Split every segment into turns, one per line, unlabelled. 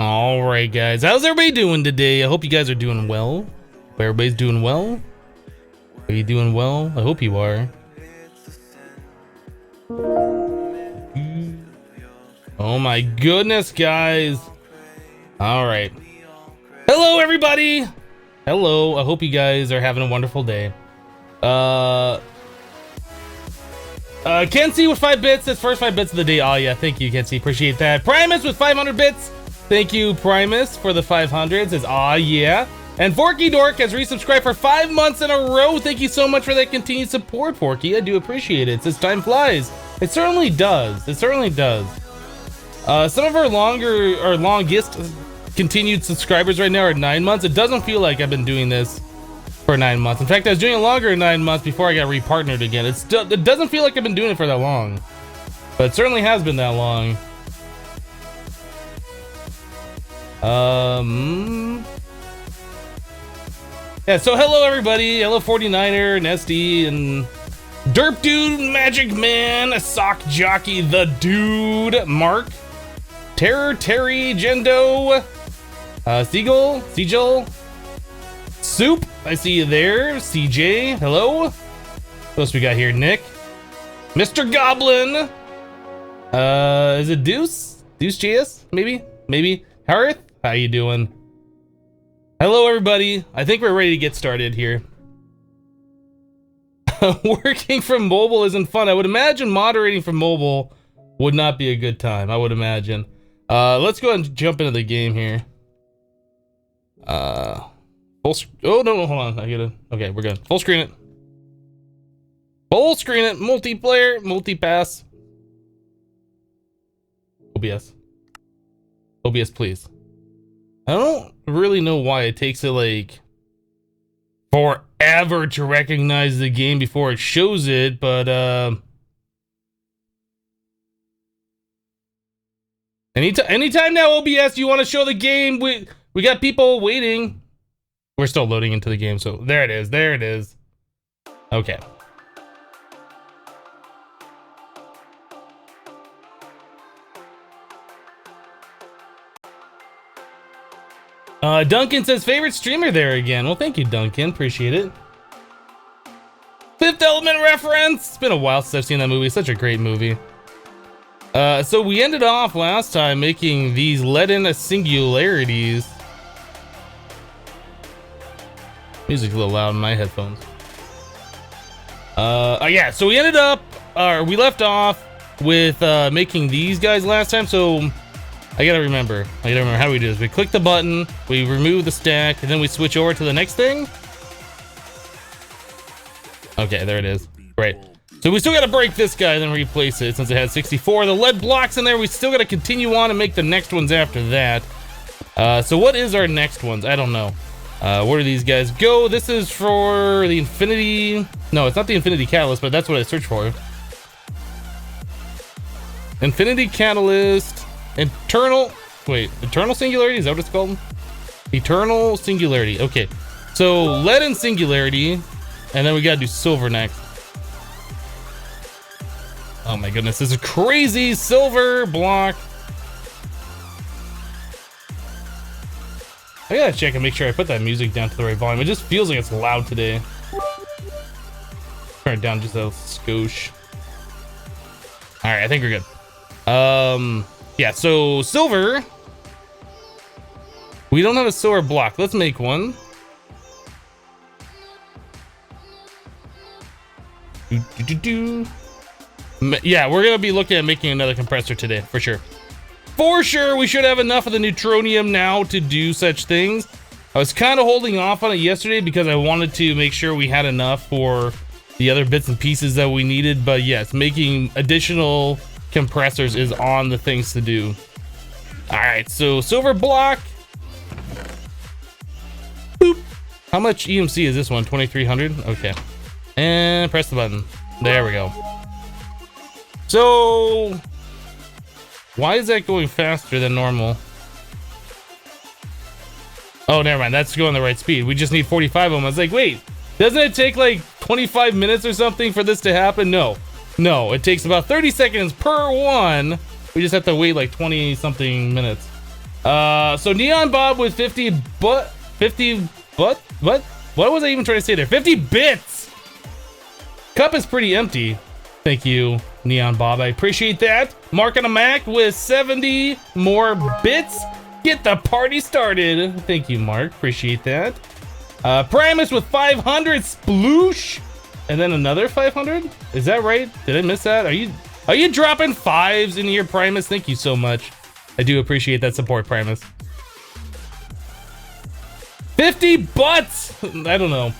Alright guys, how's everybody doing today? I hope you guys are doing well. Hope everybody's doing well. Are you doing well? I hope you are. Oh my goodness, guys. All right. Hello, everybody. Hello. I hope you guys are having a wonderful day. Kenzie with 5 bits. That's first 5 bits of the day. Oh yeah, thank you, Kenzie. Appreciate that. Primus with 500 bits. Thank you, Primus, for the 500s. Says, oh yeah. And Forky Dork has resubscribed for 5 months in a row. Thank you so much for that continued support, Forky. I do appreciate it. It says time flies. It certainly does. It certainly does. Some of our longest continued subscribers right now are 9 months. It doesn't feel like I've been doing this for 9 months. In fact, I was doing it longer than 9 months before I got repartnered again. It doesn't feel like I've been doing it for that long, but it certainly has been that long. Yeah, so hello everybody. Hello 49er and SD and Derp Dude, Magic Man, Sock Jockey, The Dude, Mark, Terror, Terry, Jendo, Siegel, Soup, I see you there, CJ, hello. What else we got here? Nick, Mr. Goblin, is it Deuce? Deuce JS? Maybe? Harith, how you doing? Hello everybody, I think we're ready to get started here. Working from mobile isn't fun. I would imagine moderating from mobile would not be a good time, I would imagine. Let's go ahead and jump into the game here. Oh no, hold on, okay, we're good. Full screen it. Multiplayer, multipass. OBS, please. I don't really know why it takes it like forever to recognize the game before it shows it, but anytime now, OBS, you want to show the game, we got people waiting. We're still loading into the game, so there it is. Okay. Duncan says favorite streamer there again. Well, thank you, Duncan. Appreciate it. Fifth Element reference. It's been a while since I've seen that movie. It's such a great movie. So we ended off last time making these leaden singularities. Music's a little loud in my headphones. Yeah. So we ended up, we left off with making these guys last time. So I gotta remember how do we do this. We click the button, we remove the stack, and then we switch over to the next thing. Okay, there it is. Right. So we still gotta break this guy, then replace it since it had 64. The lead blocks in there, we still gotta continue on and make the next ones after that. So what is our next ones? I don't know. Where do these guys go? This is for the Infinity. No, it's not the Infinity Catalyst, but that's what I searched for. Infinity Catalyst. Eternal Singularity, is that what it's called? Eternal Singularity. Okay, so lead and Singularity, and then we gotta do silver next. Oh my goodness, this is crazy. Silver block. I gotta check and make sure I put that music down to the right volume. It just feels like it's loud today. Turn it down just a skosh. All right, I think we're good. Yeah, so silver. We don't have a silver block. Let's make one. Yeah, we're gonna be looking at making another compressor today, for sure. For sure, we should have enough of the Neutronium now to do such things. I was kind of holding off on it yesterday because I wanted to make sure we had enough for the other bits and pieces that we needed. But yes, making additional compressors is on the things to do. All right, so silver block. Boop. How much EMC is this one? 2300. Okay, and press the button. There we go. So why is that going faster than normal? Oh, never mind, that's going the right speed. We just need 45 of them. I was like, wait, doesn't it take like 25 minutes or something for this to happen? No, it takes about 30 seconds per one. We just have to wait like 20 something minutes. So Neon Bob with 50 what was I even trying to say there? 50 bits. Cup is pretty empty. Thank you. Neon Bob, I appreciate that. Mark on a Mac with 70 more bits. Get the party started. Thank you, Mark. Appreciate that. Primus with 500 sploosh. And then another 500? Is that right? Did I miss that? Are you dropping fives into your Primus? Thank you so much. I do appreciate that support, Primus. 50 butts! I don't know.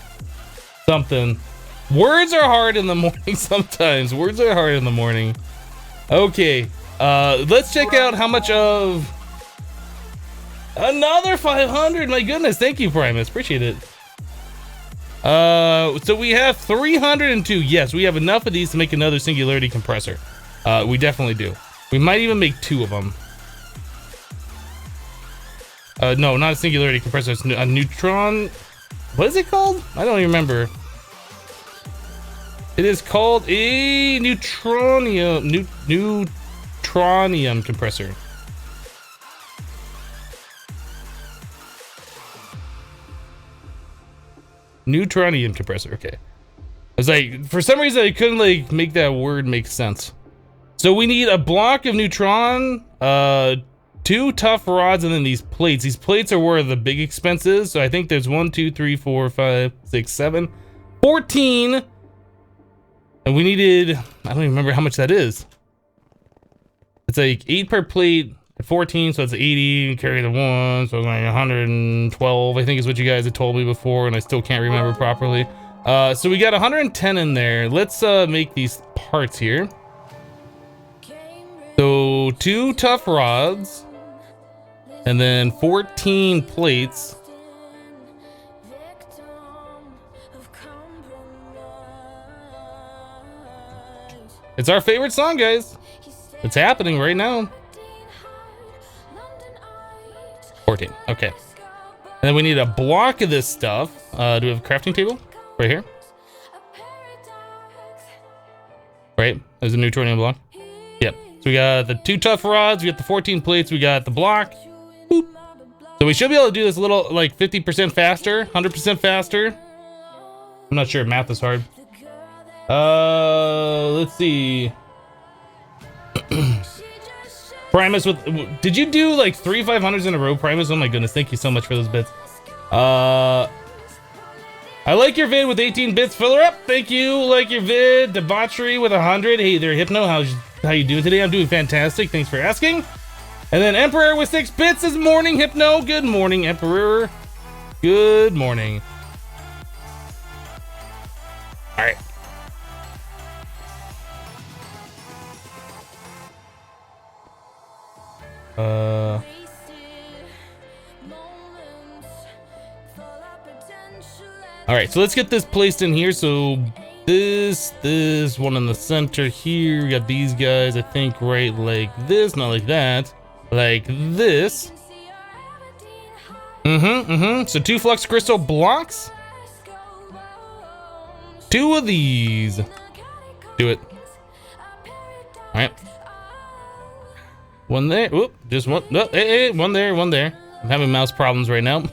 Something. Words are hard in the morning sometimes. Words are hard in the morning. Okay. Let's check out how much of... Another 500! My goodness, thank you, Primus. Appreciate it. So we have 302. Yes, we have enough of these to make another Singularity compressor. We definitely do. We might even make 2 of them. No, not a Singularity compressor. It's a neutron. What is it called? I don't even remember. It is called a Neutronium. Neutronium compressor. Neutronium compressor. Okay. I was like, for some reason I couldn't like make that word make sense. So we need a block of neutron, 2 tough rods, and then these plates. These plates are where the big expense is. So I think there's 1, 2, 3, 4, 5, 6, 7, 14. And we needed, I don't even remember how much that is. It's like 8 per plate, 14, so it's 80. Carry the 1, so like 112, I think is what you guys had told me before, and I still can't remember properly. So we got 110 in there. Let's make these parts here. So 2 tough rods, and then 14 plates. It's our favorite song, guys. It's happening right now. 14. Okay. And then we need a block of this stuff. Do we have a crafting table? Right here. Right? There's a Neutronium block. Yep. So we got the 2 tough rods. We got the 14 plates. We got the block. Boop. So we should be able to do this a little like 50% faster, 100% faster. I'm not sure. Math is hard. Let's see. Primus with, did you do like 3 500s in a row, Primus? Oh my goodness, thank you so much for those bits. I like your vid with 18 bits. Fill her up. Thank you. Like your vid. Debauchery with 100. Hey there, Hypno. How you doing today? I'm doing fantastic. Thanks for asking. And then Emperor with 6 bits this morning. Hypno. Good morning, Emperor. Good morning. All right. All right, so let's get this placed in here. So this one in the center here. We got these guys, I think, right like this, not like that, like this. So 2 flux crystal blocks. 2 of these. Do it. All right. 1 there. Oop, just 1. No, hey, 1 there, 1 there. I'm having mouse problems right now.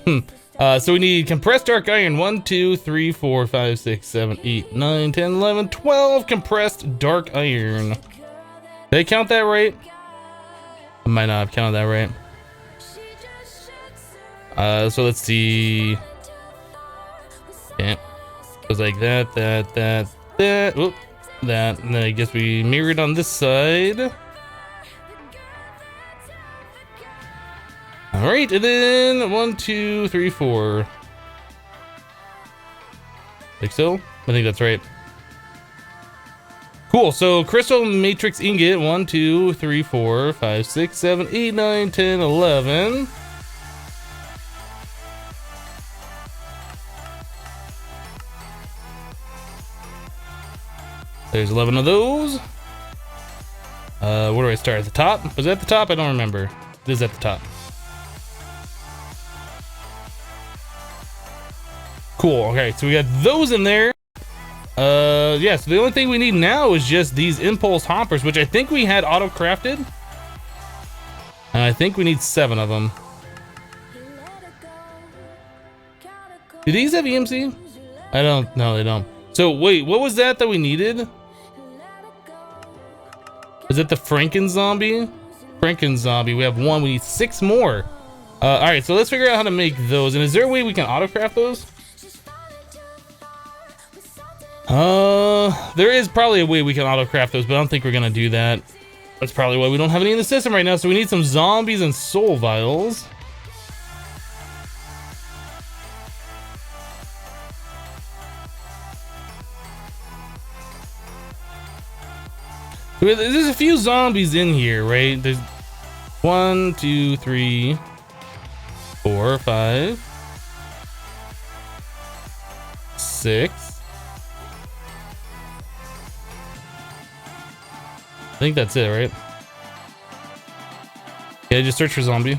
So we need compressed dark iron. 1, 2, 3, 4, 5, 6, 7, 8, 9, 10, 11, 12 compressed dark iron. Did I count that right? I might not have counted that right. So let's see. Okay. It was like that. Oop, that. And then I guess we mirrored on this side. All right, and then 1, 2, 3, 4. Like so? I think that's right. Cool, so crystal matrix ingot. 1, 2, 3, 4, 5, 6, 7, 8, 9, 10, 11. There's 11 of those. Where do I start? At the top? Was it at the top? I don't remember. It is at the top. Cool. Okay, so we got those in there. Yeah, so the only thing we need now is just these impulse hoppers, which I think we had auto crafted. And I think we need 7 of them. Do these have EMC? I don't know, they don't. So wait, what was that we needed? Is it the Franken zombie? Franken zombie. We have one. We need 6 more. All right, so let's figure out how to make those. And is there a way we can autocraft those? There is probably a way we can autocraft those, but I don't think we're gonna do that. That's probably why we don't have any in the system right now. So we need some zombies and soul vials. There's a few zombies in here, right? There's 1, 2, 3, 4, 5, 6. I think that's it, right? Yeah, just search for zombie.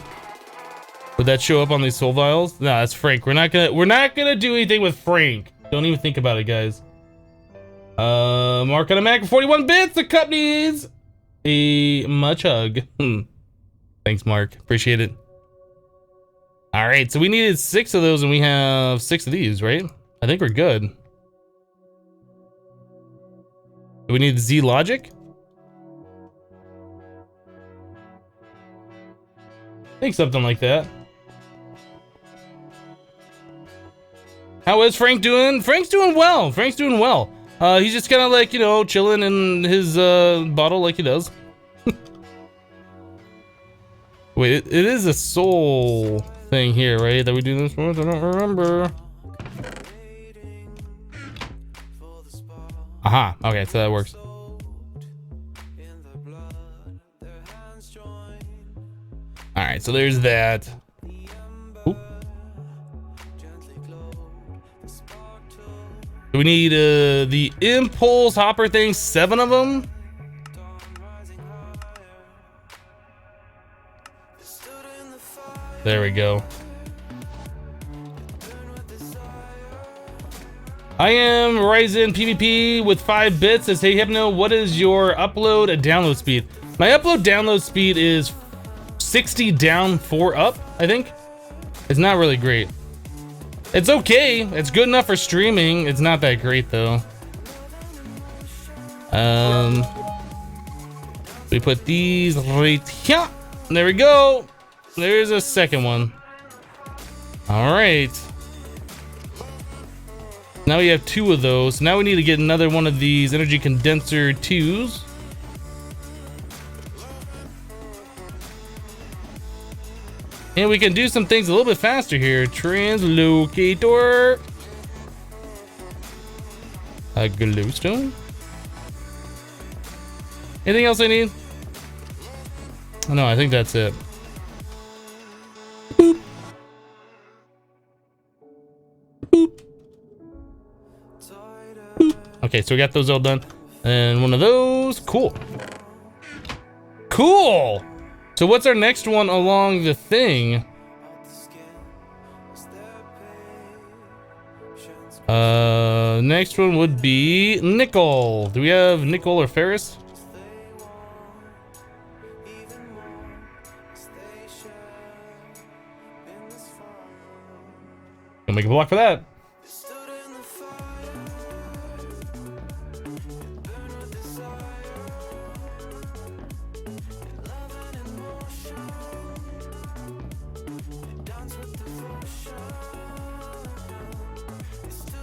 Would that show up on these soul vials? No, that's Frank. We're not gonna do anything with Frank. Don't even think about it, guys. Mark on a Mac for 41 bits. The cup needs a much hug. Thanks, Mark. Appreciate it. All right, so we needed 6 of those, and we have 6 of these, right? I think we're good. Do we need Z logic? I think something like that. How is Frank doing? Frank's doing well. Frank's doing well. He's just kind of like, you know, chilling in his bottle like he does. Wait, it is a soul thing here, right? That we do this with? I don't remember. Aha. Okay, so that works. All right, so there's that. Oop. We need the impulse hopper thing, 7 of them. There we go. I am Ryzen PvP with 5 bits. Says, hey Hypno, what is your upload and download speed? My upload download speed is 60 down, 4 up, I think. It's not really great. It's okay. It's good enough for streaming. It's not that great though. We put these right here. There we go. There's a second one. All right. Now we have 2 of those. Now we need to get another one of these energy condenser 2s. And we can do some things a little bit faster here. Translocator. A glowstone. Anything else I need? Oh, no, I think that's it. Boop. Boop. Boop. Okay, so we got those all done. And one of those. Cool. Cool. So what's our next one along the thing? Next one would be nickel. Do we have nickel or ferrous? Gonna make a block for that.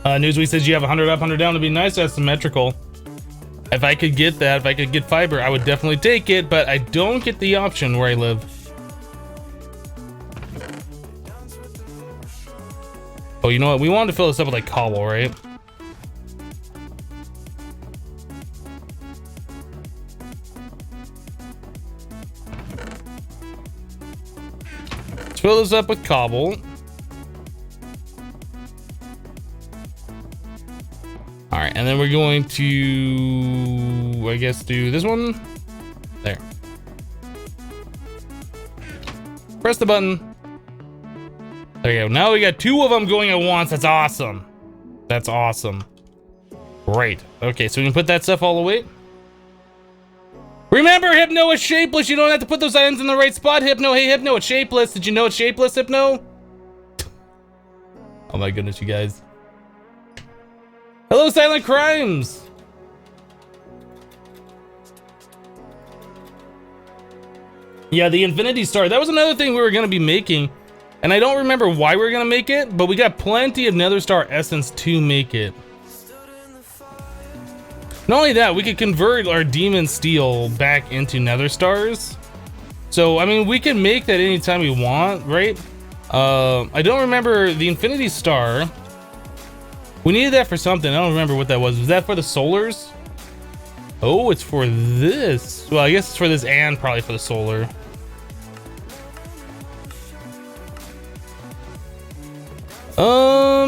Newsweek says you have 100 up, 100 down. It'd be nice to have symmetrical. If I could get that, if I could get fiber, I would definitely take it, but I don't get the option where I live. Oh, you know what? We wanted to fill this up with like cobble, right? Let's fill this up with cobble. All right, and then we're going to, I guess, do this one. There. Press the button. There you go. Now we got 2 of them going at once. That's awesome. That's awesome. Great. Okay, so we can put that stuff all away. Remember, Hypno is shapeless. You don't have to put those items in the right spot, Hypno. Hey, Hypno, it's shapeless. Did you know it's shapeless, Hypno? Oh my goodness, you guys. Hello, Silent Crimes. Yeah, the Infinity Star. That was another thing we were going to be making. And I don't remember why we were going to make it, but we got plenty of Nether Star Essence to make it. Not only that, we could convert our Demon Steel back into Nether Stars. So, I mean, we can make that anytime we want, right? I don't remember the Infinity Star. We needed that for something. I don't remember what that was. Was that for the solars? Oh, it's for this. Well, I guess it's for this and probably for the solar.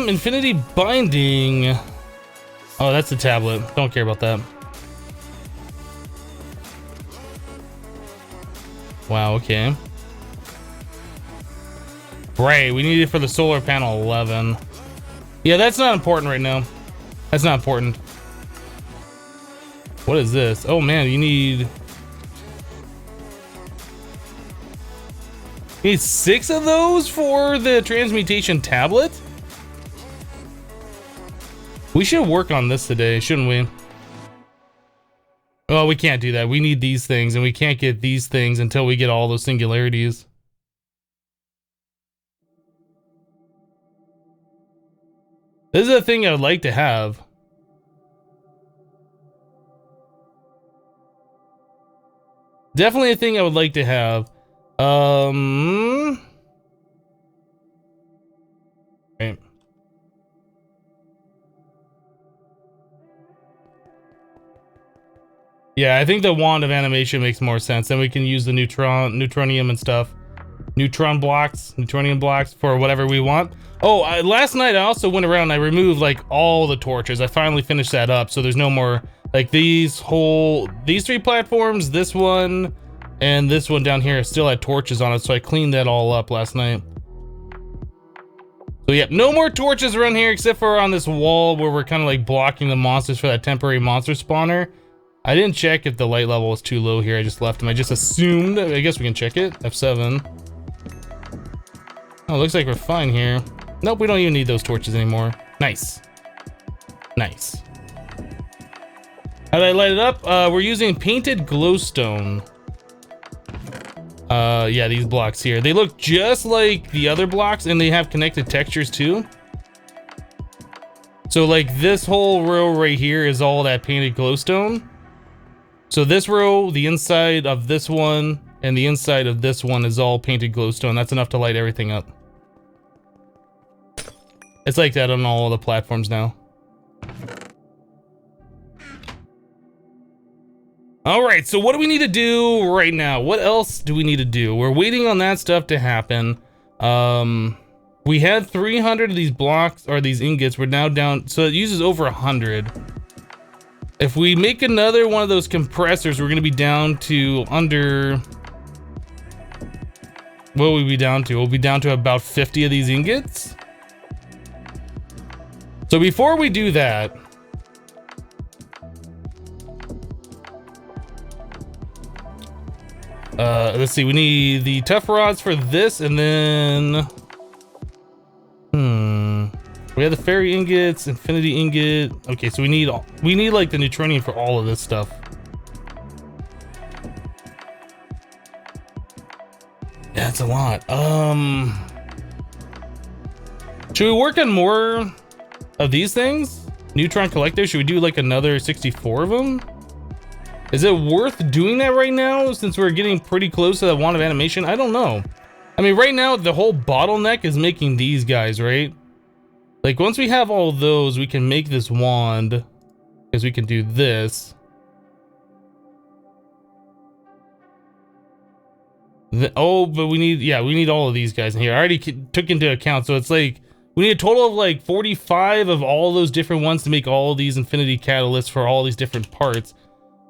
Infinity Binding. Oh, that's the tablet. Don't care about that. Wow, okay. Right, we need it for the solar panel 11. Yeah, that's not important right now. That's not important. What is this? Oh man, you need 6 of those for the transmutation tablet? We should work on this today, shouldn't we? Oh, we can't do that. We need these things, and we can't get these things until we get all those singularities. This is a thing I would like to have. Definitely a thing I would like to have. Right. Yeah, I think the wand of animation makes more sense. Then we can use the neutronium and stuff. Neutronium blocks for whatever we want. Oh, last night I also went around and I removed like all the torches. I finally finished that up, so there's no more like these 3 platforms, this one, and this one down here still had torches on it, so I cleaned that all up last night. So yeah, no more torches around here except for on this wall where we're kind of like blocking the monsters for that temporary monster spawner. I didn't check if the light level was too low here. I just left them. I just assumed. I guess we can check it. F7. Oh, looks like we're fine here. Nope, we don't even need those torches anymore. Nice. Nice. How did I light it up? We're using painted glowstone. Yeah, these blocks here. They look just like the other blocks, and they have connected textures too. So like this whole row right here is all that painted glowstone. So this row, the inside of this one, and the inside of this one is all painted glowstone. That's enough to light everything up. It's like that on all the platforms now. All right, so what do we need to do right now? What else do we need to do? We're waiting on that stuff to happen. We had 300 of these blocks, or these ingots. We're now down, so it uses over 100. If we make another one of those compressors, we're gonna be down to under... What will we be down to? We'll be down to about 50 of these ingots. So before we do that, let's see, we need the tough rods for this, and then we have the fairy ingots, infinity ingot. Okay, so we need like the neutronium for all of this stuff. Yeah, that's a lot. Should we work on more of these things? Neutron collector, should we do like another 64 of them? Is it worth doing that right now since we're getting pretty close to that wand of animation? I don't know. I mean, right now the whole bottleneck is making these guys, right? Like once we have all those, we can make this wand, because we can do this. But we need all of these guys in here. I already took into account, so it's like we need a total of like 45 of all those different ones to make all these infinity catalysts for all these different parts.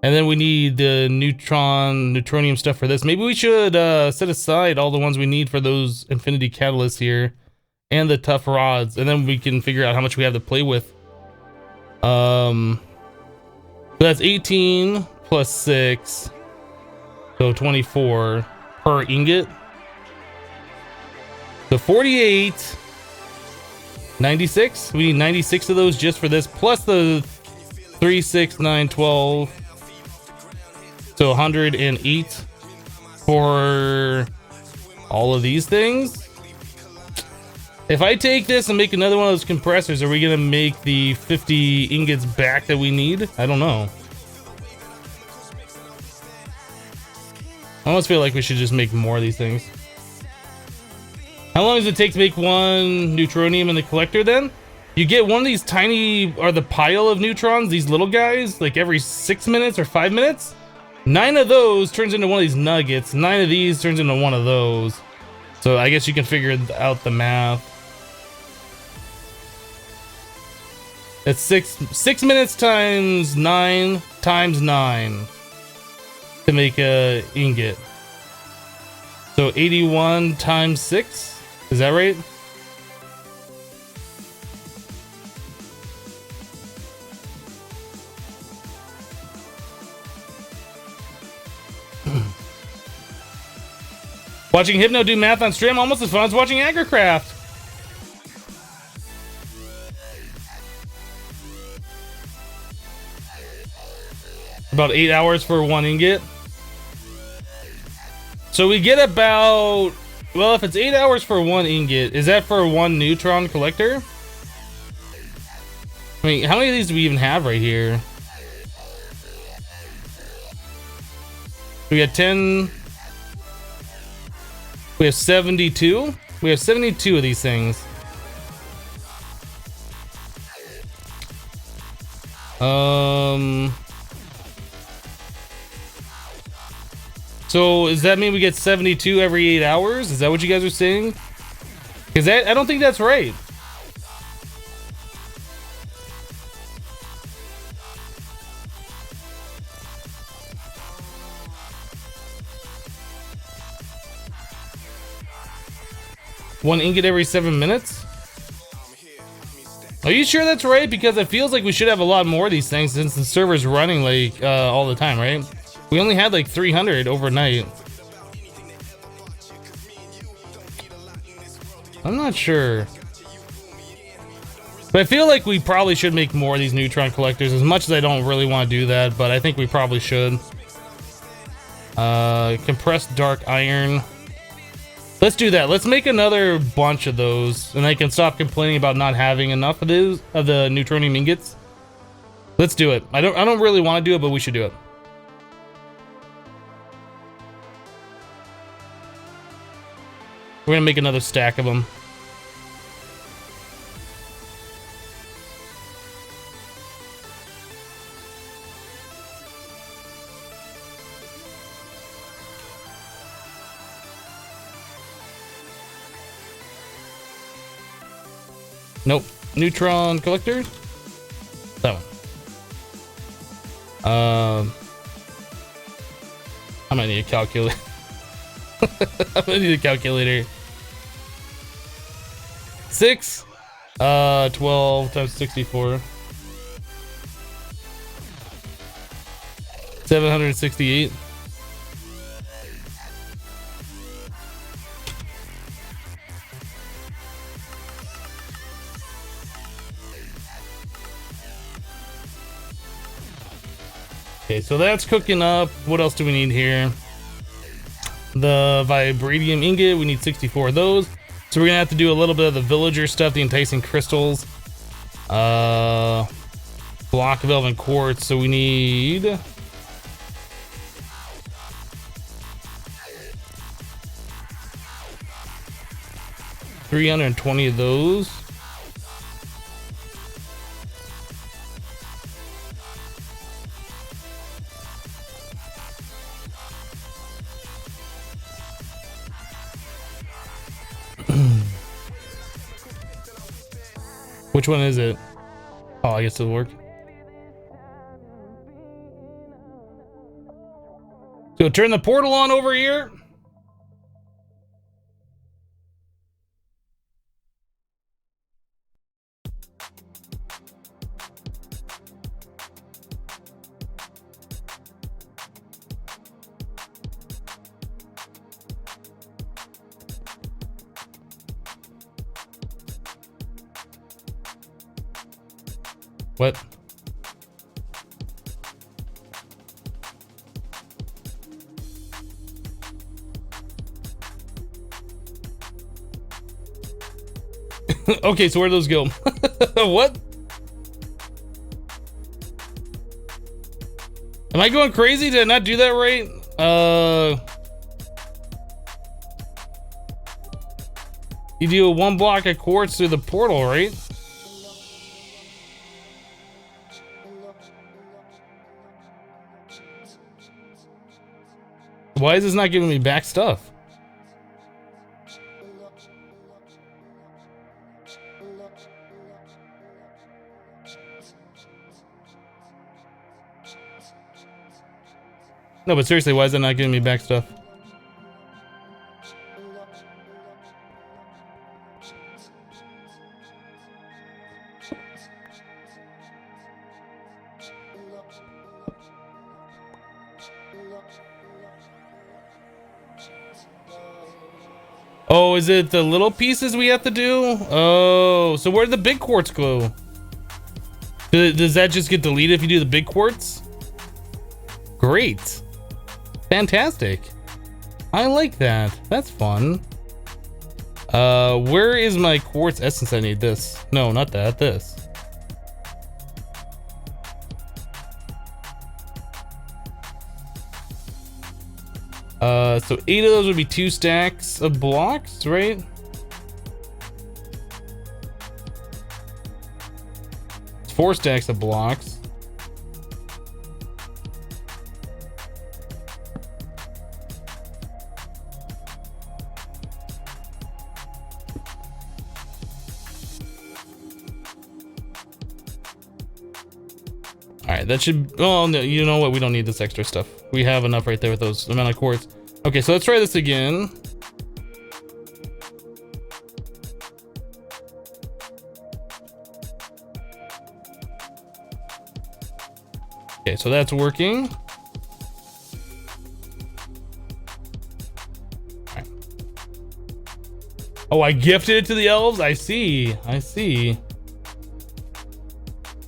And then we need the neutronium stuff for this. Maybe we should set aside all the ones we need for those infinity catalysts here, and the tough rods, and then we can figure out how much we have to play with. So that's 18 plus 6, so 24 per ingot. So 48, 96. We need 96 of those just for this, plus the 3, 6, 9, 12. So 108 for all of these things. If I take this and make another one of those compressors, are we gonna make the 50 ingots back that we need? I don't know. I almost feel like we should just make more of these things. How long does it take to make one neutronium in the collector then? You get one of these tiny, or the pile of neutrons, these little guys, like every 6 minutes or 5 minutes. 9 of those turns into one of these nuggets. 9 of these turns into one of those. So I guess you can figure out the math. It's 6 minutes times 9 times 9 to make a ingot. So 81 times 6, is that right? Watching Hypno do math on stream almost as fun as watching Agricraft. About 8 hours for one ingot. So we get about, well, if it's 8 hours for one ingot, is that for one neutron collector? I mean, how many of these do we even have right here? We got 10. We have 72. We have 72 of these things. So does that mean we get 72 every 8 hours? Is that what you guys are saying? Because I don't think that's right. One ingot every 7 minutes? Are you sure that's right? Because it feels like we should have a lot more of these things since the server's running like all the time, right? We only had like 300 overnight. I'm not sure. But I feel like we probably should make more of these neutron collectors, as much as I don't really want to do that, but I think we probably should. Compressed dark iron. Let's do that. Let's make another bunch of those, and I can stop complaining about not having enough of the neutronium ingots. Let's do it. I don't really want to do it, but we should do it. We're gonna make another stack of them. Nope. Neutron collector. That one. I might need a calculator. I might need a calculator. 6. 12 times 64. 768. Okay, so that's cooking up. What else do we need here? The Vibrantium ingot, we need 64 of those. So we're gonna have to do a little bit of the villager stuff, the enticing crystals. Block of elven quartz, so we need... 320 of those. Which one is it? Oh, I guess it'll work. So turn the portal on over here. What? Okay, so where do those go? What? Am I going crazy? Did I not do that right? You do 1 block of quartz through the portal, right? Why is this not giving me back stuff? No, but seriously, why is it not giving me back stuff? Oh, is it the little pieces we have to do? Oh, so where did the big quartz go? Does that just get deleted if you do the big quartz? Great. Fantastic. I like that. That's fun. Where is my quartz essence? I need this. No, not that. This. So 8 of those would be 2 stacks of blocks, right? It's 4 stacks of blocks. Alright, that should... Oh, no, you know what? We don't need this extra stuff. We have enough right there with those amount of quartz. Okay, so let's try this again. Okay, so that's working. Alright. Oh, I gifted it to the elves? I see. I see.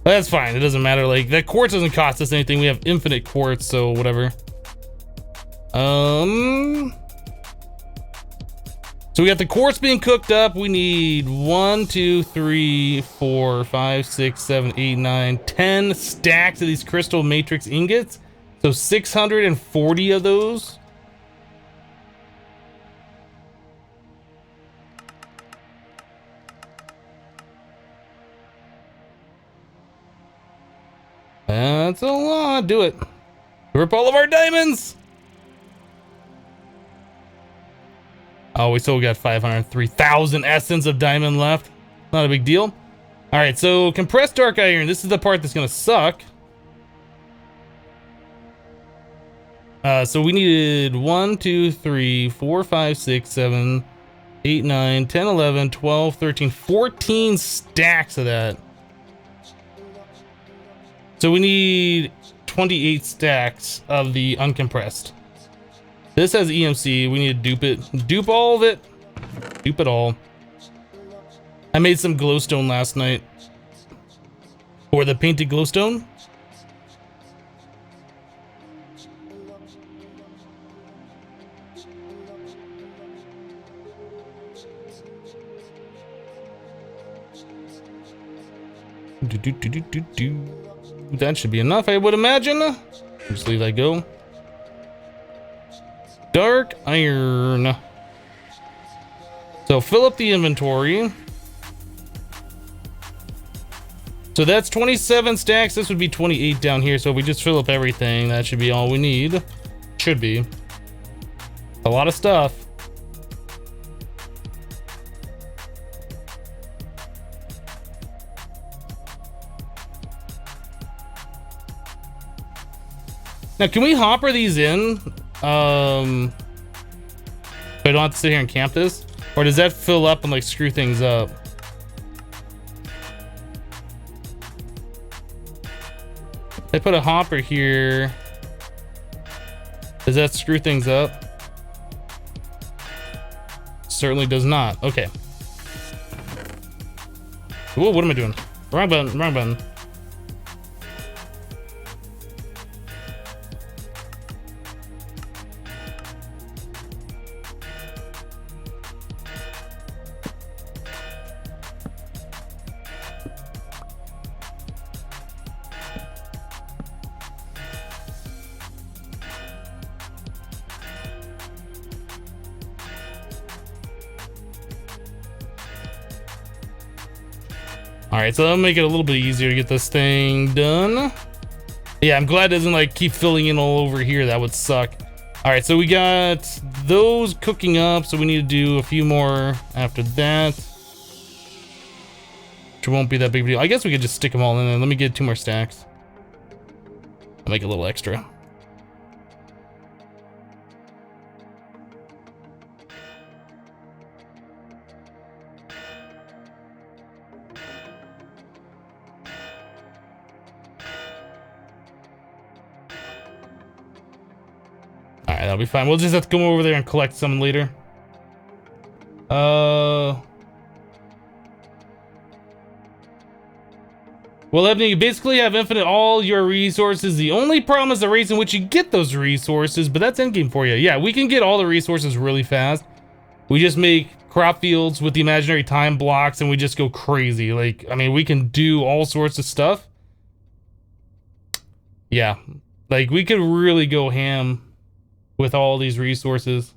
That's fine. It doesn't matter. Like, that quartz doesn't cost us anything. We have infinite quartz, so whatever. So we got the quartz being cooked up. We need 1, 2, 3, 4, 5, 6, 7, 8, 9, 10 stacks of these crystal matrix ingots. So 640 of those. That's a lot. Do it. Rip all of our diamonds. Oh, we still got 503,000 essence of diamond left. Not a big deal. All right, so compressed dark iron. This is the part that's gonna suck. So we needed 1, 2, 3, 4, 5, 6, 7, 8, 9, 10, 11, 12, 13, 14 stacks of that. So we need 28 stacks of the uncompressed. This has EMC. We need to dupe it. Dupe all of it. Dupe it all. I made some glowstone last night. Or the painted glowstone. That should be enough, I would imagine. Just leave that go. Dark iron. So fill up the inventory. So that's 27 stacks. This would be 28 down here. So if we just fill up everything, that should be all we need. Should be. A lot of stuff. Now, can we hopper these in? So I don't have to sit here and camp this? Or does that fill up and like screw things up? I put a hopper here. Does that screw things up? Certainly does not. Okay. Whoa, what am I doing? Wrong button, wrong button. All right, so that'll make it a little bit easier to get this thing done. Yeah, I'm glad it doesn't like keep filling in all over here. That would suck. All right, so we got those cooking up, so we need to do a few more after that, which won't be that big of a deal. I guess we could just stick them all in there. Let me get 2 more stacks. I'll make a little extra. Alright, that'll be fine. We'll just have to come over there and collect some later. Well, Ebony, you basically have infinite all your resources. The only problem is the race in which you get those resources, but that's endgame for you. Yeah, we can get all the resources really fast. We just make crop fields with the imaginary time blocks and we just go crazy. Like, I mean, we can do all sorts of stuff. Yeah, like we could really go ham with all these resources.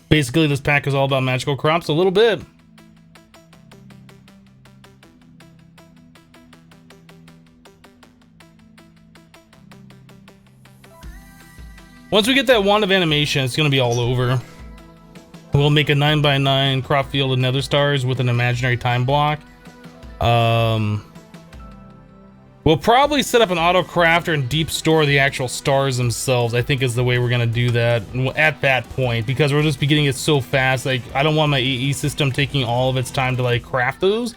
Basically, this pack is all about magical crops a little bit. Once we get that wand of animation, it's going to be all over. We'll make a 9x9 crop field of nether stars with an imaginary time block. We'll probably set up an auto crafter and deep store the actual stars themselves. I think is the way we're going to do that at that point, because we'll just be getting it so fast. Like, I don't want my AE system taking all of its time to like craft those.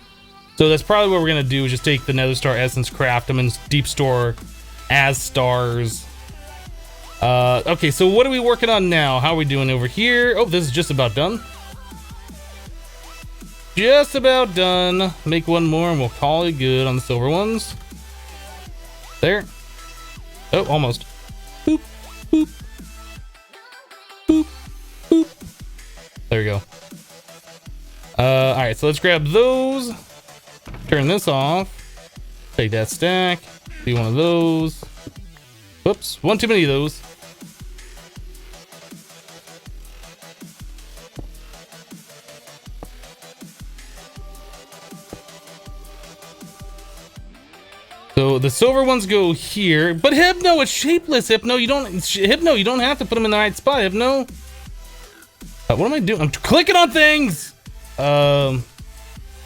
So that's probably what we're going to do, is just take the nether star essence, craft them, and deep store as stars. Okay, so what are we working on now? How are we doing over here? Oh, this is just about done. Just about done. Make one more and we'll call it good on the silver ones. There. Oh, almost. Boop, boop. Boop, boop. There we go. Alright, so let's grab those. Turn this off. Take that stack. Do one of those. Whoops, one too many of those. So the silver ones go here, but Hypno, it's shapeless. Hypno, you don't have to put them in the right spot. Hypno. What am I doing? I'm clicking on things.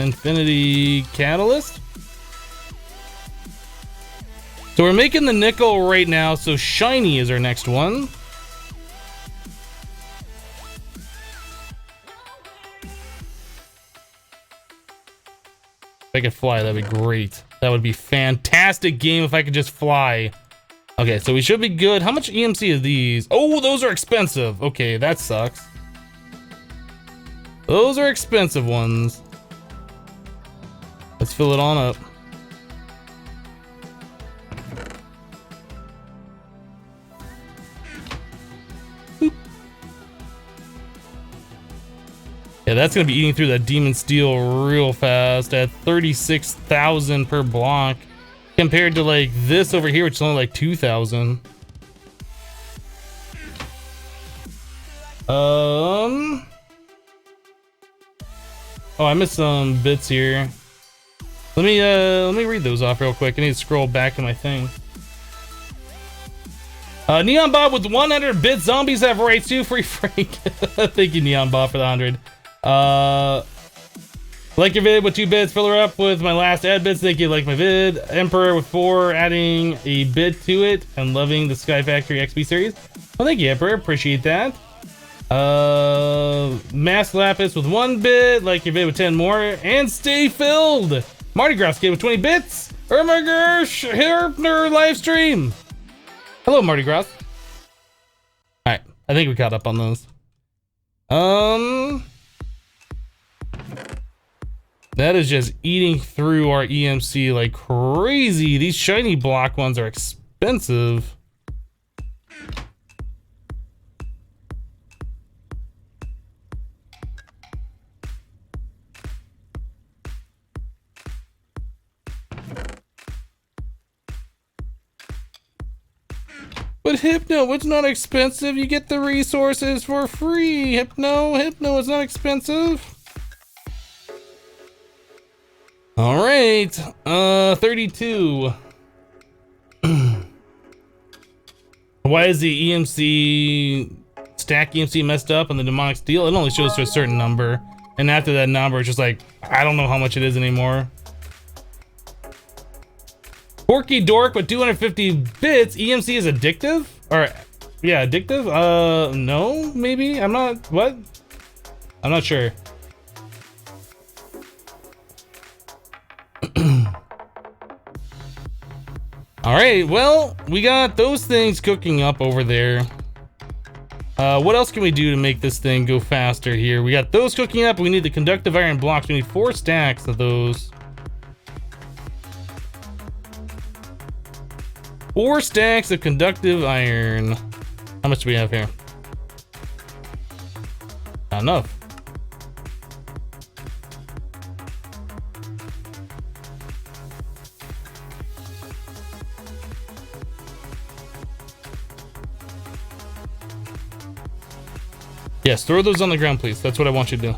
Infinity Catalyst. So we're making the nickel right now, so shiny is our next one. If I could fly, that'd be great. That would be fantastic game if I could just fly. Okay, so we should be good. How much EMC are these? Oh, those are expensive. Okay, that sucks. Those are expensive ones. Let's fill it on up. Yeah, that's gonna be eating through that demon steel real fast at 36,000 per block, compared to like this over here, which is only like 2,000. Oh, I missed some bits here. Let me read those off real quick. I need to scroll back to my thing. Neon Bob with 100 bits. Zombies have rights too. Free Frank. Thank you, Neon Bob, for the 100. Like your vid with 2 bits. Fill her up with my last ad bits. Thank you. Like my vid. Emperor with 4, adding a bit to it and loving the Sky Factory XP series. Well, thank you, Emperor. Appreciate that. Mask Lapis with 1 bit. Like your vid with 10 more. And stay filled. Mardi Gras kid with 20 bits. Ermagersh Herpner live stream. Hello, Mardi Gras. Alright, I think we caught up on those. That is just eating through our EMC like crazy. These shiny block ones are expensive. But Hypno, it's not expensive. You get the resources for free. Hypno, it's not expensive. All right, 32. Why is the EMC stack EMC messed up on the demonic steel? It only shows to a certain number, and after that number, it's just like I don't know how much it is anymore. Porky Dork with 250 bits. EMC is addictive, or yeah, addictive. No, maybe I'm not. What? I'm not sure. All right, well, we got those things cooking up over there. What else can we do to make this thing go faster here? We got those cooking up. We need the conductive iron blocks. We need 4 stacks of those. 4 stacks of conductive iron. How much do we have here? Not enough. Yes, throw those on the ground, please. That's what I want you to do.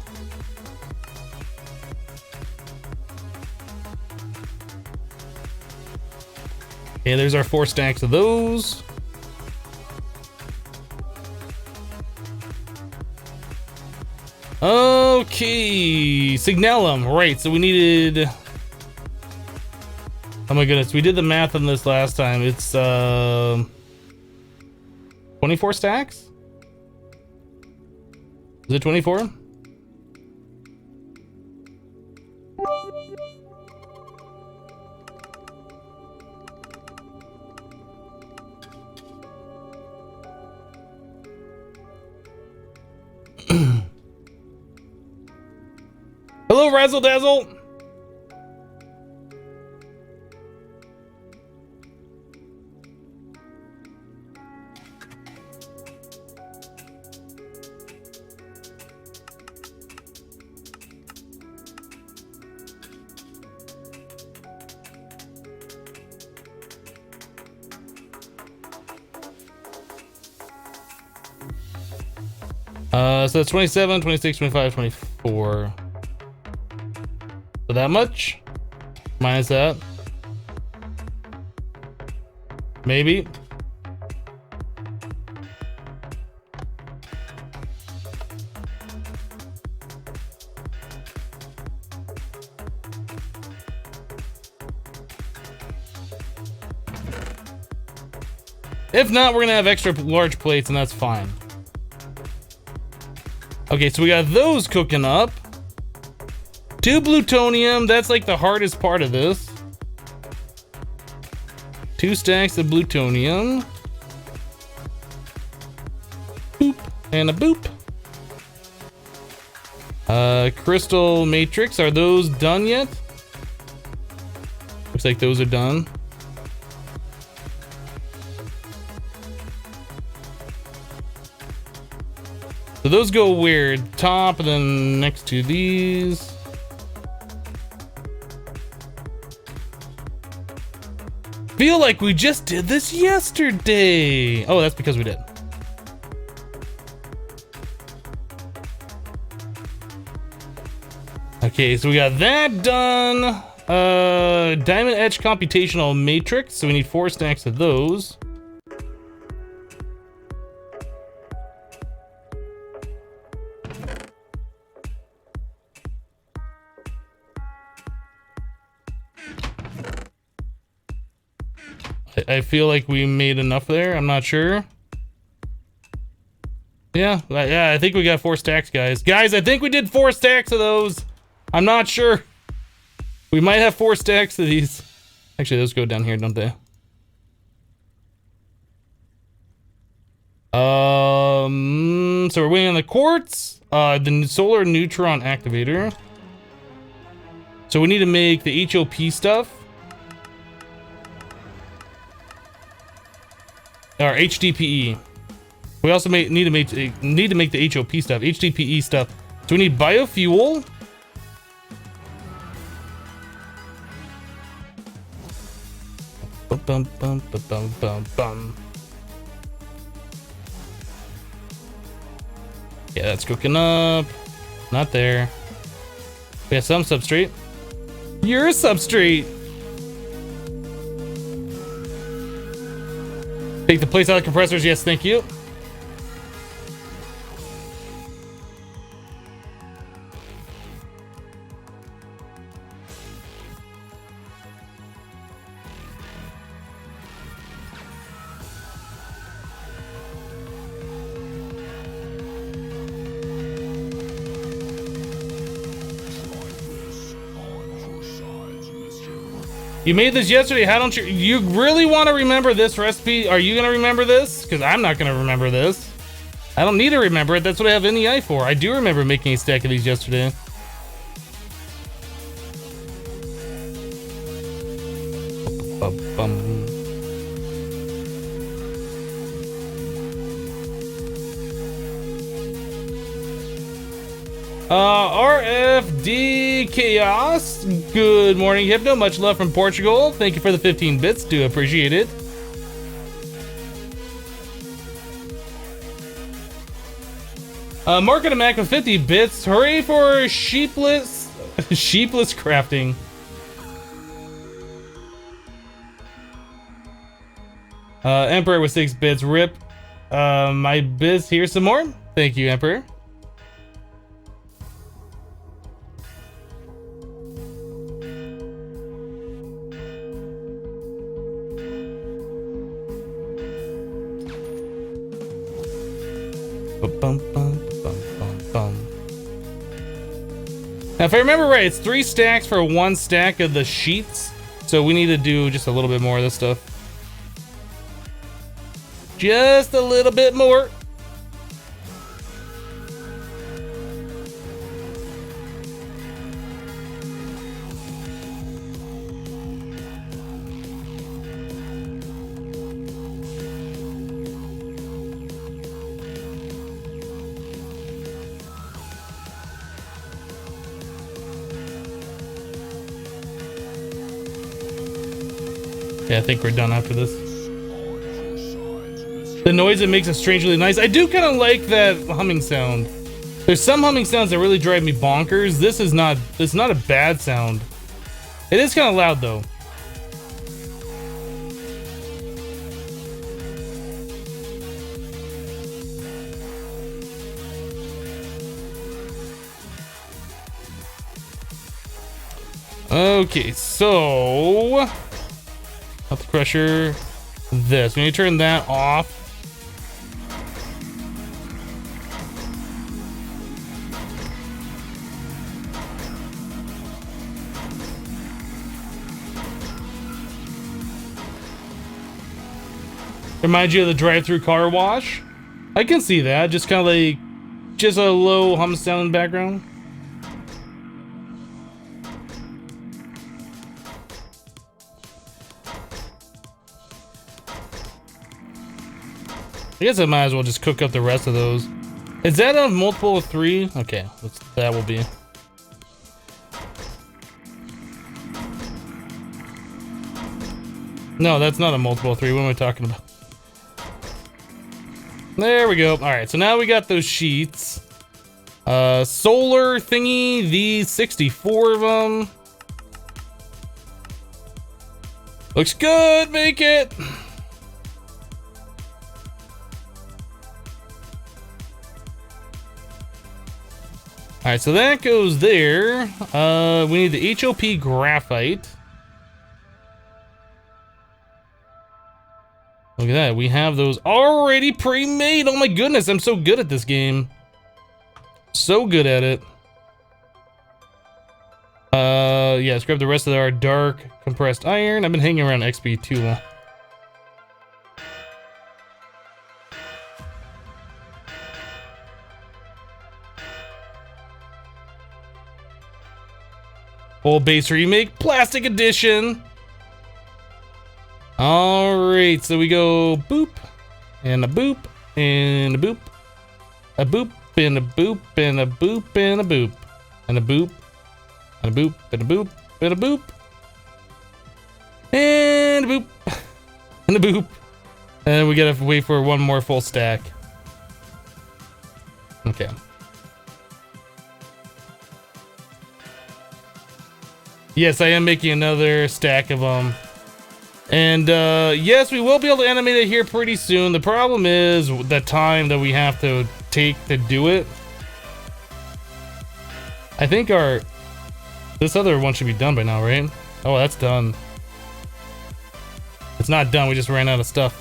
Okay, there's our 4 stacks of those. Okay, Signalum. Right, so we needed... Oh my goodness, we did the math on this last time. It's 24 stacks? Is it 24? Hello, Razzle Dazzle. So that's 27, 26, 25, 24. So that much? Minus that? Maybe? If not, we're gonna have extra large plates and that's fine. Okay, so we got those cooking up. 2 plutonium, that's like the hardest part of this. 2 stacks of plutonium. Boop, and a boop. Crystal matrix, are those done yet? Looks like those are done. So those go weird. Top and then next to these. Feel like we just did this yesterday. Oh, that's because we did. Okay, so we got that done. Diamond Edge computational matrix. So we need 4 stacks of those. I feel like we made enough there. I'm not sure. Yeah, I think we got 4 stacks, guys. Guys, I think we did 4 stacks of those. I'm not sure. We might have 4 stacks of these. Actually, those go down here, don't they? So we're waiting on the quartz, the solar neutron activator. So we need to make the HOP stuff. Or HDPE. We also need to make the HOP stuff, HDPE stuff. So we need biofuel. Bum, bum, bum, bum, bum, bum. Yeah, that's cooking up. Not there. We have some substrate. You're a substrate. Take the place out of compressors. Yes, thank you. You made this yesterday. How don't you really want to remember this recipe? Are you going to remember this? Because I'm not going to remember this. I don't need to remember it. That's what I have NEI for. I do remember making a stack of these yesterday. RFD Chaos. Good morning, Hypno. Much love from Portugal. Thank you for the 15 bits. Do appreciate it. Market a Mac with 50 bits. Hooray for sheepless crafting. Emperor with 6 bits. Rip. My biz. Here's some more. Thank you, Emperor. Now, if I remember right, it's 3 stacks for 1 stack of the sheets. So we need to do just a little bit more of this stuff. Just a little bit more. Yeah, I think we're done after this. The noise it makes is strangely nice. I do kind of like that humming sound. There's some humming sounds that really drive me bonkers. This is not. It's not a bad sound. It is kind of loud though. Okay, so. Not the crusher. This. We need to turn that off. Reminds you of the drive-through car wash. I can see that. Just kind of like, just a low hum sound in the background. I guess I might as well just cook up the rest of those. Is that a multiple of 3? Okay, that will be. No, that's not a multiple of 3. What am I talking about? There we go. All right, so now we got those sheets. Solar thingy, these 64 of them. Looks good, make it. All right, so that goes there. We need the HOP graphite. Look at that, we have those already pre-made. Oh my goodness, I'm so good at this game. So good at it. Yeah, let's grab the rest of our dark compressed iron. I've been hanging around XP too long. Full base remake, plastic edition. All right, so we go boop, and a boop, and a boop, a boop, and a boop, and a boop, and a boop, and a boop, and a boop, and a boop, and a boop, and a boop, and a boop. And we gotta wait for one more full stack. Okay. Yes, I am making another stack of them. And yes, we will be able to animate it here pretty soon. The problem is the time that we have to take to do it. I think this other one should be done by now, right? Oh, that's done. It's not done, we just ran out of stuff.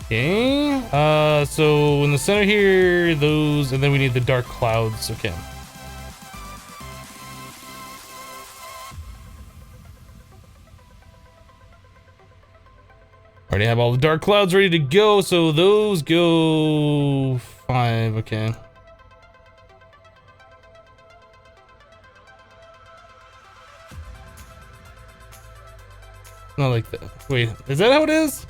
Okay, so in the center here, those, and then we need the dark clouds. Okay. Already have all the dark clouds ready to go, so those go 5, okay. Not like that. Wait, is that how it is?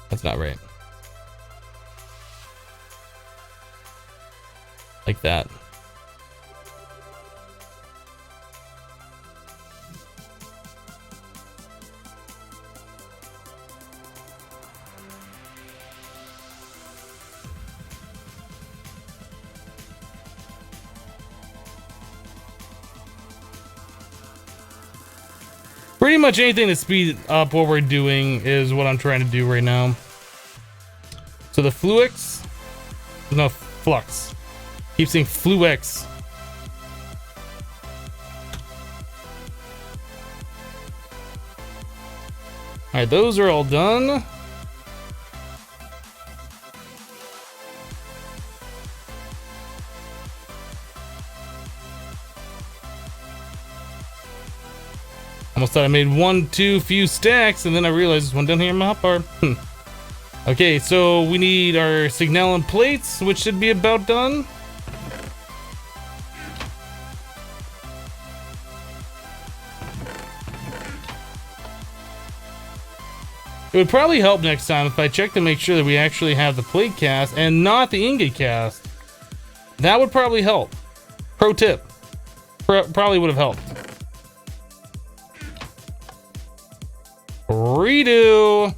That's not right. Like that. Pretty much anything to speed up what we're doing is what I'm trying to do right now. So the Fluix, no, Flux. Keep saying Fluix. Alright, those are all done. Almost thought I made too few stacks, and then I realized there's one down here in my hotbar. Okay, so we need our signalum plates, which should be about done. It would probably help next time if I check to make sure that we actually have the plate cast and not the ingot cast. That would probably help. Pro tip. Probably would have helped. Redo.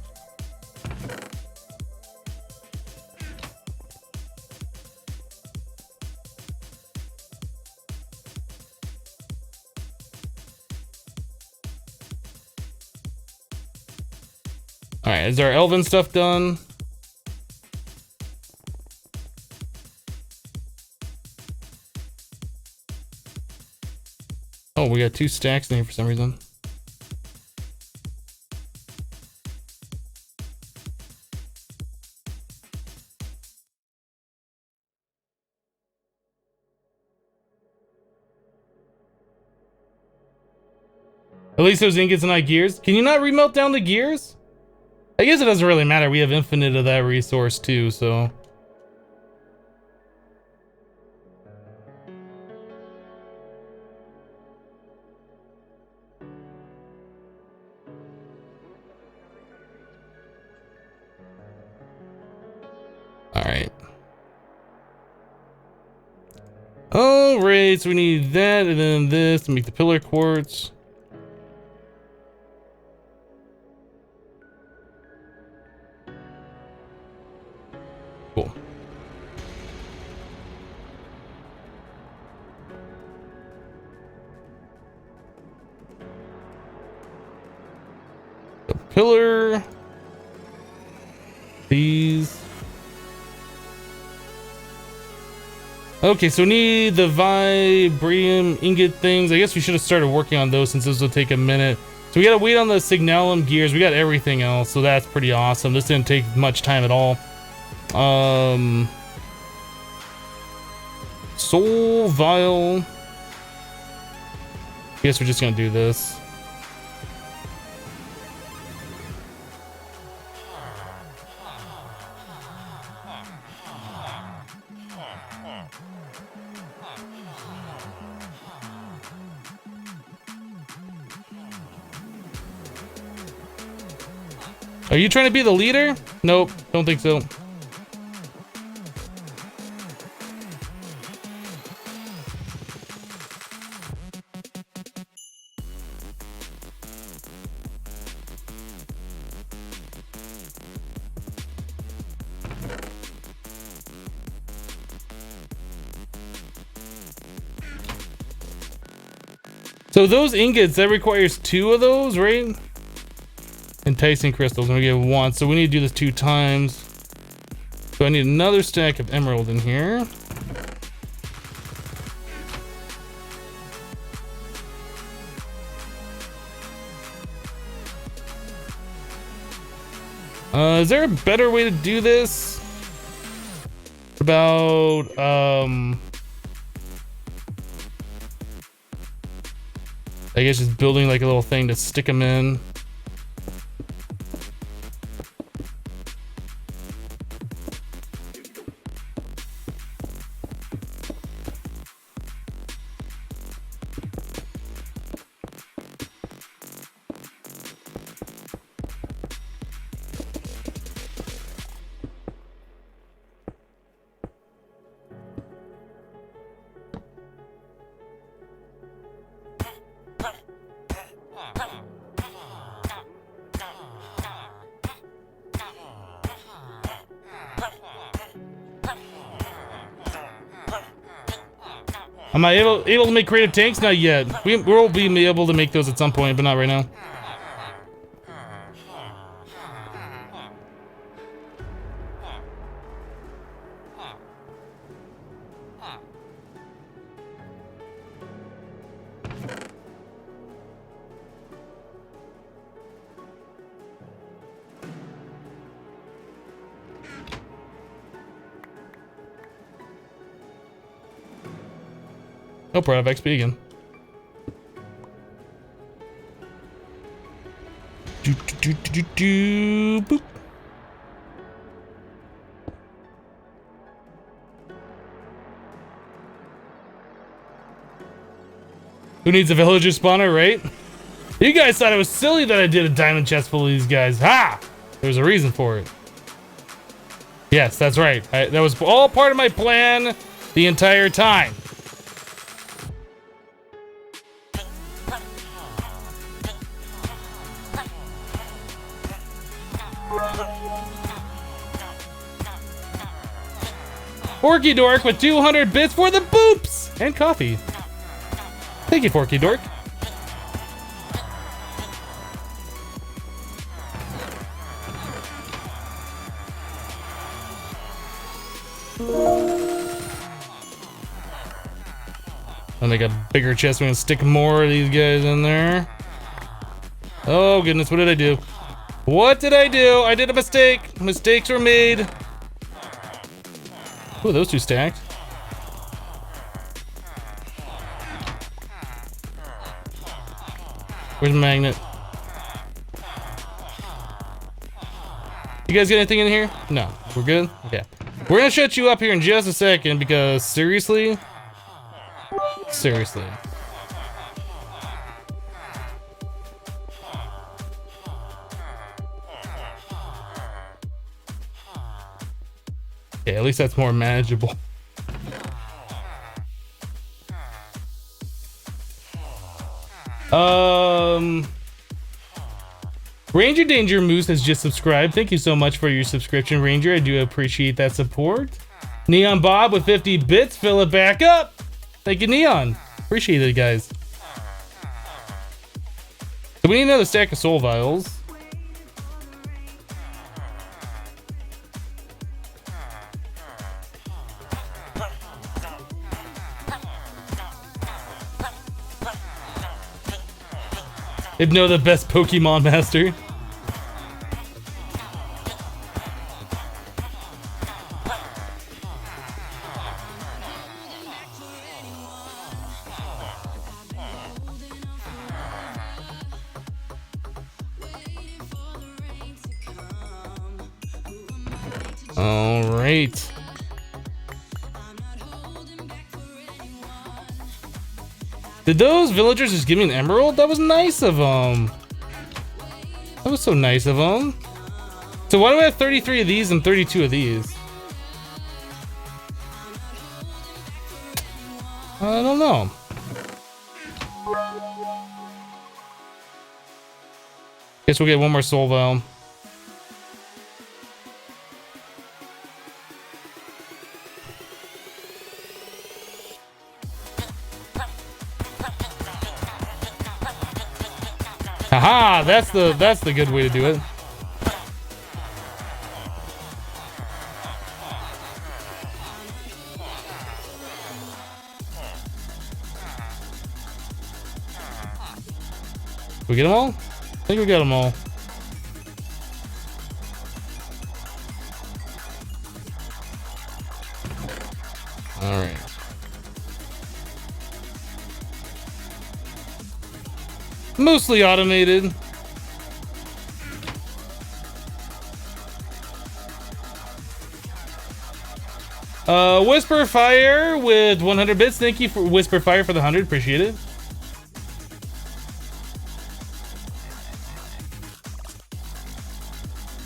All right, is our elven stuff done? Oh, we got 2 stacks in here for some reason. At least those ingots and not gears. Can you not remelt down the gears? I guess it doesn't really matter. We have infinite of that resource too, so. All right. All right, so we need that and then this to make the pillar quartz. Cool. The pillar. These. Okay, so we need the Vibrantium ingot things. I guess we should have started working on those since this will take a minute. So we gotta wait on the signalum gears. We got everything else, so that's pretty awesome. This didn't take much time at all. Soul vial. I guess we're just gonna do this. Are you trying to be the leader? Nope, don't think so. So those ingots, that requires 2 of those, right? Enticing crystals, and we get 1, so we need to do this 2 times. So I need another stack of emerald in here. Is there a better way to do this? About, I guess just building like a little thing to stick them in. Am I able to make creative tanks? Not yet. We'll be able to make those at some point, but not right now. Nope, we're out of XP again. Boop. Who needs a villager spawner, right? You guys thought it was silly that I did a diamond chest full of these guys. Ha! There's a reason for it. Yes, that's right. That was all part of my plan the entire time. Forky Dork with 200 bits for the boops and coffee. Thank you, Forky Dork. I'll make a bigger chest. We're gonna stick more of these guys in there. Oh goodness, what did I do? What did I do? I did a mistake. Mistakes were made. Ooh, those 2 stacked. Where's my magnet? You guys get anything in here? No. We're good? Okay. We're gonna shut you up here in just a second because seriously? Seriously. Okay, at least that's more manageable. Ranger Danger Moose has just subscribed. Thank you so much for your subscription, Ranger. I do appreciate that support. Neon Bob with 50 bits. Fill it back up. Thank you, Neon. Appreciate it, guys. So we need another stack of soul vials. Hypno, the best Pokemon master. All right. Did those villagers just give me an emerald? That was nice of them. That was so nice of them. So why do I have 33 of these and 32 of these? I don't know. Guess we'll get one more soul vial. Haha, that's the good way to do it. We get them all? I think we got them all. All right. Mostly automated. Whisper Fire with 100 bits. Thank you for Whisper Fire for the 100. Appreciate it.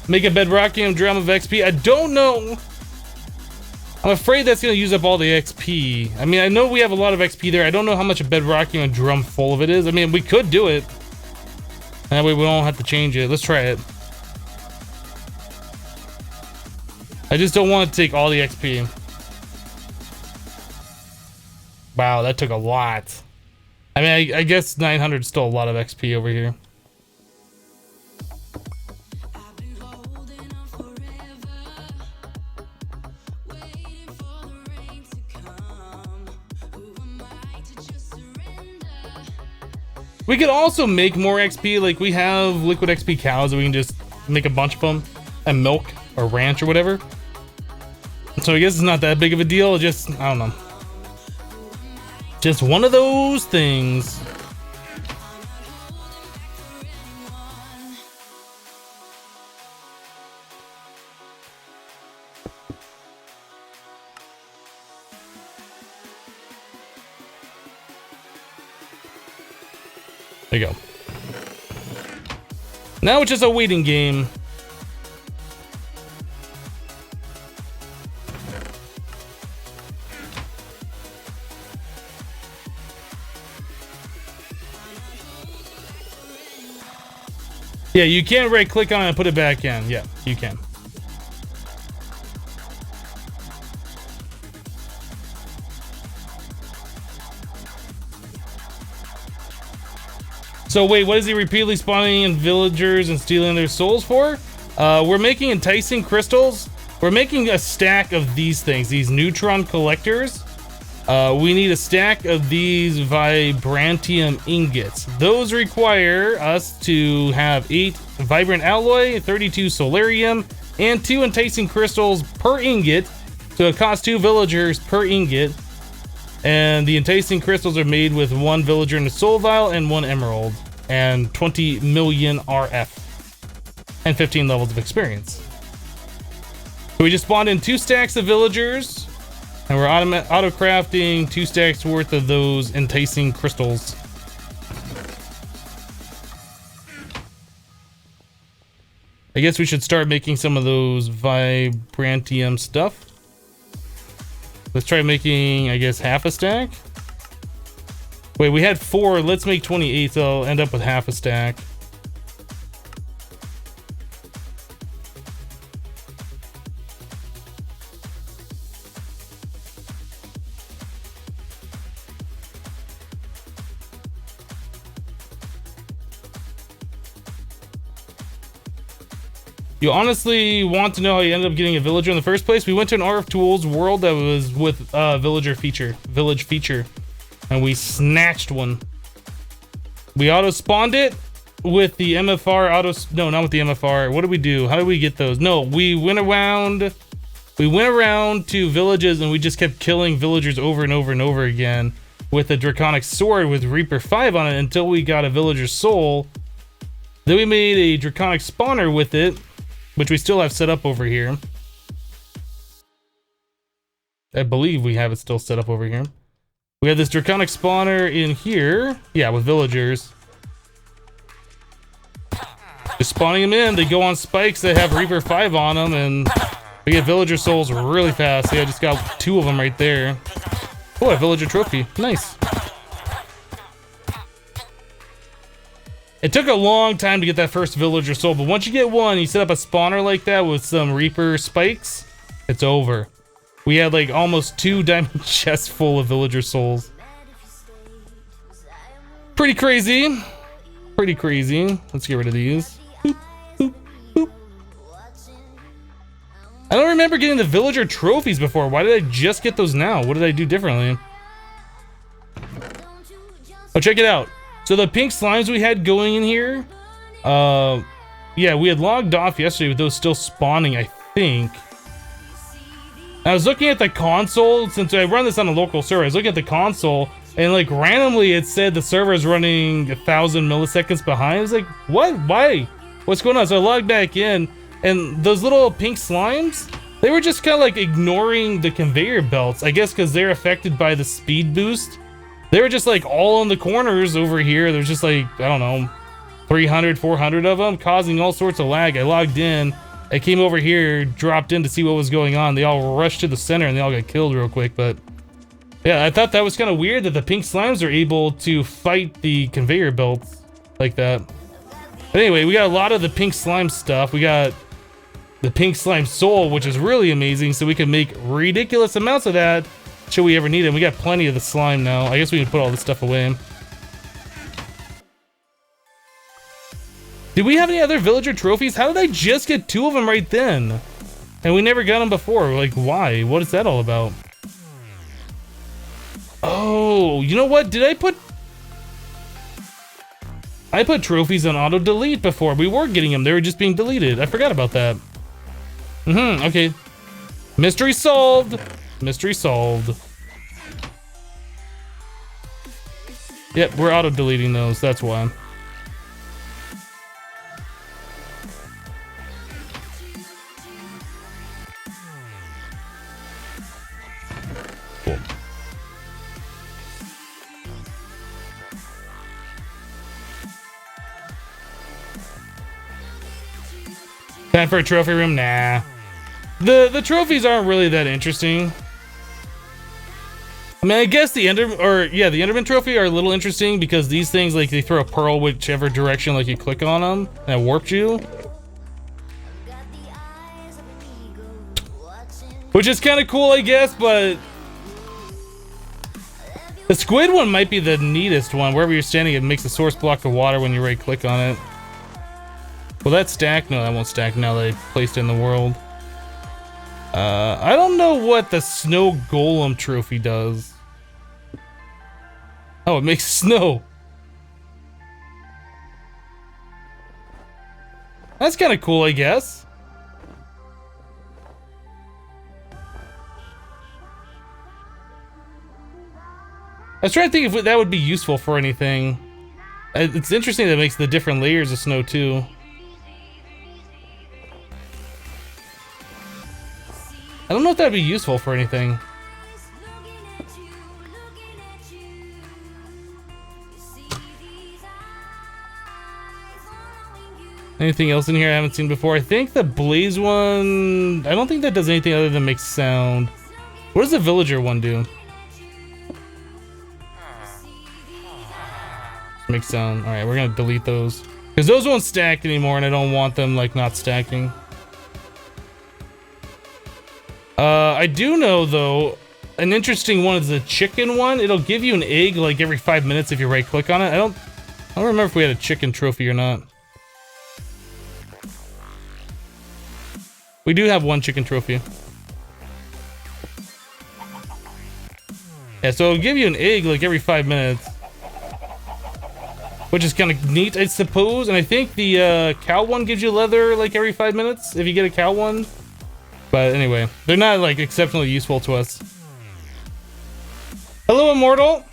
Make a Bedrockium drum of XP. I don't know. I'm afraid that's going to use up all the XP. I mean, I know we have a lot of XP there. I don't know how much a Bedrockium drum full of it is. I mean, we could do it. That way we don't have to change it. Let's try it. I just don't want to take all the XP. Wow, that took a lot. I mean, I guess 900 is still a lot of XP over here. We could also make more XP, like we have liquid XP cows that we can just make a bunch of them and milk or ranch or whatever. So I guess it's not that big of a deal, just, I don't know. Just one of those things. There you go. Now it's just a waiting game. Yeah, you can right click on it and put it back in. Yeah, you can. So wait, what is he repeatedly spawning in villagers and stealing their souls for? We're making enticing crystals. We're making a stack of these things, these neutron collectors. We need a stack of these Vibrantium ingots. Those require us to have 8 vibrant alloy, 32 solarium, and 2 enticing crystals per ingot. So it costs 2 villagers per ingot. And the enticing crystals are made with 1 villager in a soul vial and 1 emerald. And 20 million RF. And 15 levels of experience. So we just spawned in 2 stacks of villagers. And we're auto crafting 2 stacks worth of those enticing crystals. I guess we should start making some of those Vibrantium stuff. Let's try making, I guess, half a stack. Wait, we had 4. Let's make 28, so I'll end up with half a stack. You honestly want to know how you ended up getting a villager in the first place? We went to an RF Tools world that was with village feature, and we snatched one. We auto spawned it with the MFR no, not with the MFR. What did we do? How did we get those? No, we went around to villages and we just kept killing villagers over and over and over again with a draconic sword with Reaper 5 on it until we got a villager soul. Then we made a draconic spawner with it, which we still have set up over here. I believe we have it still set up over here. We have this draconic spawner in here. Yeah, with villagers. Just spawning them in, they go on spikes that have Reaper 5 on them, and we get villager souls really fast. See, I just got 2 of them right there. Oh, a villager trophy. Nice. It took a long time to get that first villager soul, but once you get one, you set up a spawner like that with some Reaper spikes, it's over. We had like almost 2 diamond chests full of villager souls. Pretty crazy. Pretty crazy. Let's get rid of these. Boop, boop, boop. I don't remember getting the villager trophies before. Why did I just get those now? What did I do differently? Oh, check it out. So the pink slimes we had going in here, yeah, we had logged off yesterday with those still spawning, I think. I was looking at the console, since I run this on a local server, I was looking at the console, and like randomly it said the server is running 1,000 milliseconds behind. I was like, what? Why? What's going on? So I logged back in, and those little pink slimes, they were just kind of like ignoring the conveyor belts, I guess because they're affected by the speed boost. They were just like all in the corners over here. There's just like, I don't know, 300, 400 of them, causing all sorts of lag. I logged in, I came over here, dropped in to see what was going on. They all rushed to the center and they all got killed real quick. But yeah, I thought that was kind of weird that the pink slimes are able to fight the conveyor belts like that. But anyway, we got a lot of the pink slime stuff. We got the pink slime soul, which is really amazing. So we can make ridiculous amounts of that should we ever need it. We got plenty of the slime now. I guess we can put all this stuff away. Did we have any other villager trophies? How did I just get 2 of them right then? And we never got them before. Like, why? What is that all about? Oh, you know what? Did I put trophies on auto delete before. We were getting them. They were just being deleted. I forgot about that. Okay. Mystery solved. Mystery solved. Yep, we're auto deleting those. That's why. Cool. Time for a trophy room? Nah. The trophies aren't really that interesting. I mean, I guess the Enderman trophy are a little interesting because these things, like, they throw a pearl whichever direction, like, you click on them, and it warped you. Which is kind of cool, I guess, but the squid one might be the neatest one. Wherever you're standing, it makes the source block the water when you right click on it. Will that stack? No, that won't stack now that I placed it in the world. I don't know what the snow golem trophy does. Oh, it makes snow. That's kind of cool, I guess. I was trying to think if that would be useful for anything. It's interesting that it makes the different layers of snow too. I don't know if that'd be useful for anything. Anything else in here I haven't seen before? I think the blaze one, I don't think that does anything other than make sound. What does the villager one do? Make sound. All right, we're gonna delete those because those won't stack anymore and I don't want them like not stacking. I do know though, an interesting one is the chicken one. It'll give you an egg like every 5 minutes if you right click on it. I don't remember if we had a chicken trophy or not. We do have one chicken trophy. Yeah, so it'll give you an egg like every 5 minutes, which is kind of neat, I suppose. And I think the cow one gives you leather like every 5 minutes if you get a cow one. But anyway, they're not like exceptionally useful to us. Hello, Immortal.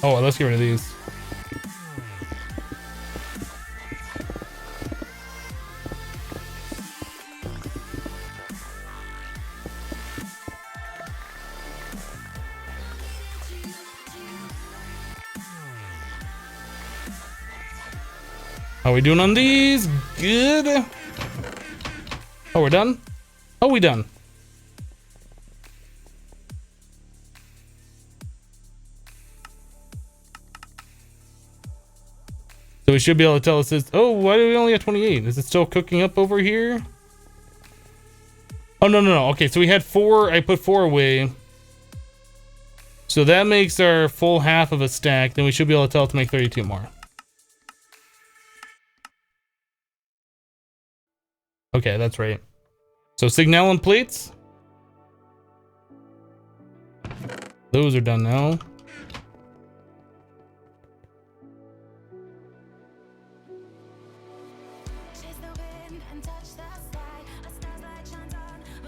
Oh, let's get rid of these. How we doing on these? Good. Oh, we're done? Oh, we done. So we should be able to tell us this. Oh, why do we only have 28? Is it still cooking up over here? Oh, no. Okay, so we had 4. I put 4 away. So that makes our full half of a stack. Then we should be able to tell it to make 32 more. Okay, that's right. So signalum plates. Those are done now.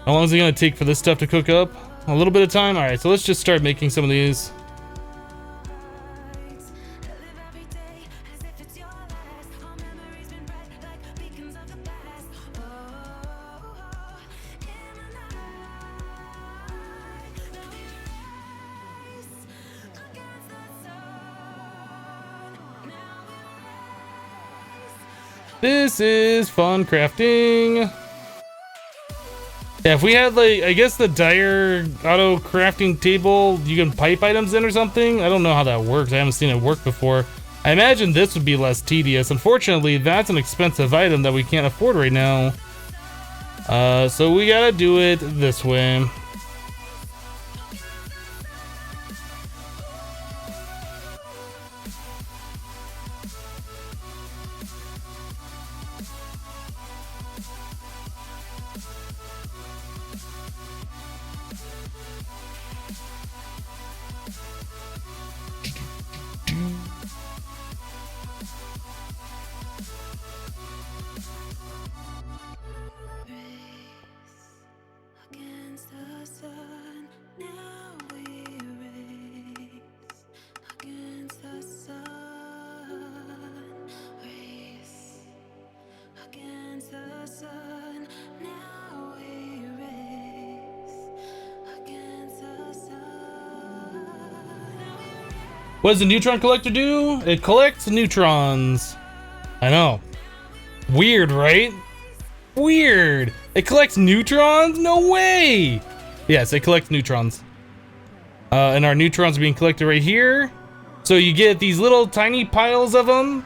How long is it gonna take for this stuff to cook up? A little bit of time? Alright, so let's just start making some of these. This is fun crafting. Yeah, if we had, like, I guess the dire auto crafting table, you can pipe items in or something. I don't know how that works. I haven't seen it work before. I imagine this would be less tedious. Unfortunately, that's an expensive item that we can't afford right now. So we gotta do it this way. What does the neutron collector do? It collects neutrons. I know. Weird, right? Weird. It collects neutrons? No way. Yes, it collects neutrons. And our neutrons are being collected right here. So you get these little tiny piles of them.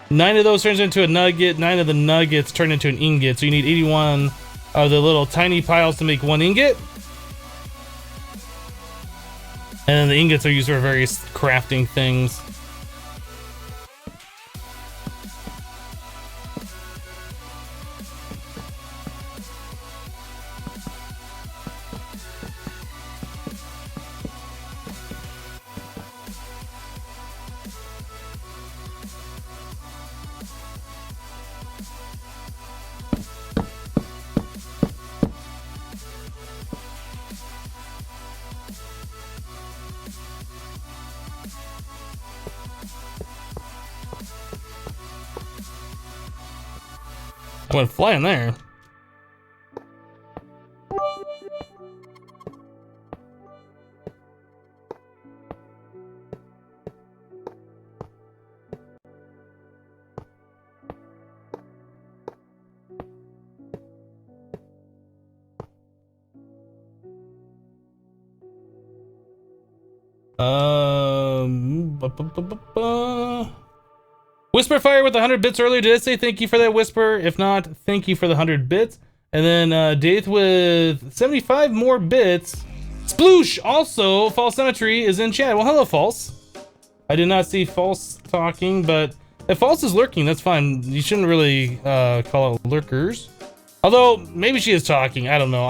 9 of those turns into a nugget. 9 of the nuggets turn into an ingot. So you need 81 of the little tiny piles to make 1 ingot. And then the ingots are used for various crafting things. I went flying there. Whisper Fire with 100 bits earlier. Did I say thank you for that, Whisper? If not, thank you for the 100 bits. And then Dave with 75 more bits. Sploosh, also, False Symmetry is in chat. Well, hello, False. I did not see False talking, but if False is lurking, that's fine. You shouldn't really call out lurkers. Although, maybe she is talking. I don't know.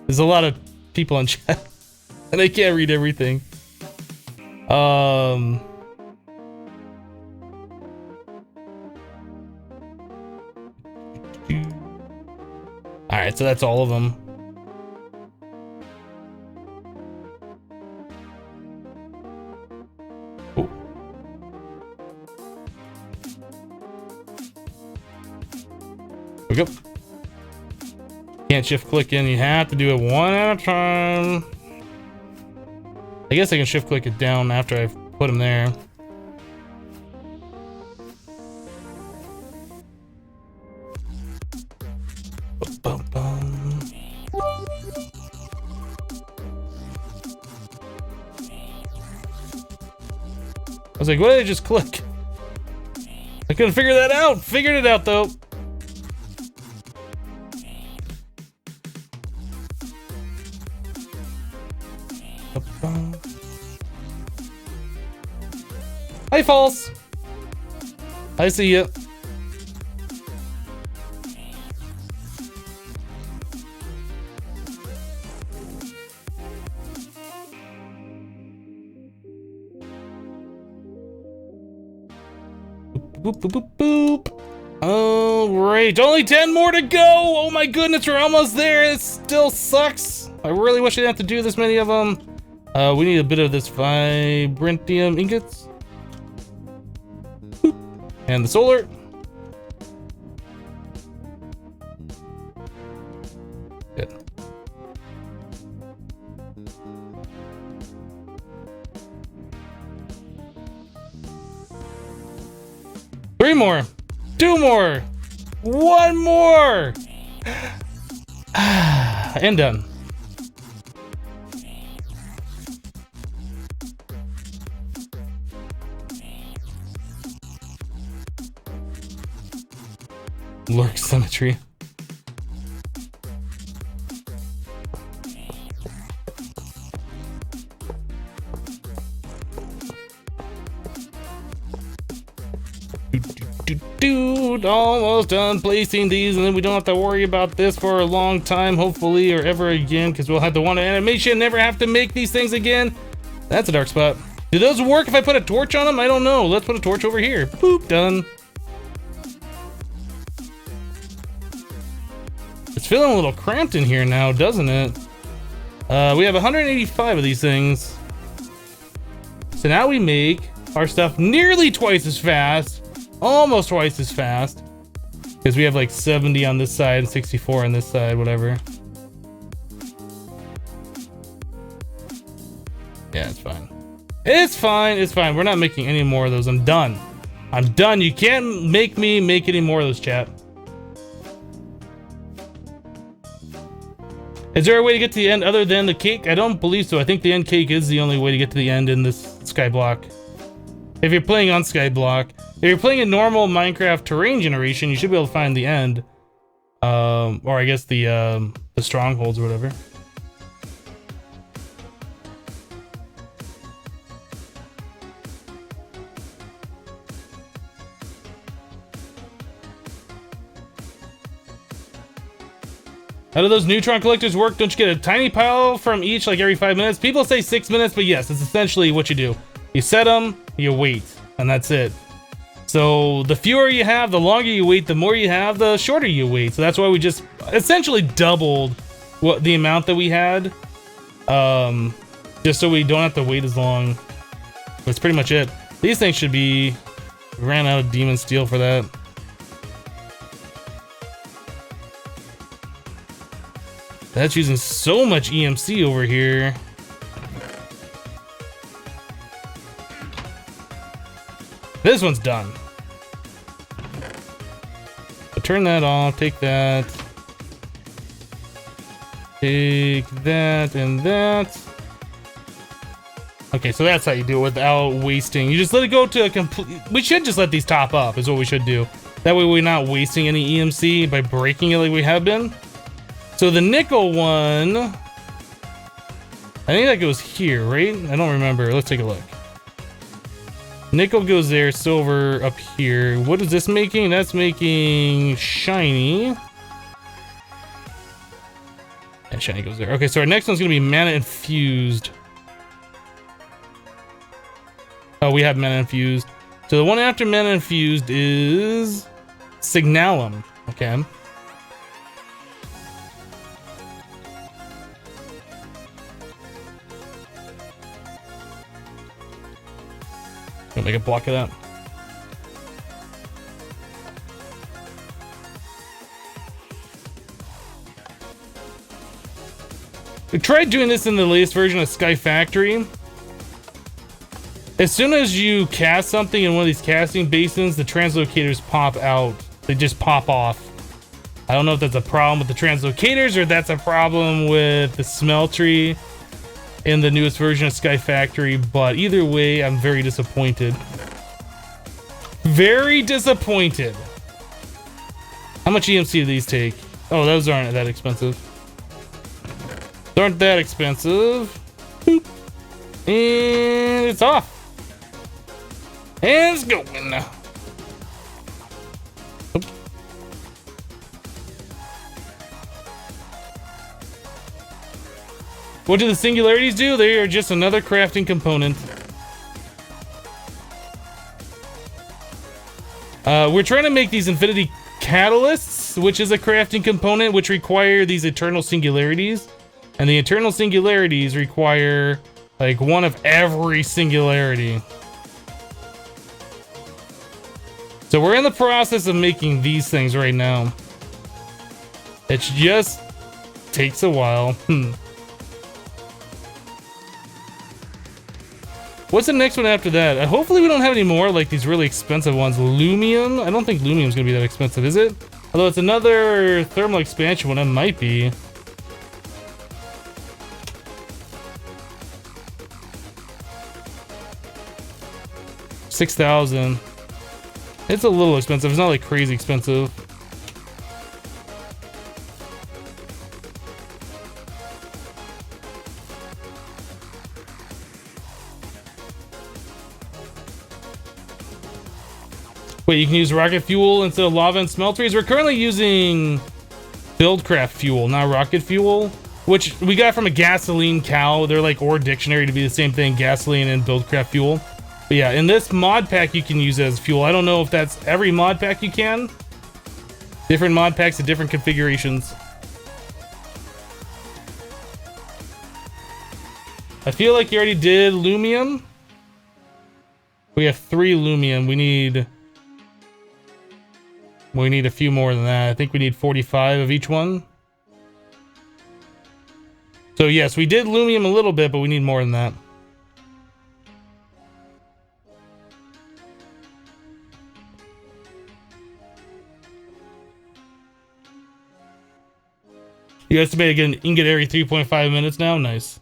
There's a lot of people in chat, and I can't read everything. Alright, so that's all of them. Oh. Here we go. Can't shift click in, you have to do it one at a time. I guess I can shift click it down after I've put them there. Bum, bum. I was like, what did I just click? I couldn't figure that out. Figured it out though. Hi, False. I see you. Boop, boop, boop, boop. All right, only 10 more to go. Oh my goodness, we're almost there. It still sucks. I really wish I didn't have to do this many of them. We need a bit of this Vibrantium ingots. Boop. And the solar. Good. Three more. Two more. One more. And done. Lurk symmetry. Dude, almost done placing these, and then we don't have to worry about this for a long time, hopefully, or ever again, because we'll have to want an animation, never have to make these things again. That's a dark spot. Do those work if I put a torch on them? I don't know. Let's put a torch over here. Boop, done. It's feeling a little cramped in here now, doesn't it? We have 185 of these things. So now we make our stuff nearly twice as fast. Almost twice as fast. Because we have like 70 on this side and 64 on this side, whatever. Yeah, it's fine. It's fine, it's fine. We're not making any more of those. I'm done. I'm done. You can't make me make any more of those, chat. Is there a way to get to the end other than the cake? I don't believe so. I think the end cake is the only way to get to the end in this Skyblock. If you're playing on Skyblock. If you're playing a normal Minecraft terrain generation, you should be able to find the end. Or I guess the strongholds or whatever. How do those neutron collectors work? Don't you get a tiny pile from each like every 5 minutes? People say 6 minutes, but yes, it's essentially what you do. You set them, you wait, and that's it. So the fewer you have, the longer you wait, the more you have, the shorter you wait. So that's why we just essentially doubled what the amount that we had. Just so we don't have to wait as long. That's pretty much it. These things should be... Ran out of demon steel for that. That's using so much EMC over here. This one's done. So turn that off, take that. Take that and that. Okay, so that's how you do it without wasting. You just let it go to a complete... We should just let these top up, is what we should do. That way we're not wasting any EMC by breaking it like we have been. So the nickel one... I think that goes here, right? I don't remember. Let's take a look. Nickel goes there, silver up here. What is this making? That's making shiny. And shiny goes there. Okay, so our next one's gonna be mana infused. Oh, we have mana infused. So the one after mana infused is Signalum. Okay. Gonna make a block of that. We tried doing this in the latest version of Sky Factory. As soon as you cast something in one of these casting basins, the translocators pop out. They just pop off. I don't know if that's a problem with the translocators or that's a problem with the smeltery in the newest version of Sky Factory, but either way, I'm very disappointed. Very disappointed. How much EMC do these take? Oh, those aren't that expensive. Those aren't that expensive. Boop. And it's off. And it's going. Oop. What do the singularities do? They are just another crafting component. We're trying to make these infinity catalysts, which is a crafting component, which require these eternal singularities. And the eternal singularities require like one of every singularity. So we're in the process of making these things right now. It just takes a while. What's the next one after that? Hopefully we don't have any more like these really expensive ones. Lumium? I don't think Lumium's gonna be that expensive, is it? Although it's another thermal expansion one, it might be. $6,000. It's a little expensive. It's not like crazy expensive. Wait, you can use rocket fuel instead of lava and smelteries? We're currently using buildcraft fuel, not rocket fuel, which we got from a gasoline cow. They're like ore dictionary to be the same thing, gasoline and buildcraft fuel. But yeah, in this mod pack you can use it as fuel. I don't know if that's every mod pack you can. Different mod packs at different configurations. I feel like you already did Lumium. We have 3 Lumium. We need a few more than that. I think we need 45 of each one. So yes, we did Lumium a little bit, but we need more than that. You estimate to get an ingot every 3.5 minutes now? Nice.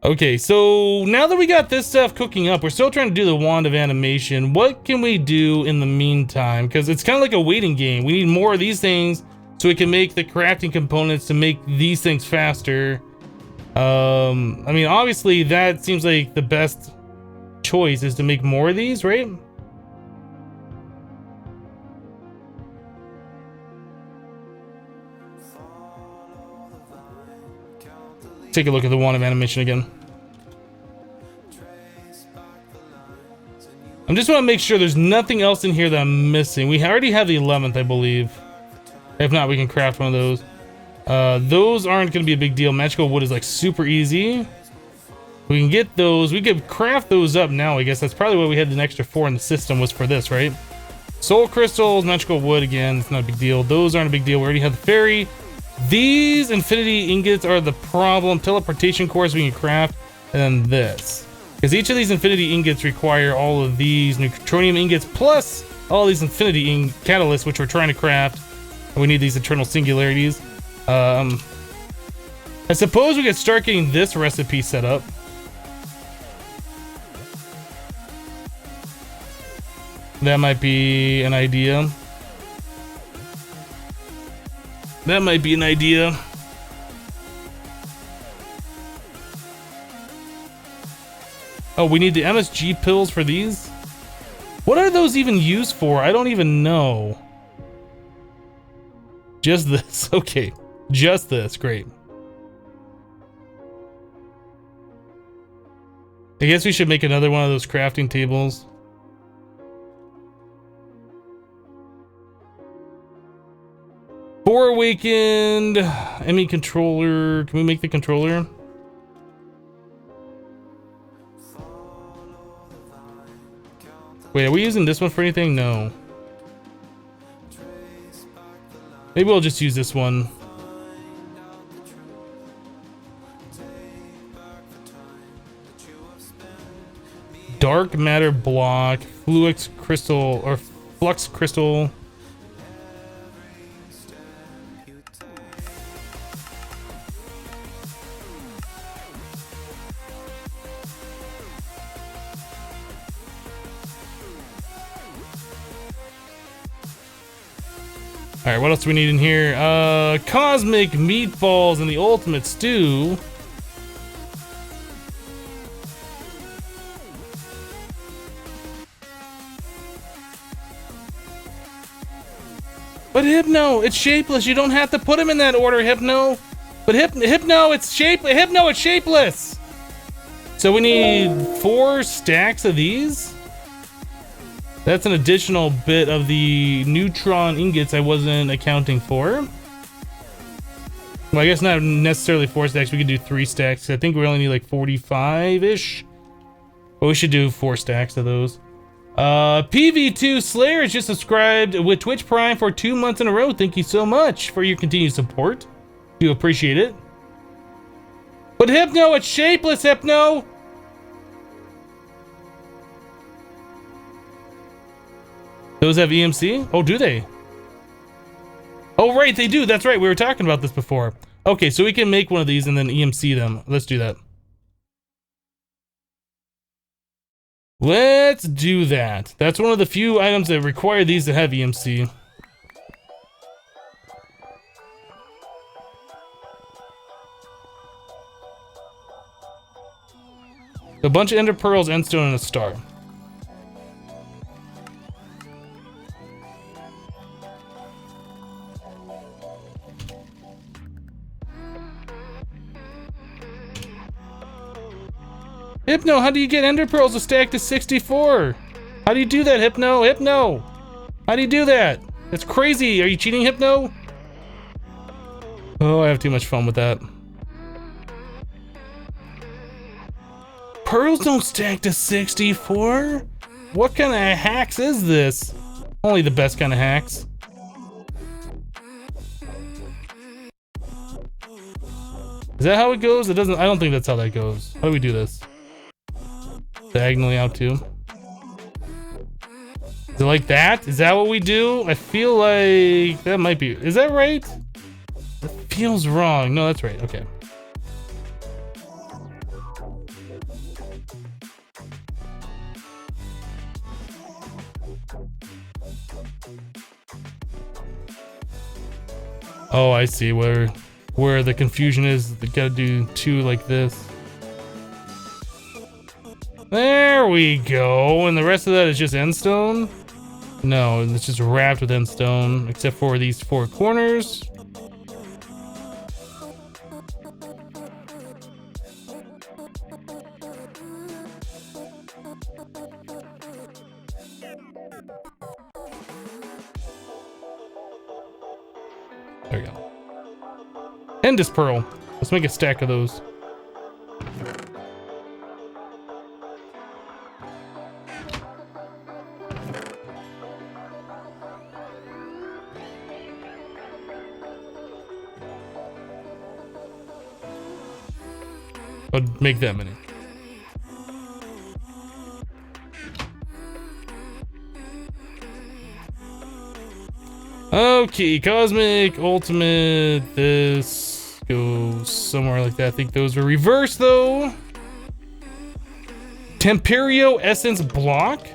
Okay, so now that we got this stuff cooking up, we're still trying to do the wand of animation. What can we do in the meantime? Because it's kind of like a waiting game. We need more of these things so we can make the crafting components to make these things faster. I mean, obviously that seems like the best choice is to make more of these, right? Take a look at the wand of animation again. I just want to make sure there's nothing else in here that I'm missing. We already have the 11th, I believe. If not, we can craft one of those. Those aren't going to be a big deal. Magical wood is like super easy. We can get those. We could craft those up now, I guess. That's probably why we had an extra 4 in the system was for this, right? Soul crystals, magical wood, again, it's not a big deal. Those aren't a big deal. We already have the fairy. These infinity ingots are the problem. Teleportation cores we can craft, and then this. Because each of these infinity ingots require all of these Neutronium ingots, plus all these infinity catalysts, which we're trying to craft. And we need these eternal singularities. I suppose we could start getting this recipe set up. That might be an idea. That might be an idea. Oh, we need the MSG pills for these? What are those even used for? I don't even know. Just this. Okay. Just this. Great. I guess we should make another one of those crafting tables. Four awakened. ME controller. Can we make the controller? Wait, are we using this one for anything? No. Maybe we'll just use this one. dark matter block, flux crystal, or flux crystal. Alright, what else do we need in here? Cosmic meatballs and the ultimate stew. But Hypno, it's shapeless. You don't have to put them in that order, Hypno. But Hypno, it's shapeless. So we need 4 stacks of these. That's an additional bit of the neutron ingots I wasn't accounting for. Well, I guess not necessarily 4 stacks. We could do 3 stacks. I think we only need like 45-ish. But we should do 4 stacks of those. PV2 Slayer has just subscribed with Twitch Prime for 2 months in a row. Thank you so much for your continued support. Do appreciate it. But Hypno, it's shapeless, Hypno. Those have EMC? Oh, do they? Oh, right, they do. That's right. We were talking about this before. Okay, so we can make one of these and then EMC them. Let's do that. Let's do that. That's one of the few items that require these to have EMC. A bunch of ender pearls, endstone, and a star. Hypno, how do you get ender pearls to stack to 64? How do you do that, Hypno? Hypno! How do you do that? That's crazy. Are you cheating, Hypno? Oh, I have too much fun with that. Pearls don't stack to 64? What kind of hacks is this? Only the best kind of hacks. Is that how it goes? It doesn't. I don't think that's how that goes. How do we do this? Diagonally out too. Is it like that? Is that what we do? I feel like that might be. Is that right? It feels wrong. No, that's right. Okay. Oh, I see where the confusion is. They gotta do 2 like this. There we go. And the rest of that is just endstone? No, it's just wrapped with endstone, except for these 4 corners. There we go. Endus pearl. Let's make a stack of those. I'd make that many. Okay, cosmic, ultimate, this goes somewhere like that. I think those are reversed though. Temperio essence block.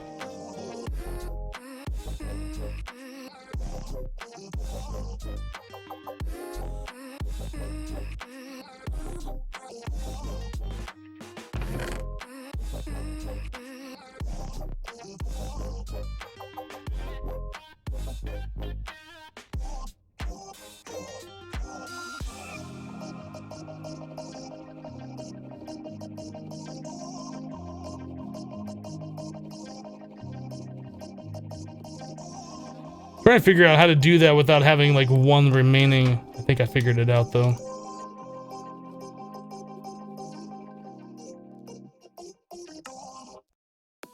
Trying to figure out how to do that without having like 1 remaining. I think I figured it out though.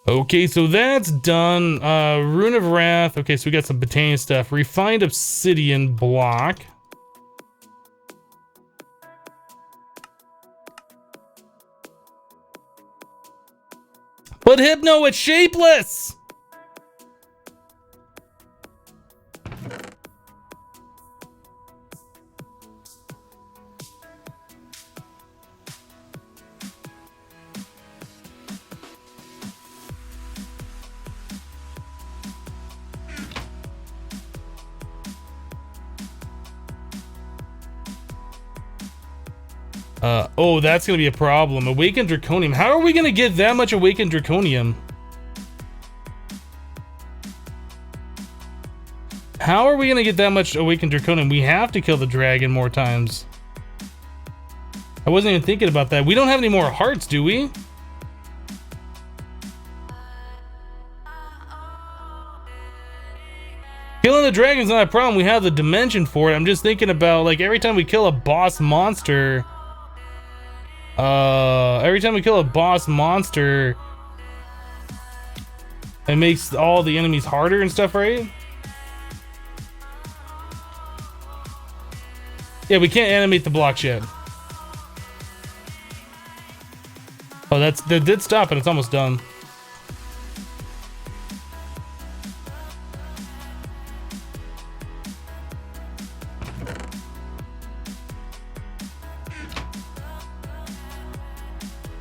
Okay, so that's done. Rune of Wrath. Okay, so we got some botanic stuff. Refined obsidian block. But Hypno, it's shapeless! Oh, that's gonna be a problem. Awakened Draconium. How are we gonna get that much Awakened Draconium? How are we gonna get that much Awakened Draconium? We have to kill the dragon more times. I wasn't even thinking about that. We don't have any more hearts, do we? Killing the dragon's not a problem. We have the dimension for it. I'm just thinking about, like, every time we kill a boss monster... it makes all the enemies harder and stuff, right? Yeah, we can't animate the blocks yet. Oh, that did stop, and it's almost done.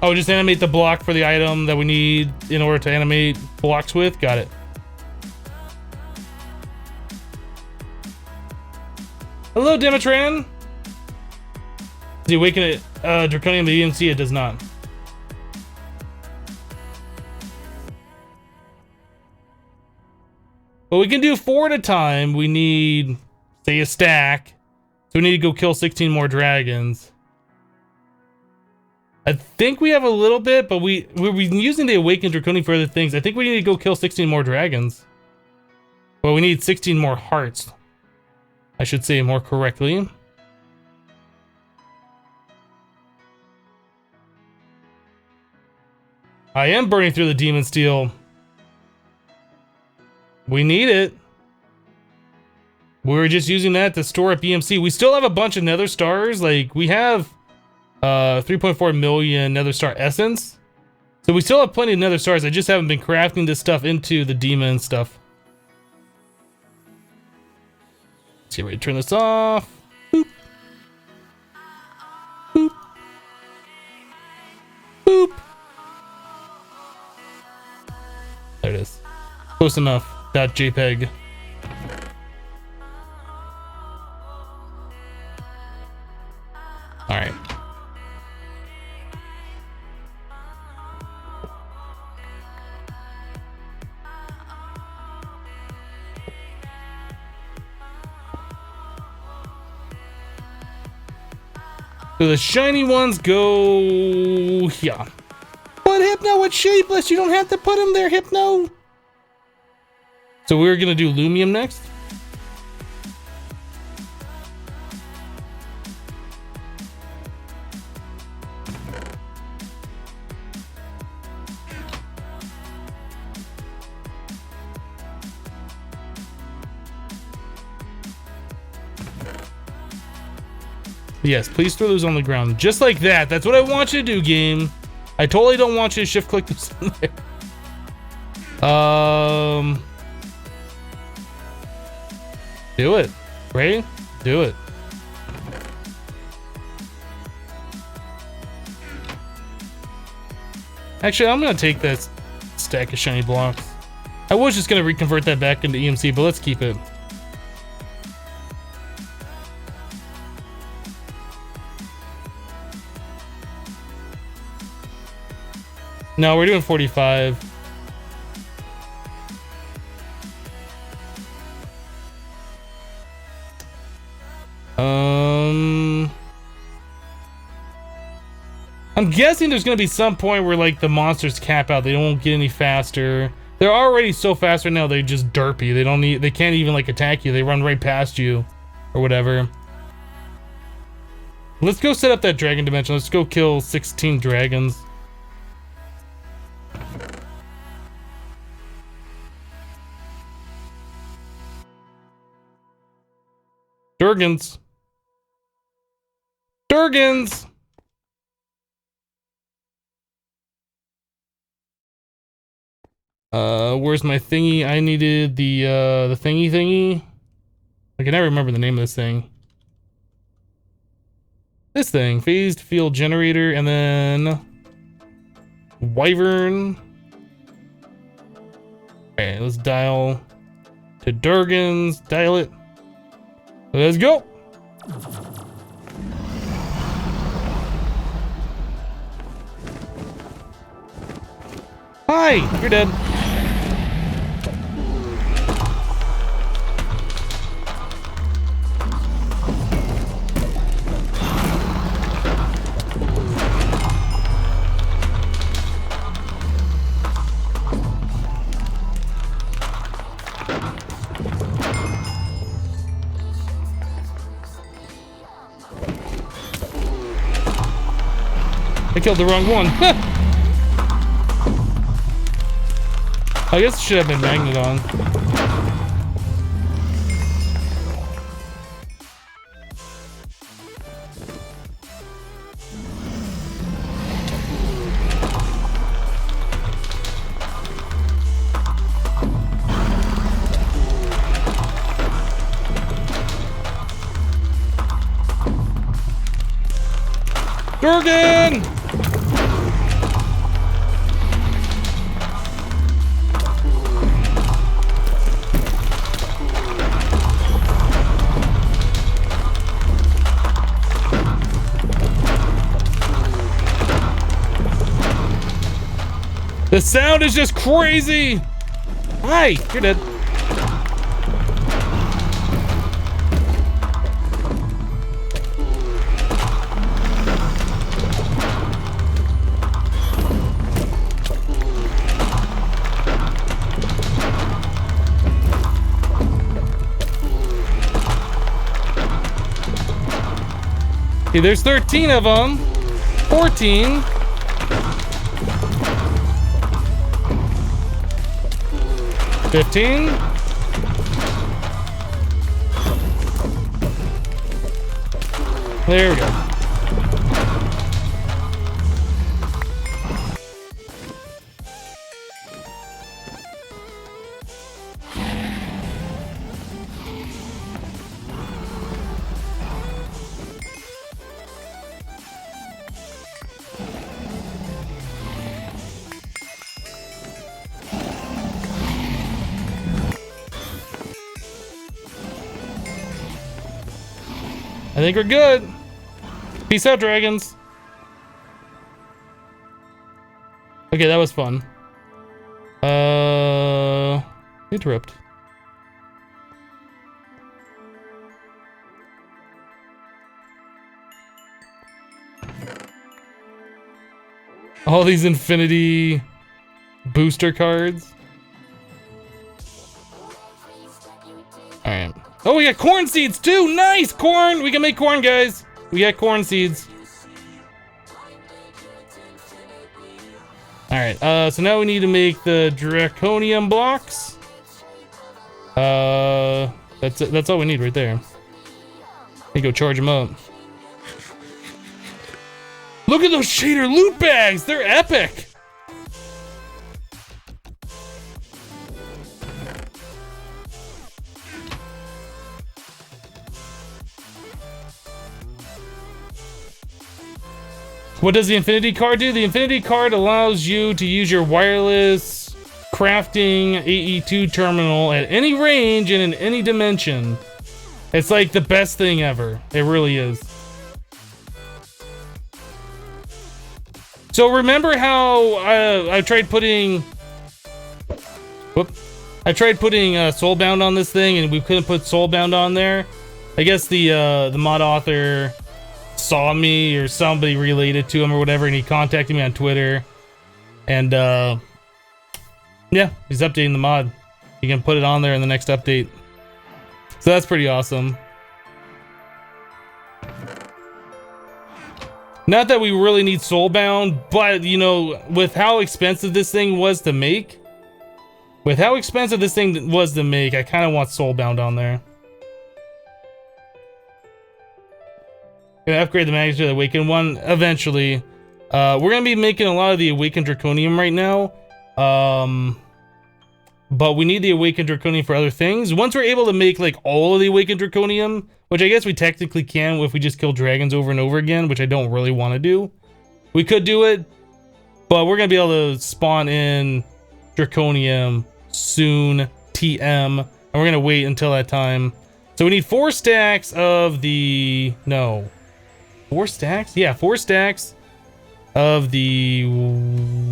Oh, just animate the block for the item that we need in order to animate blocks with. Got it. Hello, Dimitran. Does he awaken it? Draconium to EMC? It does not. But we can do 4 at a time. We need, say, a stack. So we need to go kill 16 more dragons. I think we have a little bit, but we're using the Awakened Draconium for other things. I think we need to go kill 16 more dragons. Well, we need 16 more hearts. I should say more correctly. I am burning through the demon steel. We need it. We're just using that to store up EMC. We still have a bunch of nether stars. Like, we have 3.4 million nether star essence. So we still have plenty of nether stars. I just haven't been crafting this stuff into the demon stuff. Let's get ready to turn this off. Boop. Boop. Boop. There it is. Close enough. .jpeg. All right. So the shiny ones go here. But Hypno, it's shapeless. You don't have to put them there, Hypno. So we're gonna do Lumium next. Yes, please throw those on the ground. Just like that. That's what I want you to do, game. I totally don't want you to shift click this in there. Do it. Ready? Do it. Actually, I'm gonna take that stack of shiny blocks. I was just gonna reconvert that back into EMC, but let's keep it. No, we're doing 45. I'm guessing there's gonna be some point where like the monsters cap out. They won't get any faster. They're already so fast right now. They just derpy. They can't even like attack you. They run right past you, or whatever. Let's go set up that dragon dimension. Let's go kill 16 dragons. Durgans. Durgans. Where's my thingy? I needed the thingy. I can never remember the name of this thing. This thing, phased field generator, and then wyvern. Okay, let's dial to Durgan's. Dial it. Let's go. Hi, you're dead. I killed the wrong one. I guess it should have been Magneton. Durgan! The sound is just crazy! Hi, you're dead. Okay, there's 13 of them. 14. 15. There we go. I think we're good. Peace out, dragons. Okay, that was fun. Interrupt. All these infinity booster cards. All right. Oh, we got corn seeds too. Nice corn. We can make corn, guys. We got corn seeds. All right. So now we need to make the draconium blocks. That's it. That's all we need right there. You go charge them up. Look at those shader loot bags. They're epic. What does the Infinity card do? The Infinity card allows you to use your wireless crafting AE2 terminal at any range and in any dimension. It's like the best thing ever. It really is. So remember how I tried putting... I tried putting Soulbound on this thing and we couldn't put Soulbound on there? I guess the mod author saw me or somebody related to him or whatever, and he contacted me on Twitter, and yeah, he's updating the mod. You can put it on there in the next update, so that's pretty awesome. Not that we really need Soulbound, but you know, with how expensive this thing was to make, I kind of want Soulbound on there. Gonna upgrade the magnitude of the Awakened one eventually. We're gonna be making a lot of the Awakened Draconium right now. but we need the awakened draconium for other things. Once we're able to make like all of the awakened draconium, which I guess we technically can if we just kill dragons over and over again, which I don't really want to do. We could do it, but we're gonna be able to spawn in draconium soon, TM, and we're gonna wait until that time. So we need 4 stacks of the 4 stacks? Yeah, 4 stacks of the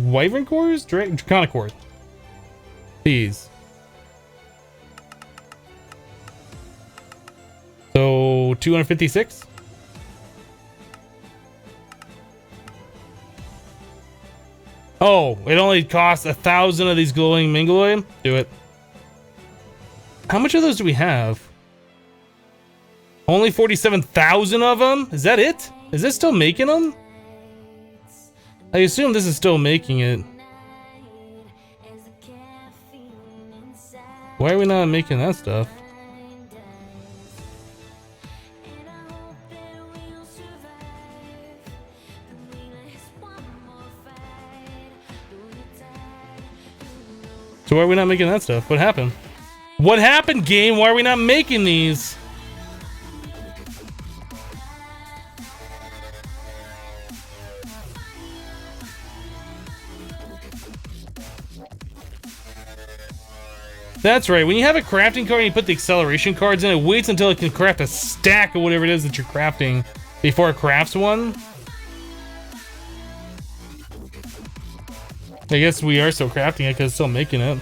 wyvern cores, draconic cores. These. So 256. Oh, it only costs 1,000 of these glowing mingloid. Do it. How much of those do we have? Only 47,000 of them? Is that it? Is this still making them? I assume this is still making it. Why are we not making that stuff? So why are we not making that stuff? What happened? What happened, game? Why are we not making these? That's right, when you have a crafting card and you put the acceleration cards in, it waits until it can craft a stack of whatever it is that you're crafting before it crafts one. I guess we are still crafting it because it's still making it.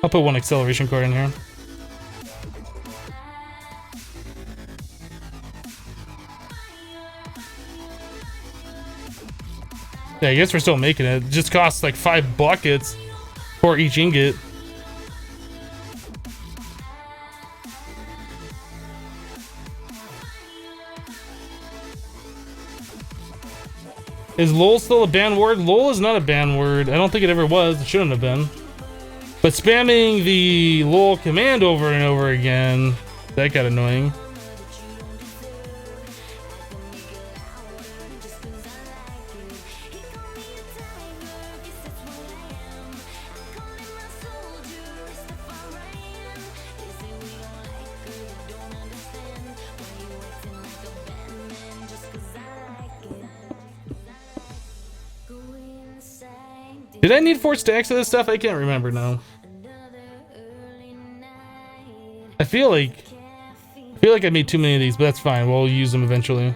I'll put 1 acceleration card in here. Yeah, I guess we're still making it. It just costs like 5 buckets for each ingot. Is LOL still a banned word? LOL is not a banned word. I don't think it ever was. It shouldn't have been. But spamming the LOL command over and over again, that got annoying. Did I need 4 stacks of this stuff? I can't remember now. I feel like I made too many of these, but that's fine. We'll use them eventually.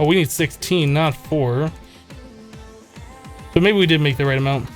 Oh, we need 16, not 4. So maybe we did make the right amount.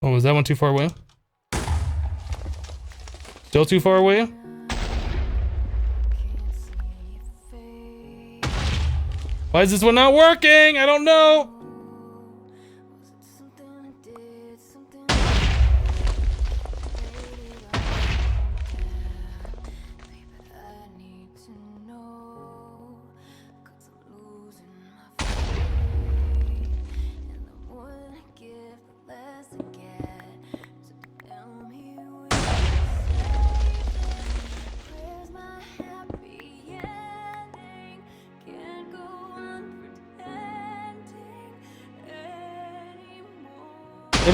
Oh, was that one too far away? Still too far away? Why is this one not working? I don't know.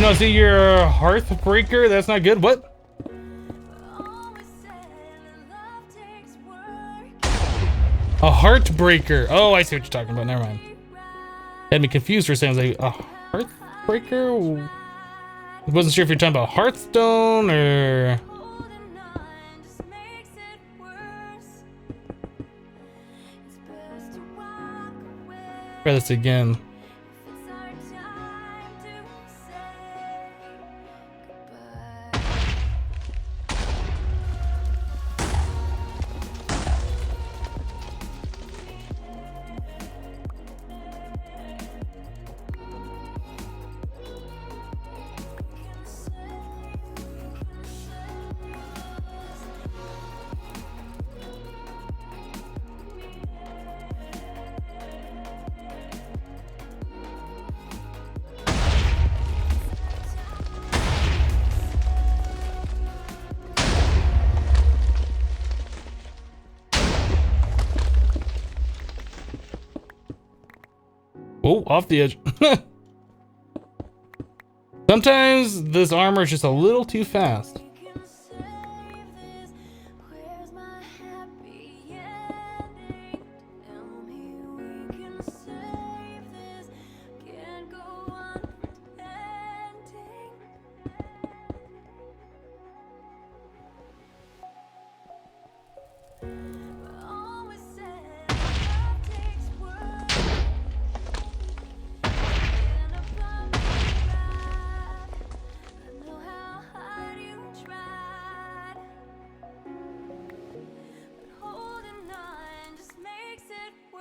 No, see, you're a hearth breaker? That's not good. What? A heartbreaker. Oh, I see what you're talking about. Never mind. Had me confused for a second. I was like, a heartbreaker? I wasn't sure if you're talking about Hearthstone or... Try this again. Oh, off the edge. Sometimes this armor is just a little too fast.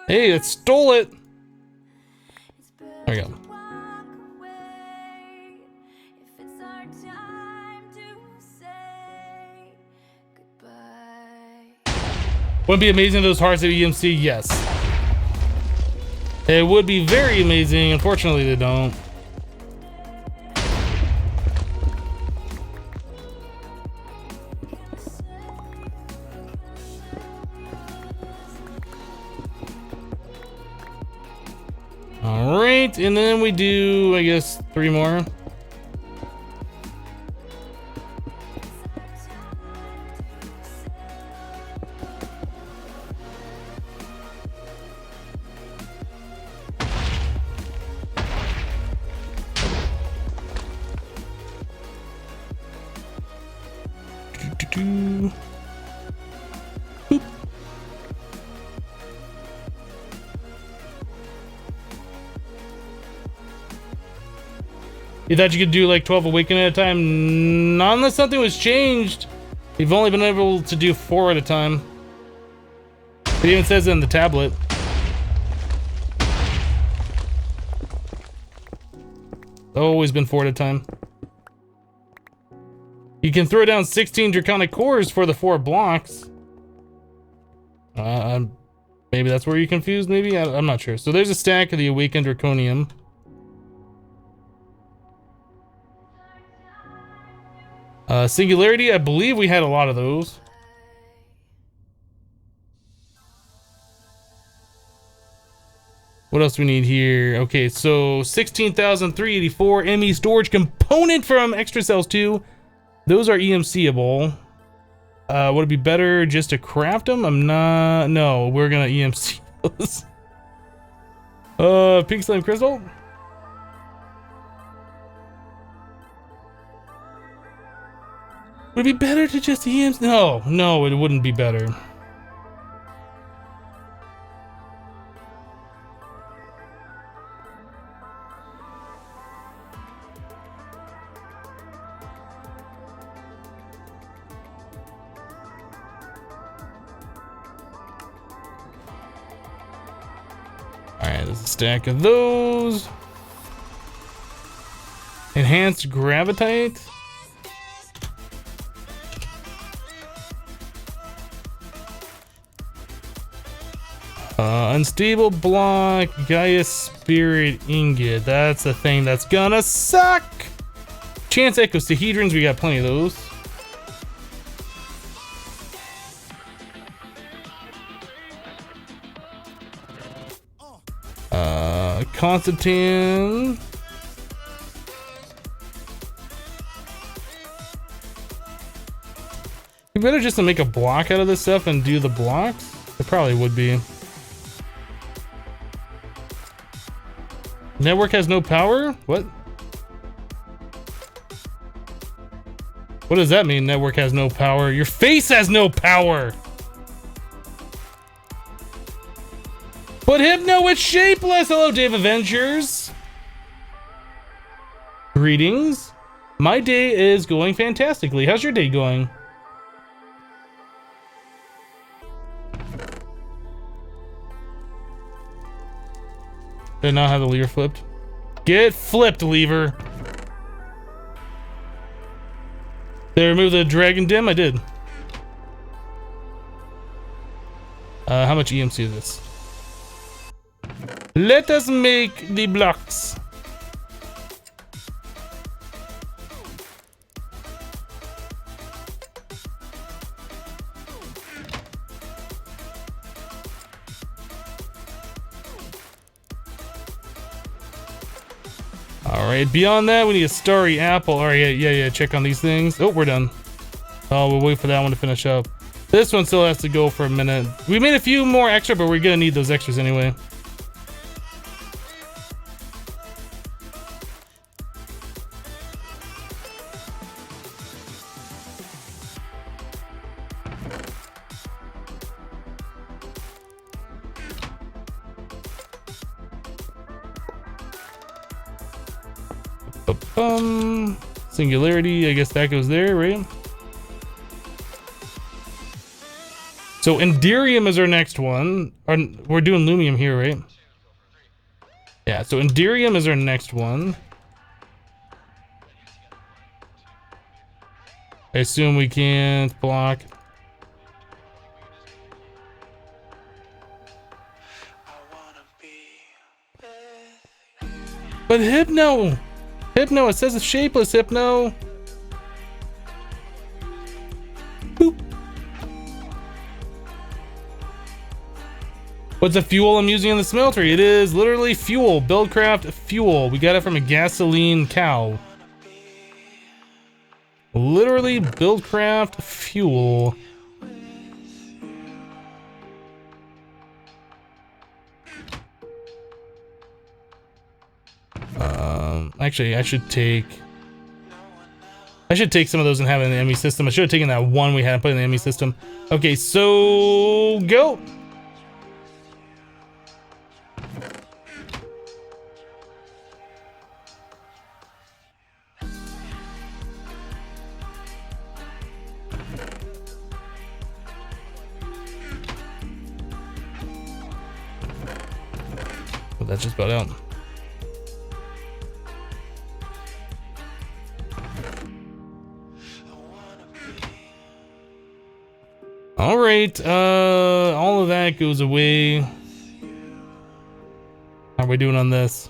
Hey, it stole it. There we go. Wouldn't it be amazing those hearts at EMC? Yes. It would be very amazing. Unfortunately, they don't. Alright, and then we do, I guess, 3 more. Boop. You thought you could do like 12 awakening at a time? Not unless something was changed. You've only been able to do 4 at a time. It even says it in the tablet. Always been 4 at a time. You can throw down 16 draconic cores for the 4 blocks. Maybe that's where you're confused, maybe? I'm not sure. So there's a stack of the awakened draconium. Singularity, I believe we had a lot of those. What else do we need here? Okay, so 16,384 ME storage component from Extra Cells 2. Those are EMCable. Would it be better just to craft them? I'm not... No, we're gonna EMC those. Pink Slime Crystal? Would it be better to just EMC? No, it wouldn't be better. Alright, there's a stack of those. Enhanced Gravitite. Unstable block, Gaia Spirit Ingot. That's the thing that's gonna suck. Chance Ecosahedrons, we got plenty of those. Constantine. You better just to make a block out of this stuff and do the blocks. It probably would be. Network has no power? What? What does that mean, network has no power? Your face has no power! But Hypno, it's shapeless! Hello, Dave Avengers! Greetings. My day is going fantastically. How's your day going? Did not have the lever flipped. Get flipped, lever. Did I remove the dragon dim? I did. How much EMC is this? Let us make the blocks. Alright, beyond that, we need a starry apple. Alright, yeah, check on these things. Oh, we're done. Oh, we'll wait for that one to finish up. This one still has to go for a minute. We made a few more extra, but we're gonna need those extras anyway. Singularity, I guess that goes there, right? So Enderium is our next one. We're doing Lumium here, right? Yeah, so Enderium is our next one. I assume we can't block. But Hypno! Hypno, it says it's shapeless, Hypno! Boop. What's the fuel I'm using in the smelter? It is literally fuel, Buildcraft fuel. We got it from a gasoline cow. Literally Buildcraft fuel. Actually, I should take some of those and have it in the enemy system. I should have taken that one we had and put in the enemy system. Okay, so go. Well, that's just about out. All right, all of that goes away. How are we doing on this?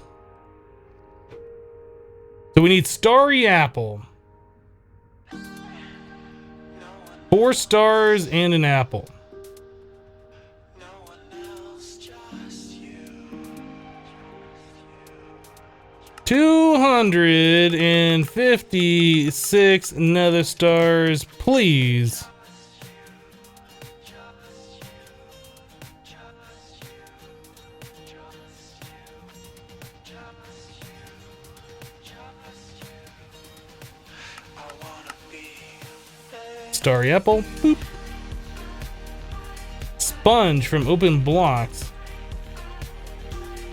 So we need starry apple. 4 stars and an apple. $256 nether stars, please. Starry apple. Boop. Sponge from open blocks.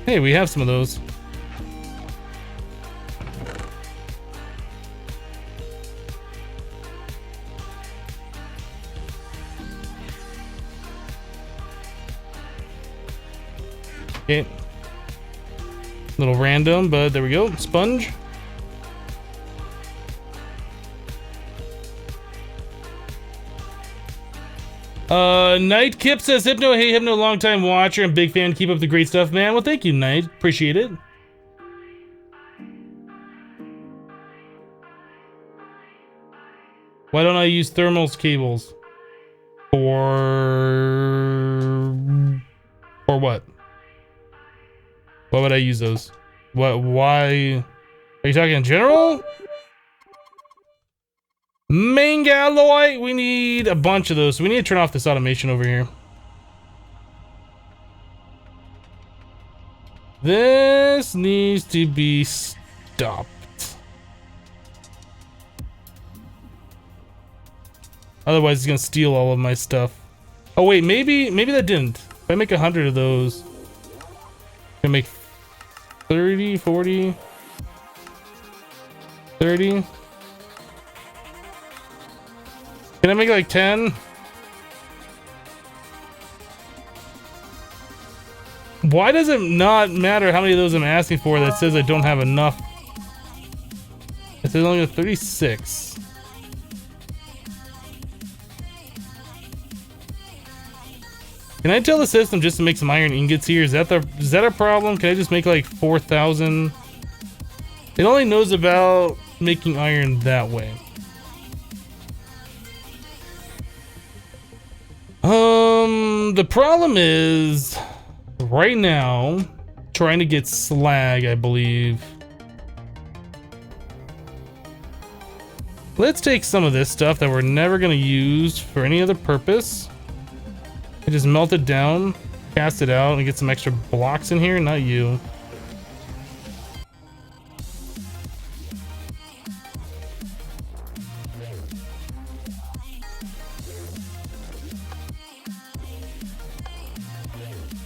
Hey, we have some of those. Okay. Little random, but there we go. Sponge. Knight Kip says, Hypno, hey Hypno, long time watcher and big fan. Keep up the great stuff, man. Well, thank you, Knight. Appreciate it. Why don't I use thermals cables? For what? Why would I use those? What? Why? Are you talking in general? Mangalloy, we need a bunch of those. So we need to turn off this automation over here. Then This needs to be stopped. Otherwise, it's gonna steal all of my stuff. Oh wait, maybe that didn't. If I make 100 of those, I can make 30, 40, 30. Can I make like 10? Why does it not matter how many of those I'm asking for that says I don't have enough? It says only 36. Can I tell the system just to make some iron ingots here? Is that a problem? Can I just make like 4,000? It only knows about making iron that way. The problem is right now trying to get slag, I believe. Let's take some of this stuff that we're never gonna use for any other purpose. And just melt it down, cast it out, and get some extra blocks in here. Not you.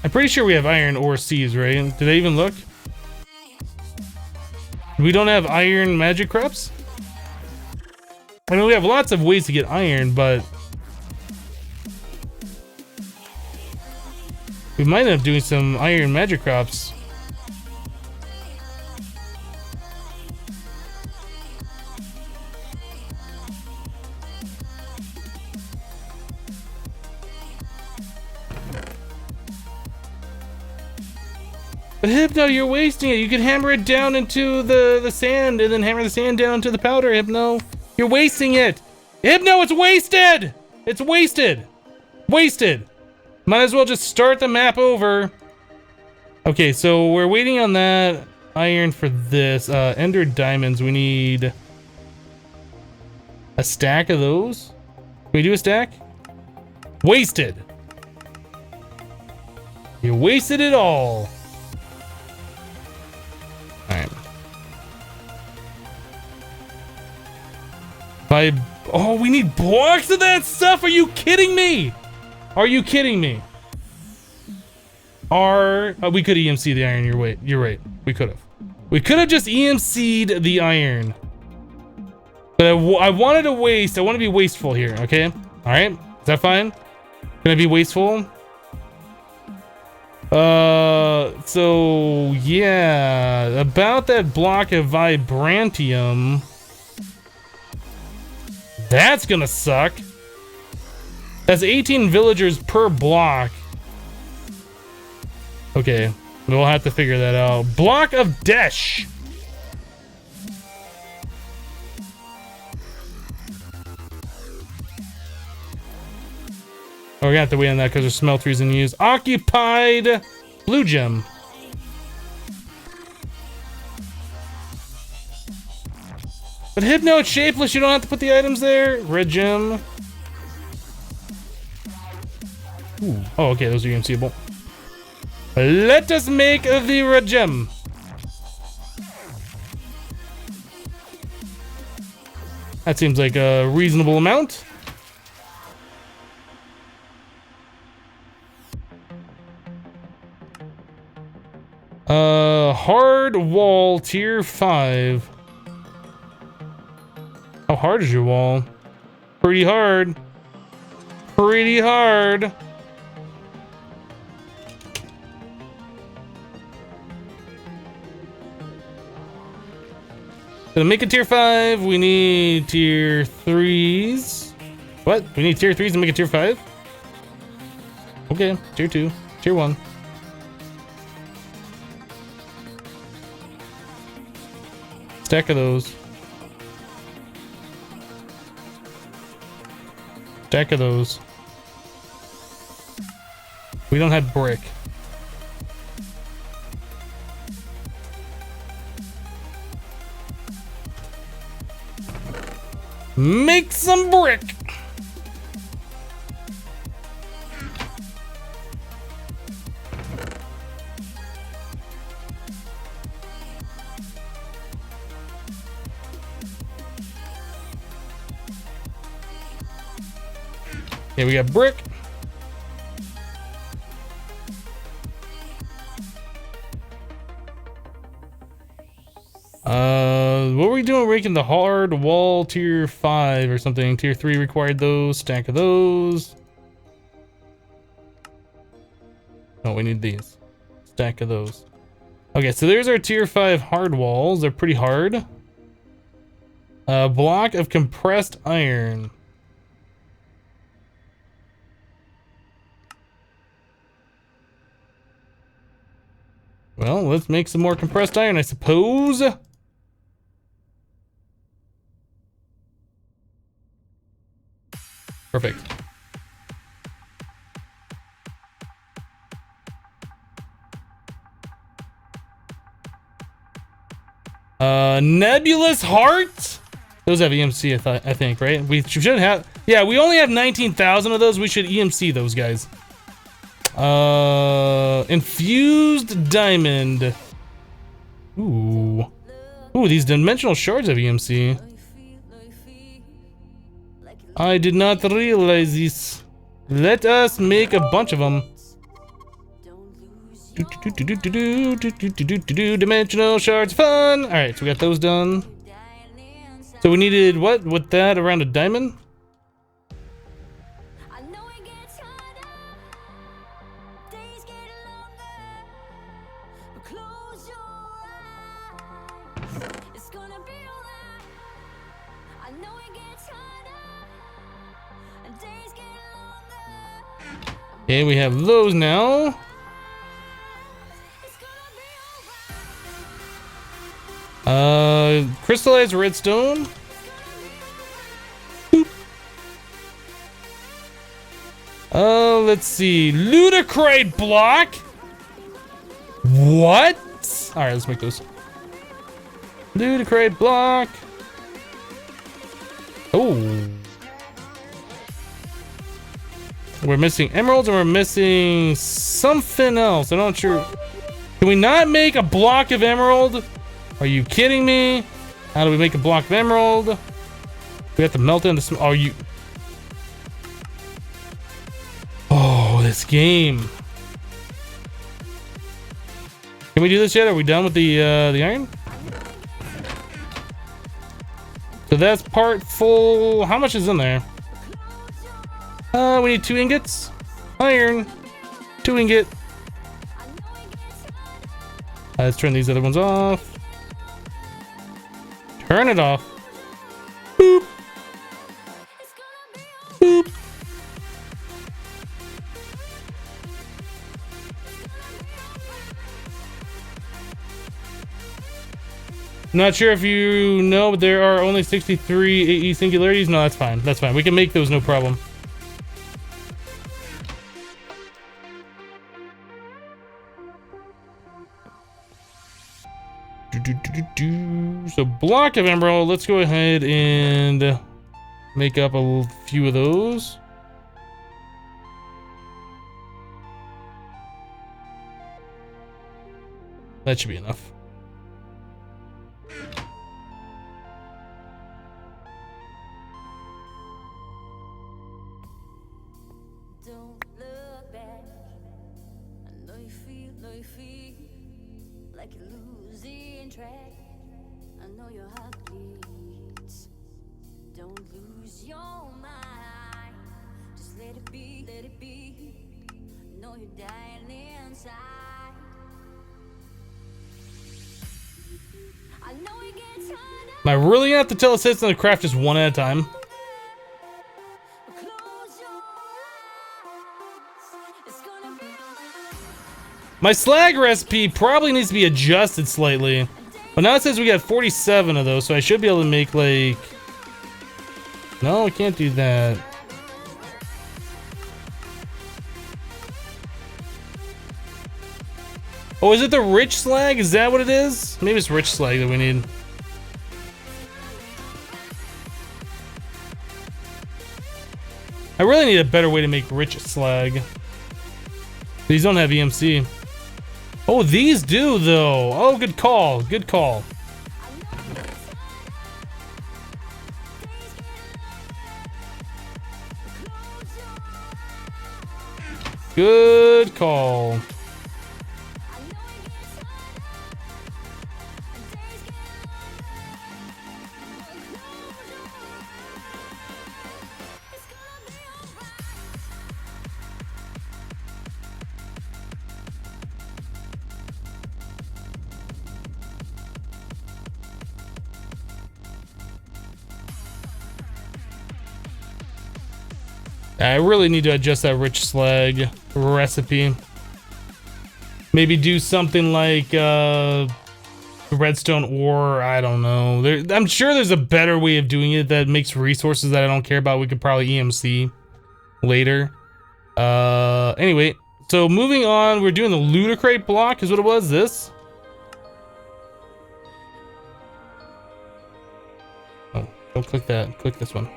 I'm pretty sure we have iron ore seeds, right? Did I even look? We don't have iron magic crops? I mean, we have lots of ways to get iron, but we might end up doing some iron magic crops. But Hypno, you're wasting it. You can hammer it down into the sand and then hammer the sand down to the powder, Hypno. You're wasting it. Hypno, it's wasted! It's wasted. Wasted. Might as well just start the map over. Okay, so we're waiting on that iron for this. Ender diamonds, we need a stack of those. Can we do a stack? Wasted. You wasted it all. Alright. Oh, we need blocks of that stuff? Are you kidding me? Are you kidding me? We could EMC the iron. You're right. We could have. We could have just EMC'd the iron. But I wanted to waste. I want to be wasteful here. Okay. All right. Is that fine? Can I be wasteful? So yeah, about that block of Vibrantium. That's gonna suck. That's 18 villagers per block. Okay, we'll have to figure that out. Block of Desh. Oh, we're gonna have to wait on that because there's smelteries in use. Occupied blue gem. But Hypno, it's shapeless. You don't have to put the items there. Red gem. Ooh. Oh, okay. Those are EMCable. Let us make the red gem. That seems like a reasonable amount. Hard wall tier 5. How hard is your wall? Pretty hard. Pretty hard. To make a tier 5, we need tier 3s. What? We need tier 3s to make a tier 5? Okay, tier 2, tier 1. Stack of those. Stack of those. We don't have brick. Make some brick. Okay, we got brick. What were we doing? Raking the hard wall tier 5 or something. Tier 3 required those. Stack of those. No, we need these. Stack of those. Okay, so there's our tier 5 hard walls. They're pretty hard. Block of compressed iron. Well, let's make some more compressed iron, I suppose. Perfect. Nebulous Heart? Those have EMC, I think, right? We should have... Yeah, we only have 19,000 of those. We should EMC those guys. Infused Diamond. Ooh. Ooh, these dimensional shards have EMC. I did not realize this. Let us make a bunch of them. Dimensional shards, fun! Alright, so we got those done. So we needed what? With that around a diamond? Okay, we have those now. Crystallized redstone. Boop. Let's see. Ludicrate block. What? All right, let's make those. Ludicrate block. Oh. We're missing emeralds and we're missing something else. I'm not sure. Can we not make a block of emerald? Are you kidding me? How do we make a block of emerald? We have to melt it in the... Are you... Oh, this game. Can we do this yet? Are we done with the iron? So that's part full. How much is in there? We need 2 ingots. Iron. 2 ingot. Let's turn these other ones off. Turn it off. Boop. Boop. Not sure if you know, but there are only 63 AE singularities. No, that's fine. That's fine. We can make those, no problem. So block of emerald, let's go ahead and make up a few of those. That should be enough. Am I really gonna have to tell assistant to craft just one at a time? My slag recipe probably needs to be adjusted slightly. But now it says we got 47 of those, so I should be able to make like... No, I can't do that. Oh, is it the rich slag? Is that what it is? Maybe it's rich slag that we need. I really need a better way to make rich slag. These don't have EMC. Oh, these do though. Oh, good call. Good call. Good call. I really need to adjust that rich slag recipe. Maybe do something like redstone ore. I don't know. I'm sure there's a better way of doing it that makes resources that I don't care about. We could probably EMC later. Anyway, so moving on, we're doing the looter crate block is what it was. This. Oh, don't click that. Click this one.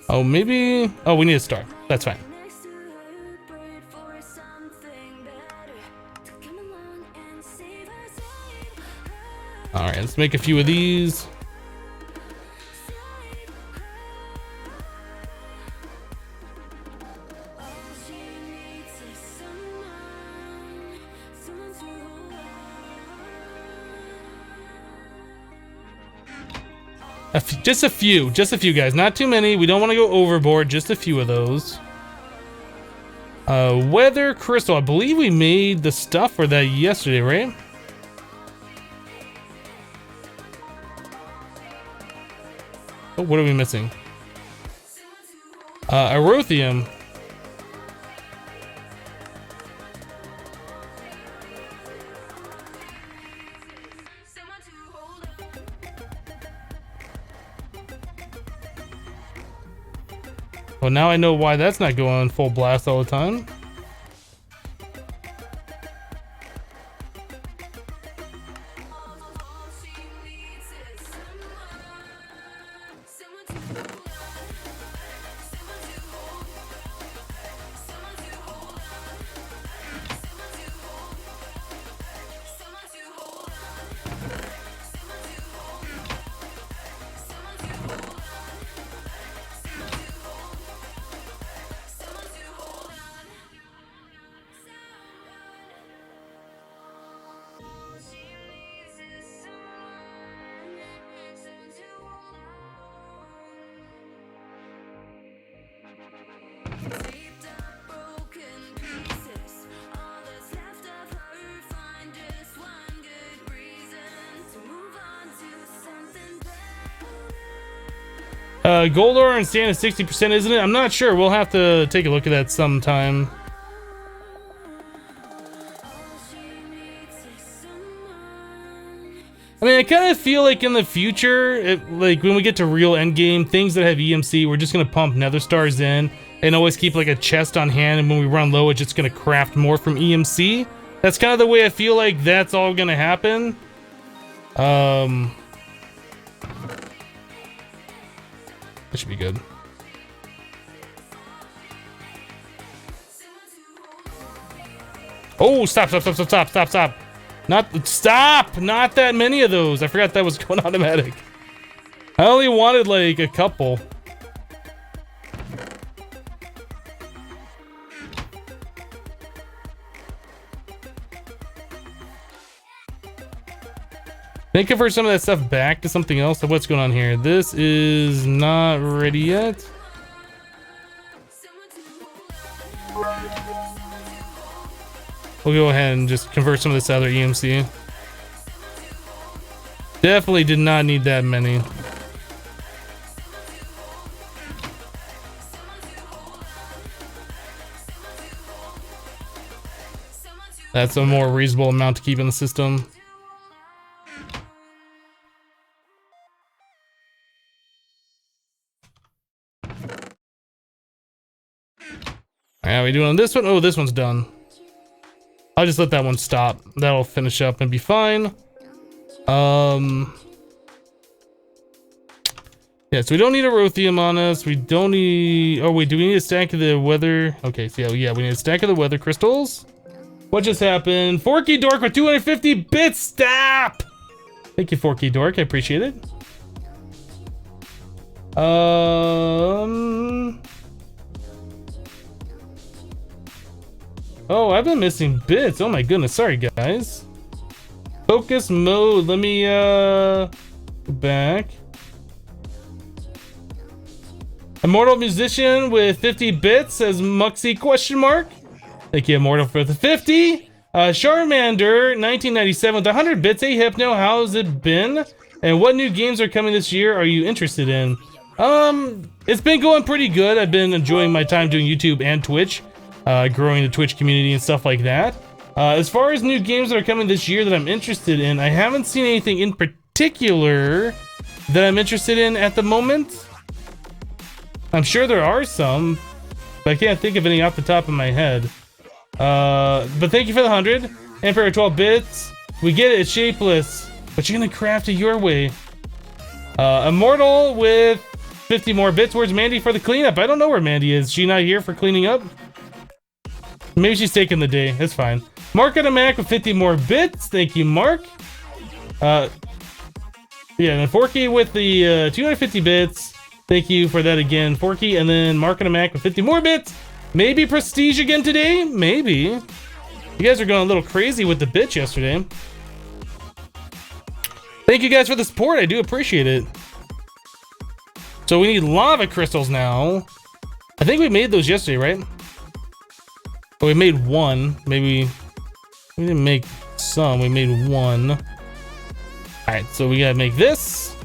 Oh, maybe... Oh, we need a star. That's fine. Alright, let's make a few of these. Just a few guys, not too many. We don't want to go overboard, just a few of those. Weather crystal, I believe we made the stuff for that yesterday, right? Oh, what are we missing? Erothium. Well, now I know why that's not going full blast all the time. Gold ore and sand is 60%, isn't it? I'm not sure. We'll have to take a look at that sometime. I mean, I kind of feel like in the future, like when we get to real endgame, things that have EMC, we're just going to pump nether stars in and always keep like a chest on hand. And when we run low, it's just going to craft more from EMC. That's kind of the way I feel like that's all going to happen. That should be good. Oh, stop. Not that many of those. I forgot that was going automatic. I only wanted like a couple. They convert some of that stuff back to something else. So what's going on here? This is not ready yet. We'll go ahead and just convert some of this other EMC. Definitely did not need that many. That's a more reasonable amount to keep in the system. How are we doing on this one? Oh, this one's done. I'll just let that one stop. That'll finish up and be fine. Yeah, so we don't need erothium on us. We don't need... Oh, wait, do we need a stack of the weather? Okay, so yeah, we need a stack of the weather crystals. What just happened? Forky Dork with 250 bits. Stop! Thank you, Forky Dork. I appreciate it. Oh, I've been missing bits. Oh my goodness. Sorry, guys. Focus mode. Let me, go back. Immortal musician with 50 bits, says Muxie question mark. Thank you, Immortal, for the 50. Charmander, 1997 with 100 bits. Hey, Hypno, how's it been? And what new games are coming this year are you interested in? It's been going pretty good. I've been enjoying my time doing YouTube and Twitch, growing the Twitch community and stuff like that. As far as new games that are coming this year that I'm interested in, I haven't seen anything in particular that I'm interested in at the moment. I'm sure there are some, but I can't think of any off the top of my head. But thank you for the 100. And for 12 bits. We get it, it's shapeless, but you're gonna craft it your way. Immortal with 50 more bits. Where's Mandy for the cleanup? I don't know where Mandy is. She not here for cleaning up? Maybe she's taking the day. That's fine. Mark on a Mac with 50 more bits. Thank you, Mark. Yeah, and then Forky with the 250 bits. Thank you for that again, Forky. And then Mark on a Mac with 50 more bits. Maybe Prestige again today? Maybe. You guys are going a little crazy with the bits yesterday. Thank you guys for the support. I do appreciate it. So we need lava crystals now. I think we made those yesterday, right? Oh, we made one. Maybe we didn't make some. We made one. All right, so we gotta make this.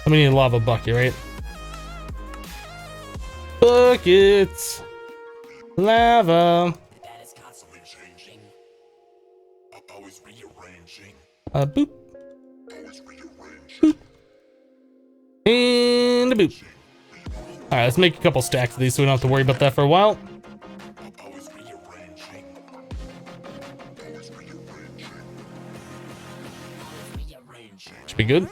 We need a lava bucket, right? Buckets. Lava. Boop. Boop. And a boop. Alright, let's make a couple stacks of these so we don't have to worry about that for a while. Should be good.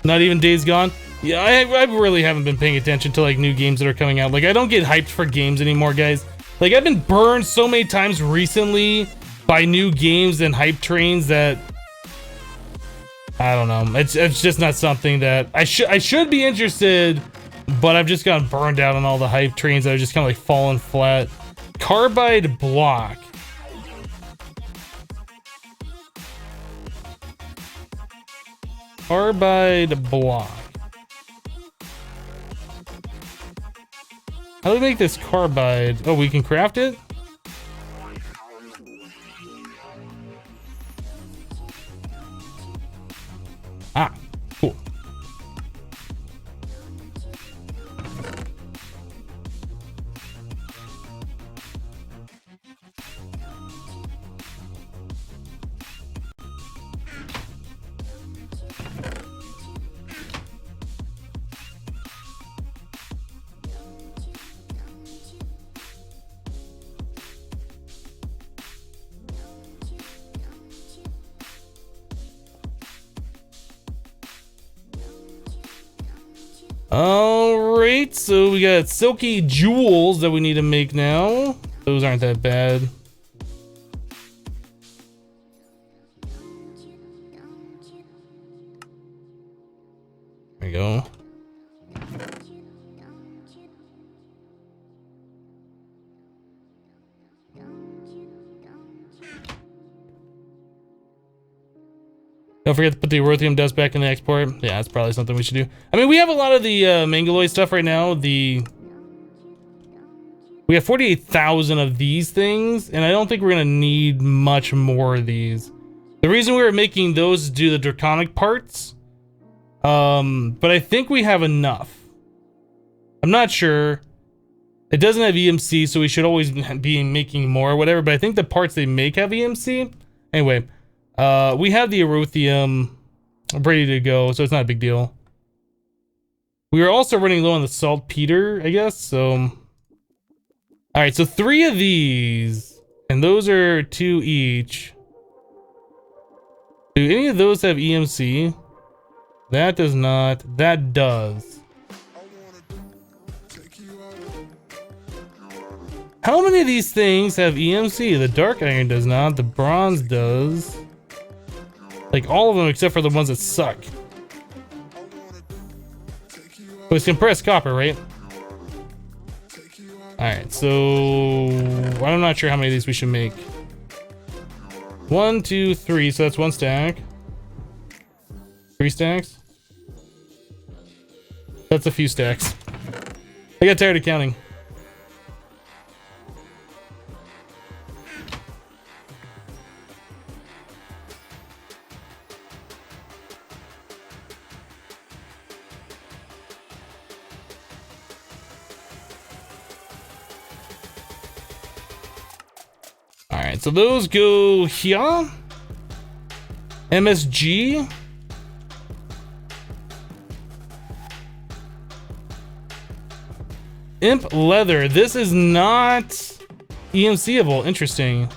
Not even Days Gone? Yeah, I really haven't been paying attention to like new games that are coming out. Like, I don't get hyped for games anymore, guys. Like, I've been burned so many times recently by new games and hype trains that I don't know. It's just not something that I should be interested, but I've just gotten burned out on all the hype trains that are just kind of like falling flat. Carbide block. Carbide block. How do we make this carbide? Oh, we can craft it? Ah, cool. Alright, so we got silky jewels that we need to make now. Those aren't that bad. There we go. Don't forget to put the originated dust back in the export. Yeah, that's probably something we should do. I mean, we have a lot of the Mangaloid stuff right now. We have 48,000 of these things, and I don't think we're gonna need much more of these. The reason we were making those is due to the draconic parts. But I think we have enough. I'm not sure. It doesn't have EMC, so we should always be making more or whatever, but I think the parts they make have EMC. Anyway. We have the Erothium ready to go, so it's not a big deal. We are also running low on the saltpeter, I guess, so... Alright, so 3 of these, and those are 2 each. Do any of those have EMC? That does not. That does. How many of these things have EMC? The dark iron does not, the bronze does. Like all of them except for the ones that suck. Oh, it's compressed copper, right? Alright, so I'm not sure how many of these we should make. 1, 2, 3, so that's 1 stack. 3 stacks. That's a few stacks. I got tired of counting. Alright, so those go here. MSG. Imp leather. This is not EMCable. Interesting.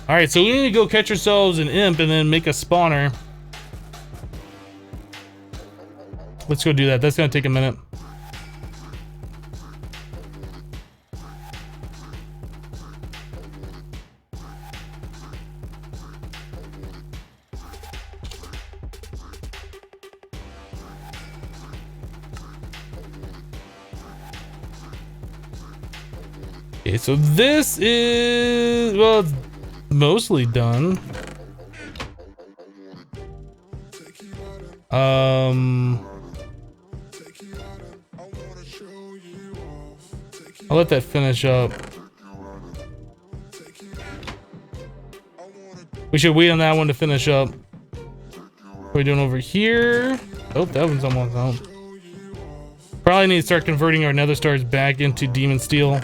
Alright, so we need to go catch ourselves an imp and then make a spawner. Let's go do that. That's gonna take a minute. Okay, so this is, well, it's mostly done. I'll let that finish up. We should wait on that one to finish up. What are we doing over here? Oh, that one's almost out. Probably need to start converting our nether stars back into demon steel.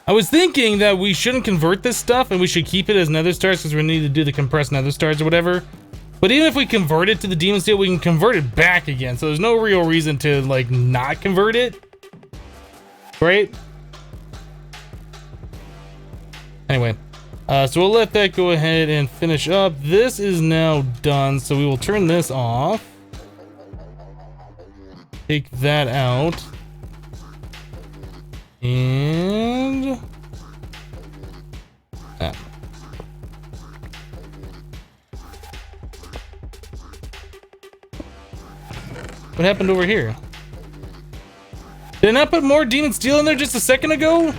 I was thinking that we shouldn't convert this stuff and we should keep it as nether stars because we need to do the compressed nether stars or whatever. But even if we convert it to the demon steel, we can convert it back again. So there's no real reason to like not convert it. Right? Anyway, so we'll let that go ahead and finish up. This is now done, so we will turn this off. Take that out. And that. What happened over here? Did I not put more demon steel in there just a second ago?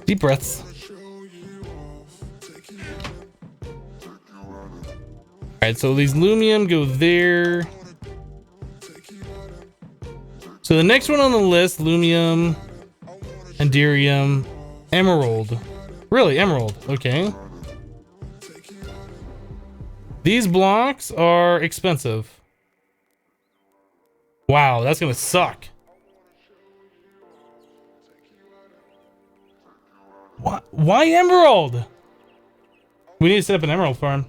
Deep breaths. Alright, so these lumium go there. So the next one on the list, lumium, anderium, emerald. Really, emerald, okay. These blocks are expensive. Wow, that's gonna suck. Why emerald? We need to set up an emerald farm.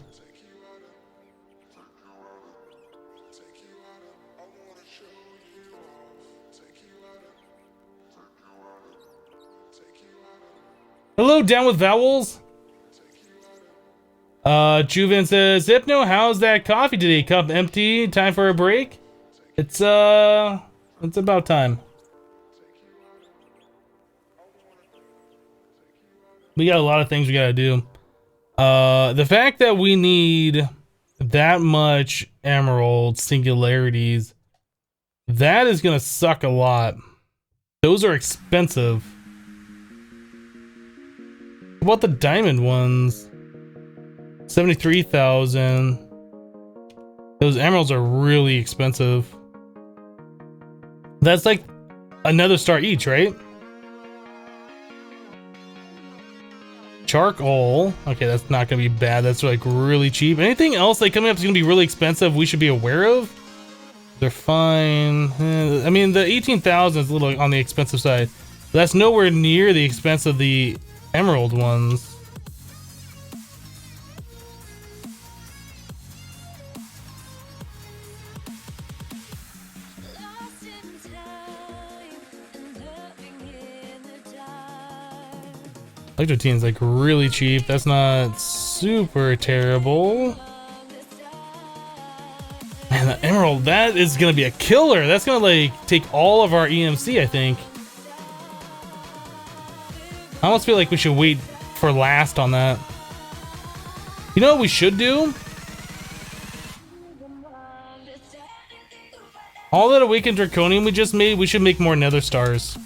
Hello, down with vowels. Juven says, Hypno, how's that coffee today? Cup empty, time for a break? It's about time. We got a lot of things we gotta do. The fact that we need that much emerald singularities, that is gonna suck a lot. Those are expensive. What about the diamond ones? 73,000. Those emeralds are really expensive. That's like another star each, right? Charcoal. Okay, that's not gonna be bad. That's like really cheap. Anything else like coming up is gonna be really expensive we should be aware of? They're fine. I mean, the 18,000 is a little on the expensive side. That's nowhere near the expense of the emerald ones. Electrotine's like really cheap. That's not super terrible. Man, the emerald, that is gonna be a killer. That's gonna like take all of our EMC, I think. I almost feel like we should wait for last on that. You know what we should do? All that awakened draconium we just made, we should make more nether stars.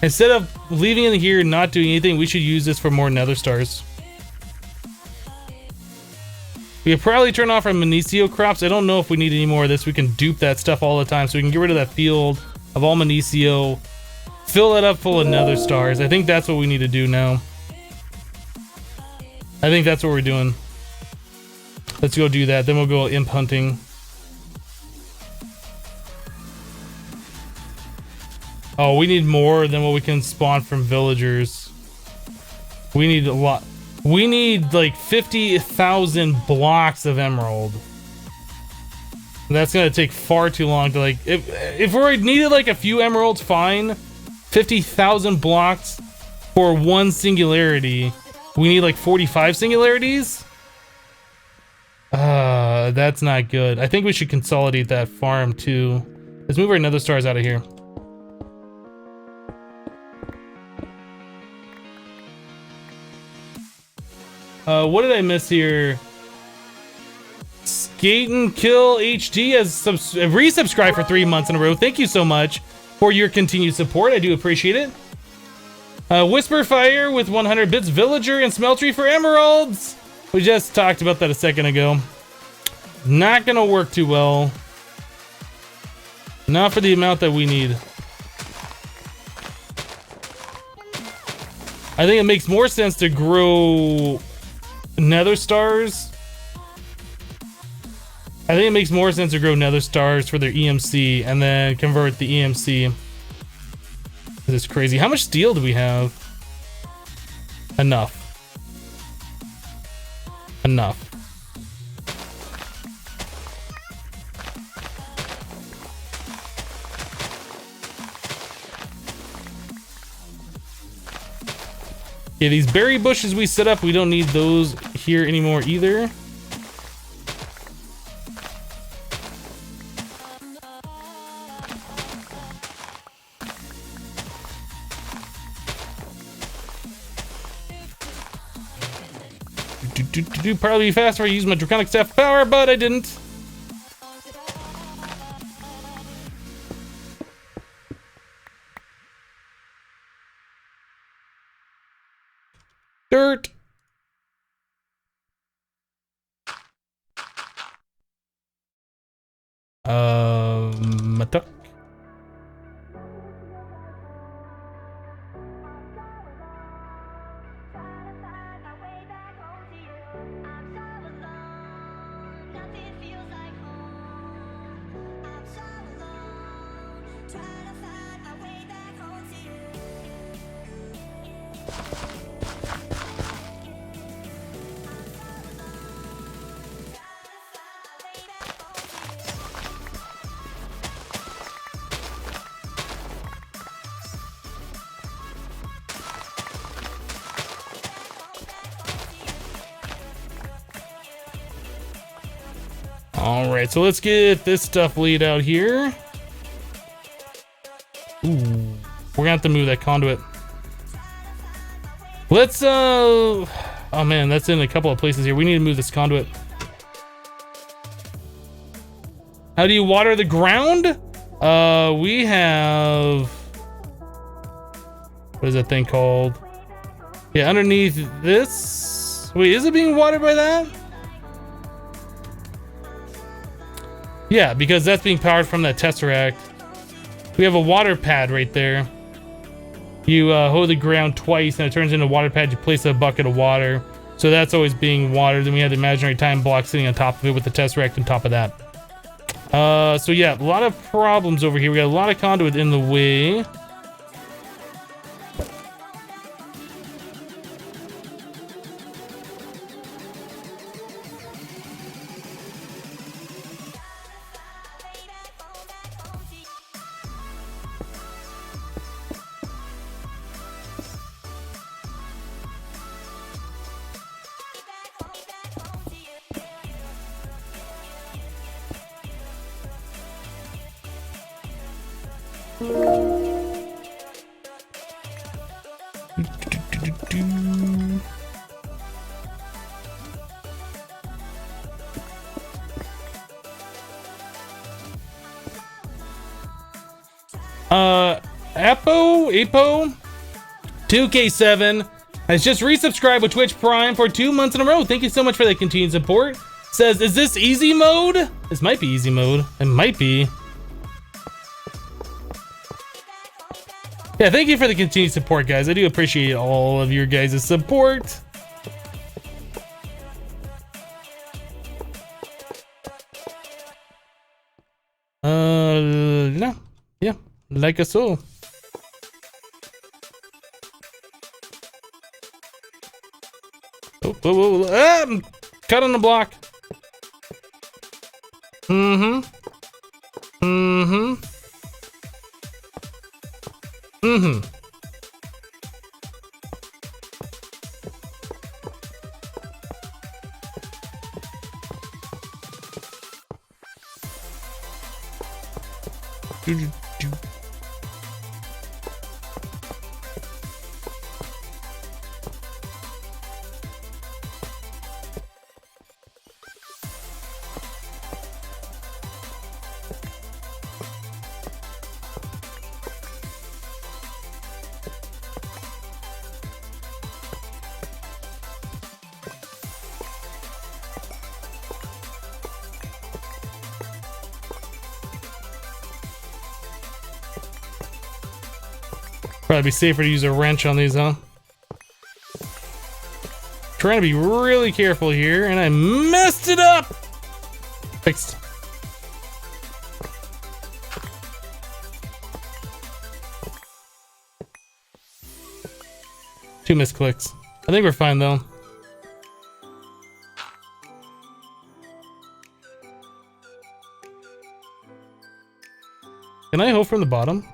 Instead of leaving it here and not doing anything, we should use this for more nether stars. We could probably turn off our Minicio crops. I don't know if we need any more of this. We can dupe that stuff all the time, so we can get rid of that field of all Minicio. Fill it up full of nether stars. I think that's what we need to do now. I think that's what we're doing. Let's go do that. Then we'll go imp hunting. Oh, we need more than what we can spawn from villagers. We need a lot. We need like 50,000 blocks of emerald. That's gonna take far too long to like. If we needed like a few emeralds, fine. 50,000 blocks for one singularity. We need like 45 singularities. That's not good. I think we should consolidate that farm too. Let's move our nether stars out of here. What did I miss here? Skate and Kill HD has resubscribed for 3 months in a row. Thank you so much for your continued support. I do appreciate it. Whisper Fire with 100 bits. Villager and Smeltery for emeralds. We just talked about that a second ago. Not gonna work too well. Not for the amount that we need. I think it makes more sense to grow nether stars. I think it makes more sense to grow nether stars for their EMC and then convert the EMC. This is crazy. How much steel do we have? Enough. Enough. Yeah, these berry bushes we set up, we don't need those here anymore either. Probably be faster if I use my draconic staff power, but I didn't. Dirt. Matuk. All right, so let's get this stuff laid out here. Ooh, we're gonna have to move that conduit. Let's, oh man, that's in a couple of places here. We need to move this conduit. How do you water the ground? We have, what is that thing called? Yeah, underneath this. Wait, is it being watered by that? Yeah, because that's being powered from that tesseract. We have a water pad right there. You hold the ground twice and it turns into a water pad. You place a bucket of water. So that's always being watered. Then we have the imaginary time block sitting on top of it with the tesseract on top of that. So yeah, a lot of problems over here. We got a lot of conduit in the way. Apo 2K7 has just resubscribed with Twitch Prime for 2 months in a row. Thank you so much for that continued support. Says, is this easy mode? This might be easy mode. It might be. Yeah, thank you for the continued support, guys. I do appreciate all of your guys' support. No. Yeah, like a soul. Oh, whoa, whoa, whoa. Ah, I'm cut on the block. Mm-hmm. Mm-hmm. Mm-hmm. Do. Probably be safer to use a wrench on these, huh? Trying to be really careful here, and I messed it up! Fixed. Two misclicks. I think we're fine, though. Can I hoe from the bottom?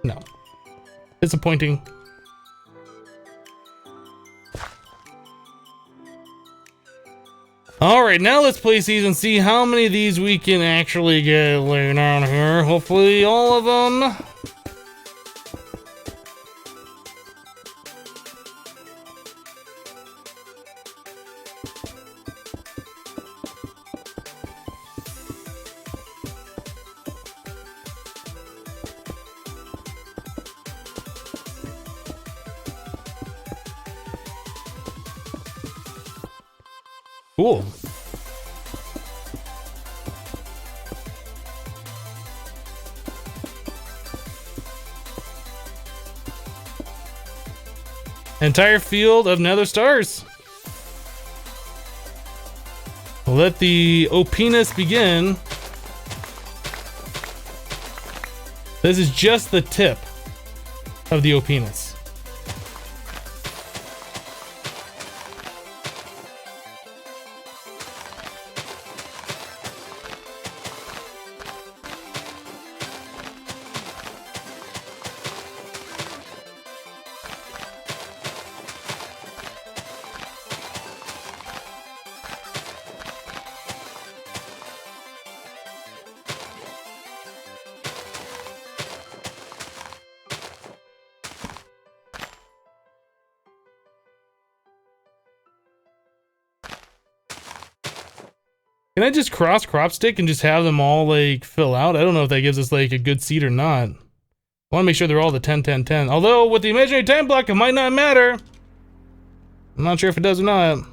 No. Disappointing. Alright, now let's place these and see how many of these we can actually get laying down here. Hopefully all of them. Cool. Entire field of nether stars. Let the opiness begin. This is just the tip of the opiness. Can I just cross crop stick and just have them all like fill out? I don't know if that gives us like a good seed or not. I want to make sure they're all the 10, 10, 10. Although with the imaginary time block, it might not matter. I'm not sure if it does or not.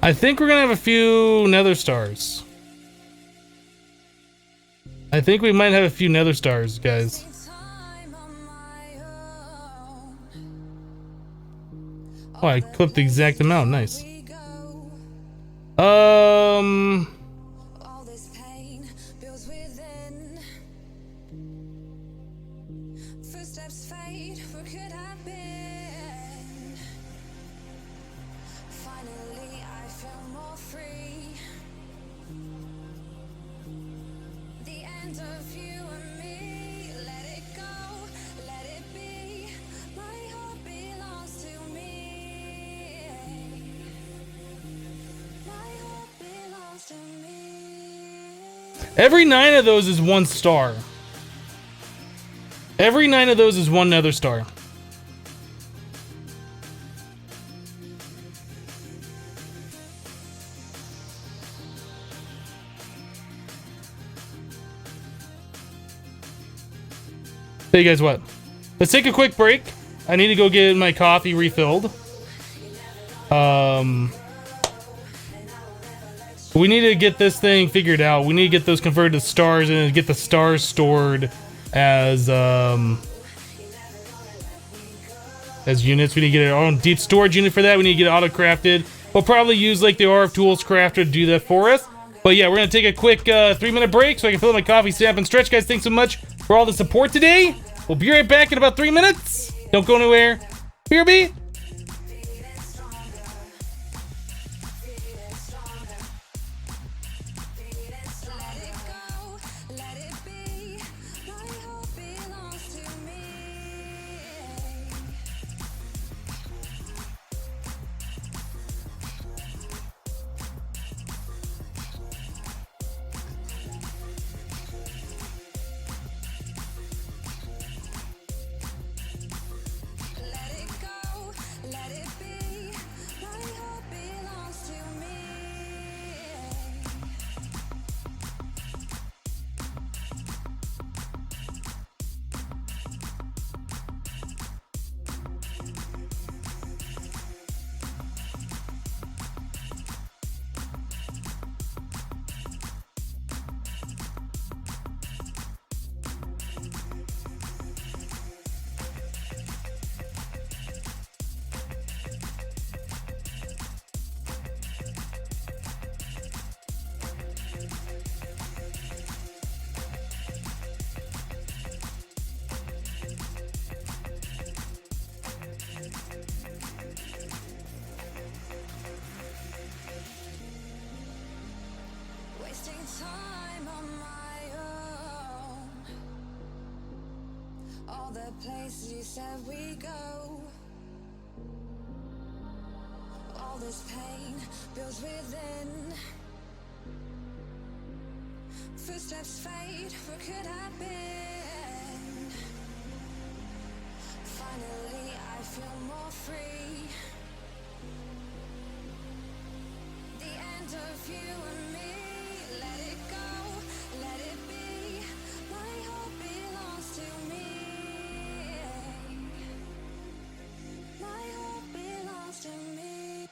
I think we're gonna have a few nether stars. I think we might have a few nether stars, guys. Oh, I clipped the exact amount. Nice. Every 9 of those is 1 star. Every 9 of those is 1 nether star. Tell you guys what. Let's take a quick break. I need to go get my coffee refilled. We need to get this thing figured out. We need to get those converted to stars and get the stars stored as units. We need to get our own deep storage unit for that. We need to get it auto-crafted. We'll probably use like the RF Tools crafter to do that for us. But yeah, we're gonna take a quick 3-minute break so I can fill my coffee, stand up, and stretch. Guys, thanks so much for all the support today. We'll be right back in about 3 minutes. Don't go anywhere. BRB.
Places you said we go. All this pain builds within. Footsteps fade, where could I been? Finally I feel more free. The end of you and me. Let it go, let it be. My heart belongs to me. My heart belongs to me.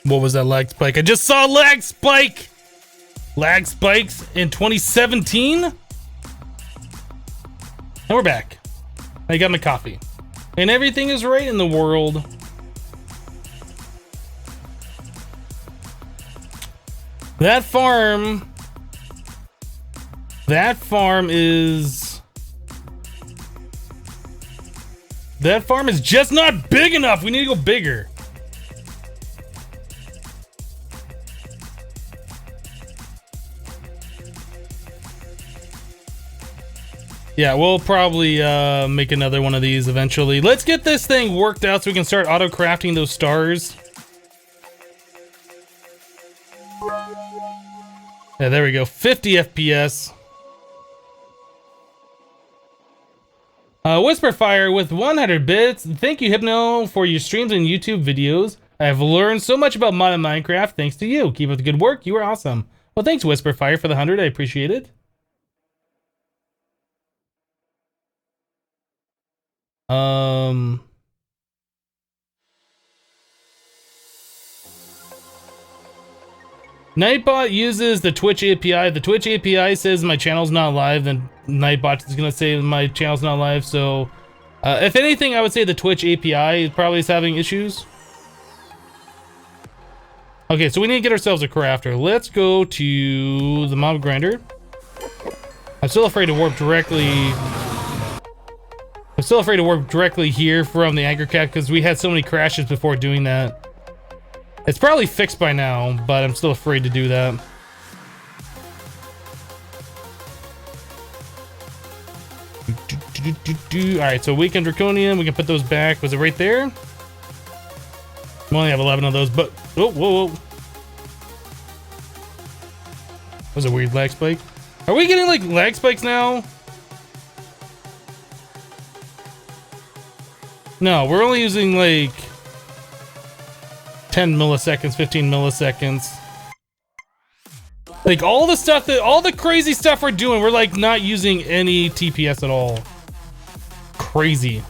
What was that lag spike? I just saw lag spike! Lag spikes in 2017? And we're back. I got my coffee. And everything is right in the world. That farm is just not big enough. We need to go bigger. Yeah, we'll probably make another one of these eventually. Let's get this thing worked out so we can start auto-crafting those stars. Yeah, there we go. 50 FPS. Whisperfire with 100 bits. Thank you, Hypno, for your streams and YouTube videos. I have learned so much about mod and Minecraft thanks to you. Keep up the good work. You are awesome. Well, thanks, Whisperfire, for the 100. I appreciate it. Nightbot uses the Twitch API. If the Twitch API says my channel's not live, then Nightbot is gonna say my channel's not live. So, if anything, I would say the Twitch API probably is having issues. Okay, so we need to get ourselves a crafter. Let's go to the mob grinder. I'm still afraid to warp directly. I'm still afraid to warp directly here from the anchor cap because we had so many crashes before doing that. It's probably fixed by now, but I'm still afraid to do that. Alright, so weakened Draconium, we can put those back. Was it right there? We only have 11 of those, but... Oh, whoa, whoa. That was a weird lag spike. Are we getting, like, lag spikes now? No, we're only using, like... 10 milliseconds, 15 milliseconds. Like, all the stuff that... All the crazy stuff we're doing, we're, like, not using any TPS at all. Crazy.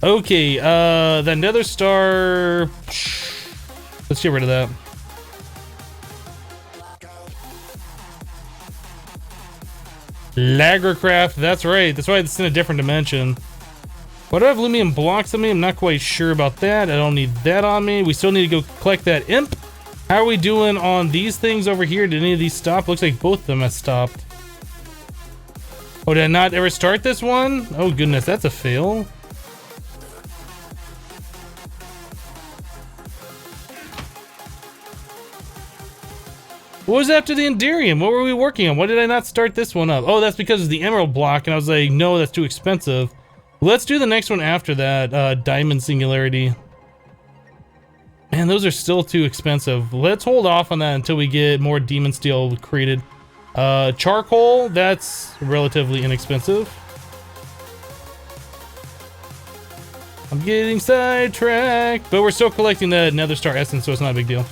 Okay, the nether star... Let's get rid of that. Lagercraft, that's right. That's why it's in a different dimension. What do I have aluminum blocks on me? I'm not quite sure about that. I don't need that on me. We still need to go collect that imp. How are we doing on these things over here? Did any of these stop? Looks like both of them have stopped. Oh, did I not ever start this one? Oh goodness, that's a fail. What was after the Enderium? What were we working on? Why did I not start this one up? Oh, that's because of the emerald block, and I was like, no, that's too expensive. Let's do the next one after that, Diamond Singularity. Man, those are still too expensive. Let's hold off on that until we get more demon steel created. Charcoal, that's relatively inexpensive. I'm getting sidetracked, but we're still collecting the nether star essence, so it's not a big deal.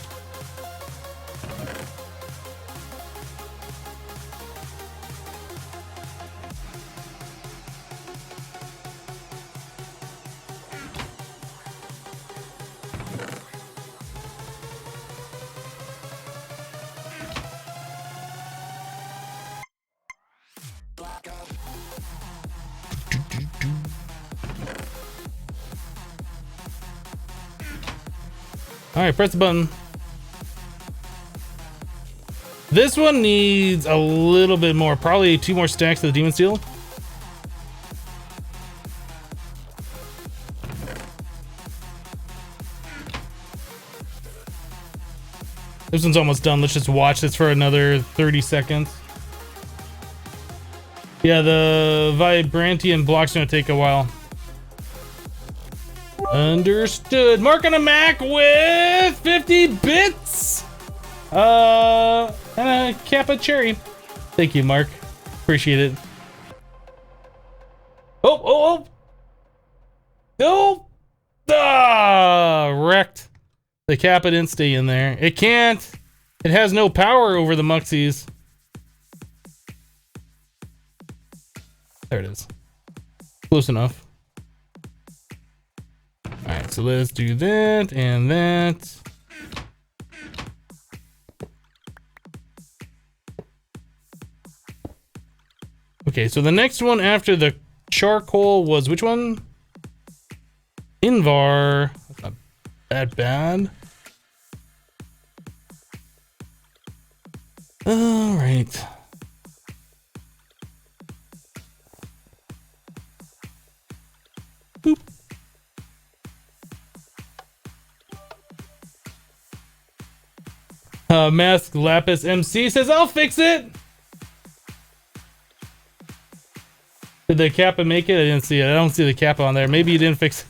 Alright, press the button. This one needs a little bit more, probably 2 more stacks of the demon steel. This one's almost done. Let's just watch this for another 30 seconds. Yeah, the Vibrantium block's gonna take a while. Understood. Mark on a Mac with 50 bits. And a Kappa cherry. Thank you, Mark. Appreciate it. Oh. Wrecked. The Kappa didn't stay in there. It can't. It has no power over the Muxies. There it is. Close enough. Alright, so let's do that and that. Okay, so the next one after the charcoal was which one? Invar. That's not that bad. Alright. Boop. Mask Lapis MC says, I'll fix it. Did the Kappa make it? I didn't see it. I don't see the Kappa on there. Maybe you didn't fix it.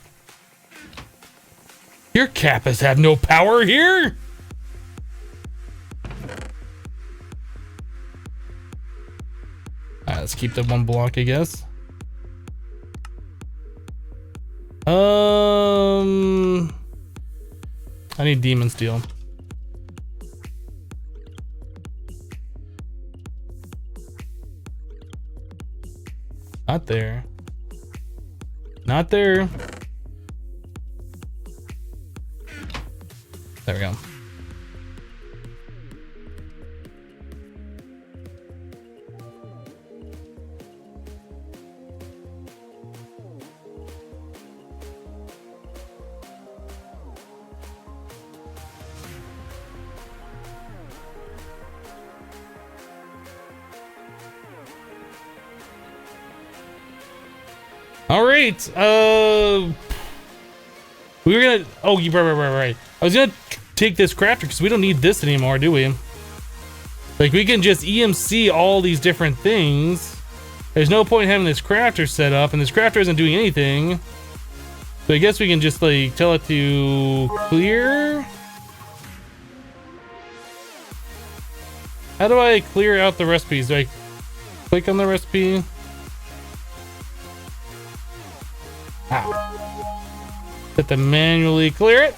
Your Kappas have no power here. Alright, let's keep that one block, I guess. I need demon steel. Not there. Not there. There we go. All right. We were gonna. Oh, right. I was gonna take this crafter because we don't need this anymore, do we? Like we can just EMC all these different things. There's no point in having this crafter set up, and this crafter isn't doing anything. So I guess we can just like tell it to clear. How do I clear out the recipes? Do I click on the recipe? Ow. Have to manually clear it.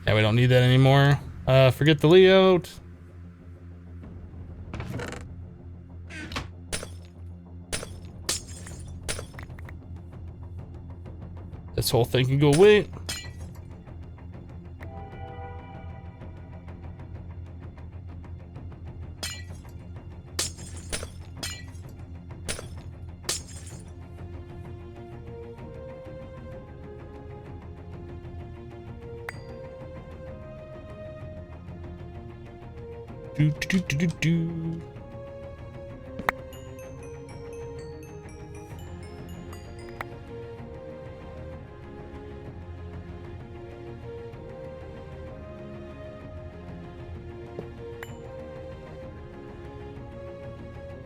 Yeah, we don't need that anymore. Forget the layout. This whole thing can go away. Do.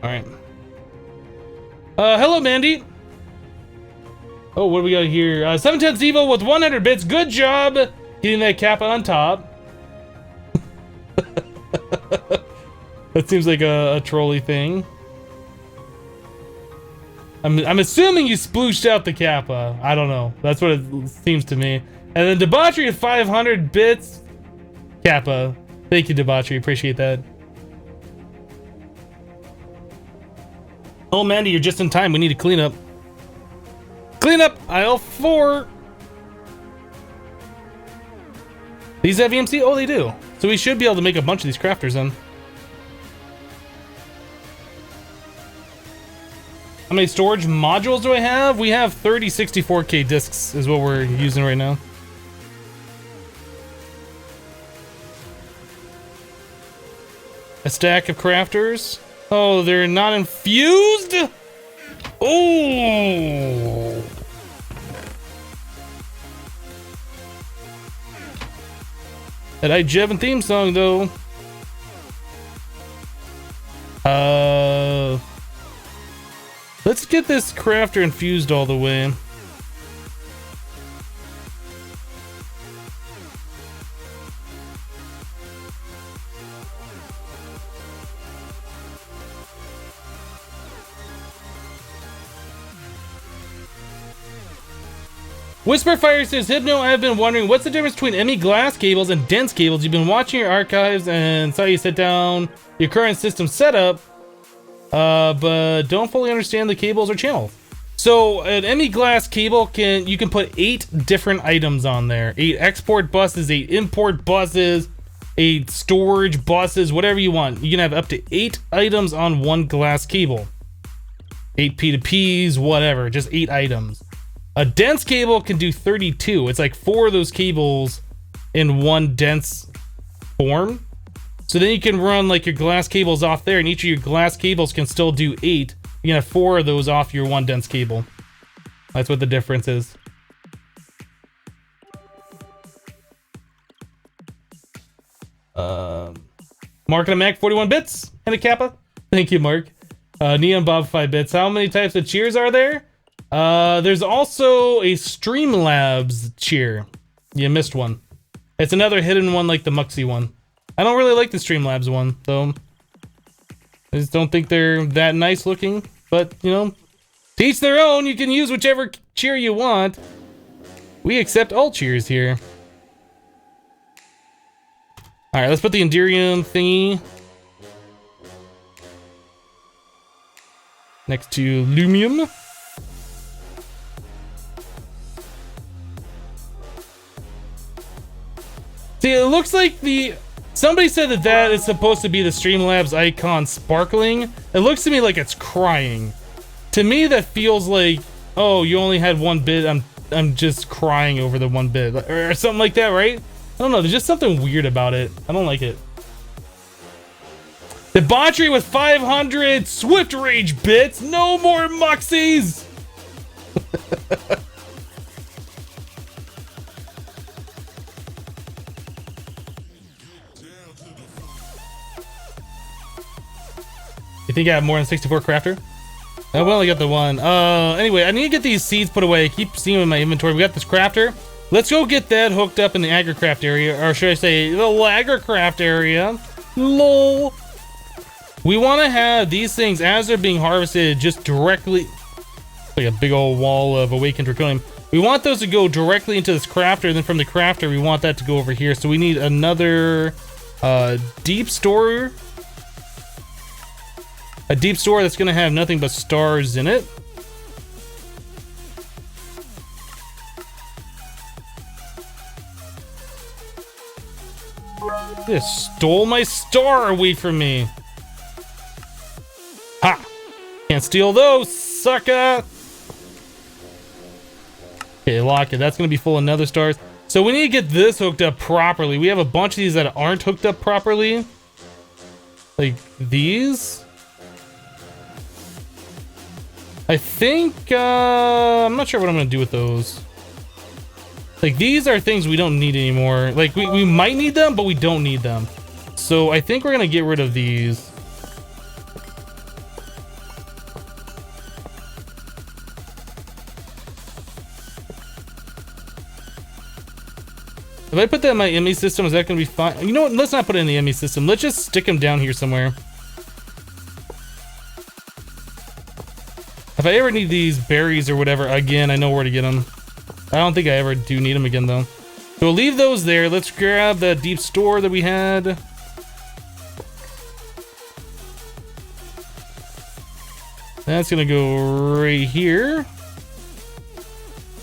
All right. Hello, Mandy. Oh, what do we got here? 710 Evo with 100 bits. Good job getting that Kappa on top. That seems like a trolley thing. I'm assuming you splooshed out the Kappa. I don't know. That's what it seems to me. And then Debauchery at 500 bits. Kappa. Thank you, Debauchery. Appreciate that. Oh, Mandy, you're just in time. We need to clean up. Clean up aisle 4. These have EMC? Oh, they do. So we should be able to make a bunch of these crafters then. How many storage modules do I have? We have 30 64K discs is what we're using right now. A stack of crafters. Oh, they're not infused? Oh! That I-Jevin theme song, though. Let's get this crafter infused all the way. Whisperfire says, Hypno, I've been wondering what's the difference between ME glass cables and dense cables. You've been watching your archives and saw you set down your current system setup, but don't fully understand the cables or channels. So an ME glass cable you can put 8 different items on there. 8 export buses, 8 import buses, 8 storage buses, whatever you want. You can have up to 8 items on one glass cable. 8 P2Ps, whatever, just 8 items. A dense cable can do 32. It's like 4 of those cables in one dense form. So then you can run like your glass cables off there, and each of your glass cables can still do 8. You can have 4 of those off your one dense cable. That's what the difference is. Mark and a Mac, 41 bits, and a Kappa. Thank you, Mark. Neon Bob, 5 bits. How many types of cheers are there? There's also a Streamlabs cheer. You missed one. It's another hidden one like the Muxy one. I don't really like the Streamlabs one, though. I just don't think they're that nice looking. But, you know, to each their own. You can use whichever cheer you want. We accept all cheers here. Alright, let's put the Enderium thingy next to Lumium. See, it looks like somebody said that is supposed to be the Streamlabs icon sparkling. It looks to me like it's crying. To me, that feels like, oh, you only had 1 bit. I'm just crying over the 1 bit or something like that, right? I don't know. There's just something weird about it. I don't like it. Debauchery with 500 Swift Rage bits. No more Muxies. You think I have more than 64 crafter? I only got the one. Anyway, I need to get these seeds put away. I keep seeing them in my inventory. We got this crafter. Let's go get that hooked up in the agricraft area, or should I say the lagercraft area. Lol. We want to have these things as they're being harvested just directly, like a big old wall of awakened draconium. We want those to go directly into this crafter, and then from the crafter we want that to go over here. So we need another deep store. A deep store that's gonna have nothing but stars in it. They stole my star away from me. Ha! Can't steal those, sucker! Okay, lock it. That's gonna be full of nether stars. So we need to get this hooked up properly. We have a bunch of these that aren't hooked up properly. Like these. I think, I'm not sure what I'm gonna do with those. Like, these are things we don't need anymore. Like, we might need them, but we don't need them. So I think we're gonna get rid of these. If I put that in my ME system, is that gonna be fine? You know what, let's not put it in the ME system. Let's just stick them down here somewhere. If I ever need these berries or whatever again, I know where to get them. I don't think I ever do need them again though. So we'll leave those there. Let's grab the deep store that we had. That's gonna go right here.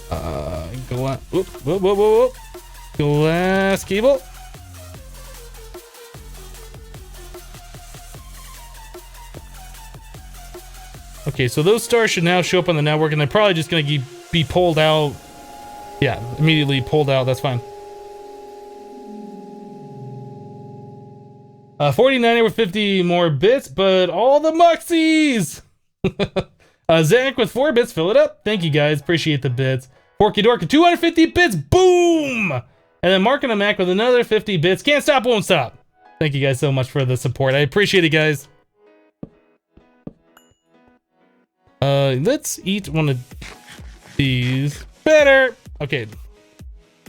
Go on. Whoop, whoop, whoop, whoop. Glass cable. Okay, so those stars should now show up on the network, and they're probably just gonna be pulled out. Yeah, immediately pulled out. That's fine. 49 with 50 more bits, but all the Muxies! Zach with 4 bits, fill it up. Thank you guys, appreciate the bits. Forky Dork with 250 bits, boom! And then Mark and a Mac with another 50 bits. Can't stop, won't stop. Thank you guys so much for the support. I appreciate it, guys. Let's eat one of these. Better! Okay.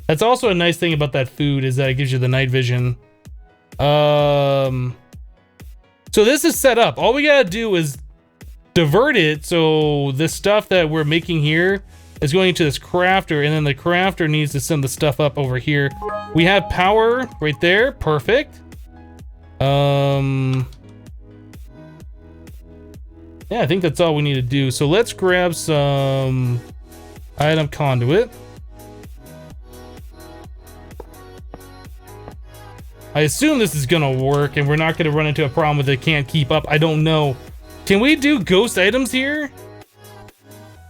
That's also a nice thing about that food, is that it gives you the night vision. So this is set up. All we gotta do is divert it, so the stuff that we're making here is going into this crafter, and then the crafter needs to send the stuff up over here. We have power right there. Perfect. Yeah, I think that's all we need to do. So let's grab some item conduit. I assume this is gonna work and we're not gonna run into a problem with it can't keep up. I don't know. Can we do ghost items here?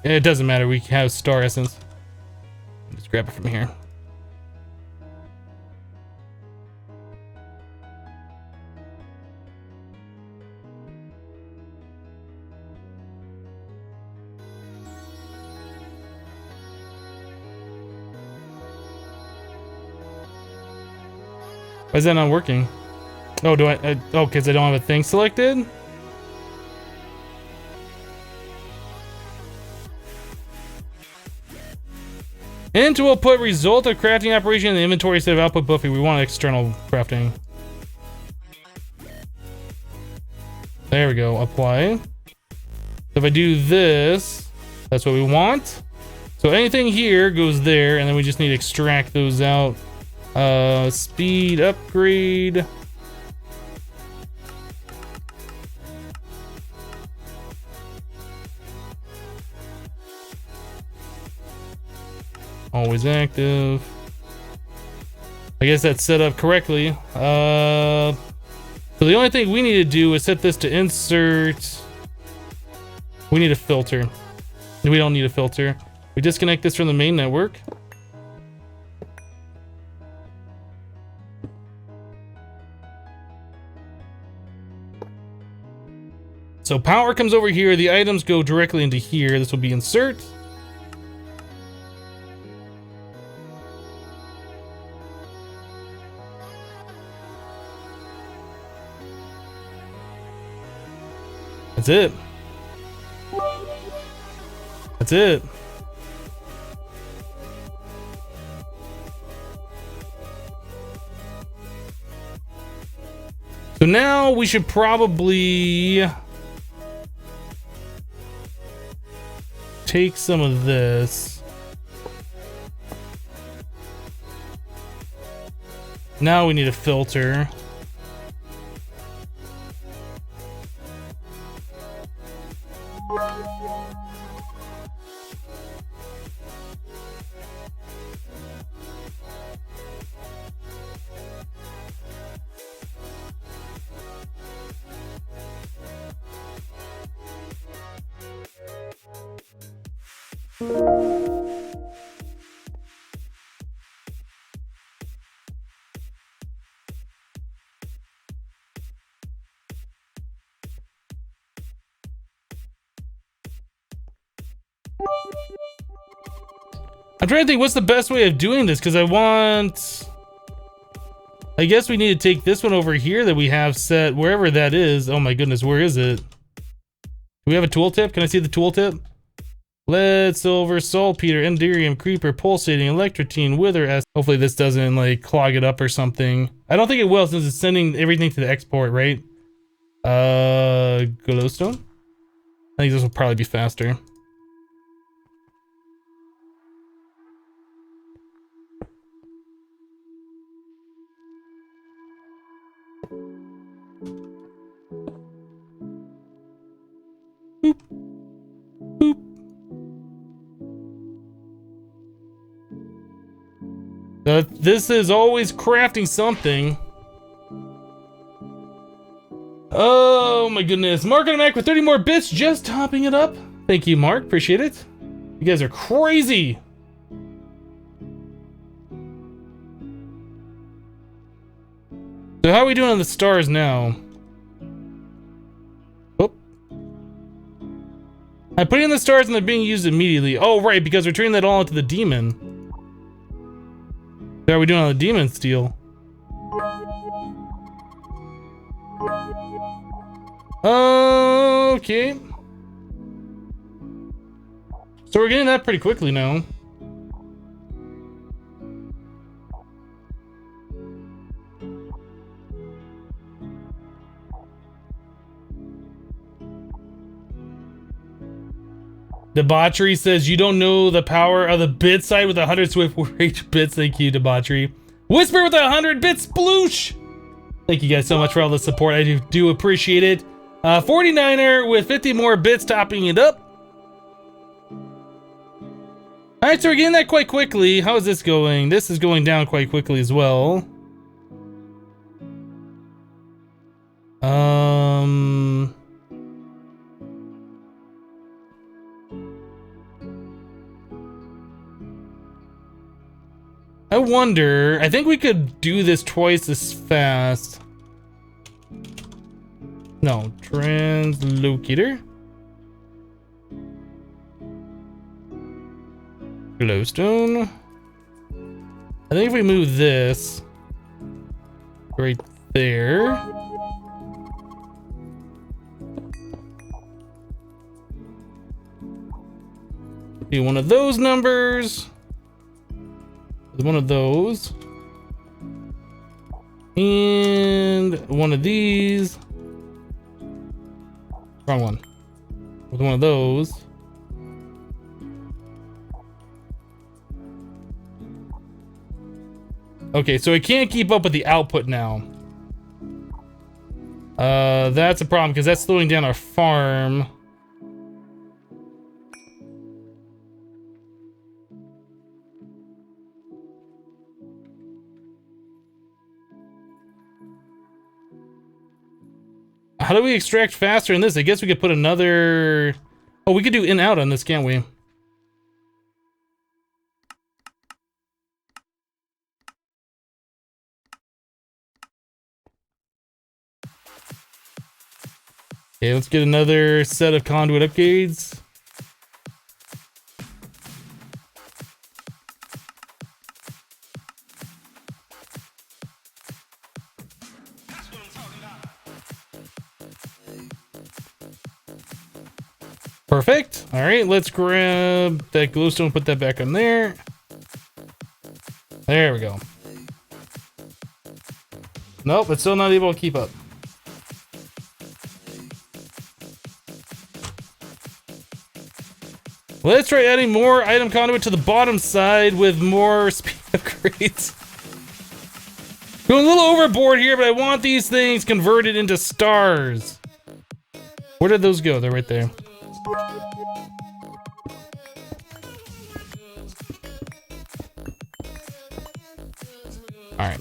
It doesn't matter, we have star essence. Let's grab it from here. Why is that not working? Oh, do I oh, because I don't have a thing selected? And we'll put result of crafting operation in the inventory instead of output buffet. We want external crafting. There we go, apply. If I do this, that's what we want. So anything here goes there, and then we just need to extract those out. Speed upgrade. Always active. I guess that's set up correctly. So the only thing we need to do is set this to insert. We need a filter. We don't need a filter. We disconnect this from the main network. So power comes over here. The items go directly into here. This will be insert. That's it. That's it. So now we should probably take some of this. Now we need a filter. I'm trying to think what's the best way of doing this, because I guess we need to take this one over here that we have set wherever that is. Oh my goodness, where is it? Do we have a tooltip? Can I see the tooltip? Lead, silver, saltpeter, enderium, creeper, pulsating, electrotine, wither acid. Hopefully this doesn't like clog it up or something. I don't think it will, since it's sending everything to the export, right? Glowstone? I think this will probably be faster. Boop. Boop. This is always crafting something. Oh my goodness. Mark on a Mac with 30 more bits, just topping it up. Thank you, Mark. Appreciate it. You guys are crazy. So how are we doing on the stars now? Oh. I'm putting in the stars and they're being used immediately. Oh, right, because we're turning that all into the demon. How are we doing on the demon steel? Okay. So we're getting that pretty quickly now. Debauchery says you don't know the power of the bit side with 100 Swift Rage bits. Thank you, Debauchery. Whisper with 100 bits, sploosh! Thank you guys so much for all the support. I do appreciate it. 49er with 50 more bits topping it up. Alright, so we're getting that quite quickly. How is this going? This is going down quite quickly as well. I wonder, I think we could do this twice as fast. No, translocator. Glowstone. I think if we move this right there. Do one of those numbers. One of those. And one of these. Wrong one. With one of those. Okay, so I can't keep up with the output now. That's a problem because that's slowing down our farm. How do we extract faster in this? I guess we could put another... Oh, we could do in out on this, can't we? Okay, let's get another set of conduit upgrades. Perfect. All right, let's grab that glowstone, put that back on there. There we go. Nope, it's still not able to keep up. Let's try adding more item conduit to the bottom side with more speed upgrades. Going a little overboard here, but I want these things converted into stars. Where did those go? They're right there. Alright.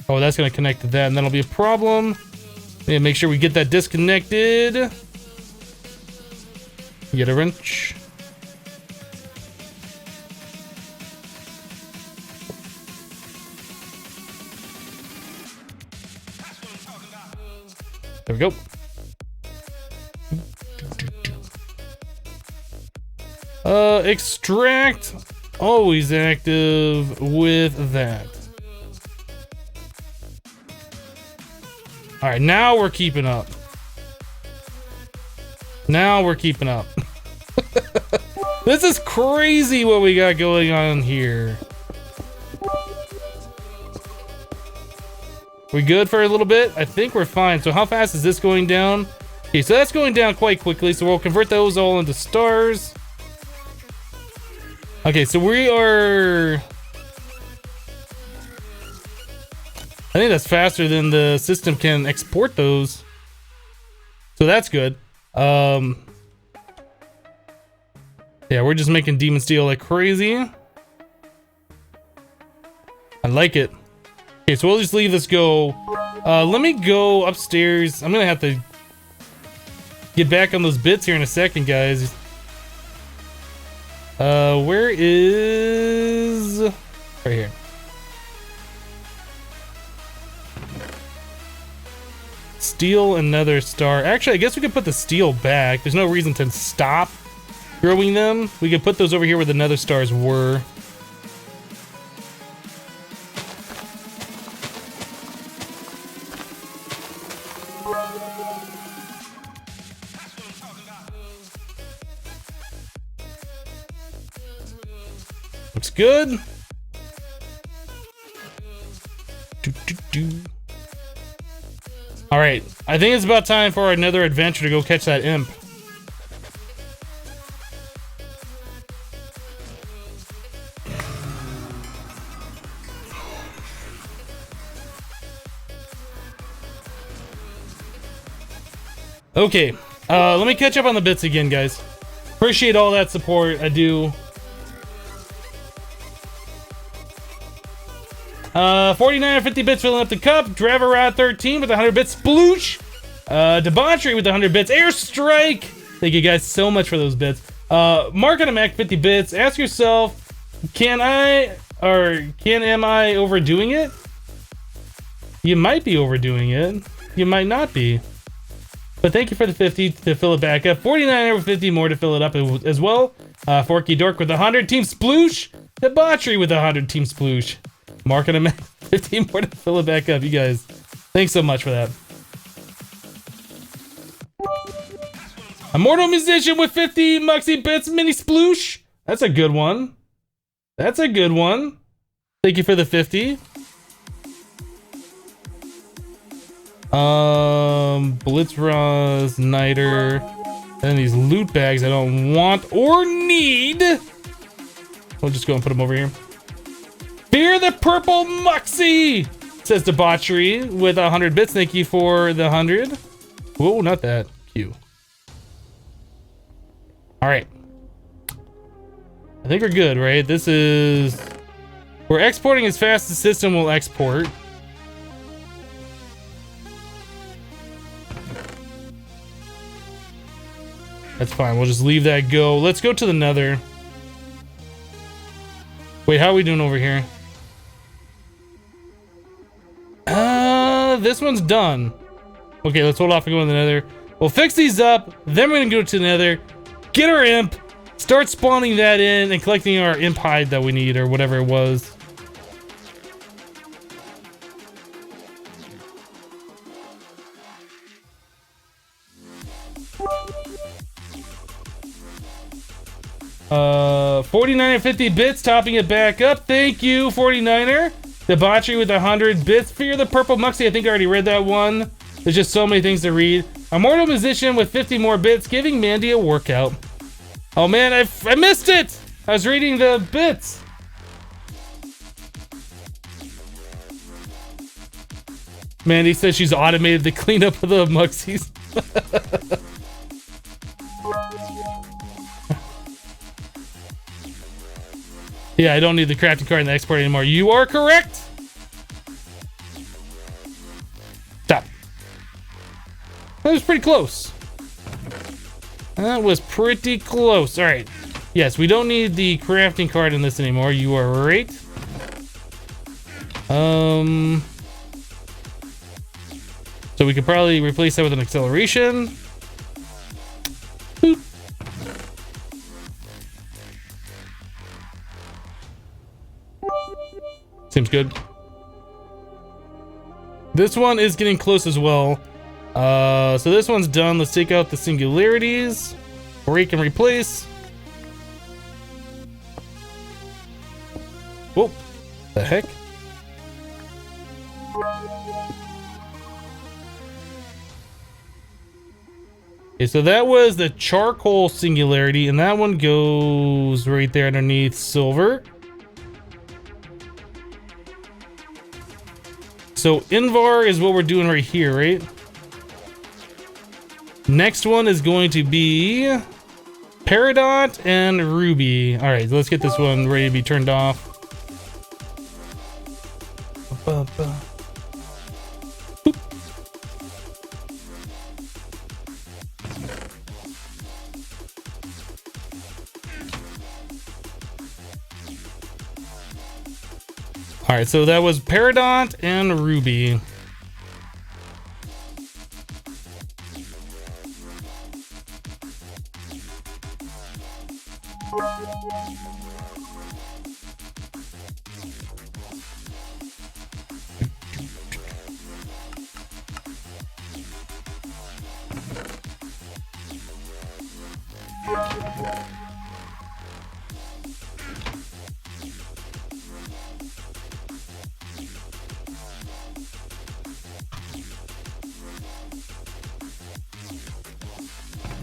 Oh, that's going to connect to that, and that'll be a problem. Yeah, make sure we get that disconnected. Get a wrench. There we go. Extract, always active with that. All right, now we're keeping up. Now we're keeping up. This is crazy what we got going on here. We good for a little bit? I think we're fine. So how fast is this going down? Okay, so that's going down quite quickly. So we'll convert those all into stars. Okay, so we are... I think that's faster than the system can export those. So that's good. Yeah, we're just making demon steel like crazy. I like it. Okay, so we'll just leave this go. Let me go upstairs. I'm gonna have to get back on those bits here in a second, guys. Where is... Right here. Steel and nether star. Actually, I guess we could put the steel back. There's no reason to stop growing them. We could put those over here where the nether stars were. Looks good. All right, I think it's about time for another adventure to go catch that imp. Okay, let me catch up on the bits again, guys. Appreciate all that support, I do. 49 or 50 bits filling up the cup. Driver Rod 13 with 100 bits. Sploosh! Debauchery with 100 bits. Airstrike! Thank you guys so much for those bits. Mark on a Mac 50 bits. Ask yourself, am I overdoing it? You might be overdoing it. You might not be. But thank you for the 50 to fill it back up. 49 over 50 more to fill it up as well. Forky Dork with 100. Team Sploosh. Debauchery with 100. Team Sploosh. Mark on a Mac 15 more to fill it back up. You guys, thanks so much for that. Immortal Musician with 50 Muxy bits. Mini Sploosh. That's a good one. That's a good one. Thank you for the 50. Blitzroz, Niter, and these loot bags I don't want or need. We'll just go and put them over here. Fear the Purple Muxy, says Debauchery with 100 bits. Thank you for the 100. Whoa, not that. Q. All right. I think we're good, right? This is... We're exporting as fast as the system will export. That's fine. We'll just leave that go. Let's go to the nether. Wait, how are we doing over here? This one's done. Okay, let's hold off and go in the nether. We'll fix these up, then we're gonna go to the nether, get our imp, start spawning that in, and collecting our imp hide that we need, or whatever it was. Uh, 49er 50 bits, topping it back up. Thank you, 49er. Debauchery with 100 bits. Fear the Purple Muxie, I think I already read that one. There's just so many things to read. Immortal Musician with 50 more bits, giving Mandy a workout. Oh man, I missed it! I was reading the bits. Mandy says she's automated the cleanup of the Muxies. Yeah, I don't need the crafting card and the export anymore. You are correct! Stop. That was pretty close. That was pretty close. Alright. Yes, we don't need the crafting card in this anymore. You are right. So we could probably replace that with an acceleration. Boop. Seems good. This one is getting close as well. So this one's done. Let's take out the singularities. Break and replace. Whoa. The heck? Okay, so that was the charcoal singularity, and that one goes right there underneath silver. So Invar is what we're doing right here, right? Next one is going to be Peridot and Ruby. All right, so let's get this one ready to be turned off. All right, so that was Peridot and Ruby.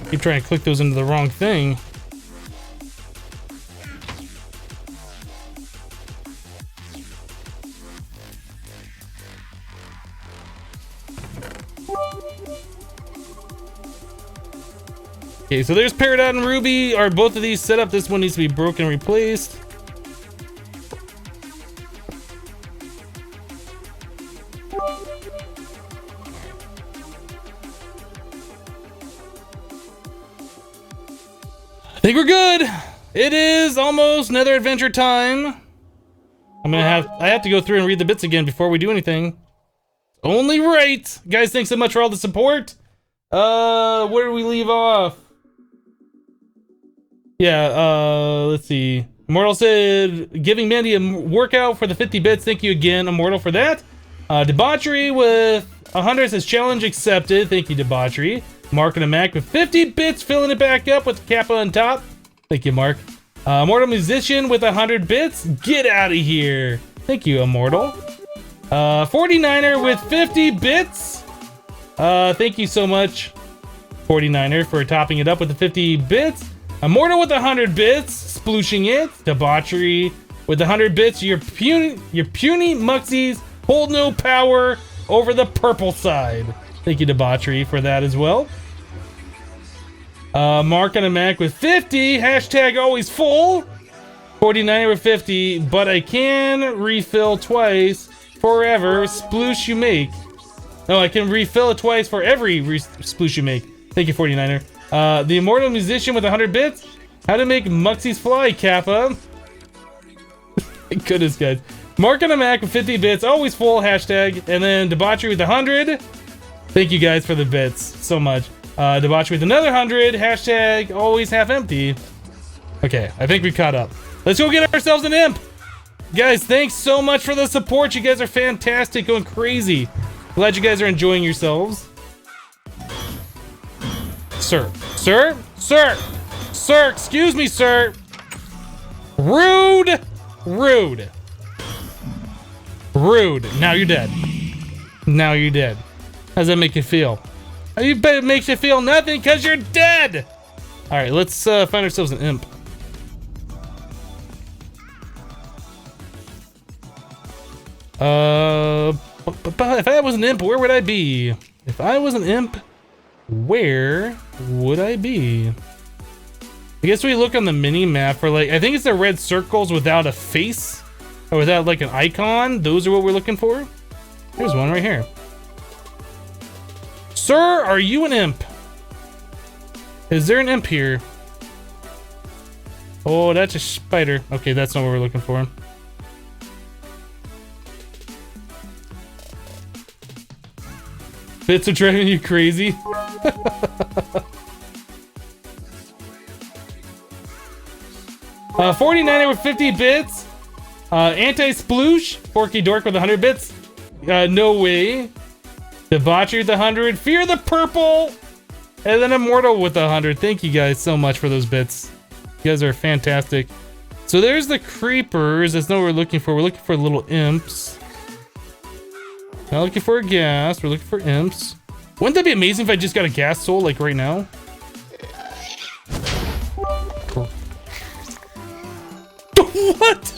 Keep trying to click those into the wrong thing. Okay, so there's Peridot and Ruby. Are both of these set up? This one needs to be broken and replaced. I think we're good. It is almost nether adventure time. I have to go through and read the bits again before we do anything. Only right. Guys, thanks so much for all the support. Where do we leave off? Yeah, let's see. Immortal said, giving Mandy a workout for the 50 bits. Thank you again, Immortal, for that. Debauchery with 100 says challenge accepted. Thank you, Debauchery. Mark and a Mac with 50 bits, filling it back up with Kappa on top. Thank you, Mark. Immortal Musician with 100 bits. Get out of here. Thank you, Immortal. 49er with 50 bits. Thank you so much, 49er, for topping it up with the 50 bits. Immortal with 100 bits, splooshing it. Debauchery with 100 bits. Your puny Muxies hold no power over the purple side. Thank you, Debauchery, for that as well. Mark on a Mac with 50. Hashtag always full. 49 with 50. But I can refill twice forever. Sploosh you make. No, I can refill it twice for every sploosh you make. Thank you, 49er. The Immortal Musician with 100 bits. How to make Muxies fly, Kappa. Goodness, guys. Mark on a Mac with 50 bits. Always full. Hashtag. And then Debauchery with 100. Thank you guys for the bits so much. Debauchery with another 100. Hashtag always half empty. Okay, I think we caught up. Let's go get ourselves an imp. Guys, thanks so much for the support. You guys are fantastic, going crazy. Glad you guys are enjoying yourselves. Sir, excuse me, sir. Rude. Now you're dead. How does that make you feel? You bet it makes you feel nothing because you're dead. All right, let's find ourselves an imp. If I was an imp, where would I be? If I was an imp, where would I be? I guess we look on the mini map for like, I think it's the red circles without a face or without like an icon. Those are what we're looking for. There's one right here. Sir, are you an imp? Is there an imp here? Oh, that's a spider. Okay, that's not what we're looking for. Bits are driving you crazy. 49er with 50 bits. Anti-sploosh. Forky Dork with 100 bits. No way. Debauchery with 100. Fear the Purple. And then Immortal with 100. Thank you guys so much for those bits. You guys are fantastic. So there's the creepers. That's not what we're looking for. We're looking for little imps. Not looking for a gas. We're looking for imps. Wouldn't that be amazing if I just got a gas soul like right now? What?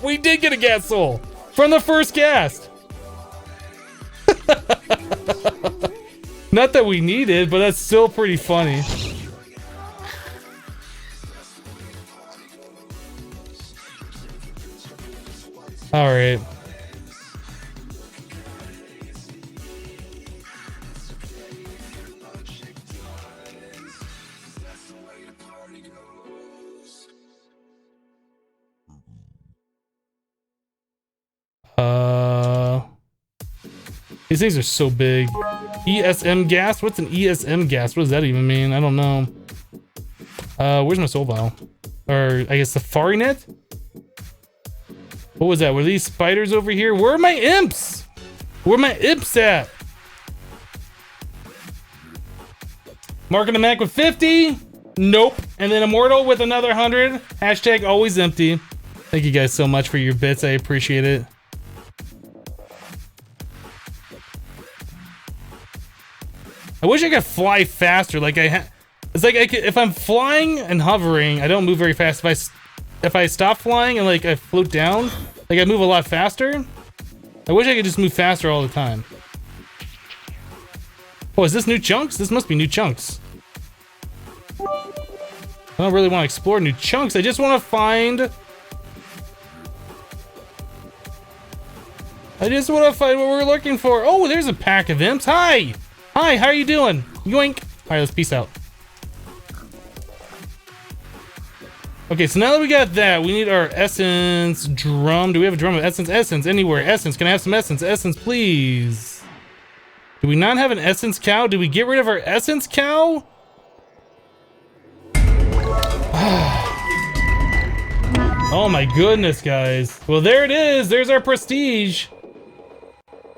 We did get a gas soul from the first cast. Not that we need it, but that's still pretty funny. All right. These things are so big. ESM gas? What's an ESM gas? What does that even mean? I don't know. Where's my soul vial? Or I guess Safari net? What was that? Were these spiders over here? Where are my imps? Where are my imps at? Marking the Mac with 50. Nope. And then Immortal with another 100. Hashtag always empty. Thank you guys so much for your bits. I appreciate it. I wish I could fly faster. Like it's like if I'm flying and hovering, I don't move very fast. If I stop flying and like I float down, like I move a lot faster. I wish I could just move faster all the time. Oh, is this new chunks? This must be new chunks. I don't really want to explore new chunks. I just want to find. what we're looking for. Oh, there's a pack of imps. Hi, how are you doing? Yoink. All right, let's peace out. Okay, so now that we got that, we need our essence drum. Do we have a drum of essence? Essence, anywhere. Essence, can I have some essence? Essence, please. Do we not have an essence cow? Did we get rid of our essence cow? Oh my goodness, guys. Well, there it is. There's our prestige.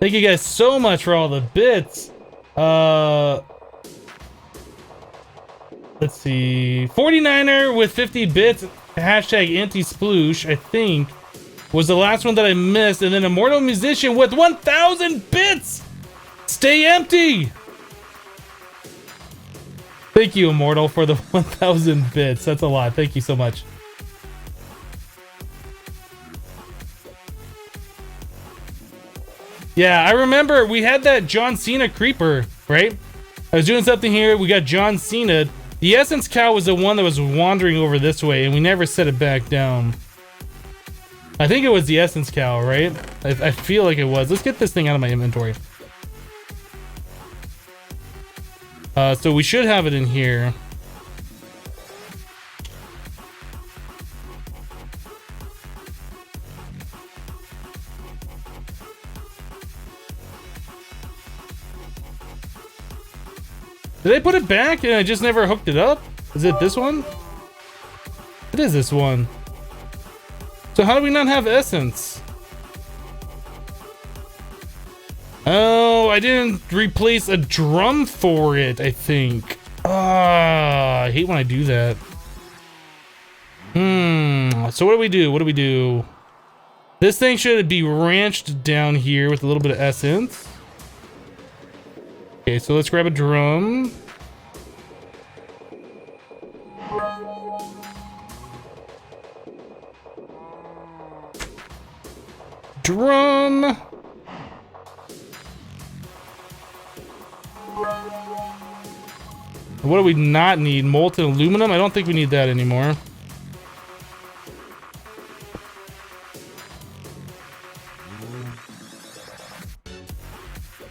Thank you guys so much for all the bits. Let's see. 49er with 50 bits. Hashtag anti-sploosh, I think, was the last one that I missed. And then Immortal Musician with 1,000 bits. Stay empty. Thank you, Immortal, for the 1,000 bits. That's a lot. Thank you so much. Yeah, I remember we had that John Cena creeper, right? I was doing something here. We got John Cena. The essence cow was the one that was wandering over this way, and we never set it back down. I think it was the essence cow, right? I feel like it was. Let's get this thing out of my inventory. So we should have it in here. Did I put it back and I just never hooked it up? Is it this one? It is this one. So how do we not have essence? Oh, I didn't replace a drum for it, I think. Ah, I hate when I do that. So what do we do? What do we do? This thing should be ranched down here with a little bit of essence. Okay, so let's grab a drum. Drum. What do we not need? Molten aluminum? I don't think we need that anymore.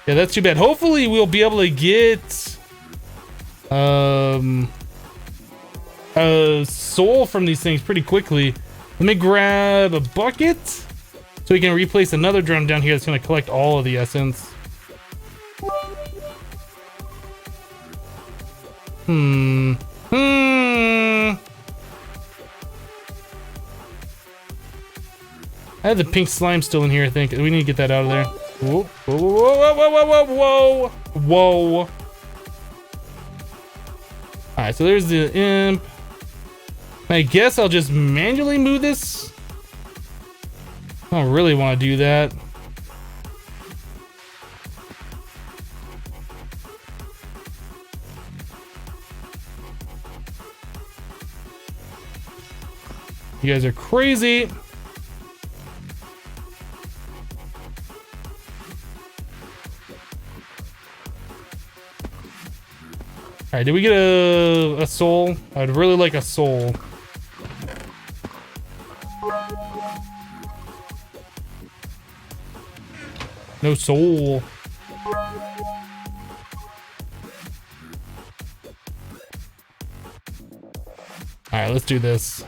Yeah, that's too bad. Hopefully we'll be able to get a soul from these things pretty quickly. Let me grab a bucket so we can replace another drum down here that's going to collect all of the essence. I have the pink slime still in here, I think. We need to get that out of there. Whoa, whoa, whoa, whoa, whoa, whoa, whoa, whoa. Alright, so there's the imp. I guess I'll just manually move this. I don't really want to do that. You guys are crazy. Alright, did we get a soul? I'd really like a soul. No soul. Alright, let's do this.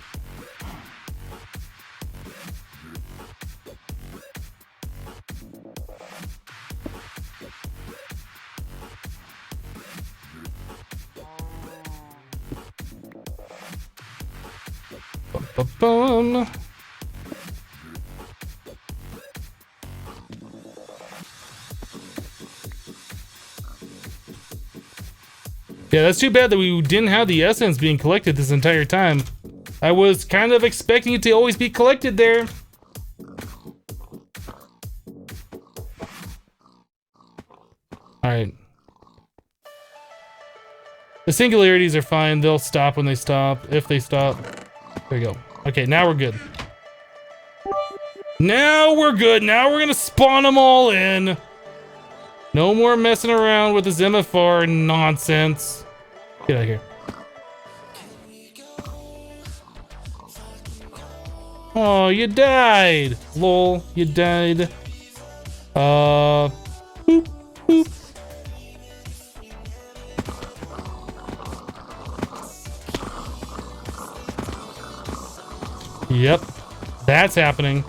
Ba-bum. Yeah, that's too bad that we didn't have the essence being collected this entire time. I was kind of expecting it to always be collected there. Alright. The singularities are fine. They'll stop when they stop. If they stop. There we go. Okay, now we're good. Now we're good. Now we're gonna spawn them all in. No more messing around with this MFR nonsense. Get out of here. Oh, you died. Lol, you died. Boop, boop. Yep, that's happening.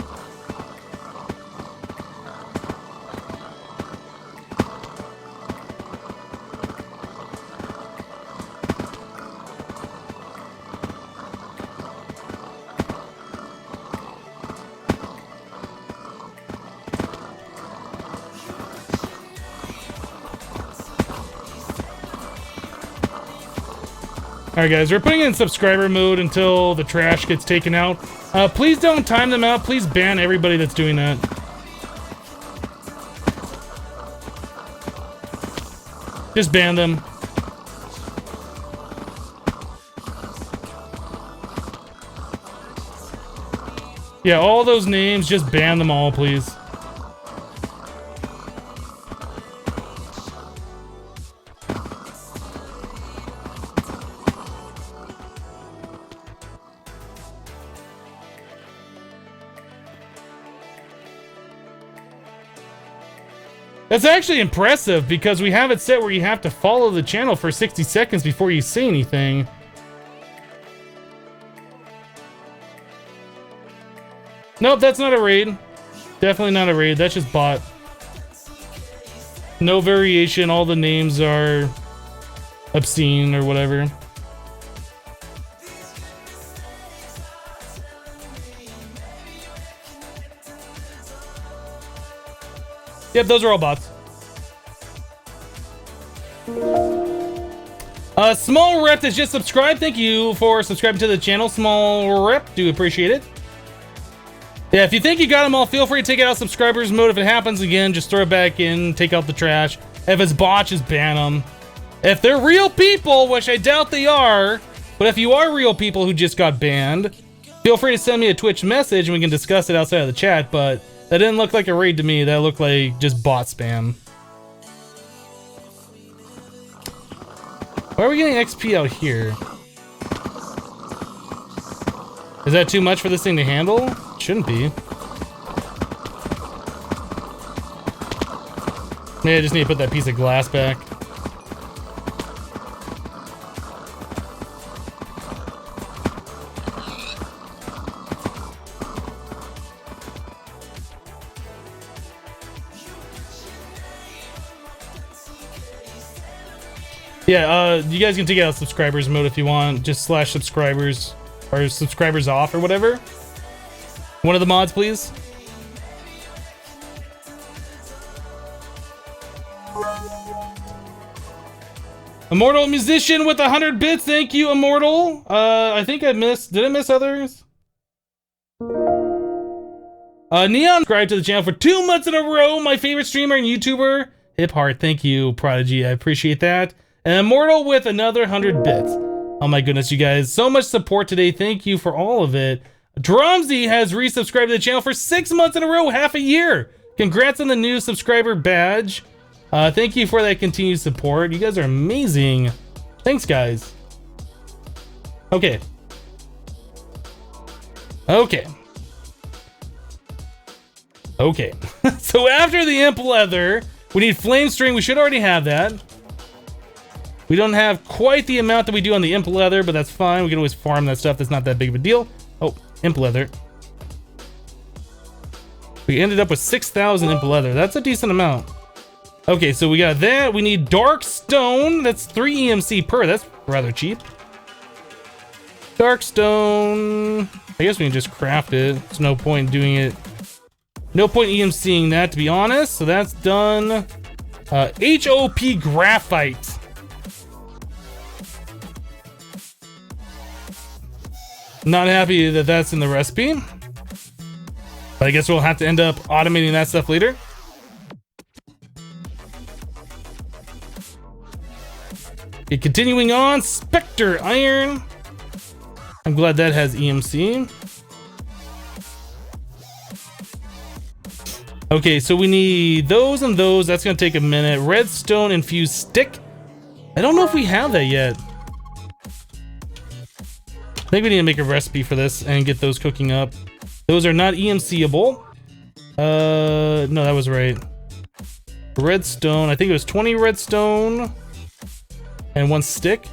Alright guys, we're putting in subscriber mode until the trash gets taken out. Please don't time them out. Please ban everybody that's doing that. Just ban them. Yeah, all those names, just ban them all, please. That's actually impressive because we have it set where you have to follow the channel for 60 seconds before you say anything. Nope, that's not a raid. Definitely not a raid. That's just bot. No variation. All the names are obscene or whatever. Yep, those are all bots. Small Rep has just subscribed. Thank you for subscribing to the channel, Small Rep. Do appreciate it. Yeah, if you think you got them all, feel free to take it out subscribers mode. If it happens again, just throw it back in, take out the trash. If it's bots, just ban them. If they're real people, which I doubt they are, but if you are real people who just got banned, feel free to send me a Twitch message and we can discuss it outside of the chat, but that didn't look like a raid to me. That looked like just bot spam. Why are we getting XP out here? Is that too much for this thing to handle? Shouldn't be. Maybe I just need to put that piece of glass back. Yeah, you guys can take out subscribers mode if you want. Just slash subscribers or subscribers off or whatever. One of the mods, please. Immortal Musician with 100 bits. Thank you, Immortal. I think I missed. Did I miss others? Neon subscribed to the channel for 2 months in a row. My favorite streamer and YouTuber. Hip Heart. Thank you, Prodigy. I appreciate that. And Immortal with another 100 bits. Oh my goodness, you guys. So much support today. Thank you for all of it. Drumsy has resubscribed to the channel for 6 months in a row, half a year. Congrats on the new subscriber badge. Thank you for that continued support. You guys are amazing. Thanks, guys. Okay. Okay. Okay. So after the imp leather, we need flame string. We should already have that. We don't have quite the amount that we do on the imp leather, but that's fine. We can always farm that stuff. That's not that big of a deal. Oh, imp leather. We ended up with 6,000 imp leather. That's a decent amount. Okay, so we got that. We need dark stone. That's 3 EMC per. That's rather cheap. Dark stone. I guess we can just craft it. There's no point doing it. No point EMCing that, to be honest. So that's done. HOP graphite. Not happy that that's in the recipe. But I guess we'll have to end up automating that stuff later. Okay, continuing on, Spectre Iron. I'm glad that has EMC. Okay, so we need those and those. That's gonna take a minute. Redstone infused stick. I don't know if we have that yet. I think we need to make a recipe for this and get those cooking up. Those are not EMCable. No, that was right. Redstone, I think it was 20 redstone and 1 stick.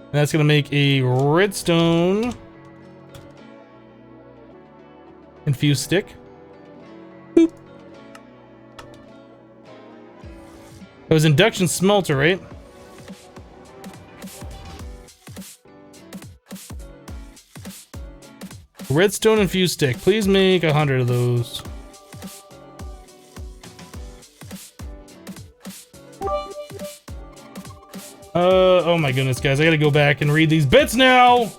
And that's gonna make a redstone infused stick. Boop. It was induction smelter, right? Redstone infused stick. Please make 100 of those. Oh my goodness, guys. I gotta go back and read these bits now.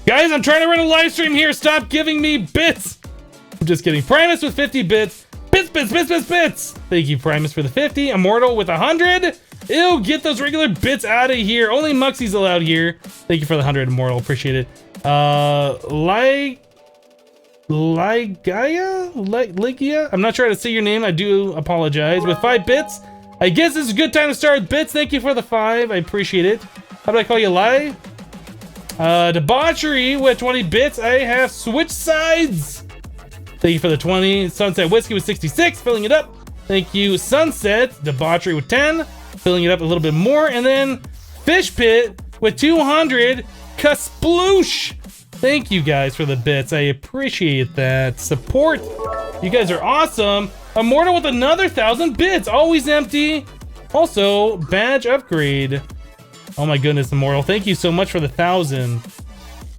Guys, I'm trying to run a live stream here. Stop giving me bits. I'm just kidding. Primus with 50 bits. Bits. Thank you, Primus, for the 50. Immortal with 100. Ew, get those regular bits out of here. Only Muxie's allowed here. Thank you for the 100, Immortal. Appreciate it. Gaia? I'm not sure how to say your name. I do apologize. With 5 bits. I guess this is a good time to start with bits. Thank you for the 5. I appreciate it. How do I call you, Lai? Debauchery with 20 bits. I have switched sides. Thank you for the 20. Sunset Whiskey with 66, filling it up. Thank you, Sunset. Debauchery with 10, filling it up a little bit more. And then Fish Pit with 200. Kasploosh. Thank you guys for the bits. I appreciate that support. You guys are awesome. Immortal with another 1,000 bits. Always empty. Also, badge upgrade. Oh my goodness, Immortal. Thank you so much for the 1,000.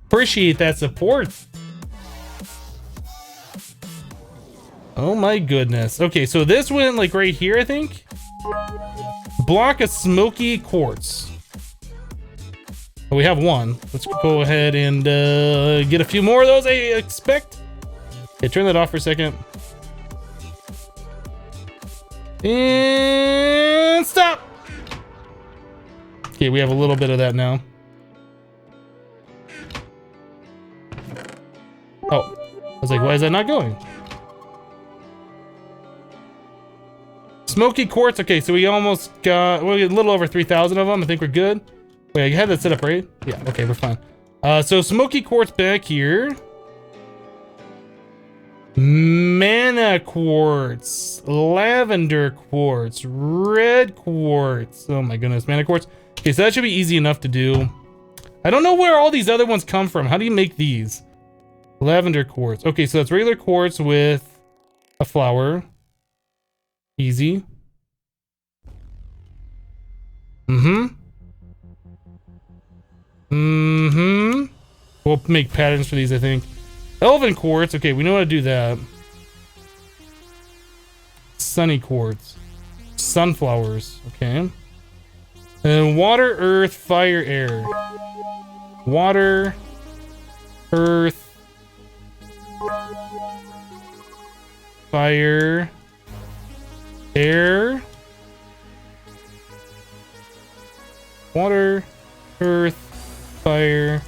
Appreciate that support. Oh my goodness. Okay, so this went like right here, I think. Block of smoky quartz. Oh, we have one. Let's go ahead and get a few more of those, I expect. Okay, turn that off for a second. And stop. Okay, we have a little bit of that now. Oh, I was like, why is that not going? Smoky quartz. Okay, so we almost got, well, a little over 3,000 of them. I think we're good. Wait, I had that set up, right? Yeah, okay, we're fine. So smoky quartz back here. Mana quartz, lavender quartz, red quartz. Oh my goodness, mana quartz. Okay, so that should be easy enough to do. I don't know where all these other ones come from. How do you make these? Lavender quartz. Okay, so that's regular quartz with a flower. Easy. We'll make patterns for these, I think. Elven quartz. Okay, we know how to do that. Sunny quartz. Sunflowers. Okay. And water, earth, fire, air. Water, earth, fire, air. Water, earth, fire,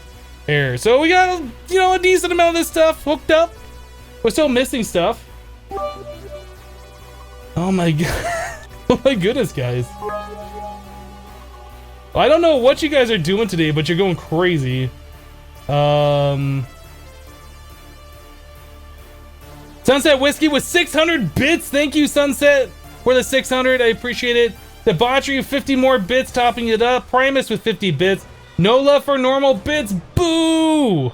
air. So we got, you know, a decent amount of this stuff hooked up. We're still missing stuff. Oh my god. Oh my goodness, guys. I don't know what you guys are doing today, but you're going crazy. Sunset Whiskey with 600 bits. Thank you, Sunset, for the 600. I appreciate it. Debauchery with 50 more bits, topping it up. Primus with 50 bits. No love for normal bits. Boo!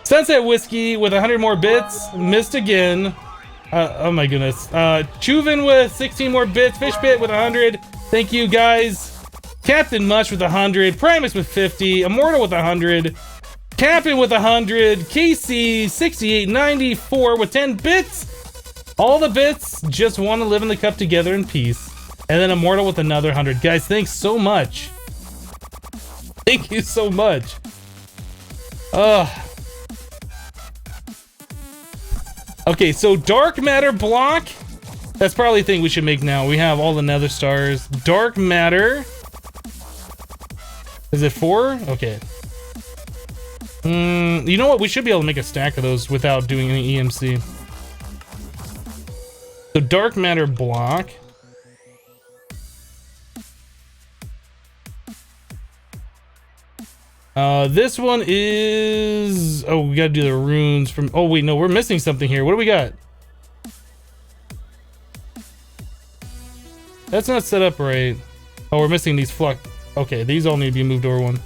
Sunset Whiskey with 100 more bits. Missed again. Oh my goodness. Chuven with 16 more bits. Fishbit with 100. Thank you, guys. Captain Mush with 100. Primus with 50. Immortal with 100. Captain with 100. KC 6894 with 10 bits. All the bits just want to live in the cup together in peace. And then Immortal with another 100. Guys, thanks so much. Thank you so much. Okay, so dark matter block. That's probably a thing we should make now. We have all the nether stars. Dark matter. Is it 4? Okay. You know what? We should be able to make a stack of those without doing any EMC. So dark matter block. This one is... Oh, we gotta do the runes from... Oh, wait, no, we're missing something here. What do we got? That's not set up right. Oh, we're missing these flux. Okay, these all need to be moved over one.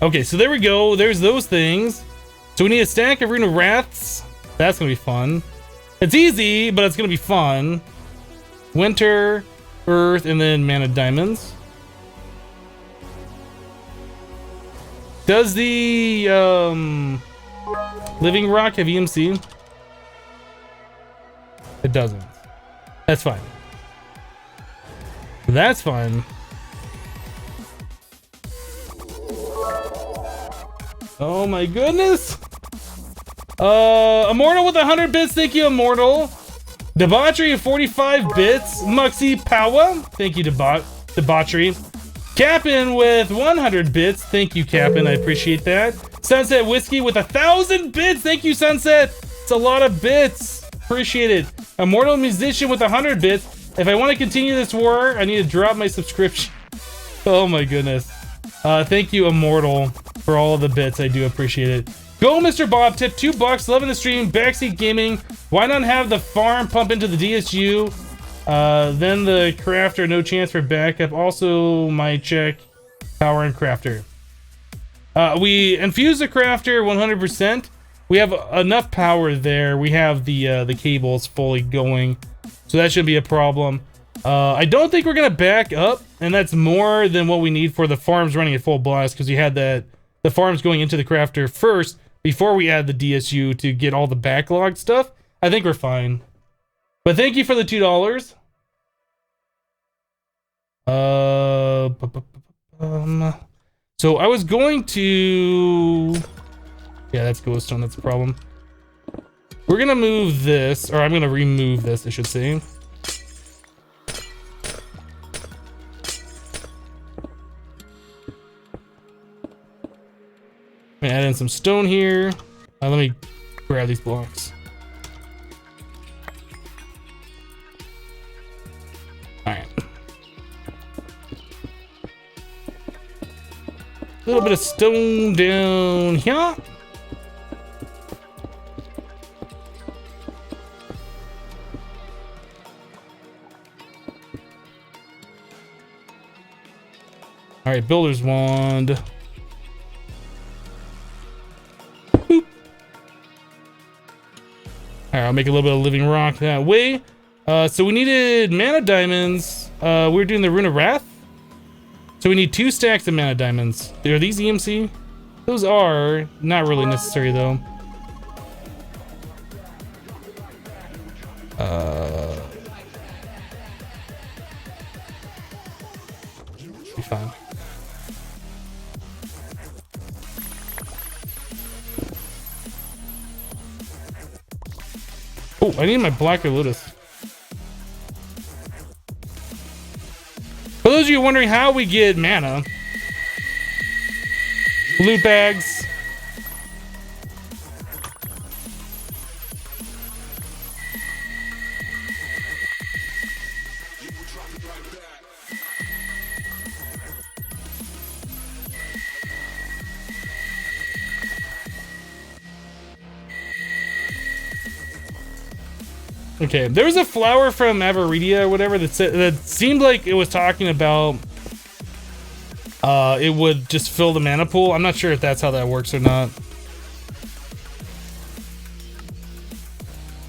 Okay, so there we go. There's those things. So we need a stack of Rune of Wraths. That's gonna be fun. It's easy, but it's gonna be fun. Winter, Earth, and then Mana Diamonds. Does the Living Rock have EMC? It doesn't. That's fine. That's fine. Oh my goodness. Immortal with 100 bits. Thank you, Immortal. Debauchery of 45 bits. Muxie Power. Thank you, Debauchery. Cap'n with 100 bits. Thank you, Cap'n. I appreciate that. Sunset Whiskey with 1,000 bits. Thank you, Sunset. It's a lot of bits. Appreciate it. Immortal Musician with 100 bits. If I want to continue this war, I need to drop my subscription. Oh my goodness. Thank you, Immortal, for all of the bits. I do appreciate it. Go, Mr. Bob. Tip $2. Loving the stream. Backseat gaming. Why not have the farm pump into the DSU? Then the crafter, no chance for backup. Also, my check power and crafter. We infuse the crafter 100%. We have enough power there. We have the cables fully going, so that shouldn't be a problem. I don't think we're gonna back up, and that's more than what we need for the farms running at full blast, because we had the farms going into the crafter first before we add the DSU to get all the backlog stuff. I think we're fine. But thank you for the $2. So I was going to... Yeah, that's glowstone, that's the problem. We're gonna move this, or I'm gonna remove this, I should say. I'm gonna add in some stone here. Let me grab these blocks. Alright. A little bit of stone down here. Alright, builder's wand. Boop. Alright, I'll make a little bit of living rock that way. So we needed mana diamonds. We were doing the Rune of Wrath. So we need 2 stacks of mana diamonds. Are these EMC? Those are not really necessary though. Be fine. Oh, I need my Black Lotus. For those of you wondering how we get mana, loot bags. Okay, there was a flower from Avaridia or whatever that said, that seemed like it was talking about it would just fill the mana pool. I'm not sure if that's how that works or not.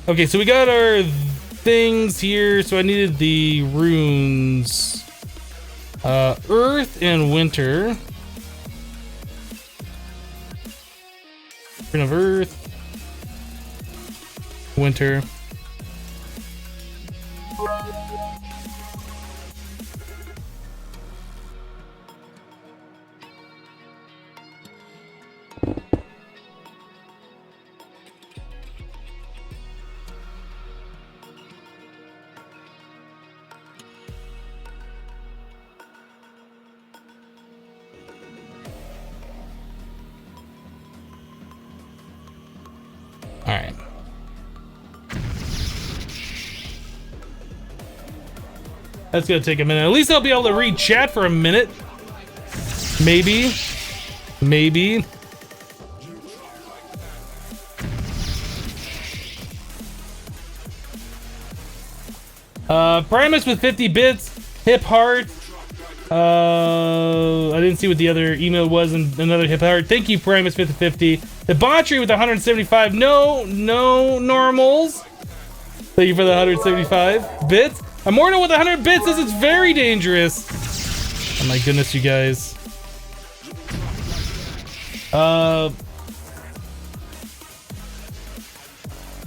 Okay, so we got our things here. So I needed the runes. Earth and winter. Rune of Earth. Winter. All right. That's gonna take a minute. At least I'll be able to read chat for a minute. Maybe. Maybe. Primus with 50 bits. Hip heart. I didn't see what the other email was, and another hip heart. Thank you, Primus with the 50. Debauchery with 175. No normals. Thank you for the 175 bits. Immortal with 100 bits says it's very dangerous. Oh my goodness, you guys.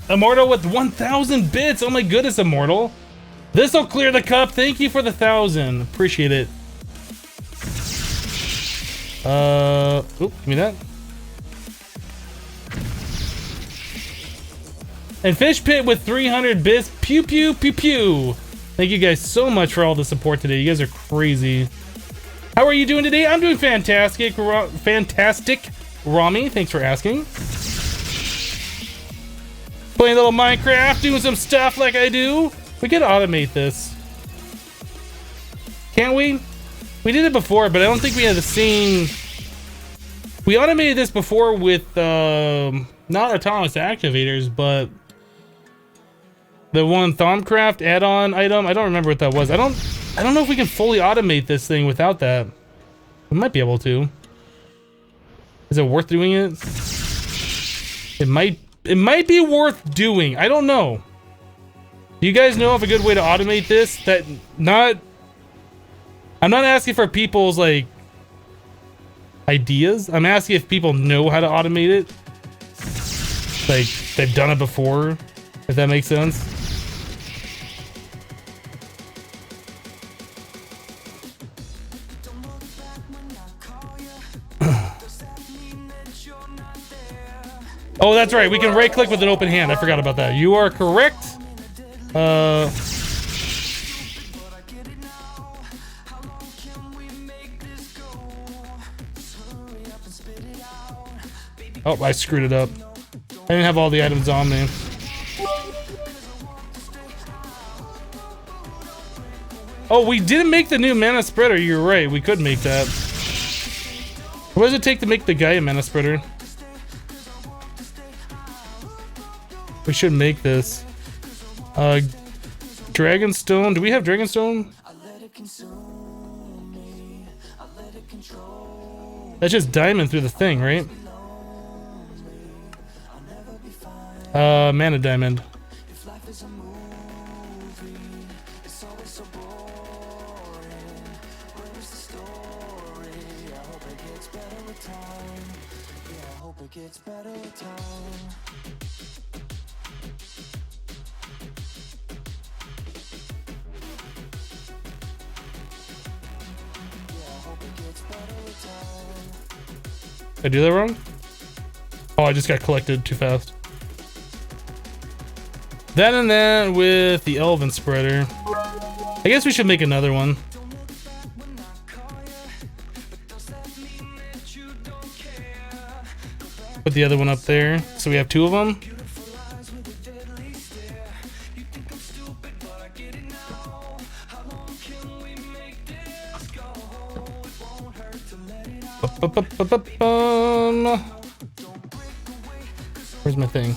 Immortal with 1,000 bits. Oh my goodness, Immortal. This'll clear the cup. Thank you for the 1,000. Appreciate it. Give me that. And Fish Pit with 300 bits. Pew pew pew pew. Thank you guys so much for all the support today. You guys are crazy. How are you doing today? I'm doing fantastic. Fantastic. Rami, thanks for asking. Playing a little Minecraft, doing some stuff like I do. We could automate this. Can't we? We did it before, but I don't think we had the same... We automated this before with, not autonomous activators, but... The one Thaumcraft add-on item. I don't remember what that was. I don't know if we can fully automate this thing without that. We might be able to. Is it worth doing it? It might be worth doing. I don't know. Do you guys know of a good way to automate this? I'm not asking for people's like ideas. I'm asking if people know how to automate it. Like they've done it before, if that makes sense. Oh, that's right. We can right click with an open hand. I forgot about that. You are correct. Oh, I screwed it up. I didn't have all the items on me. Oh, we didn't make the new mana spreader. You're right. We could make that. What does it take to make the Gaia mana spreader? We should make this. Dragonstone. Do we have Dragonstone? That's just diamond through the thing, right? Mana diamond. Did I do that wrong? Oh, I just got collected too fast. That and that with the Elven spreader. I guess we should make another one. Put the other one up there, so we have two of them. Where's my thing?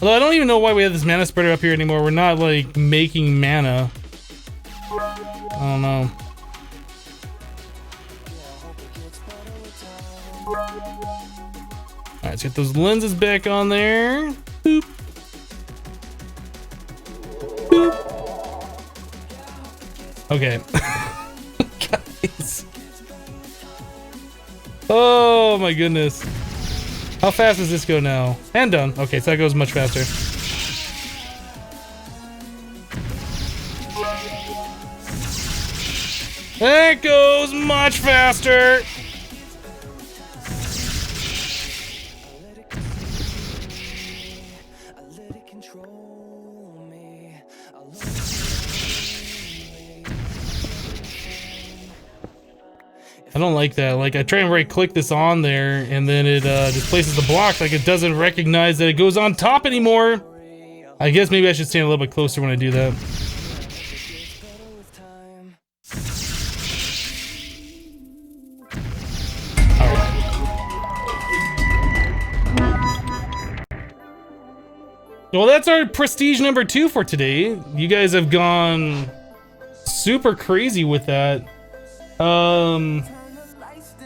Although I don't even know why we have this mana spreader up here anymore. We're not like making mana. I don't know. Alright, let's get those lenses back on there. Boop. Boop. Okay. Guys. Oh my goodness. How fast does this go now? And done. Okay, so that goes much faster. That goes much faster. I don't like that. Like, I try and right click this on there and then it just places the block. Like, it doesn't recognize that it goes on top anymore. I guess maybe I should stand a little bit closer when I do that. Well, that's our prestige number 2 for today. You guys have gone super crazy with that.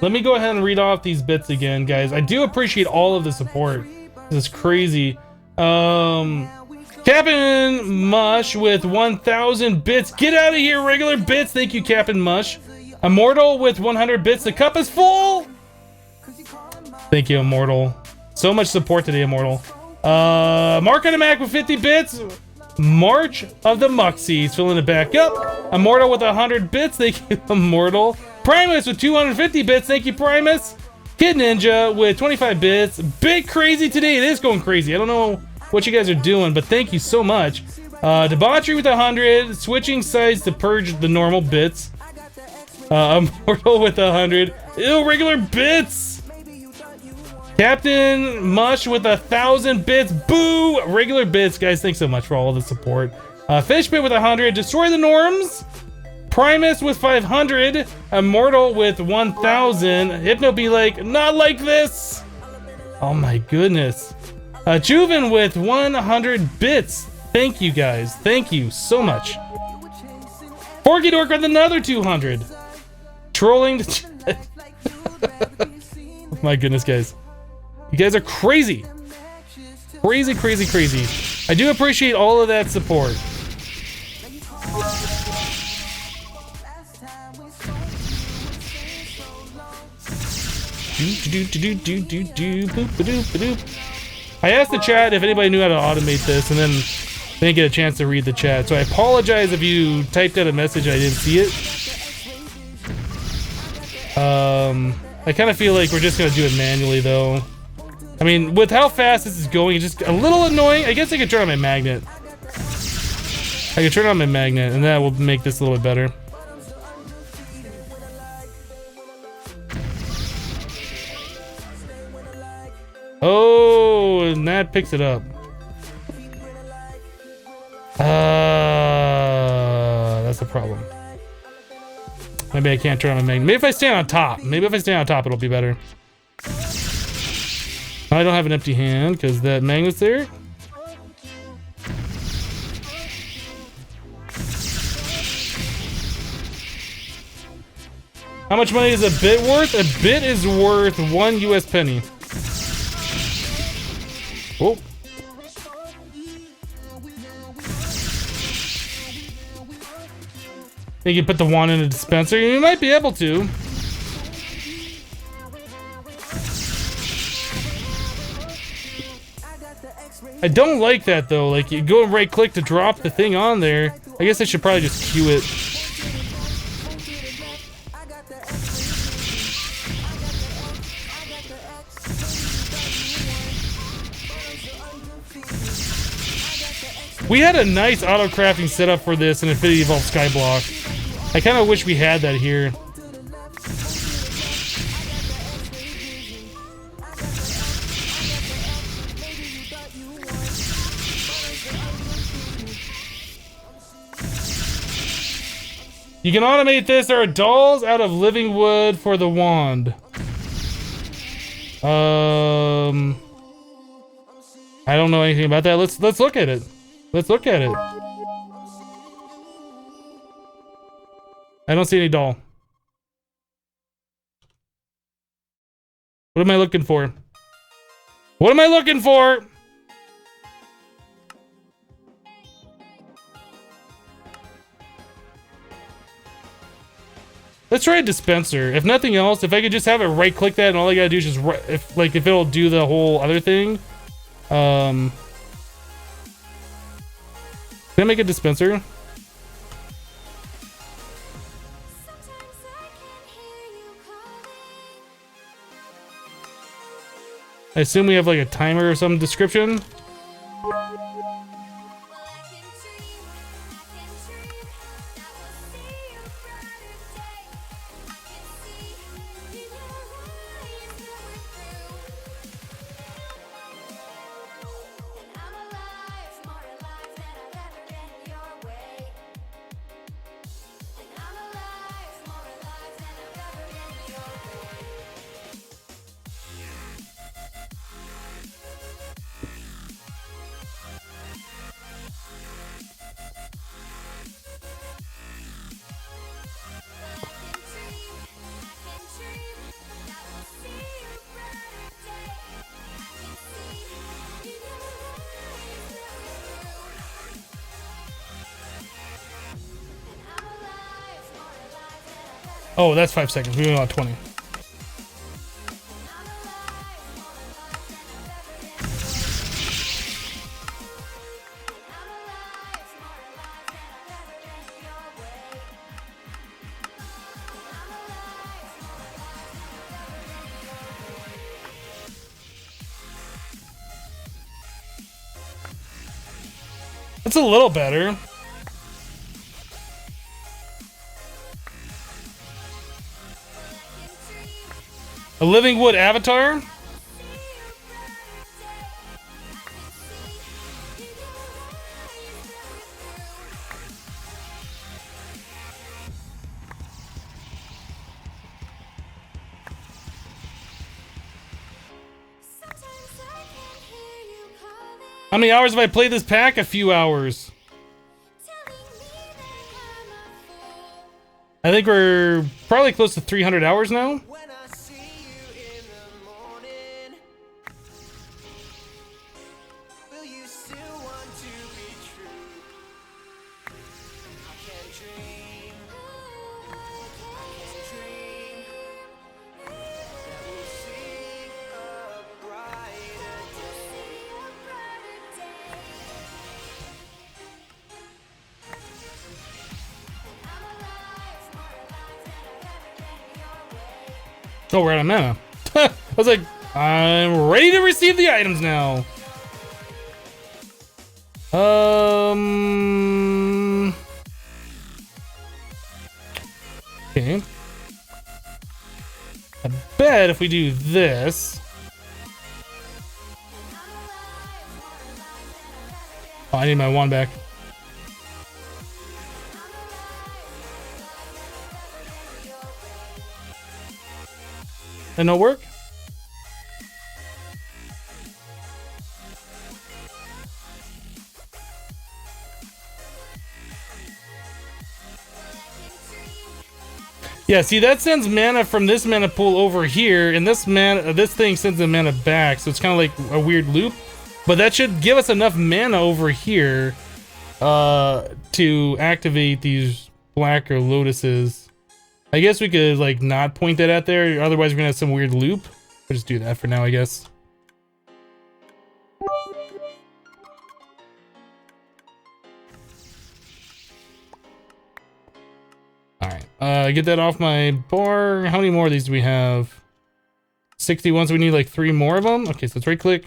Let me go ahead and read off these bits again, guys. I do appreciate all of the support. This is crazy. Captain Mush with 1,000 bits. Get out of here, regular bits. Thank you, Captain Mush. Immortal with 100 bits. The cup is full. Thank you, Immortal. So much support today, Immortal. Mark on the Mac with 50 bits. March of the Muxies, filling it back up. Immortal with 100 bits, thank you, Immortal. Primus with 250 bits, thank you, Primus. Kid Ninja with 25 bits. Bit crazy today, it is going crazy. I don't know what you guys are doing, but thank you so much. Debauchery with 100, switching sides to purge the normal bits. Immortal with 100. Ew, regular bits. Captain Mush with 1,000 bits. Boo! Regular bits, guys. Thanks so much for all the support. Fishbit with 100. Destroy the norms. Primus with 500. Immortal with 1,000. Hypno be like, not like this. Oh my goodness. Juven with 100 bits. Thank you guys. Thank you so much. Forky Dork with another 200. Trolling the chat. My goodness, guys. You guys are crazy. Crazy, crazy, crazy. I do appreciate all of that support. I asked the chat if anybody knew how to automate this, and then didn't get a chance to read the chat. So I apologize if you typed out a message and I didn't see it. I kind of feel like we're just gonna do it manually, though. I mean, with how fast this is going, it's just a little annoying. I guess I could turn on my magnet. I could turn on my magnet, and that will make this a little bit better. Oh, and that picks it up. That's the problem. Maybe I can't turn on my magnet. Maybe if I stand on top. Maybe if I stand on top, it'll be better. I don't have an empty hand because that magnet's there. How much money is a bit worth? A bit is worth 1 US penny. Oh. You can put the wand in a dispenser. You might be able to. I don't like that though. Like, you go and right click to drop the thing on there. I guess I should probably just queue it. We had a nice auto crafting setup for this in Infinity Vault Skyblock. I kind of wish we had that here. You can automate this. There are dolls out of living wood for the wand. I don't know anything about that. Let's look at it. Let's look at it. I don't see any doll. What am I looking for? What am I looking for? Let's try a dispenser. If nothing else, if I could just have it right click that and all I gotta do is just if it'll do the whole other thing. Can I make a dispenser? I assume we have like a timer or some description. Oh, that's 5 seconds. We only got 20. That's a little better. A living wood avatar? How many hours have I played this pack? A few hours. I think we're probably close to 300 hours now. Oh, we're out of mana. I was like, I'm ready to receive the items now. Okay. I bet if we do this. Oh, I need my wand back. That no work? Yeah, see, that sends mana from this mana pool over here, and this thing sends the mana back, so it's kind of like a weird loop. But that should give us enough mana over here to activate these blacker lotuses. I guess we could, like, not point that out there, otherwise we're gonna have some weird loop. We'll just do that for now, I guess. Alright, get that off my bar. How many more of these do we have? 61, so we need, like, 3 more of them? Okay, so let's right-click.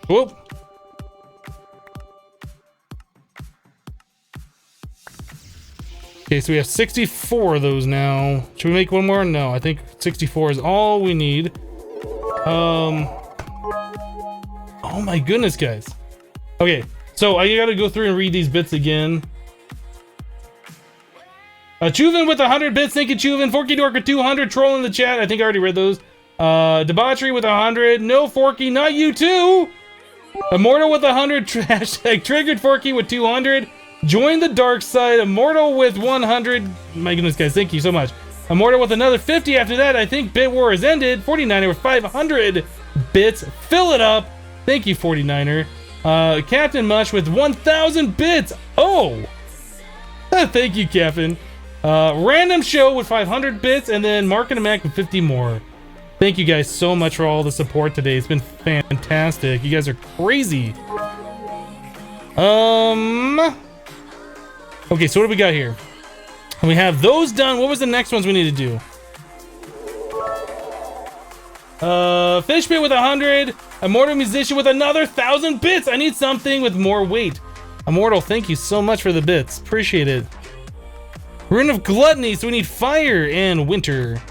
Whoop. Okay, so we have 64 of those now. Should we make one more? No, I think 64 is all we need. Oh my goodness, guys. Okay, so I gotta go through and read these bits again. Chuven with 100 bits, thank you, Chuven. Forky Dork with 200, troll in the chat. I think I already read those. Debauchery with 100. No, Forky, not you too. Immortal with 100, hashtag triggered Forky with 200. Join the dark side, Immortal with 100. My goodness, guys, thank you so much. Immortal with another 50 after that. I think Bit War has ended. 49er with 500 bits. Fill it up. Thank you, 49er. Captain Mush with 1,000 bits. Oh! Thank you, Captain. Random Show with 500 bits. And then Mark and Mac with 50 more. Thank you guys so much for all the support today. It's been fantastic. You guys are crazy. Okay, so what do we got here? We have those done. What was the next ones we need to do? Fish Pit with 100. Immortal Musician with another 1,000 bits. I need something with more weight. Immortal, thank you so much for the bits. Appreciate it. Rune of Gluttony, so we need fire and winter.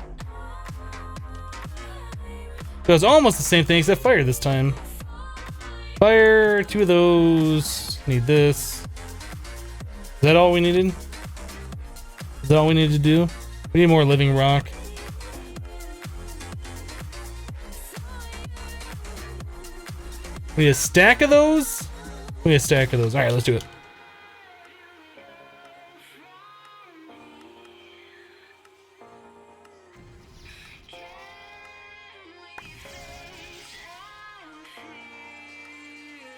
So it's almost the same thing except fire this time. Fire, 2 of those. Need this. Is that all we needed? Is that all we need to do? We need more living rock. We need a stack of those? We need a stack of those. Alright, let's do it.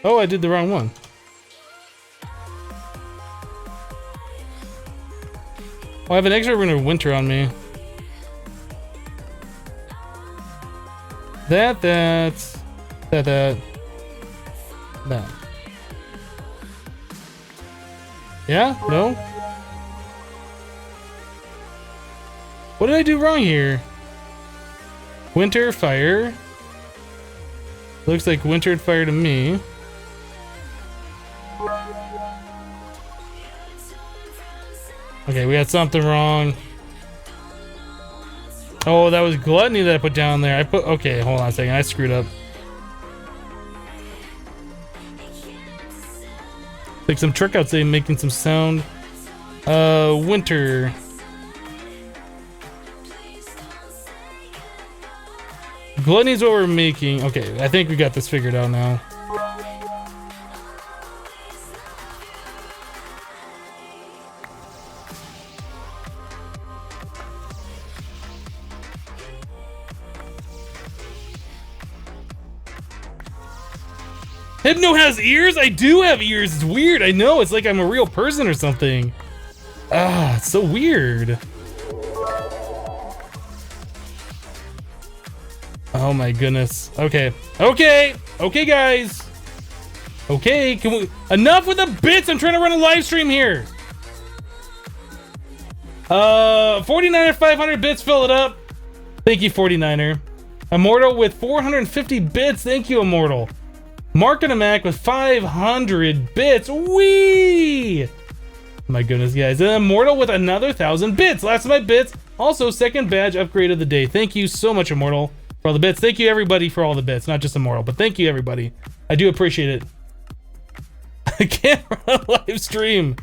Oh, I did the wrong one. Oh, I have an extra Rune of Winter on me. That. Yeah? No? What did I do wrong here? Winter fire. Looks like wintered fire to me. Okay, we had something wrong. Oh, that was gluttony that I put down there. Okay, hold on a second. I screwed up. Like some trick outside making some sound. Winter. Gluttony is what we're making. Okay, I think we got this figured out now. Hypno has ears? I do have ears. It's weird. I know. It's like I'm a real person or something. Ah, it's so weird. Oh my goodness. Okay. Okay. Okay, guys. Okay. Can we... Enough with the bits. I'm trying to run a live stream here. 49er 500 bits. Fill it up. Thank you, 49er. Immortal with 450 bits. Thank you, Immortal. Mark and a Mac with 500 bits. Whee! My goodness, guys. And Immortal with another 1,000 bits. Last of my bits. Also, second badge upgrade of the day. Thank you so much, Immortal, for all the bits. Thank you, everybody, for all the bits. Not just Immortal, but thank you, everybody. I do appreciate it. I can't run a live stream.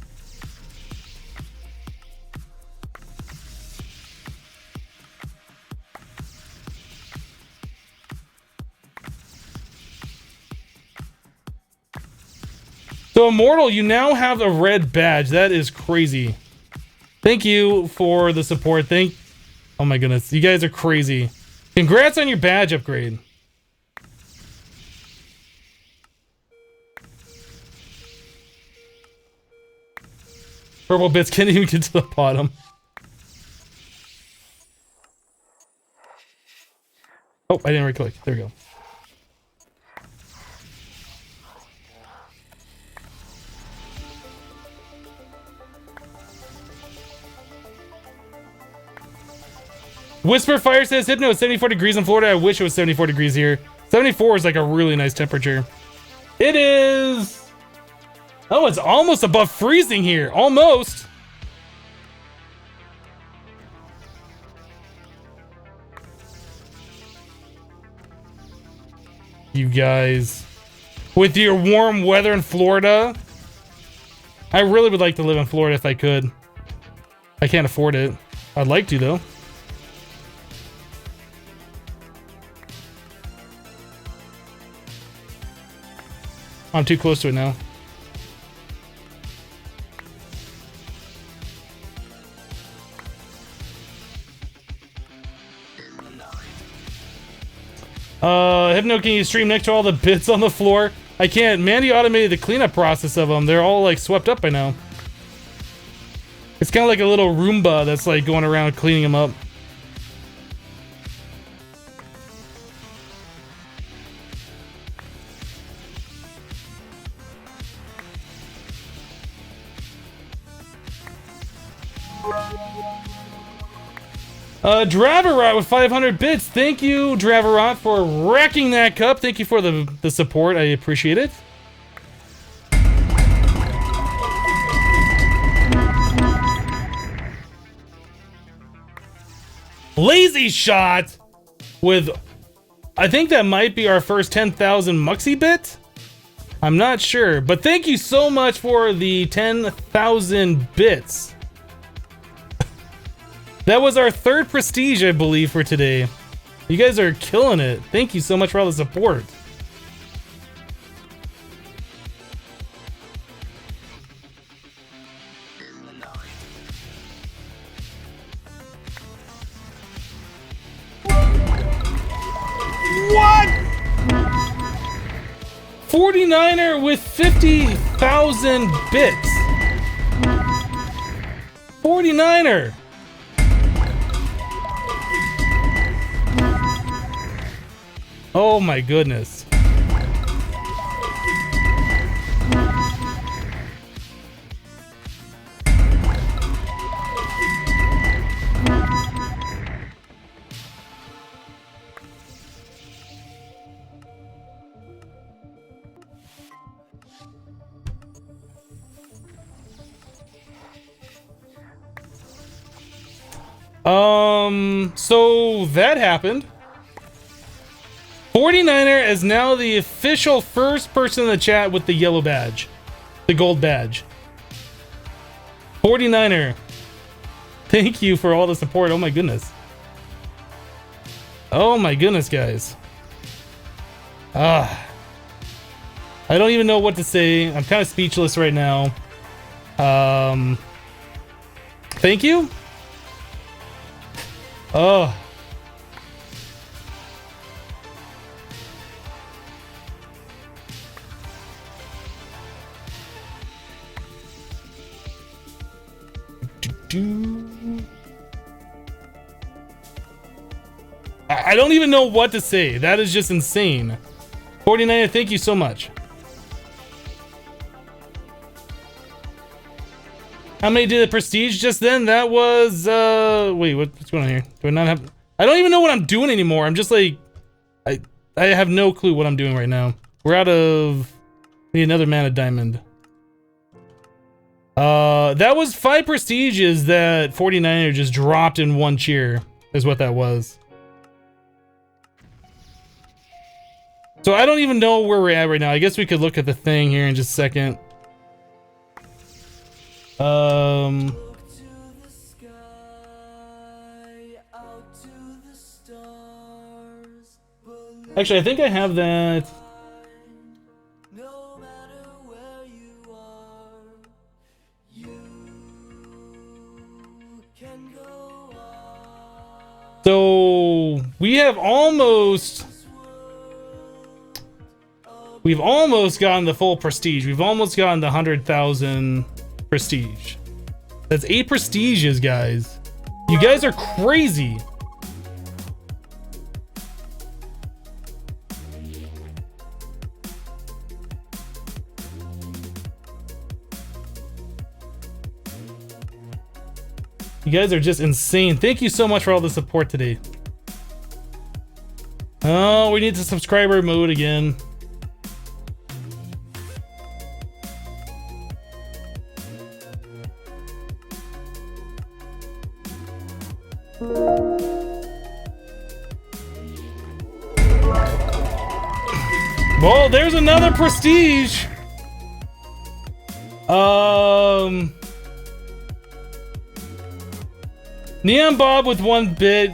So Immortal, you now have a red badge. That is crazy. Thank you for the support. Oh my goodness, you guys are crazy. Congrats on your badge upgrade. Purple bits can't even get to the bottom. Oh, I didn't right click. There we go. Whisper Fire says, Hypno, it's 74 degrees in Florida. I wish it was 74 degrees here. 74 is like a really nice temperature. It is. Oh, it's almost above freezing here. Almost. You guys. With your warm weather in Florida. I really would like to live in Florida if I could. I can't afford it. I'd like to, though. I'm too close to it now. Hypno, can you stream next to all the bits on the floor? I can't. Mandy automated the cleanup process of them. They're all like swept up by now. It's kind of like a little Roomba that's like going around cleaning them up. Dravarot with 500 bits. Thank you, Dravarot, for wrecking that cup. Thank you for the support. I appreciate it. Lazy Shot with, I think that might be our first 10,000 Muxie bit. I'm not sure, but thank you so much for the 10,000 bits. That was our third prestige, I believe, for today. You guys are killing it. Thank you so much for all the support. What? 49er with 50,000 bits. 49er. Oh my goodness. So that happened. 49er is now the official first person in the chat with the yellow badge. The gold badge. 49er. Thank you for all the support. Oh my goodness. Oh my goodness, guys. I don't even know what to say. I'm kind of speechless right now. Thank you. Oh. I don't even know what to say. That is just insane. 49er, thank you so much. How many did the prestige just then? That was wait, what's going on here? Do I not have I don't even know what I'm doing anymore. I'm just like I have no clue what I'm doing right now. We're out of need another mana diamond. That was 5 prestiges that 49er just dropped in one cheer, is what that was. So I don't even know where we're at right now. I guess we could look at the thing here in just a second. Actually, I think I have that. So we've almost gotten the full prestige. We've almost gotten the 100,000 prestige. That's 8 prestiges, guys. You guys are crazy. You guys are just insane. Thank you so much for all the support today. Oh, we need the subscriber mode again. Well, there's another prestige. Neon Bob with 1 bit.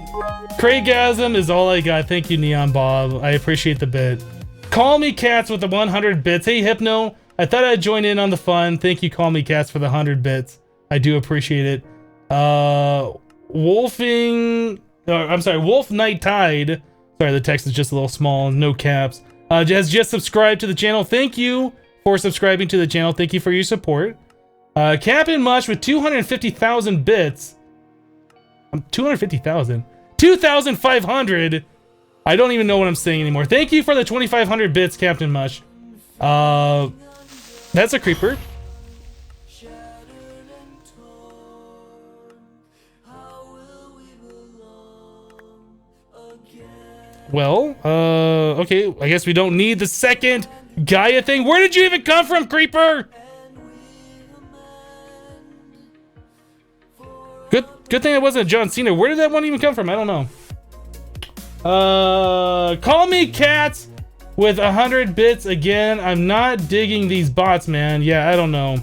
Craigasm is all I got. Thank you, Neon Bob. I appreciate the bit. Call Me Cats with the 100 bits. Hey, Hypno. I thought I'd join in on the fun. Thank you, Call Me Cats, for the 100 bits. I do appreciate it. Wolf Night Tide. Sorry, the text is just a little small. No caps. Has just subscribed to the channel. Thank you for subscribing to the channel. Thank you for your support. Captain Mush with 250,000 bits. 250,000. 2,500. I don't even know what I'm saying anymore. Thank you for the 2,500 bits, Captain Mush. That's a creeper. Well, okay. I guess we don't need the second Gaia thing. Where did you even come from, creeper? Good thing I wasn't John Cena. Where did that one even come from? I don't know. Call Me Cats with 100 bits again. I'm not digging these bots, man. Yeah, I don't know.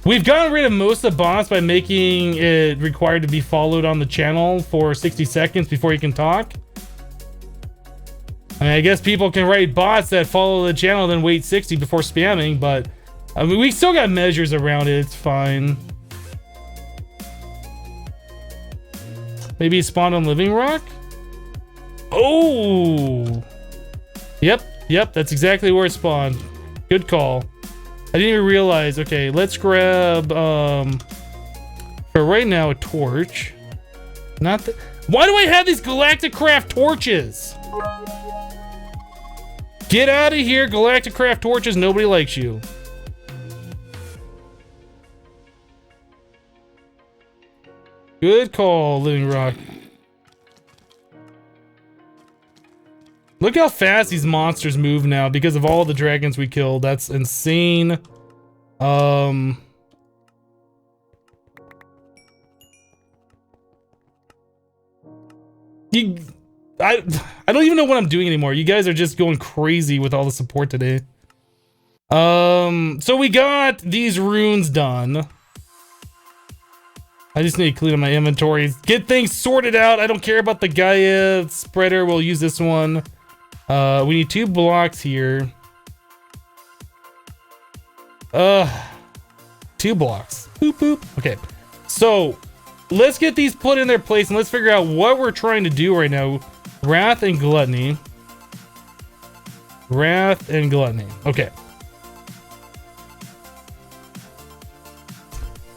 We've gotten rid of most of the bots by making it required to be followed on the channel for 60 seconds before you can talk. I mean, I guess people can write bots that follow the channel then wait 60 before spamming, but I mean, we still got measures around it. It's fine. Maybe it spawned on Living Rock? Oh! Yep, that's exactly where it spawned. Good call. I didn't even realize. Okay, let's grab, for right now, a torch. Not the... Why do I have these Galactic Craft torches? Get out of here, Galactic Craft torches. Nobody likes you. Good call, Living Rock. Look how fast these monsters move now because of all the dragons we killed. That's insane. I don't even know what I'm doing anymore. You guys are just going crazy with all the support today. So we got these runes done. I just need to clean up my inventory, get things sorted out. I don't care about the Gaia spreader. We'll use this one. We need 2 blocks here. 2 blocks. Boop, boop. Okay. So let's get these put in their place and let's figure out what we're trying to do right now. Wrath and Gluttony. Wrath and Gluttony. Okay.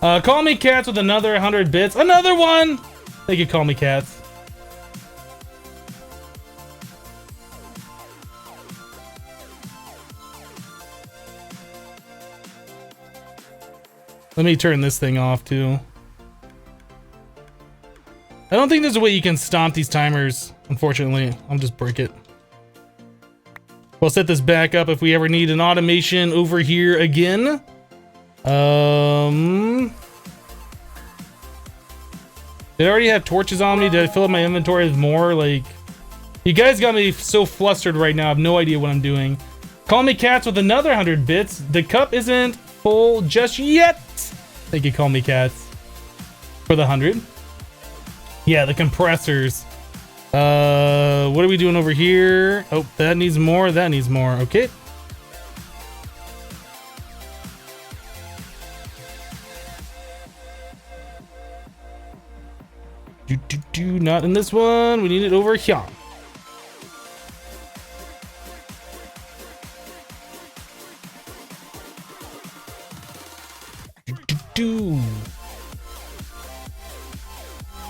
Call me cats with another 100 bits. Another one! Thank you, call me cats. Let me turn this thing off too. I don't think there's a way you can stomp these timers, unfortunately. I'll just break it. We'll set this back up if we ever need an automation over here again. Did I already have torches on me? Did I fill up my inventory with more? Like, you guys got me so flustered right now. I have no idea what I'm doing. Call me cats with another 100 bits. The cup isn't full just yet. Thank you, call me cats, for the 100. Yeah, the compressors. What are we doing over here? Oh, that needs more. That needs more. Okay. Not in this one. We need it over here.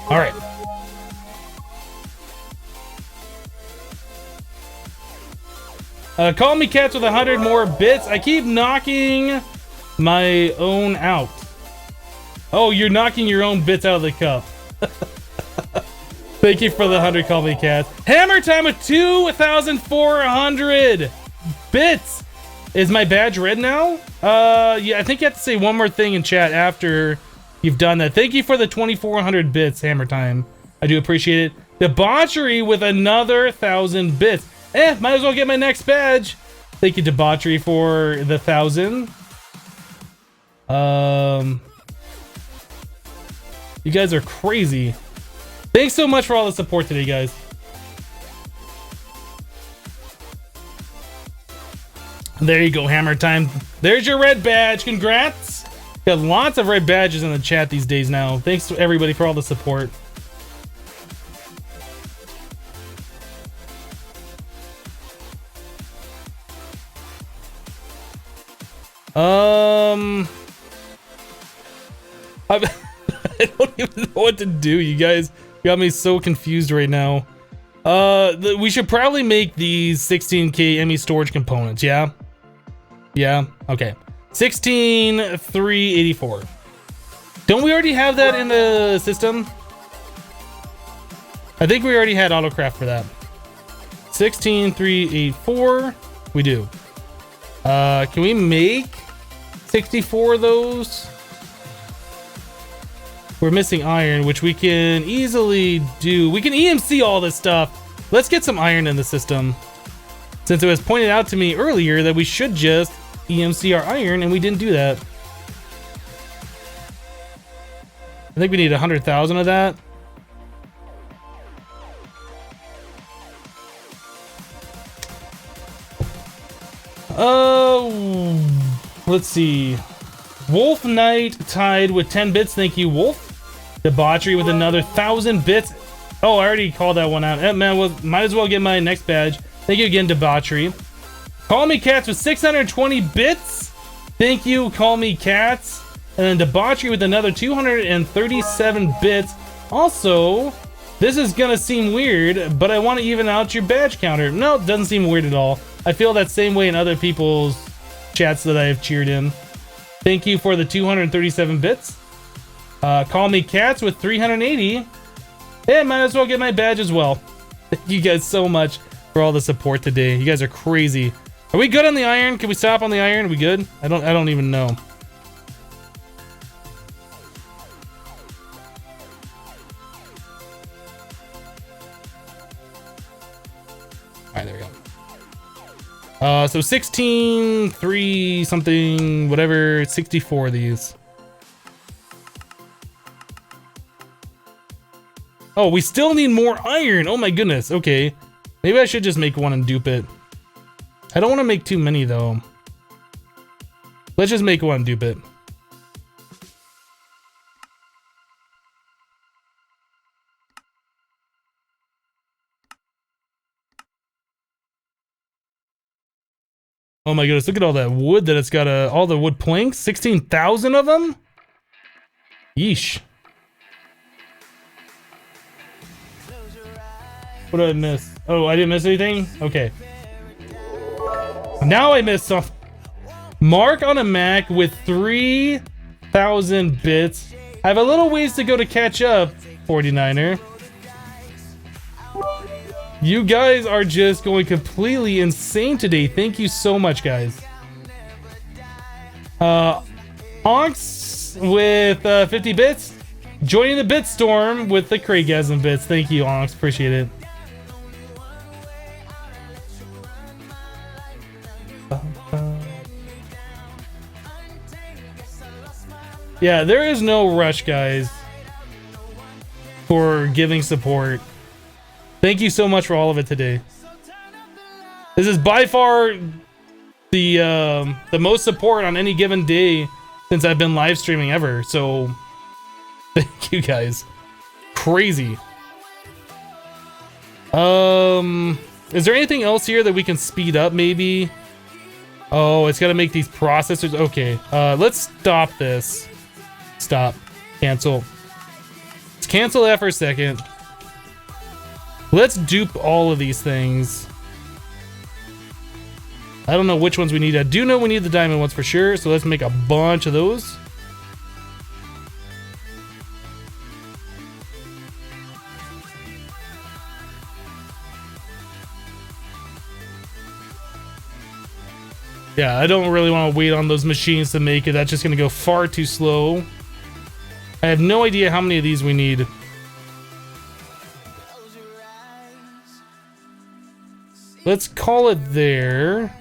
All right. Call me cats with 100 more bits. I keep knocking my own out. Oh, you're knocking your own bits out of the cup. Thank you for the 100 call me cats. Hammer time with 2,400 bits. Is my badge red now? Yeah, I think you have to say one more thing in chat after you've done that. Thank you for the 2,400 bits, hammer time. I do appreciate it. Debauchery with another 1,000 bits. Might as well get my next badge. Thank you, Debauchery, for the 1,000. You guys are crazy. Thanks so much for all the support today, guys. There you go, hammer time. There's your red badge. Congrats. Got lots of red badges in the chat these days now. Thanks to everybody for all the support. I don't even know what to do. You guys got me so confused right now. We should probably make these 16k ME storage components. Yeah. Okay. 16,384. Don't we already have that in the system? I think we already had autocraft for that. 16,384. We do. Can we make 64 of those? We're missing iron, which we can easily do. We can EMC all this stuff. Let's get some iron in the system, since it was pointed out to me earlier that we should just EMC our iron, and we didn't do that. I think we need 100,000 of that. Oh, let's see. Wolf Knight tied with 10 bits. Thank you, Wolf. Debauchery with another 1,000 bits. Oh, I already called that one out. Man, well, might as well get my next badge. Thank you again, Debauchery. Call Me Cats with 620 bits. Thank you, Call Me Cats. And then Debauchery with another 237 bits. Also, this is gonna seem weird, but I want to even out your badge counter. No, it doesn't seem weird at all. I feel that same way in other people's chats that I have cheered in. Thank you for the 237 bits. Call Me Cats with 380. Yeah, might as well get my badge as well. Thank you guys so much for all the support today. You guys are crazy. Are we good on the iron? Can we stop on the iron? Are we good? I don't even know. So 16, 3 something, whatever, 64 of these. Oh, we still need more iron. Oh my goodness. Okay. Maybe I should just make one and dupe it. I don't want to make too many though. Let's just make one and dupe it. Oh my goodness, look at all that wood that it's got, all the wood planks, 16,000 of them? Yeesh. What did I miss? Oh, I didn't miss anything? Okay. Now I missed something. Mark on a Mac with 3,000 bits. I have a little ways to go to catch up, 49er. You guys are just going completely insane today. Thank you so much, guys. Onks with 50 bits. Joining the bit storm with the Craigasm bits. Thank you, Onks. Appreciate it. Yeah, there is no rush, guys, for giving support. Thank you so much for all of it today. This is by far the most support on any given day since I've been live streaming ever. So thank you guys. Crazy. Is there anything else here that we can speed up maybe? Oh, it's got to make these processors. Okay, let's stop this. Stop. Cancel. Let's cancel that for a second. Let's dupe all of these things. I don't know which ones we need. I do know we need the diamond ones for sure, so let's make a bunch of those. Yeah, I don't really want to wait on those machines to make it. That's just going to go far too slow. I have no idea how many of these we need. Let's call it there.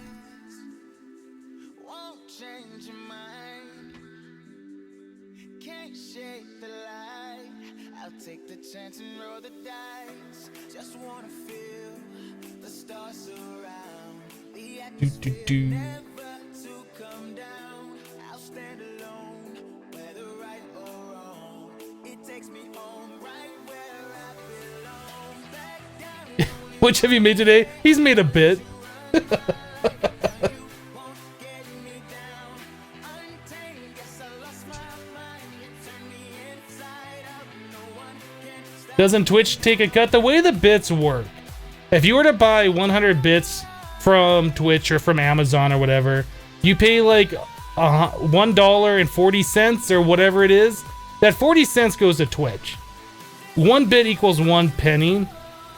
Do. Which have you made today? He's made a bit. Doesn't Twitch take a cut? The way the bits work, if you were to buy 100 bits from Twitch or from Amazon or whatever, you pay like $1.40 or whatever it is. That 40 cents goes to Twitch. 1 bit equals 1 penny.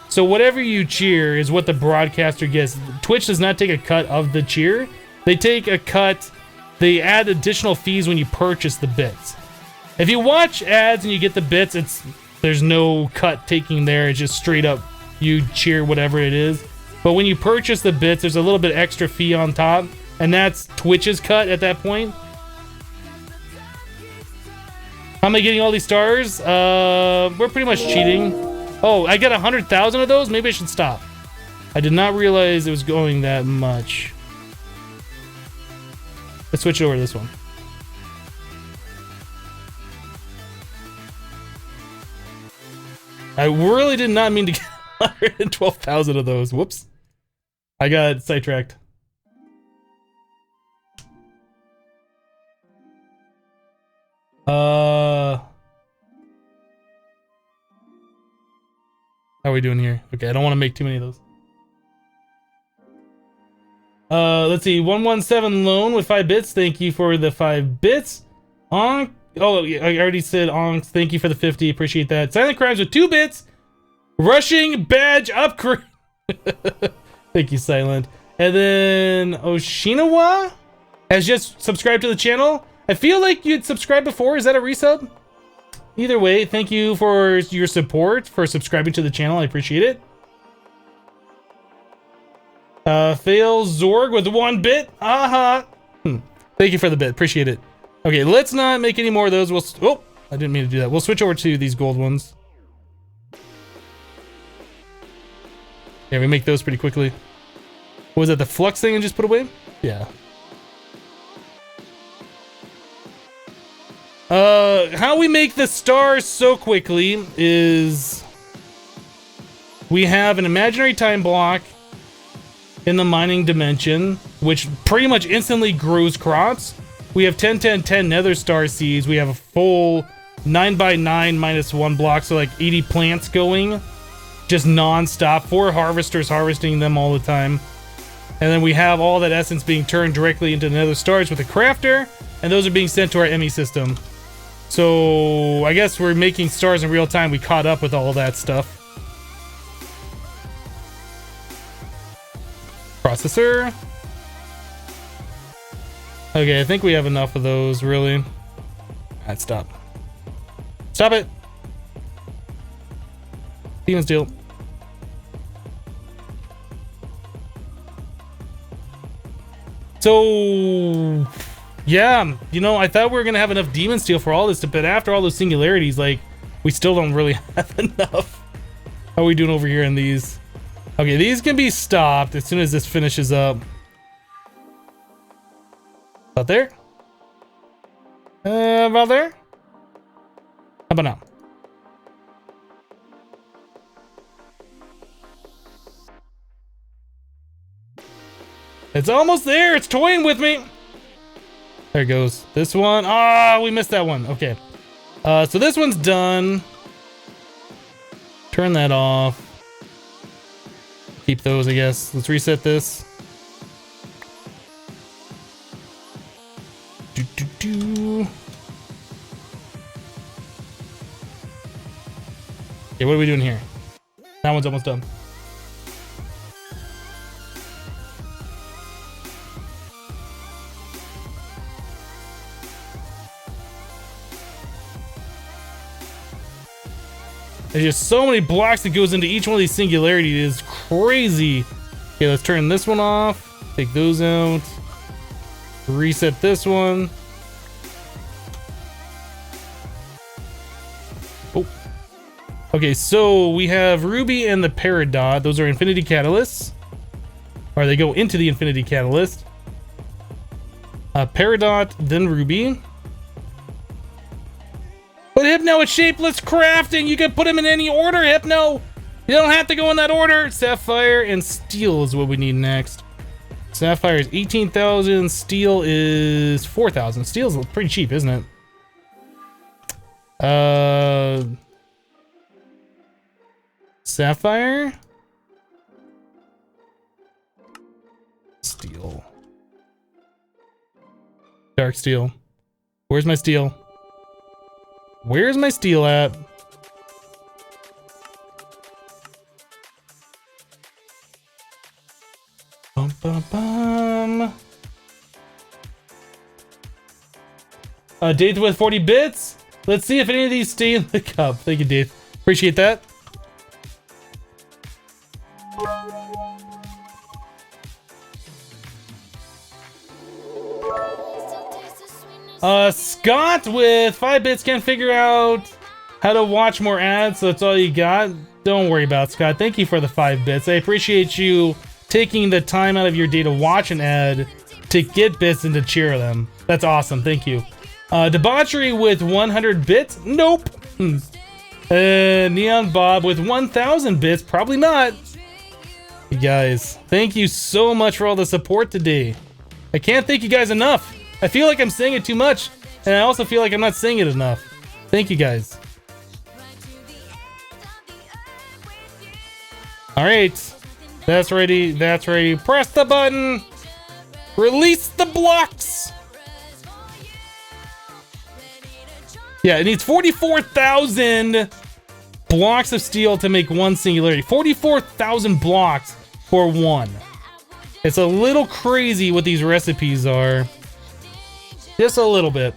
So whatever you cheer is what the broadcaster gets. Twitch does not take a cut of the cheer. They take a cut. They add additional fees when you purchase the bits. If you watch ads and you get the bits, there's no cut taking there. It's just straight up you cheer whatever it is. But when you purchase the bits, there's a little bit extra fee on top, and that's Twitch's cut at that point. How am I getting all these stars? We're pretty much cheating. Oh, I got 100,000 of those? Maybe I should stop. I did not realize it was going that much. Let's switch over to this one. I really did not mean to get 112,000 of those. Whoops. I got sidetracked. How are we doing here? Okay, I don't want to make too many of those. Let's see. 117 loan with 5 bits. Thank you for the 5 bits. Onk. Oh, I already said onks. Thank you for the 50. Appreciate that. Silent Crimes with 2 bits. Rushing badge upgrade. Thank you, Silent. And then Oshinawa has just subscribed to the channel. I feel like you'd subscribed before. Is that a resub? Either way, thank you for your support, for subscribing to the channel. I appreciate it. Fail Zorg with 1 bit. Aha. Thank you for the bit. Appreciate it. Okay, let's not make any more of those. Oh, I didn't mean to do that. We'll switch over to these gold ones. Yeah, we make those pretty quickly. What was that, the flux thing I just put away? Yeah. How we make the stars so quickly is we have an imaginary time block in the mining dimension, which pretty much instantly grows crops. We have 10, 10, 10 nether star seeds. We have a full 9x9 -1 block, so like 80 plants going, just non-stop. 4 harvesters harvesting them all the time. And then we have all that essence being turned directly into nether stars with a crafter, and those are being sent to our ME system. So I guess we're making stars in real time. We caught up with all that stuff. Processor. Okay, I think we have enough of those, really. Alright, stop. Stop it! Demon Steel. So, yeah, you know, I thought we were gonna have enough Demon Steel for all this, but after all those singularities, like, we still don't really have enough. How are we doing over here in these? Okay, these can be stopped as soon as this finishes up. About there? About there? How about now? It's almost there. It's toying with me. There it goes. This one. Ah, we missed that one. Okay. So this one's done. Turn that off. Keep those, I guess. Let's reset this. Okay, what are we doing here? That one's almost done. There's just so many blocks that goes into each one of these singularities. It is crazy. Okay, let's turn this one off. Take those out. Reset this one. Oh. Okay, so we have Ruby and the Peridot. Those are Infinity Catalysts. Or they go into the Infinity Catalyst. Peridot, then Ruby. But Hypno, it's shapeless crafting. You can put them in any order, Hypno. You don't have to go in that order. Sapphire and Steel is what we need next. Sapphire is 18,000. Steel is 4,000. Steel's pretty cheap, isn't it? Sapphire. Steel. Dark steel. Where's my steel? Where's my steel at? Bum, bum, bum. Dave with 40 bits. Let's see if any of these stay in the cup. Thank you, Dave. Appreciate that. Scott with 5 bits can't figure out how to watch more ads, so that's all you got. Don't worry about it, Scott. Thank you for the 5 bits. I appreciate you taking the time out of your day to watch an ad to get bits and to cheer them. That's awesome. Thank you. Debauchery with 100 bits. Nope. Neon Bob with 1,000 bits. Probably not. You guys, thank you so much for all the support today. I can't thank you guys enough. I feel like I'm saying it too much, and I also feel like I'm not saying it enough. Thank you guys. All right, that's ready. That's ready. Press the button. Release the blocks. Yeah, it needs 44,000 blocks of steel to make one singularity. 44,000 blocks for one. It's a little crazy what these recipes are. Just a little bit.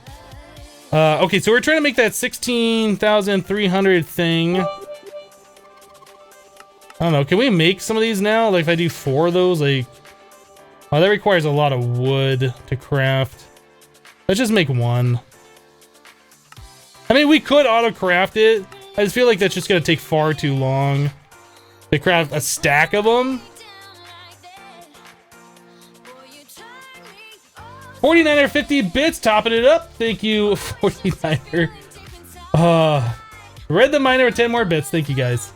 Okay, so we're trying to make that 16,300 thing. I don't know. Can we make some of these now? Like if I do 4 of those, like... Oh, that requires a lot of wood to craft. Let's just make 1. I mean, we could auto-craft it. I just feel like that's just gonna take far too long to craft a stack of them. 49er 50 bits, topping it up. Thank you, 49er. Read the miner with 10 more bits. Thank you, guys.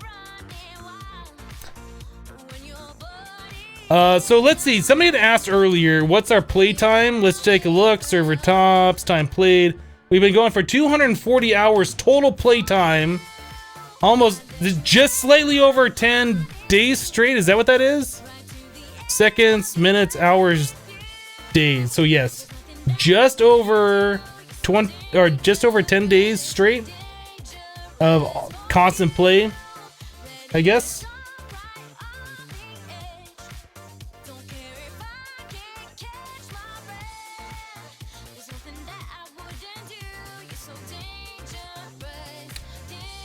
So let's see. Somebody had asked earlier, what's our playtime? Let's take a look. Server tops, time played. We've been going for 240 hours total playtime. Almost, just slightly over 10 days straight. Is that what that is? Seconds, minutes, hours, days. So yes, just over 20 or just over 10 days straight of constant play, I guess.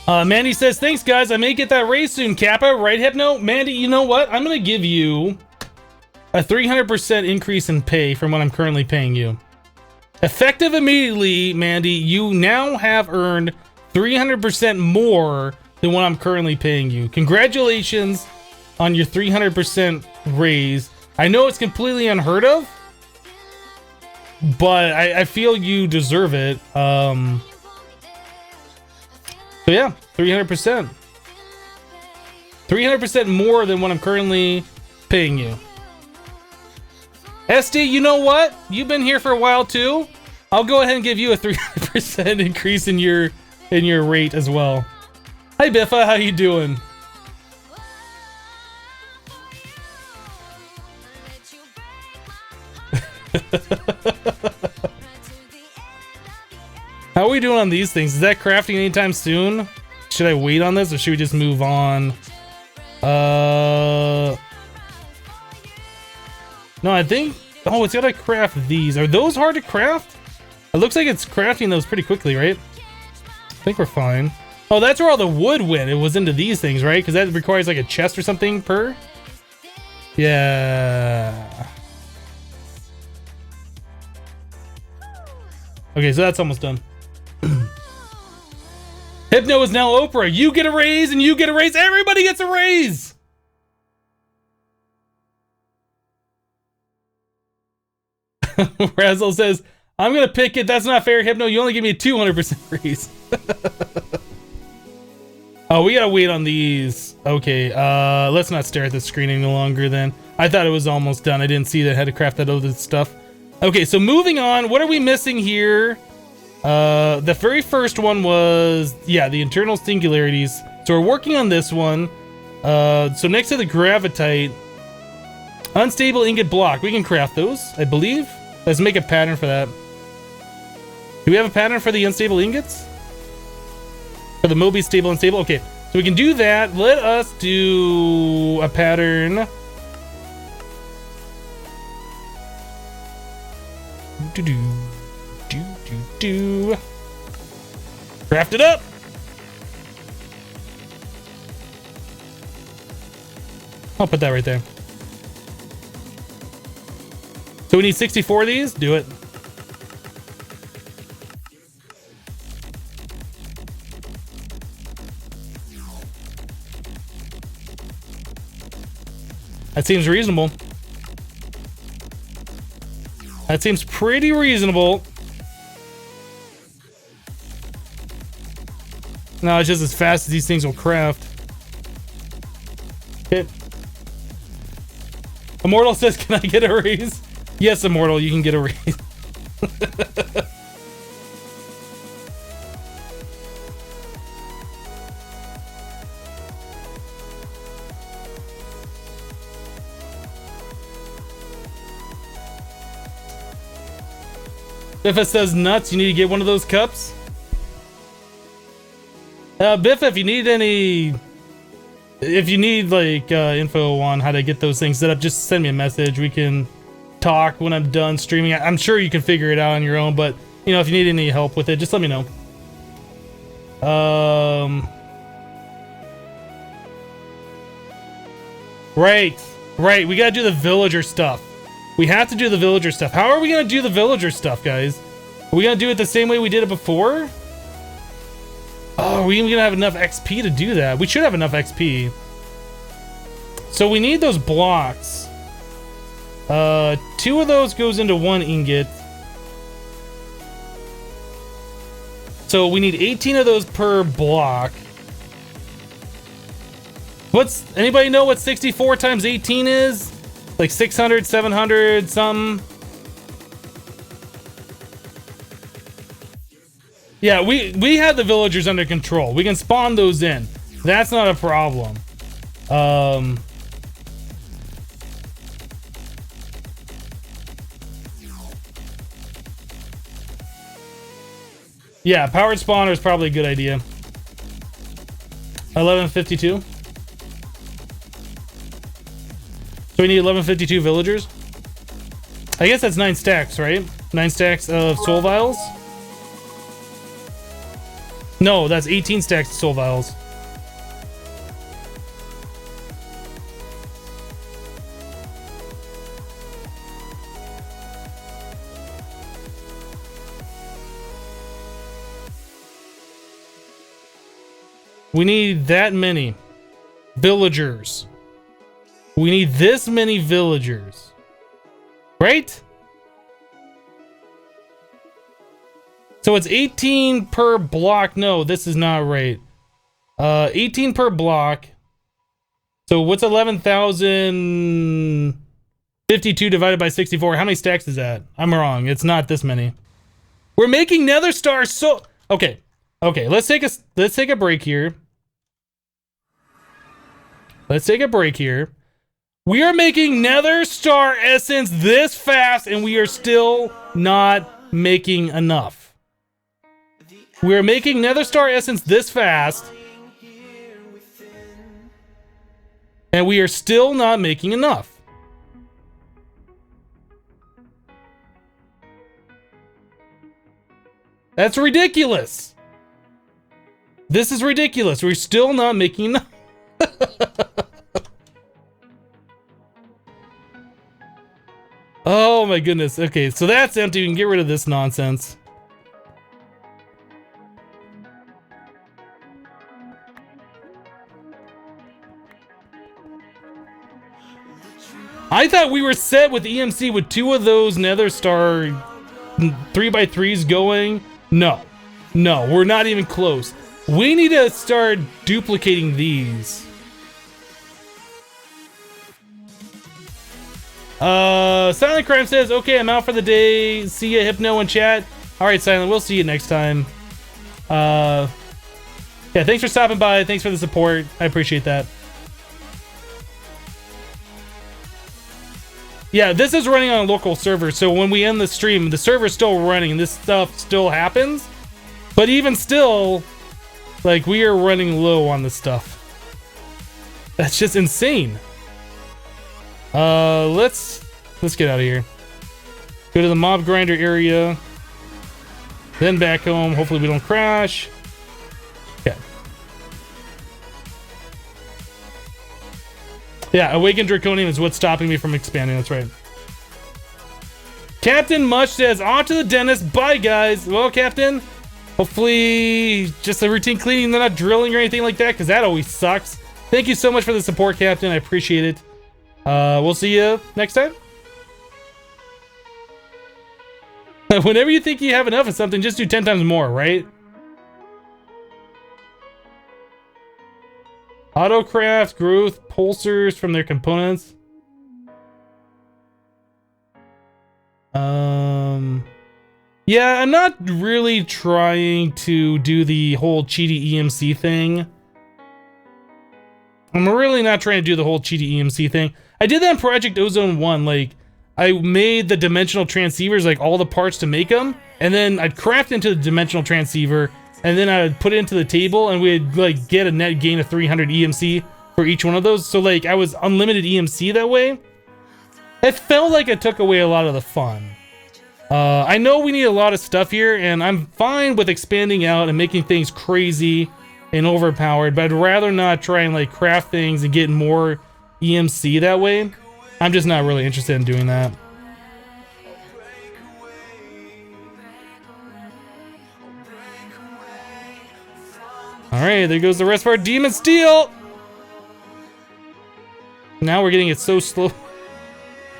Mandy says, thanks guys, I may get that raise soon, Kappa, right Hypno? Mandy, you know what? I'm gonna give you a 300% increase in pay from what I'm currently paying you. Effective immediately, Mandy, you now have earned 300% more than what I'm currently paying you. Congratulations on your 300% raise. I know it's completely unheard of, but I feel you deserve it. So yeah, 300%. 300% more than what I'm currently paying you. SD, you know what? You've been here for a while too. I'll go ahead and give you a 300% increase in your rate as well. Hi Biffa, how you doing? How are we doing on these things? Is that crafting anytime soon? Should I wait on this or should we just move on? No, I think... Oh, it's gotta craft these. Are those hard to craft? It looks like it's crafting those pretty quickly, right? I think we're fine. Oh, that's where all the wood went. It was into these things, right? Because that requires like a chest or something per? Yeah. Okay, so that's almost done. Hypno is now Oprah. You get a raise and you get a raise. Everybody gets a raise. Razzle says, I'm going to pick it. That's not fair, Hypno. You only give me a 200% raise. Oh, we got to wait on these. Okay, let's not stare at the screen any longer then. I thought it was almost done. I didn't see that I had to craft that other stuff. Okay, so moving on. What are we missing here? The very first one was, yeah, the internal singularities. So we're working on this one. So next to the gravitite, unstable ingot block. We can craft those, I believe. Let's make a pattern for that. Do we have a pattern for the unstable ingots? For the Moby stable unstable? Okay, so we can do that. Let us do a pattern. Craft it up. I'll put that right there. So we need 64 of these. Do it. That seems reasonable. That seems pretty reasonable. No, it's just as fast as these things will craft. Okay. Immortal says, can I get a raise? Yes, Immortal, you can get a raise. If it says nuts, you need to get one of those cups. Biff, if you need any, if you need like info on how to get those things set up, just send me a message. We can talk when I'm done streaming. I'm sure you can figure it out on your own, but you know, if you need any help with it, just let me know. Right. Right. We gotta do the villager stuff. We have to do the villager stuff. How are we gonna do the villager stuff, guys? Are we gonna do it the same way we did it before? Oh, are we even gonna have enough XP to do that? We should have enough XP. So we need those blocks. 2 of those goes into 1 ingot. So we need 18 of those per block. Anybody know what 64 times 18 is? Like 600, 700, something. Yeah, we have the villagers under control. We can spawn those in. That's not a problem. Yeah, powered spawner is probably a good idea. 1152. So we need 1152 villagers. I guess that's 9 stacks, right? 9 stacks of soul vials. No, that's 18 stacks of soul vials. We need that many villagers. We need this many villagers. Right? So it's 18 per block. No, this is not right. 18 per block. So what's 11,052 divided by 64? How many stacks is that? I'm wrong. It's not this many. We're making nether stars. So okay. Let's take a break here. We are making nether star essence this fast, and we are still not making enough. We are making nether star essence this fast, and we are still not making enough. That's ridiculous. This is ridiculous. We're still not making enough. Oh my goodness. Okay, so that's empty. We can get rid of this nonsense. I thought we were set with EMC with 2 of those nether star 3x3s going. No, we're not even close. We need to start duplicating these. Silent Crime says, okay, I'm out for the day. See ya, Hypno and chat. Alright, Silent, we'll see you next time. Yeah, thanks for stopping by. Thanks for the support. I appreciate that. Yeah, this is running on a local server, so when we end the stream, the server's still running and this stuff still happens. But even still, like, we are running low on this stuff. That's just insane. Let's get out of here. Go to the mob grinder area. Then back home. Hopefully we don't crash. Okay. Yeah, Awakened Draconium is what's stopping me from expanding. That's right. Captain Mush says, on to the dentist. Bye, guys. Well, Captain, hopefully just a routine cleaning. They're not drilling or anything like that, because that always sucks. Thank you so much for the support, Captain. I appreciate it. We'll see you next time. Whenever you think you have enough of something, just do 10 times more, right? Autocraft, growth, pulsars from their components. Yeah, I'm not really trying to do the whole cheaty EMC thing. I'm really not trying to do the whole cheaty EMC thing. I did that in Project Ozone 1, like, I made the dimensional transceivers, like all the parts to make them, and then I'd craft into the dimensional transceiver, and then I would put it into the table, and we'd like get a net gain of 300 EMC for each one of those. So like I was unlimited EMC that way. It felt like it took away a lot of the fun. I know we need a lot of stuff here, and I'm fine with expanding out and making things crazy and overpowered, but I'd rather not try and like craft things and get more EMC that way. I'm just not really interested in doing that. Alright, there goes the rest of our Demon Steel! Now we're getting it so slow.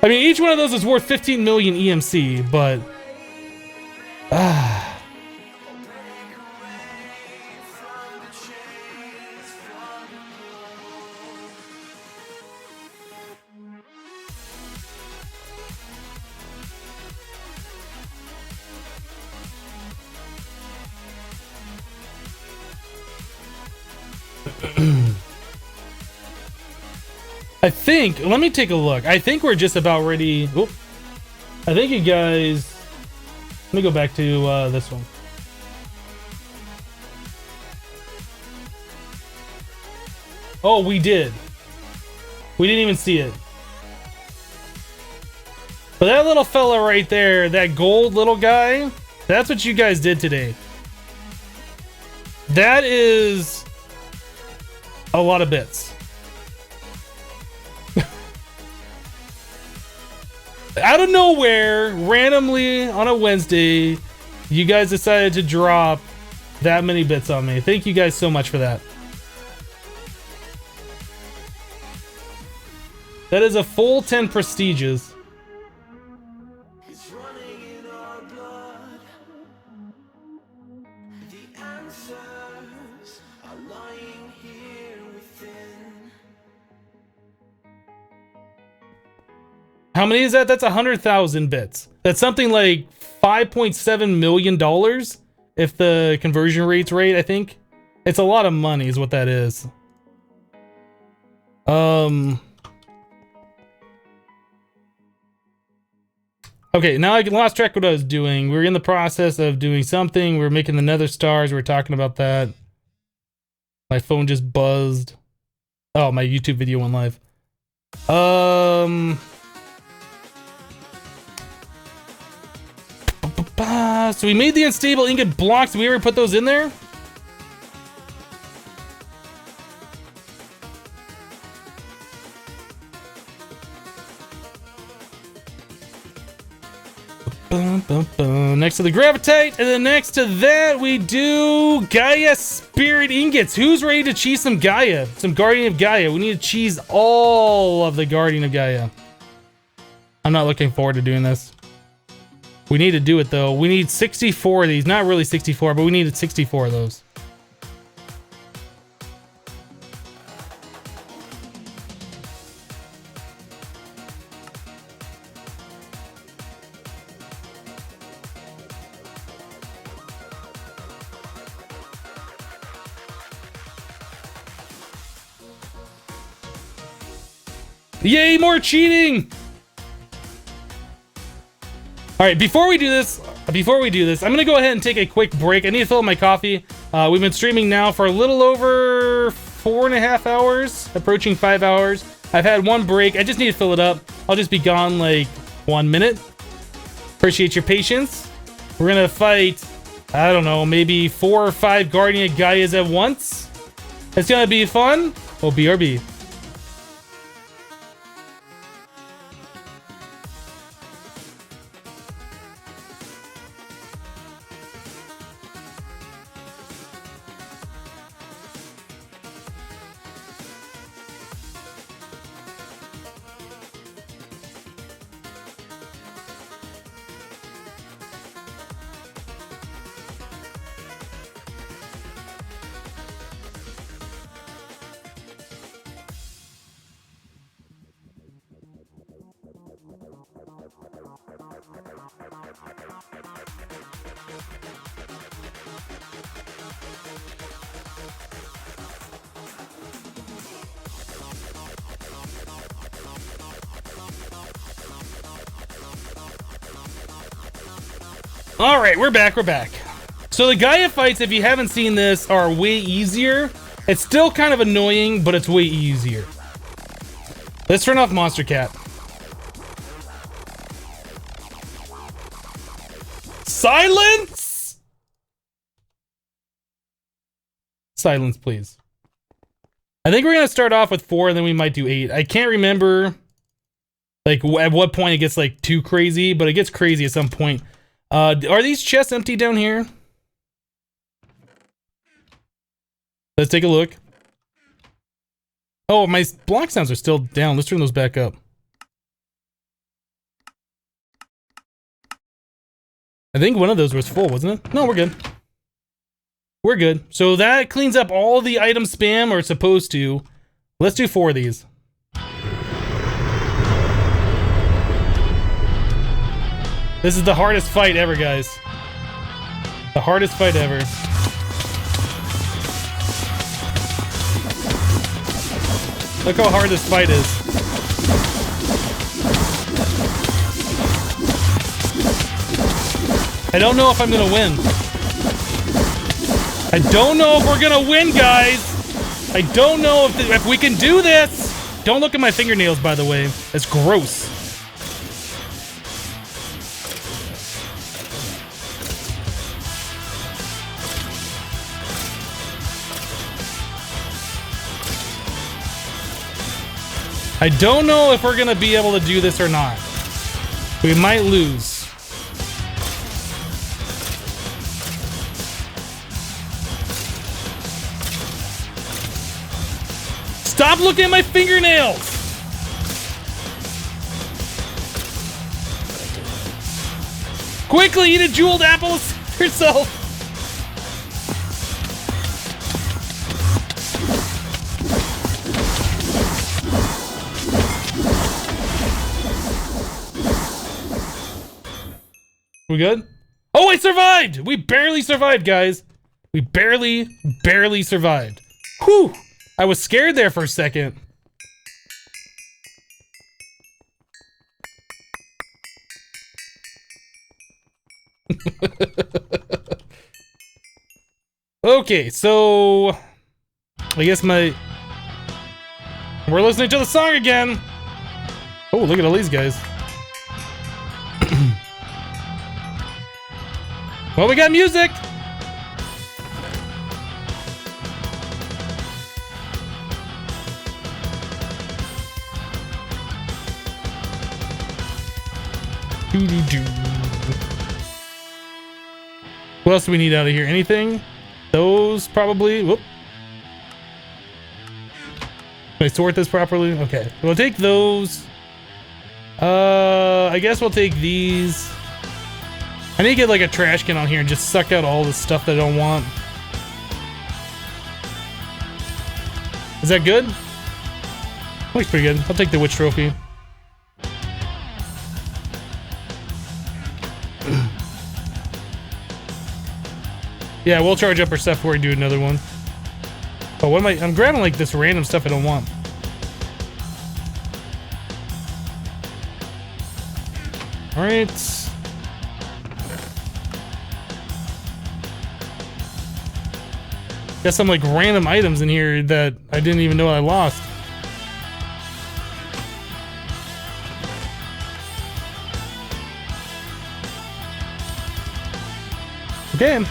I mean, each one of those is worth 15 million EMC, but... I think, let me take a look. I think we're just about ready. Oop. I think you guys, let me go back to this one. Oh, we did. We didn't even see it. But that little fella right there, that gold little guy, that's what you guys did today. That is a lot of bits. Out of nowhere, randomly on a Wednesday, you guys decided to drop that many bits on me. Thank you guys so much for that. That is a full 10 prestiges. How many is that? That's 100,000 bits. That's something like $5.7 million if the conversion rate's right, I think. It's a lot of money is what that is. Okay, now I lost track of what I was doing. We were in the process of doing something. We were making the nether stars. We were talking about that. My phone just buzzed. Oh, my YouTube video went live. So we made the unstable ingot blocks. Did we ever put those in there? Next to the gravitite, and then next to that we do Gaia spirit ingots. Who's ready to cheese some Gaia? Some Guardian of Gaia. We need to cheese all of the Guardian of Gaia. I'm not looking forward to doing this. We need to do it though. We need 64 of these. Not really 64, but we needed 64 of those. Yay, more cheating! Alright, before we do this, I'm gonna go ahead and take a quick break. I need to fill up my coffee. We've been streaming now for a little over 4.5 hours, approaching 5 hours. I've had one break. I just need to fill it up. I'll just be gone like 1 minute. Appreciate your patience. We're gonna fight, I don't know, maybe 4 or 5 Guardian Gaias at once. It's gonna be fun. Oh, BRB. Alright, we're back. So the Gaia fights, if you haven't seen this, are way easier. It's still kind of annoying, but it's way easier. Let's turn off Monster Cat. Silence! Silence, please. I think we're gonna start off with 4 and then we might do 8. I can't remember like at what point it gets like too crazy, but it gets crazy at some point. Are these chests empty down here? Let's take a look. Oh, my block sounds are still down. Let's turn those back up. I think one of those was full, wasn't it? No, we're good. We're good. So that cleans up all the item spam, or it's supposed to. Let's do 4 of these. This is the hardest fight ever, guys. The hardest fight ever. Look how hard this fight is. I don't know if I'm gonna win. I don't know if we're gonna win, guys. I don't know if we can do this. Don't look at my fingernails, by the way. It's gross. I don't know if we're gonna be able to do this or not. We might lose. Stop looking at my fingernails! Quickly, eat a jeweled apple yourself! We good? Oh, I survived! We barely survived, guys. We barely survived. Whew! I was scared there for a second. Okay, so I guess we're listening to the song again. Oh, look at all these guys. Well, we got music. What else do we need out of here? Anything? Those probably. Whoop. Can I sort this properly? Okay. We'll take those. I guess we'll take these. I need to get like a trash can on here and just suck out all the stuff that I don't want. Is that good? Looks pretty good. I'll take the witch trophy. Yeah, we'll charge up our stuff before we do another one. Oh, what am I'm grabbing like this random stuff I don't want. Alright. Got some like random items in here that I didn't even know I lost. Okay.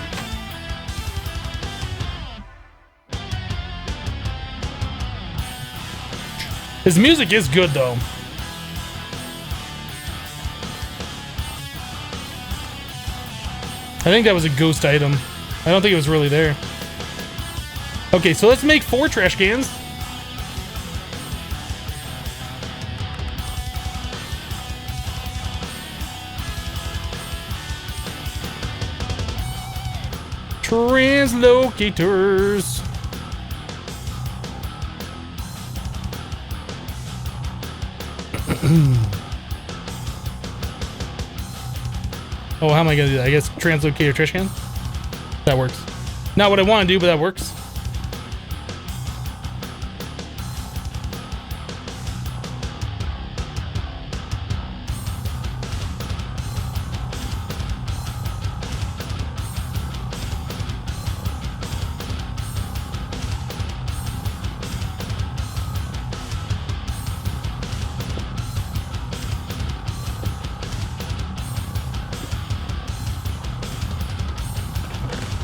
His music is good though. I think that was a ghost item. I don't think it was really there. Okay, so let's make 4 trash cans. Translocators. Oh, how am I gonna do that? I guess translocator trash can? That works. Not what I want to do, but that works.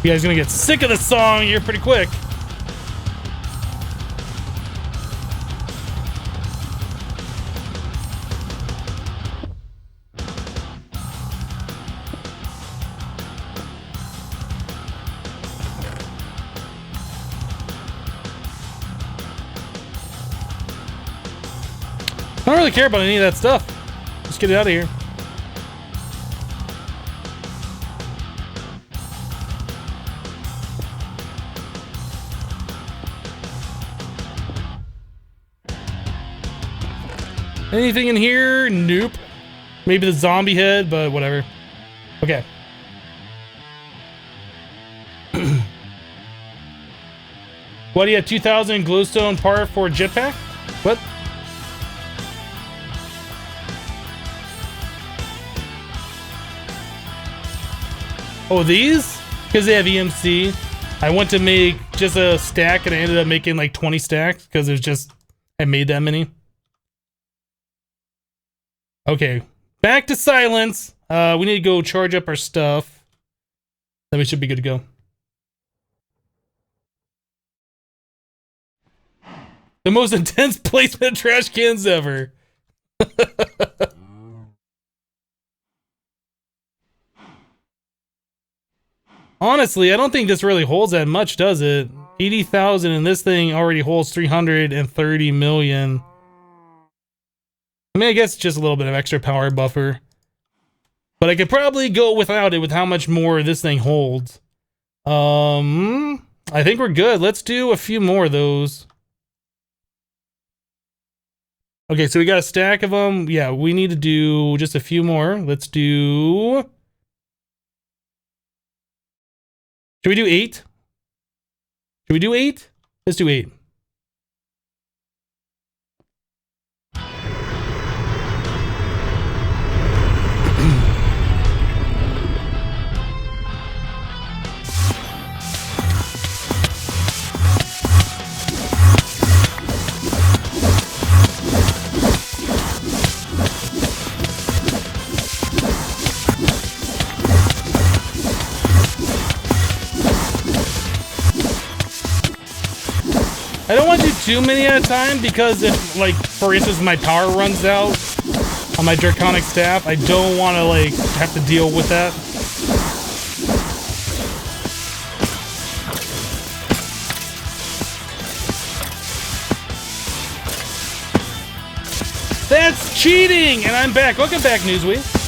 You guys are gonna get sick of this song here pretty quick. don't really care about any of that stuff. Just get it out of here. Anything in here? Nope. Maybe the zombie head, but whatever. Okay. What do you have? 2,000 glowstone par for jetpack? What? Oh, these? Because they have EMC. I went to make just a stack and I ended up making like 20 stacks because it was just, I made that many. Okay, back to silence. We need to go charge up our stuff. Then we should be good to go. The most intense placement of trash cans ever. Honestly, I don't think this really holds that much, does it? 80,000 and this thing already holds 330 million. I mean, I guess just a little bit of extra power buffer. But I could probably go without it with how much more this thing holds. I think we're good. Let's do a few more of those. Okay, so we got a stack of them. Yeah, we need to do just a few more. Let's do... Should we do 8? Should we do 8? Let's do 8. I don't want to do too many at a time because if, like, for instance, my power runs out on my draconic staff, I don't want to, like, have to deal with that. That's cheating! And I'm back. Welcome back, Newsweek.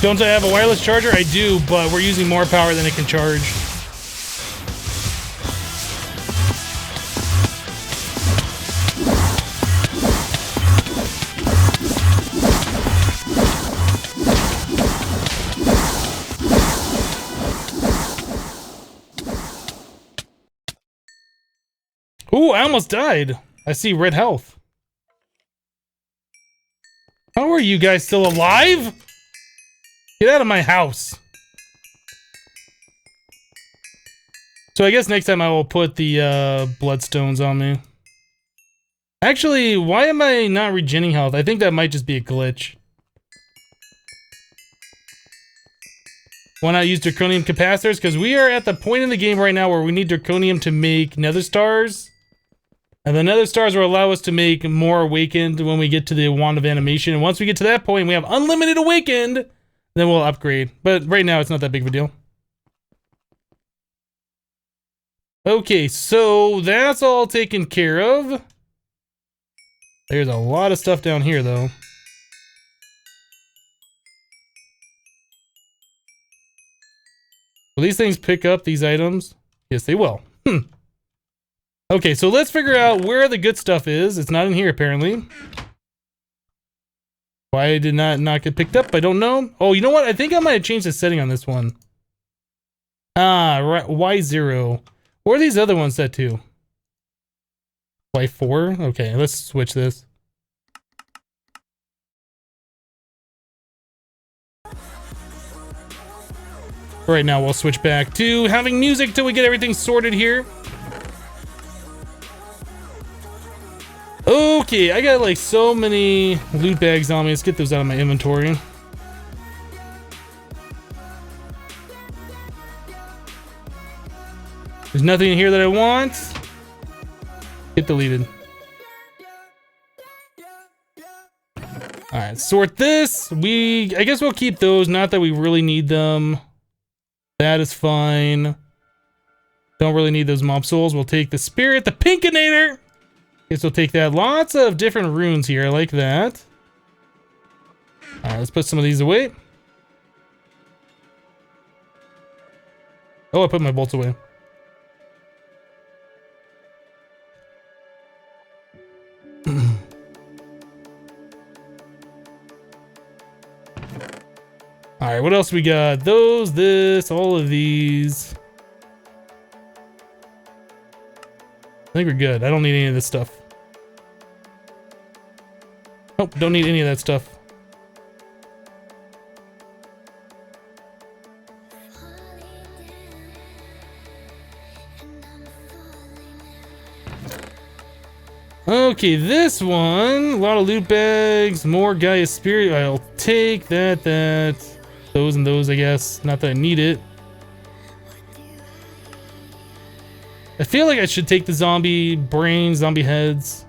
Don't I have a wireless charger? I do, but we're using more power than it can charge. Ooh, I almost died. I see red health. How are you guys still alive? Get out of my house. So I guess next time I will put the bloodstones on me. Actually, why am I not regenerating health? I think that might just be a glitch. Why not use Draconium capacitors? Because we are at the point in the game right now where we need Draconium to make nether stars. And the nether stars will allow us to make more awakened when we get to the wand of animation. And once we get to that point, we have unlimited awakened. Then we'll upgrade. But right now, it's not that big of a deal. Okay, so that's all taken care of. There's a lot of stuff down here, though. Will these things pick up these items? Yes, they will. Okay, so let's figure out where the good stuff is. It's not in here, apparently. Why did not get picked up? I don't know. Oh, you know what? I think I might have changed the setting on this one. Ah, right. Y0. Where are these other ones set to? Y4? Okay, let's switch this. Right now, we'll switch back to having music till we get everything sorted here. Okay, I got like so many loot bags on me. Let's get those out of my inventory. There's nothing in here that I want. Get deleted. Alright, sort this. I guess we'll keep those, not that we really need them. That is fine. Don't really need those mob souls. We'll take the spirit, the pinkinator. Guess we'll take that. Lots of different runes here. I like that. Alright, let's put some of these away. Oh, I put my bolts away. Alright, what else we got? Those, this, all of these. I think we're good. I don't need any of this stuff. Nope, don't need any of that stuff. Okay, this one. A lot of loot bags. More Gaia spirit. I'll take that, those and those, I guess. Not that I need it. I feel like I should take the zombie brains, zombie heads.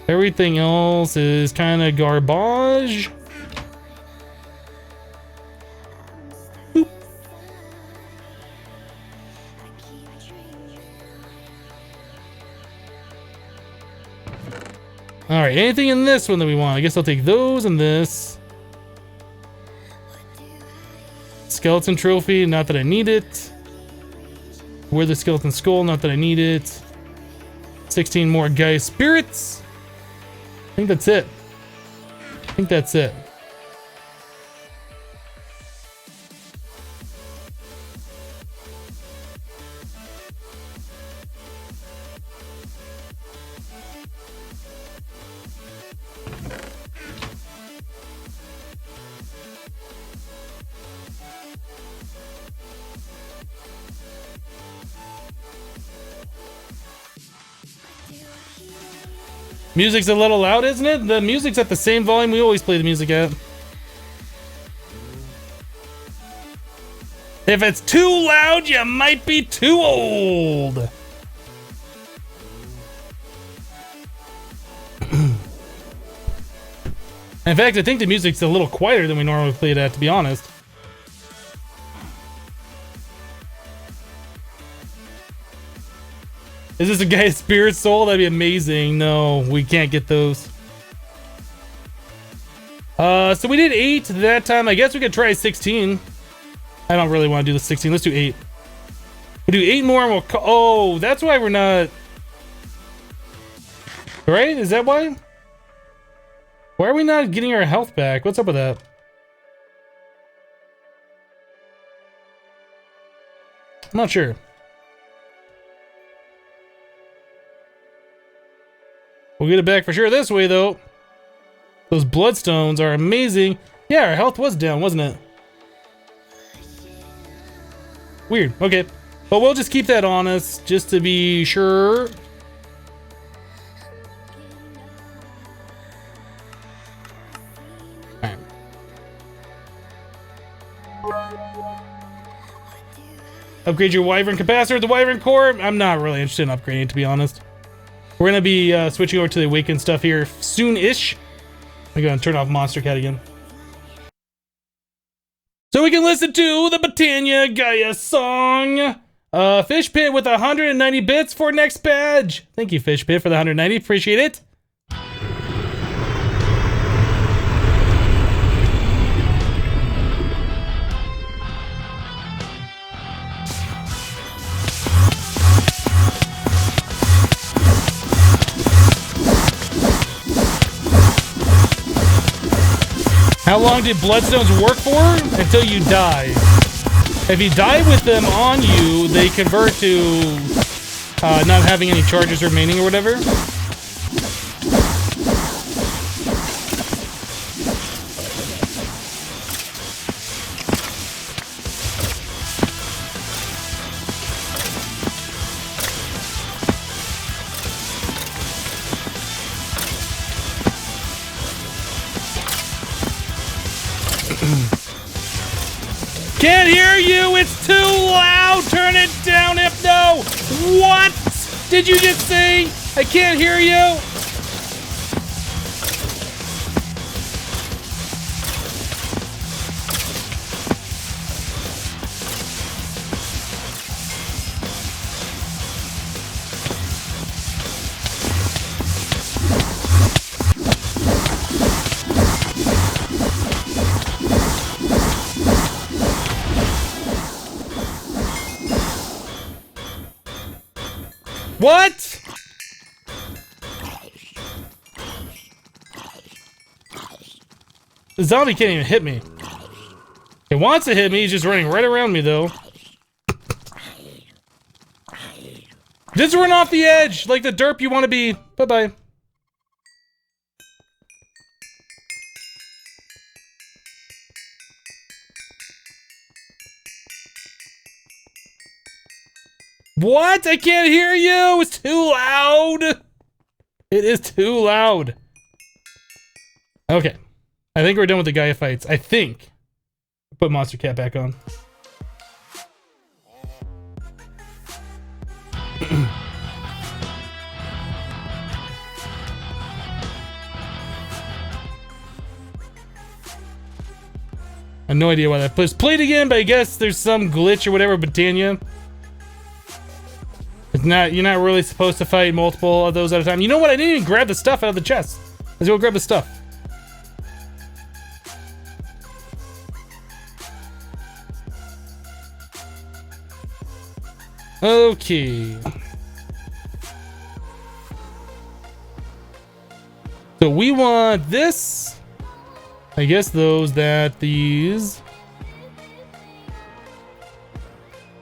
Everything else is kind of garbage. Boop. Alright, anything in this one that we want? I guess I'll take those and this. Skeleton trophy, not that I need it. Wear the skeleton skull, not that I need it. 16 more Gaia spirits. I think that's it. I think that's it. Music's a little loud, isn't it? The music's at the same volume we always play the music at. If it's too loud, you might be too old. In fact, I think the music's a little quieter than we normally play it at, to be honest. Is this a Gaia spirit soul? That'd be amazing. No, we can't get those. So we did 8 that time. I guess we could try 16. I don't really want to do the 16. Let's do 8. We'll do 8 more and we'll... Oh, that's why we're not... Right? Is that why? Why are we not getting our health back? What's up with that? I'm not sure. We'll get it back for sure this way, though. Those bloodstones are amazing. Yeah, our health was down, wasn't it? Weird. Okay. But we'll just keep that on us, just to be sure. Alright. Upgrade your Wyvern capacitor with the Wyvern core. I'm not really interested in upgrading, to be honest. We're gonna be switching over to the Awakened stuff here soon-ish. I'm gonna turn off Monster Cat again. So we can listen to the Britannia Gaia song. Fish Pit with 190 bits for next badge. Thank you, Fish Pit, for the 190. Appreciate it. How long did Bloodstones work for? Until you die. If you die with them on you, they convert to not having any charges remaining or whatever. Can't hear you! It's too loud! Turn it down, Hypno! What did you just say? I can't hear you! What? The zombie can't even hit me. It wants to hit me, he's just running right around me though. Just run off the edge, like the derp you want to be. Bye-bye. What? I can't hear you! It's too loud! It is too loud. Okay. I think we're done with the Gaia fights. I think. Put Monster Cat back on. I have no idea why that was played again, but I guess there's some glitch or whatever, Britannia. It's not, you're not really supposed to fight multiple of those at a time. You know what? I didn't even grab the stuff out of the chest. Let's go grab the stuff. Okay. So we want this. I guess those, that, these.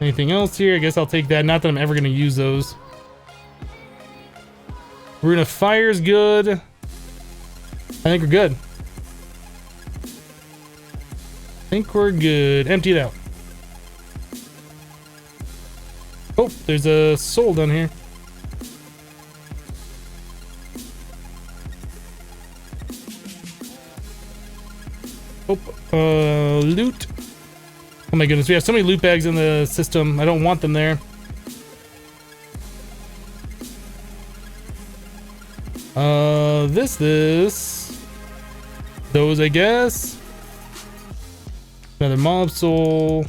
Anything else here? I guess I'll take that. Not that I'm ever going to use those. Rune of Fire's good. I think we're good. I think we're good. Empty it out. Oh, there's a soul down here. Oh, loot. Oh my goodness, we have so many loot bags in the system. I don't want them there. This. Those, I guess. Another mob soul.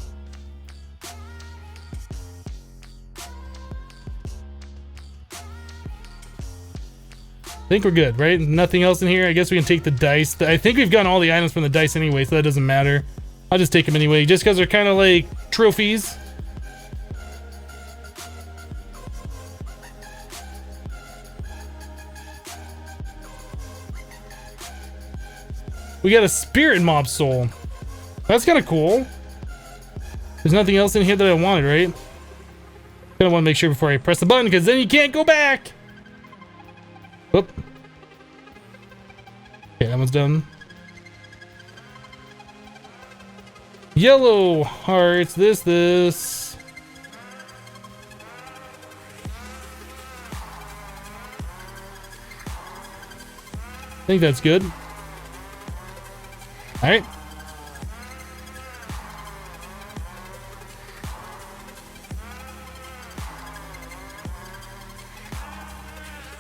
I think we're good, right? Nothing else in here. I guess we can take the dice. I think we've gotten all the items from the dice anyway, so that doesn't matter. I'll just take them anyway, just because they're kind of like trophies. We got a spirit mob soul. That's kind of cool. There's nothing else in here that I wanted, right? Kind of want to make sure before I press the button, because then you can't go back. Whoop. Okay, that one's done. Yellow hearts, this. I think that's good. All right.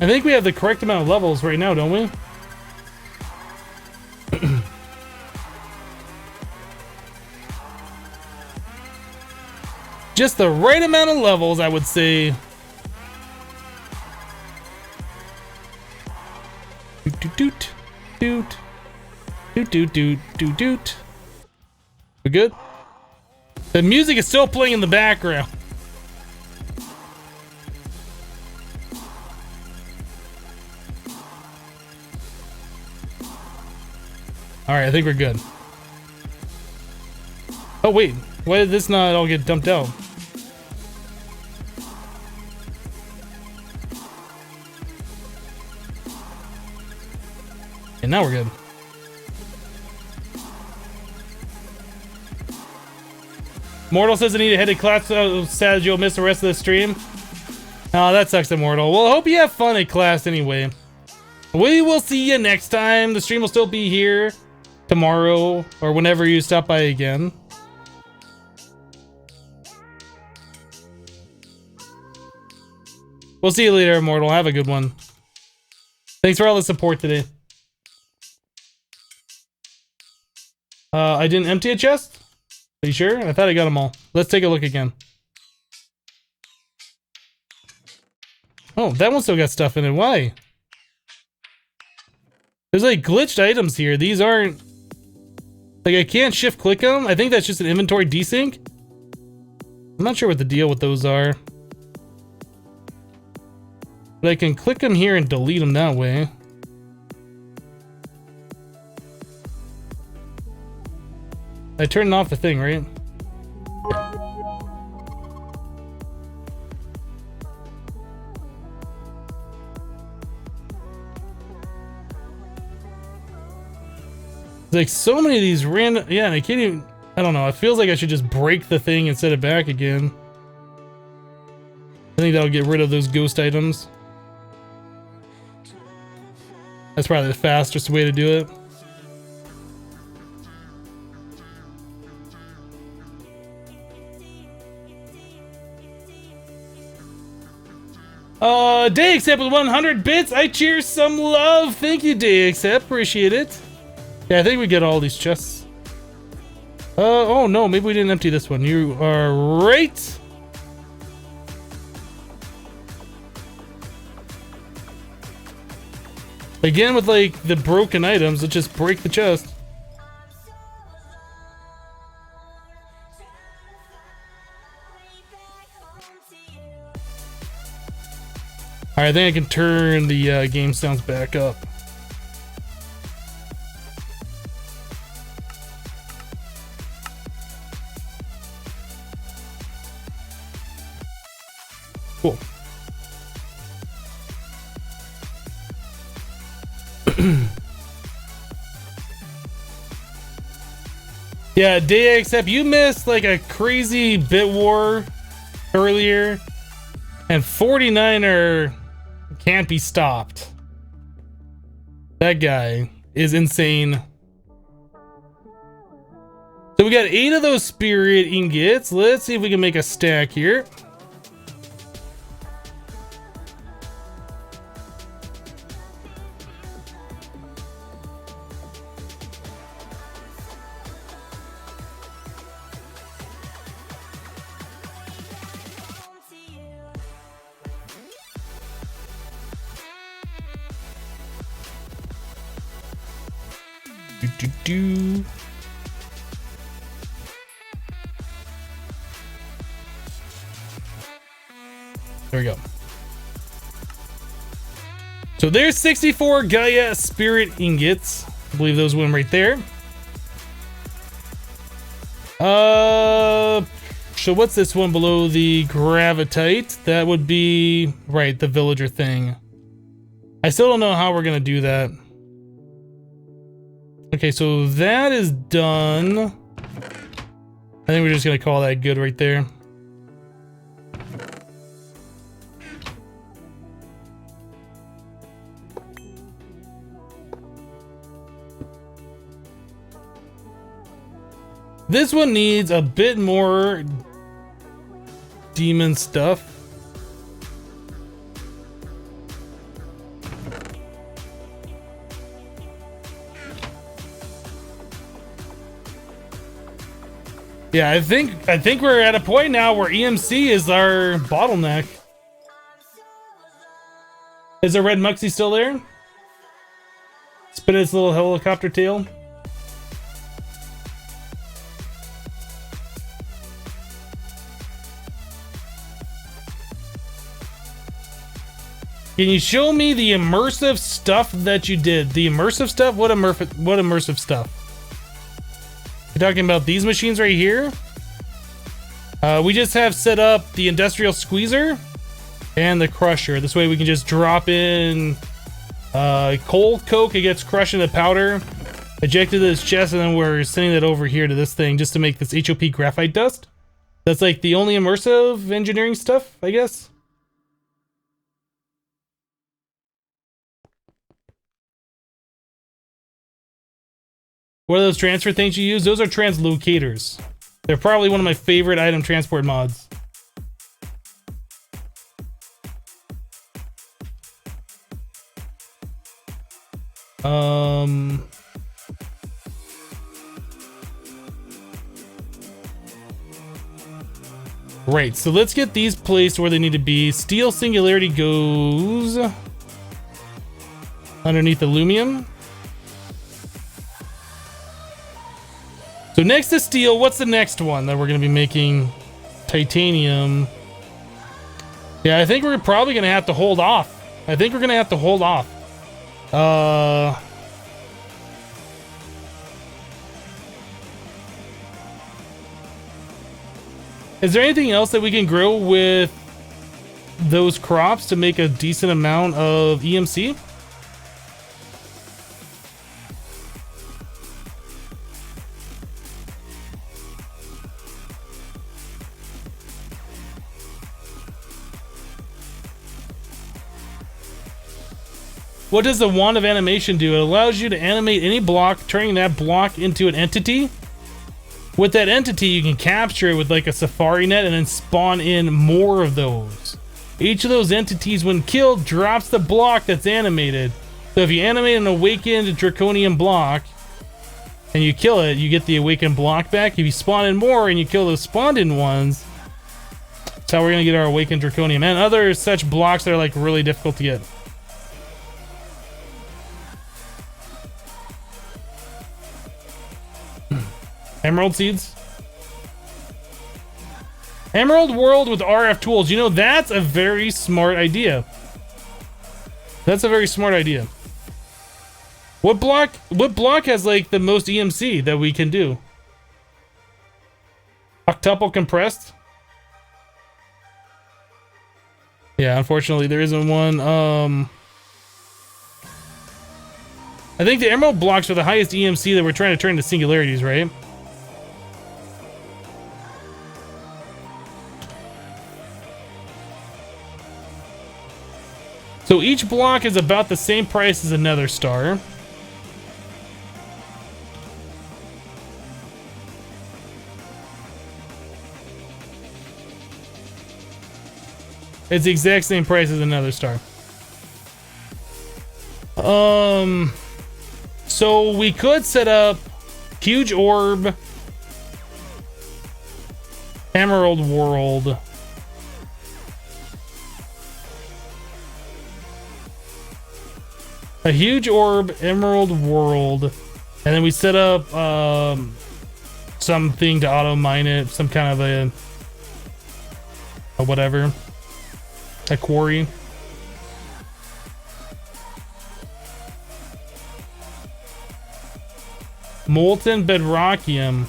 I think we have the correct amount of levels right now, don't we? Just the right amount of levels, I would say. Doot. We good? The music is still playing in the background. All right, I think we're good. Oh wait, why did this not all get dumped out? And now we're good. Mortal says I need to head to class, so sad you'll miss the rest of the stream. Oh, that sucks, Immortal. Well, I hope you have fun at class anyway. We will see you next time. The stream will still be here tomorrow or whenever you stop by again. We'll see you later, Immortal. Have a good one. Thanks for all the support today. I didn't empty a chest? Are you sure? I thought I got them all. Let's take a look again. Oh, that one still got stuff in it. Why? There's like glitched items here. These aren't... Like, I can't shift click them. I think that's just an inventory desync. I'm not sure what the deal with those are. But I can click them here and delete them that way. I turned off the thing, right? Like so many of these random, yeah, and I can't even, I don't know, it feels like I should just break the thing and set it back again. I think that'll get rid of those ghost items. That's probably the fastest way to do it. Day Accept with 100 bits. I cheer some love. Thank you, Day Accept. Appreciate it. Yeah, I think we get all these chests. Oh no, maybe we didn't empty this one. You are right. Again, with like the broken items, let's just break the chest. Alright, I think I can turn the game sounds back up. Cool. Yeah, Day Except you missed like a crazy bit war earlier, and 49er can't be stopped. That guy is insane. So we got 8 of those spirit ingots. Let's see if we can make a stack here. There we go. So there's 64 Gaia spirit ingots. I believe those went right there. So what's this one below the gravitite? That would be right, the villager thing. I still don't know how we're gonna do that. Okay, so that is done. I think we're just gonna call that good right there. This one needs a bit more demon stuff. Yeah, I think we're at a point now where EMC is our bottleneck. Is the red Muxie still there? Spin its little helicopter tail. Can you show me the immersive stuff that you did? The immersive stuff? What immersive stuff? You're talking about these machines right here? We just have set up the industrial squeezer and the crusher. This way we can just drop in coal coke. It gets crushed into powder, ejected to this chest, and then we're sending it over here to this thing just to make this HOP graphite dust. That's like the only immersive engineering stuff, I guess. What are those transfer things you use? Those are translocators. They're probably one of my favorite item transport mods. Right, so let's get these placed where they need to be. Steel Singularity goes underneath aluminum. So next to steel, what's the next one that we're going to be making? Titanium. Yeah, I think we're probably going to have to hold off. Is there anything else that we can grow with those crops to make a decent amount of EMC? What does the wand of animation do? It allows you to animate any block, turning that block into an entity. With that entity, you can capture it with like a safari net and then spawn in more of those. Each of those entities, when killed, drops the block that's animated. So if you animate an awakened draconium block and you kill it, you get the awakened block back. If you spawn in more and you kill those spawned in ones, that's how we're going to get our awakened draconium and other such blocks that are like really difficult to get. Emerald seeds. Emerald world with RF tools. You know, that's a very smart idea. What block has like the most EMC that we can do? Octuple compressed? Yeah, unfortunately there isn't one. I think the emerald blocks are the highest EMC that we're trying to turn into singularities, right? So each block is about the same price as a nether star. It's the exact same price as a nether star. So we could set up huge orb, emerald world. A huge orb, emerald world, and then we set up something to auto mine it, some kind of a whatever, a quarry. Molten bedrockium.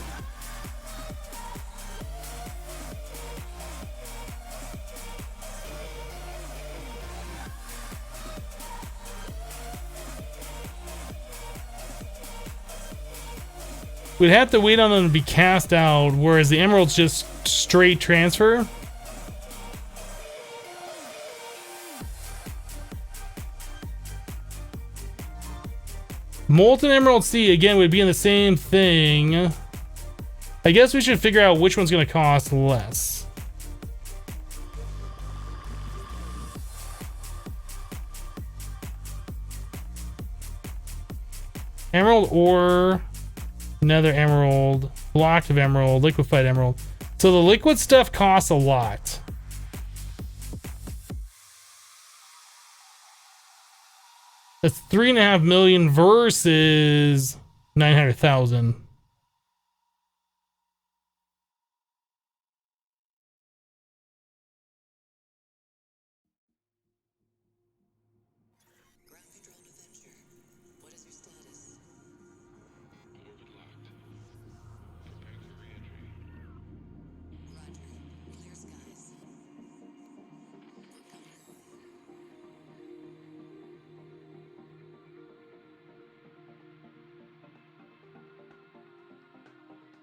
We'd have to wait on them to be cast out, whereas the emeralds just straight transfer. Molten Emerald Sea, again, would be in the same thing. I guess we should figure out which one's going to cost less. Emerald ore, nether emerald, block of emerald, liquefied emerald. So the liquid stuff costs a lot. That's 3.5 million versus 900,000.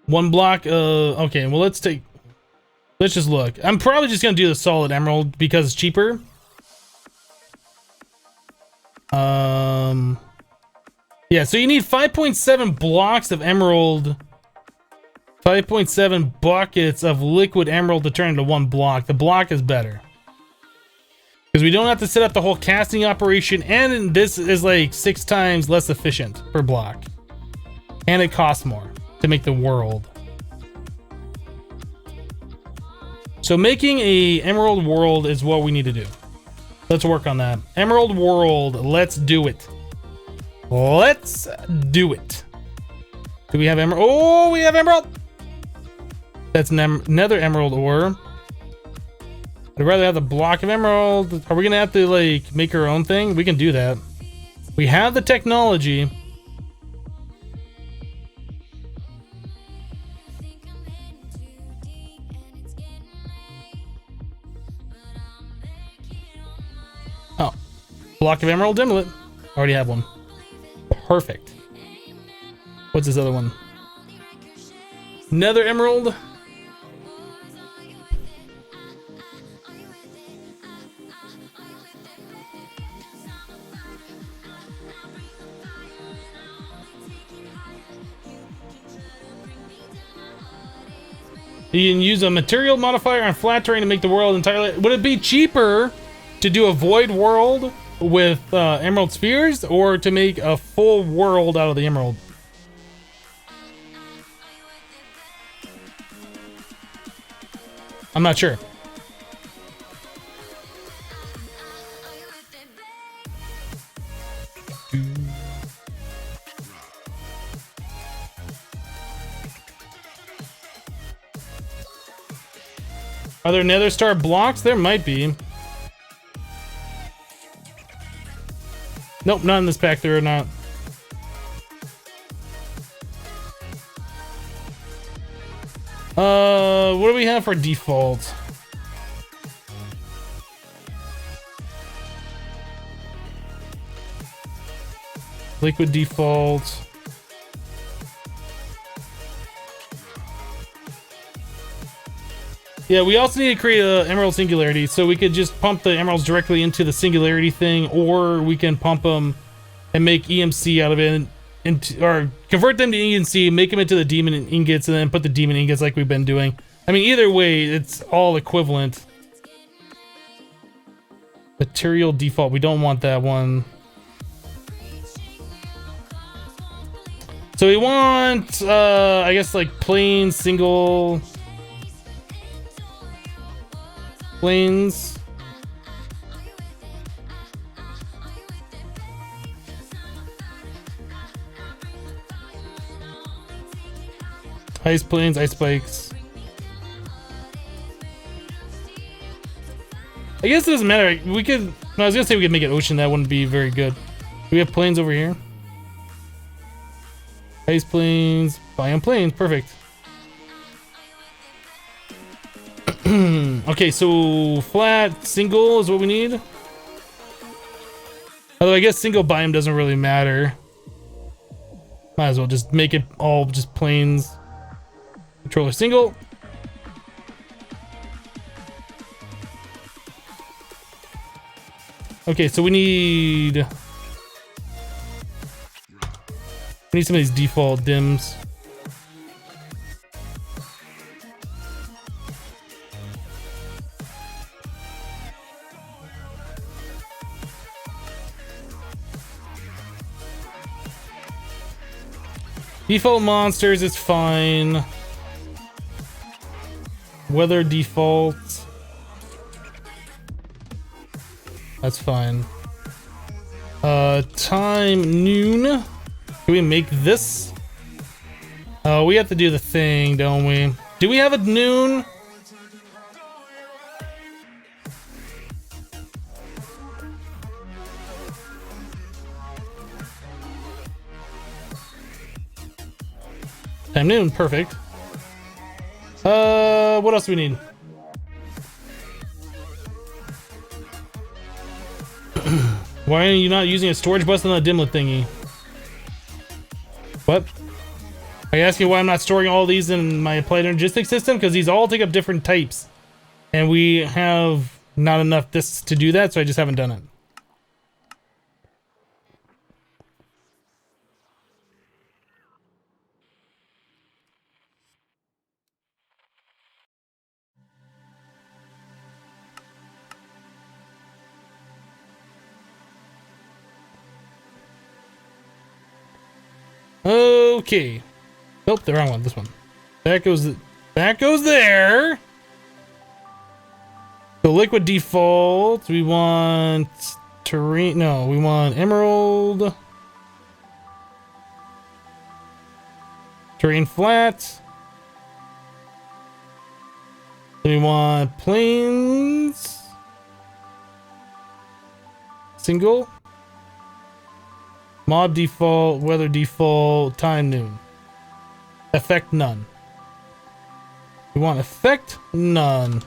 One block, okay, well let's just look. I'm probably just gonna do the solid emerald because it's cheaper. Yeah, so you need 5.7 blocks of emerald, 5.7 buckets of liquid emerald to turn into one block. The block is better. Because we don't have to set up the whole casting operation, and this is like 6 times less efficient per block. And it costs more to make the world. So making a emerald world is what we need to do. Let's work on that. Emerald world, let's do it. Let's do it. Do we have emerald? Oh, we have emerald! That's nether emerald ore. I'd rather have the block of emerald. Are we gonna have to like make our own thing? We can do that. We have the technology. Oh, block of emerald dimlet. Already have one. Perfect. What's this other one? Nether emerald. You can use a material modifier on flat terrain to make the world entirely. Would it be cheaper to do a void world with emerald spheres, or to make a full world out of the emerald? I'm not sure. Are there nether star blocks? There might be. Nope, not in this pack. There are not. What do we have for default? Liquid default. Yeah, we also need to create a emerald singularity, so we could just pump the emeralds directly into the singularity thing, or we can pump them and make EMC out of it, or convert them to EMC, make them into the demon ingots, and then put the demon ingots like we've been doing. I mean, either way, it's all equivalent. Material default, we don't want that one. So we want, I guess, like plain single planes. Ice planes, ice spikes. I guess it doesn't matter. We could. No, I was gonna say we could make it ocean. That wouldn't be very good. We have planes over here. Ice planes, biome planes, perfect. Okay, so flat single is what we need. Although I guess single biome doesn't really matter. Might as well just make it all just planes. Controller single. Okay, so we need some of these default dims. Default monsters is fine. Weather default. That's fine. Time noon. Can we make this? Oh, we have to do the thing, don't we? Do we have a noon? Time noon, perfect. What else do we need? Why are you not using a storage bus on the dimlet thingy? What? Are you asking why I'm not storing all these in my applied energistic system? Because these all take up different types. And we have not enough disks to do that, so I just haven't done it. Okay. Nope, the wrong one. This one. That goes there. The liquid default. We want terrain. No, we want emerald. Terrain flat. Then we want plains. Single. Mob default, weather default, time noon. Effect none. We want effect none.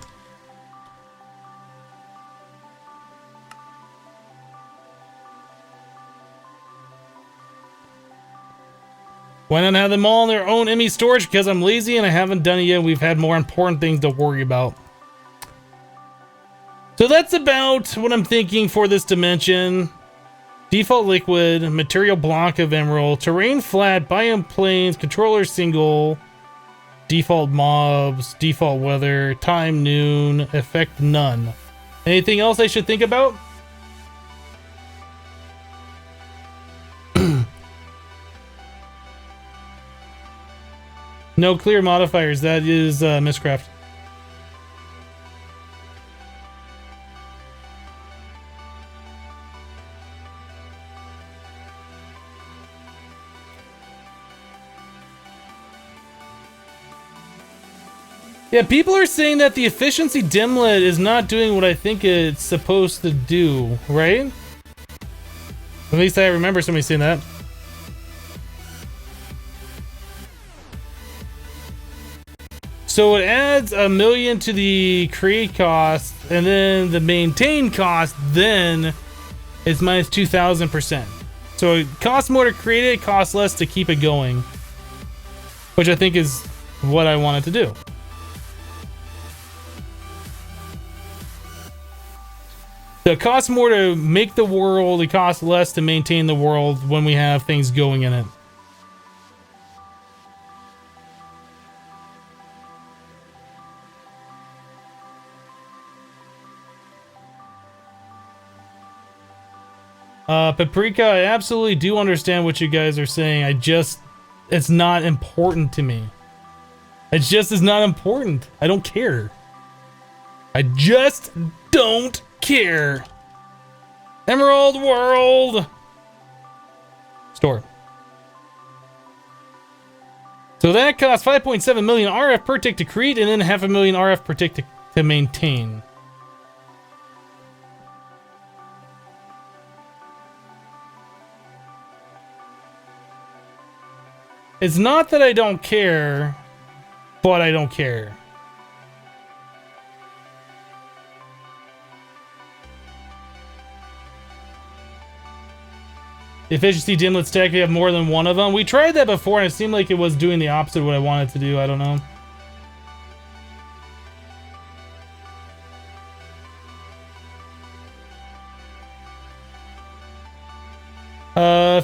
Why not have them all in their own ME storage? Because I'm lazy and I haven't done it yet. We've had more important things to worry about. So that's about what I'm thinking for this dimension. Default liquid, material block of emerald, terrain flat, biome plains, controller single, default mobs, default weather, time noon, effect none. Anything else I should think about? No clear modifiers. That is Mistcraft. Yeah, people are saying that the efficiency dimlet is not doing what I think it's supposed to do, right? At least I remember somebody saying that. So it adds 1 million to the create cost, and then the maintain cost then is minus 2,000%. So it costs more to create it, costs less to keep it going, which I think is what I wanted to do. So it costs more to make the world, it costs less to maintain the world when we have things going in it. Paprika, I absolutely do understand what you guys are saying. It's not important to me. It just is not important. I don't care. I just don't care. Emerald World. Store. So that costs 5.7 million RF per tick to create, and then 500,000 RF per tick to maintain. It's not that I don't care, but I don't care. Efficiency dimlet stack, we have more than one of them. We tried that before and it seemed like it was doing the opposite of what I wanted to do. I don't know.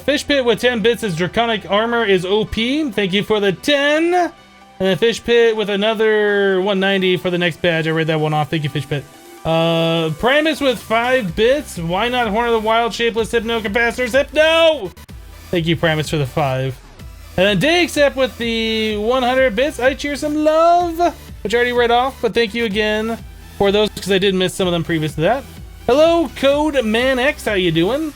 Fish pit with 10 bits as draconic armor is OP. Thank you for the 10. And then fish pit with another 190 for the next badge. I read that one off. Thank you, fish pit. Primus with 5 bits. Why not Horn of the Wild, Shapeless, Hypno, Capacitors, Hypno? Thank you, Primus, for the 5. And then Day Accept with the 100 bits. I cheer some love, which I already read off, but thank you again for those because I did miss some of them previous to that. Hello, Code Man X. How you doing?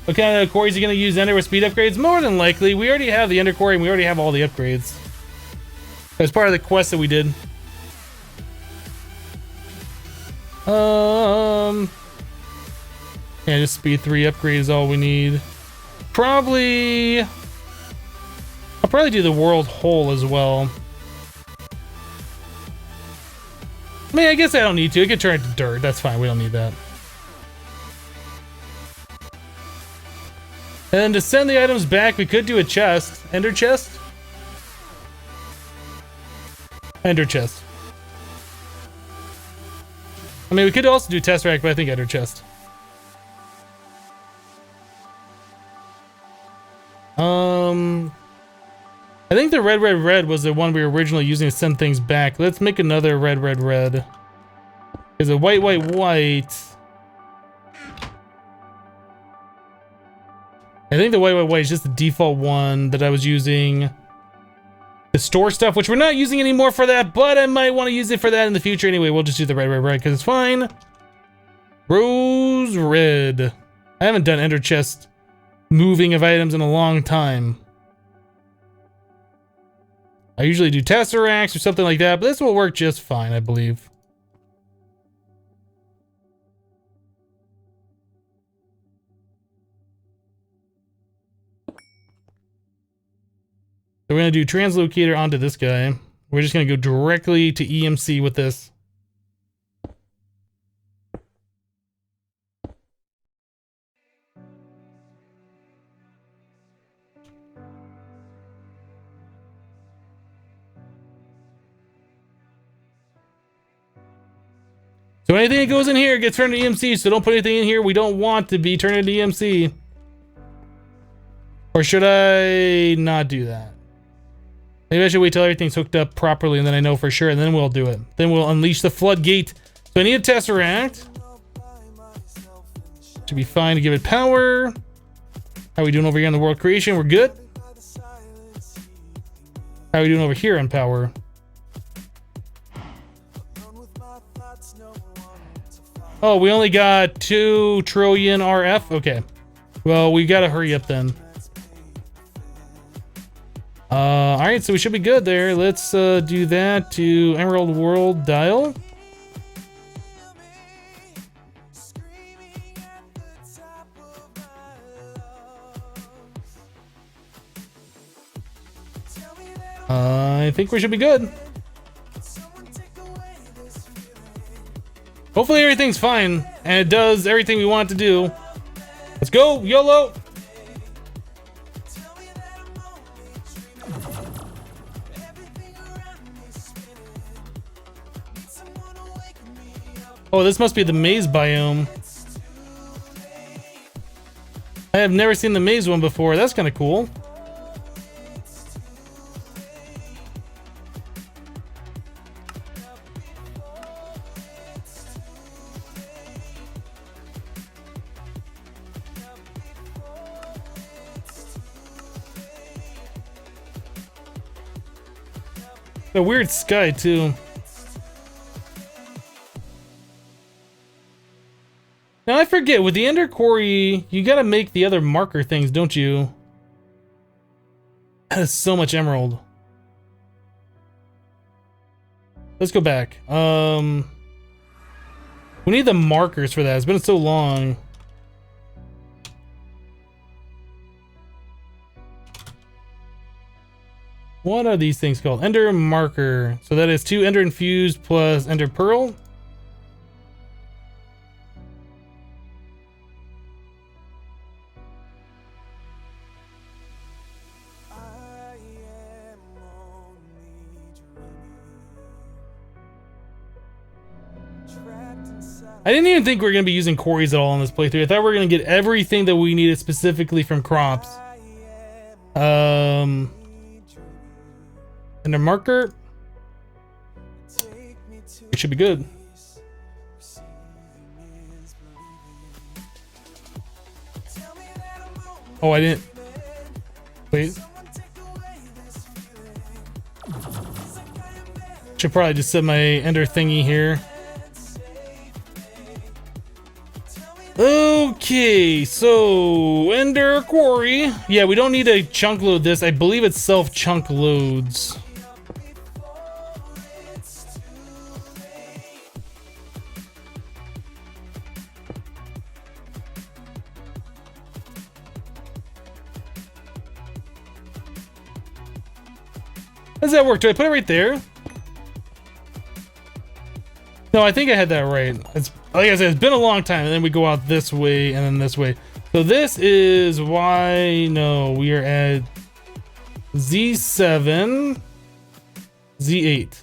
What kind of quarries are you going to use Ender with speed upgrades? More than likely. We already have the Ender quarry and we already have all the upgrades. As part of the quest that we did. Yeah, just speed 3 upgrade is all we need. I'll probably do the world whole as well. I mean, I guess I don't need to. It could turn into dirt. That's fine. We don't need that. And then to send the items back, we could do a chest. Ender chest? Ender chest. I mean, we could also do Tesseract, but I think Ender chest. I think the red was the one we were originally using to send things back. Let's make another red. Is a white. I think the white is just the default one that I was using to store stuff, which we're not using anymore for that, but I might want to use it for that in the future anyway. We'll just do the red, because it's fine. Rose red. I haven't done ender chest moving of items in a long time. I usually do tesseracts or something like that, but this will work just fine, I believe. So we're going to do translocator onto this guy. We're just going to go directly to EMC with this. So anything that goes in here gets turned into EMC, so don't put anything in here we don't want to be turned into EMC. Or should I not do that? Maybe I should wait till everything's hooked up properly and then I know for sure, and then we'll do it. Then we'll unleash the floodgate. So I need a tesseract. Should be fine to give it power. How are we doing over here on the world creation? We're good. How are we doing over here on power? Oh, we only got 2 trillion RF? Okay. Well, we gotta hurry up then. Alright, so we should be good there. Let's do that to Emerald World dial. I think we should be good. Hopefully everything's fine and it does everything we want it to do. Let's go, YOLO! Oh, this must be the maze biome. I have never seen the maze one before. That's kind of cool. A weird sky too. Now I forget, with the Ender Quarry, you gotta make the other marker things, don't you? That is so much emerald. Let's go back. We need the markers for that. It's been so long. What are these things called? Ender marker. So that is 2 Ender infused plus Ender pearl. I didn't even think we were going to be using quarries at all in this playthrough. I thought we were going to get everything that we needed specifically from crops. And a marker. It should be good. Oh, I didn't. Wait. Should probably just set my ender thingy here. Okay, so Ender Quarry. Yeah, we don't need to chunk load this. I believe it self chunk loads. How does that work? Do I put it right there? No, I think I had that right. It's like I said, it's been a long time, and then we go out this way and then this way. So this is why no, we are at Z7, Z8,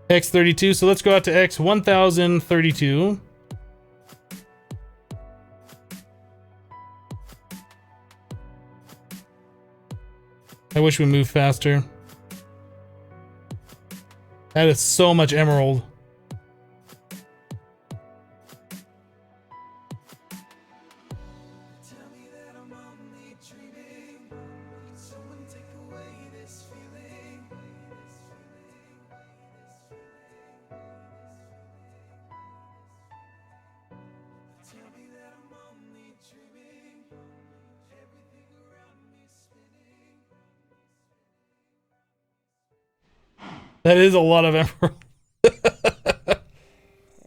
X32. So let's go out to X1032. I wish we moved faster. That is so much emerald. That is a lot of emerald.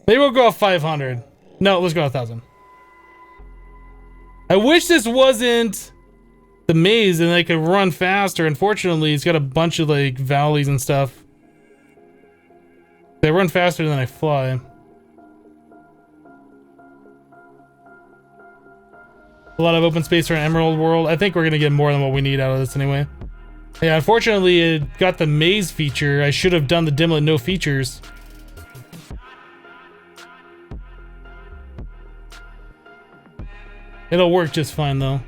Maybe we'll go off 500. No, let's go 1,000. I wish this wasn't the maze and I could run faster. Unfortunately, it's got a bunch of like valleys and stuff. They run faster than I fly. A lot of open space for an emerald world. I think we're gonna get more than what we need out of this anyway. Yeah, unfortunately it got the maze feature. I should have done the dimlet no features. It'll work just fine though.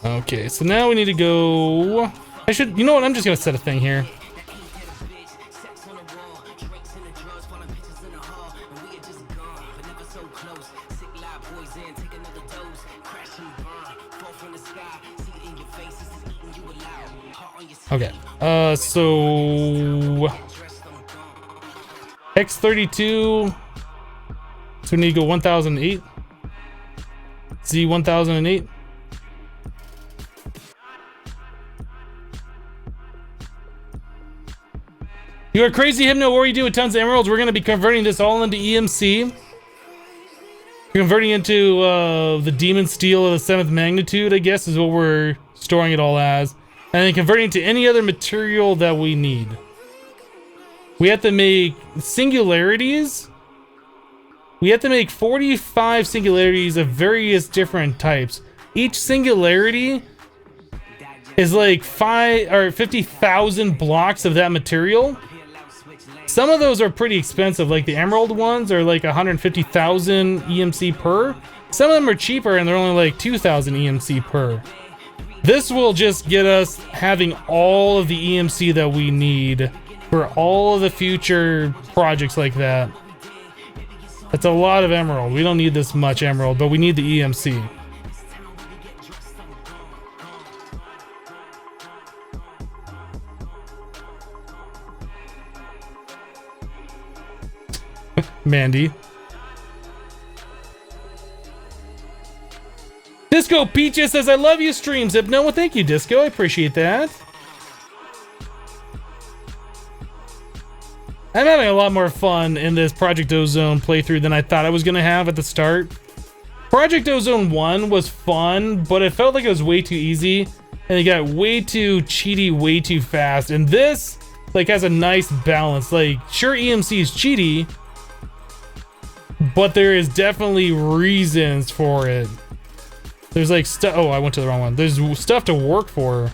Okay, so now we need to go... I should... You know what? I'm just gonna set a thing here. Okay. So... X32... So we need to go 1008. Z 1008. You are crazy, Hypno. What are you doing with tons of emeralds? We're going to be converting this all into EMC. Converting into the demon steel of the 7th magnitude, I guess, is what we're storing it all as. And then converting to any other material that we need. We have to make singularities. We have to make 45 singularities of various different types. Each singularity is like 50,000 blocks of that material. Some of those are pretty expensive, like the emerald ones are like 150,000 EMC per. Some of them are cheaper and they're only like 2,000 EMC per. This will just get us having all of the EMC that we need for all of the future projects like that. That's a lot of emerald. We don't need this much emerald, but we need the EMC. Mandy. Disco Peaches says, I love you streams. Hypno, well, thank you, Disco. I appreciate that. I'm having a lot more fun in this Project Ozone playthrough than I thought I was going to have at the start. Project Ozone 1 was fun, but it felt like it was way too easy. And it got way too cheaty, way too fast. And this, like, has a nice balance. Like, sure, EMC is cheaty, but there is definitely reasons for it. There's like stuff. Oh, I went to the wrong one. There's stuff to work for.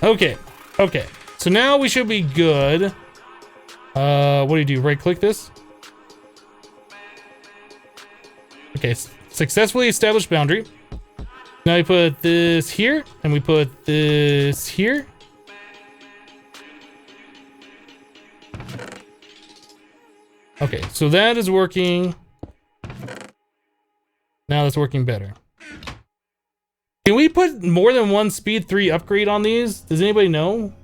Okay. Okay. So now we should be good. What do you do? Right click this? Okay. Successfully established boundary. Now we put this here and we put this here. Okay, so that is working. Now that's working better. Can we put more than one speed 3 upgrade on these? Does anybody know?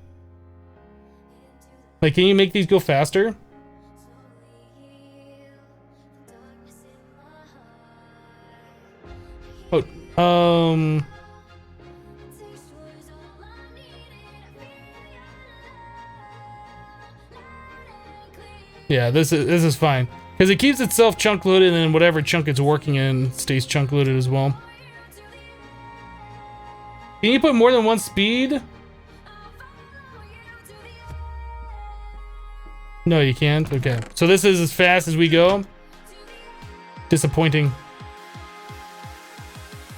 Like, can you make these go faster? Oh, yeah, this is fine. Because it keeps itself chunk loaded and then whatever chunk it's working in stays chunk loaded as well. Can you put more than one speed? No, you can't? Okay. So this is as fast as we go? Disappointing.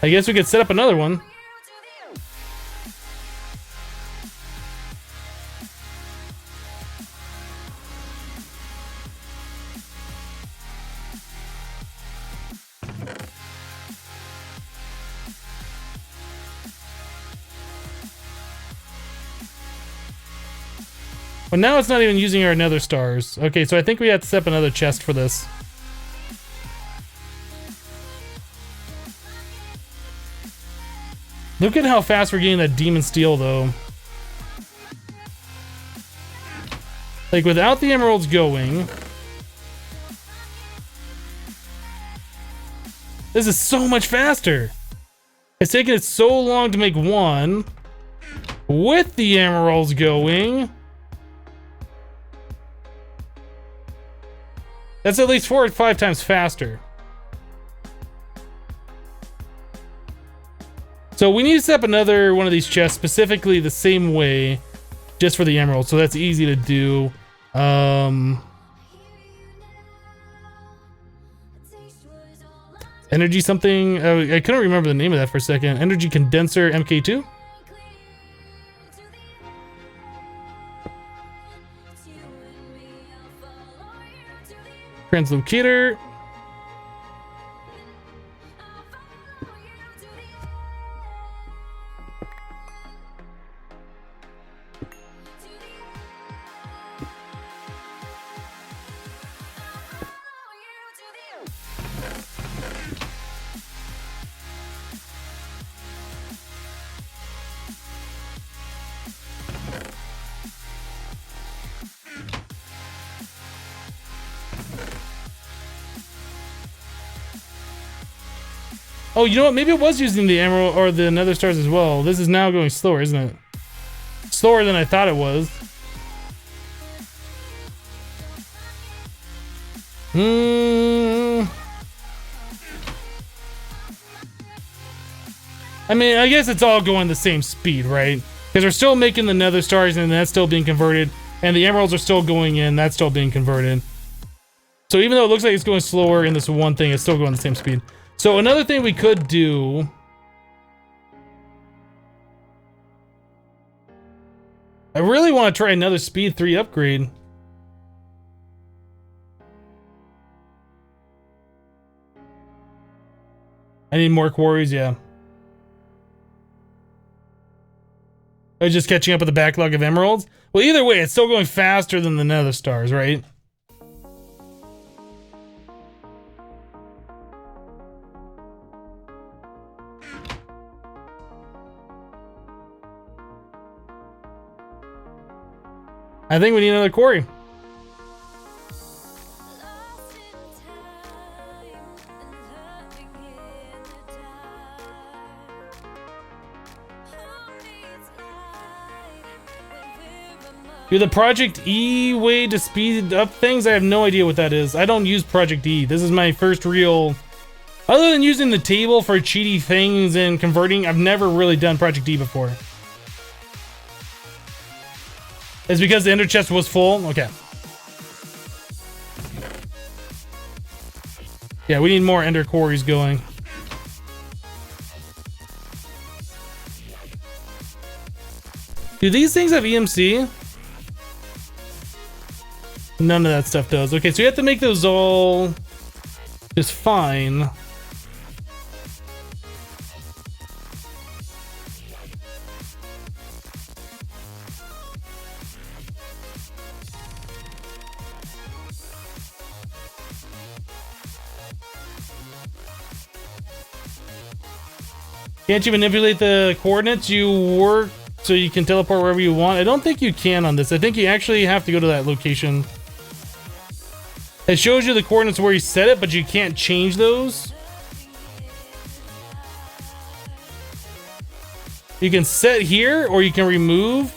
I guess we could set up another one. But now it's not even using our nether stars. Okay, so I think we have to set up another chest for this. Look at how fast we're getting that demon steel, though. Like, without the emeralds going... This is so much faster! It's taken it so long to make one. With the emeralds going... That's at least 4 or 5 times faster. So we need to set up another one of these chests specifically the same way, just for the emerald. So that's easy to do. Energy something. I couldn't remember the name of that for a second. Energy condenser MK2. Translocator. Oh, you know what? Maybe it was using the emerald or the nether stars as well. This is now going slower, isn't it? Slower than I thought it was. I mean, I guess it's all going the same speed, right? Because we're still making the nether stars and that's still being converted. And the emeralds are still going in, that's still being converted. So even though it looks like it's going slower in this one thing, it's still going the same speed. So another thing we could do... I really want to try another speed 3 upgrade. I need more quarries, yeah. I was just catching up with the backlog of emeralds. Well, either way, it's still going faster than the nether stars, right? I think we need another quarry. Do the Project E way to speed up things? I have no idea what that is. I don't use Project E. This is my first real... Other than using the table for cheaty things and converting, I've never really done Project E before. It's because the ender chest was full? Okay. Yeah, we need more ender quarries going. Do these things have EMC? None of that stuff does. Okay, so you have to make those all just fine. Can't you manipulate the coordinates? You work so you can teleport wherever you want. I don't think you can on this. I think you actually have to go to that location. It shows you the coordinates where you set it, but you can't change those. You can set here, or you can remove,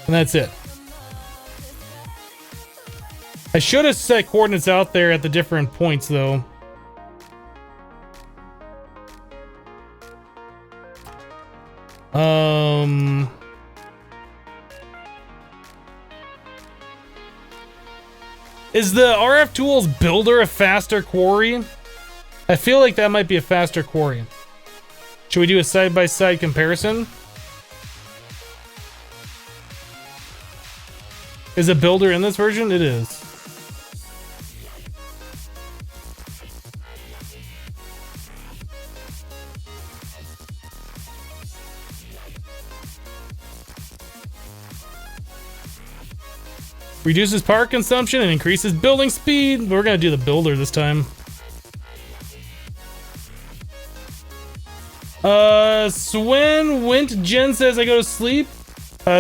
and that's it. I should have set coordinates out there at the different points, though. Is the RF Tools Builder a faster quarry? I feel like that might be a faster quarry. Should we do a side-by-side comparison? Is a Builder in this version? It is. Reduces power consumption and increases building speed. We're gonna do the builder this time. Swen Wint Jen says I go to sleep.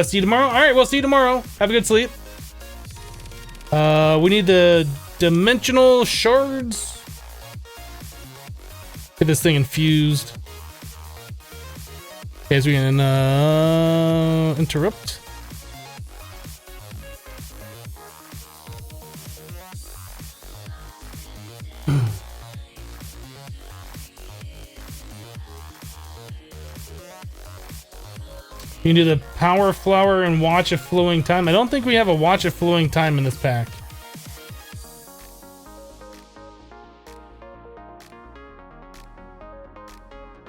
See you tomorrow. Alright, we'll see you tomorrow. Have a good sleep. We need the dimensional shards. Get this thing infused. Okay, so we can interrupt. You can do the power flower and watch a flowing time. I don't think we have a watch a flowing time in this pack.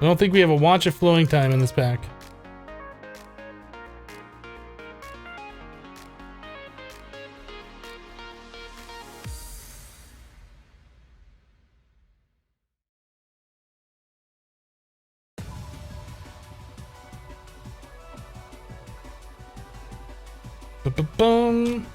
I don't think we have a watch a flowing time in this pack. Boom.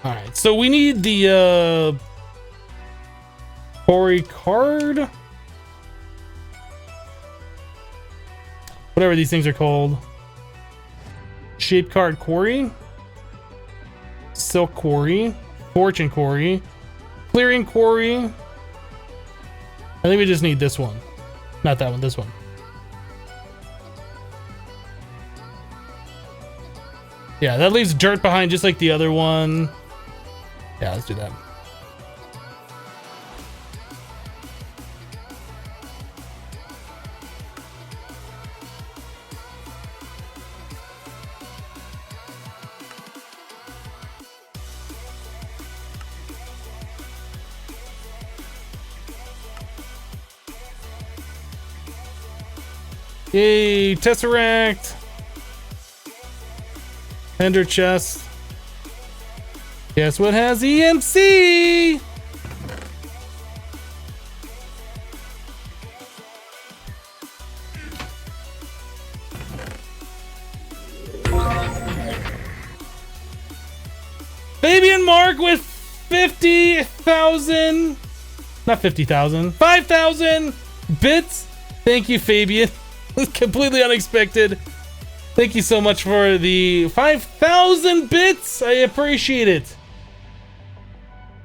All right, so we need the Quarry card, whatever these things are called. Shape card quarry, silk quarry, fortune quarry, clearing quarry. I think we just need this one, not that one, this one. Yeah, that leaves dirt behind just like the other one. Yeah, let's do that. Yay, Tesseract. Ender chest. Guess what has EMC? Fabian Mark with 50,000. Not 50,000. 5,000 bits. Thank you, Fabian. Completely unexpected. Thank you so much for the 5,000 bits. I appreciate it.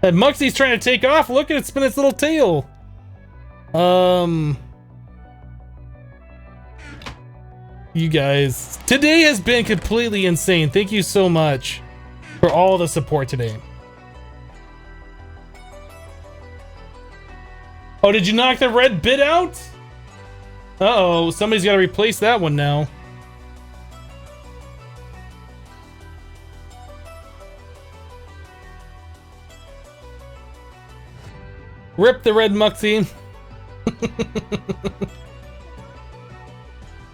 That Muxie's trying to take off. Look at it spin its little tail. You guys, today has been completely insane. Thank you so much for all the support today. Oh, did you knock the red bit out? Uh-oh, somebody's got to replace that one now. Rip the red Muxie.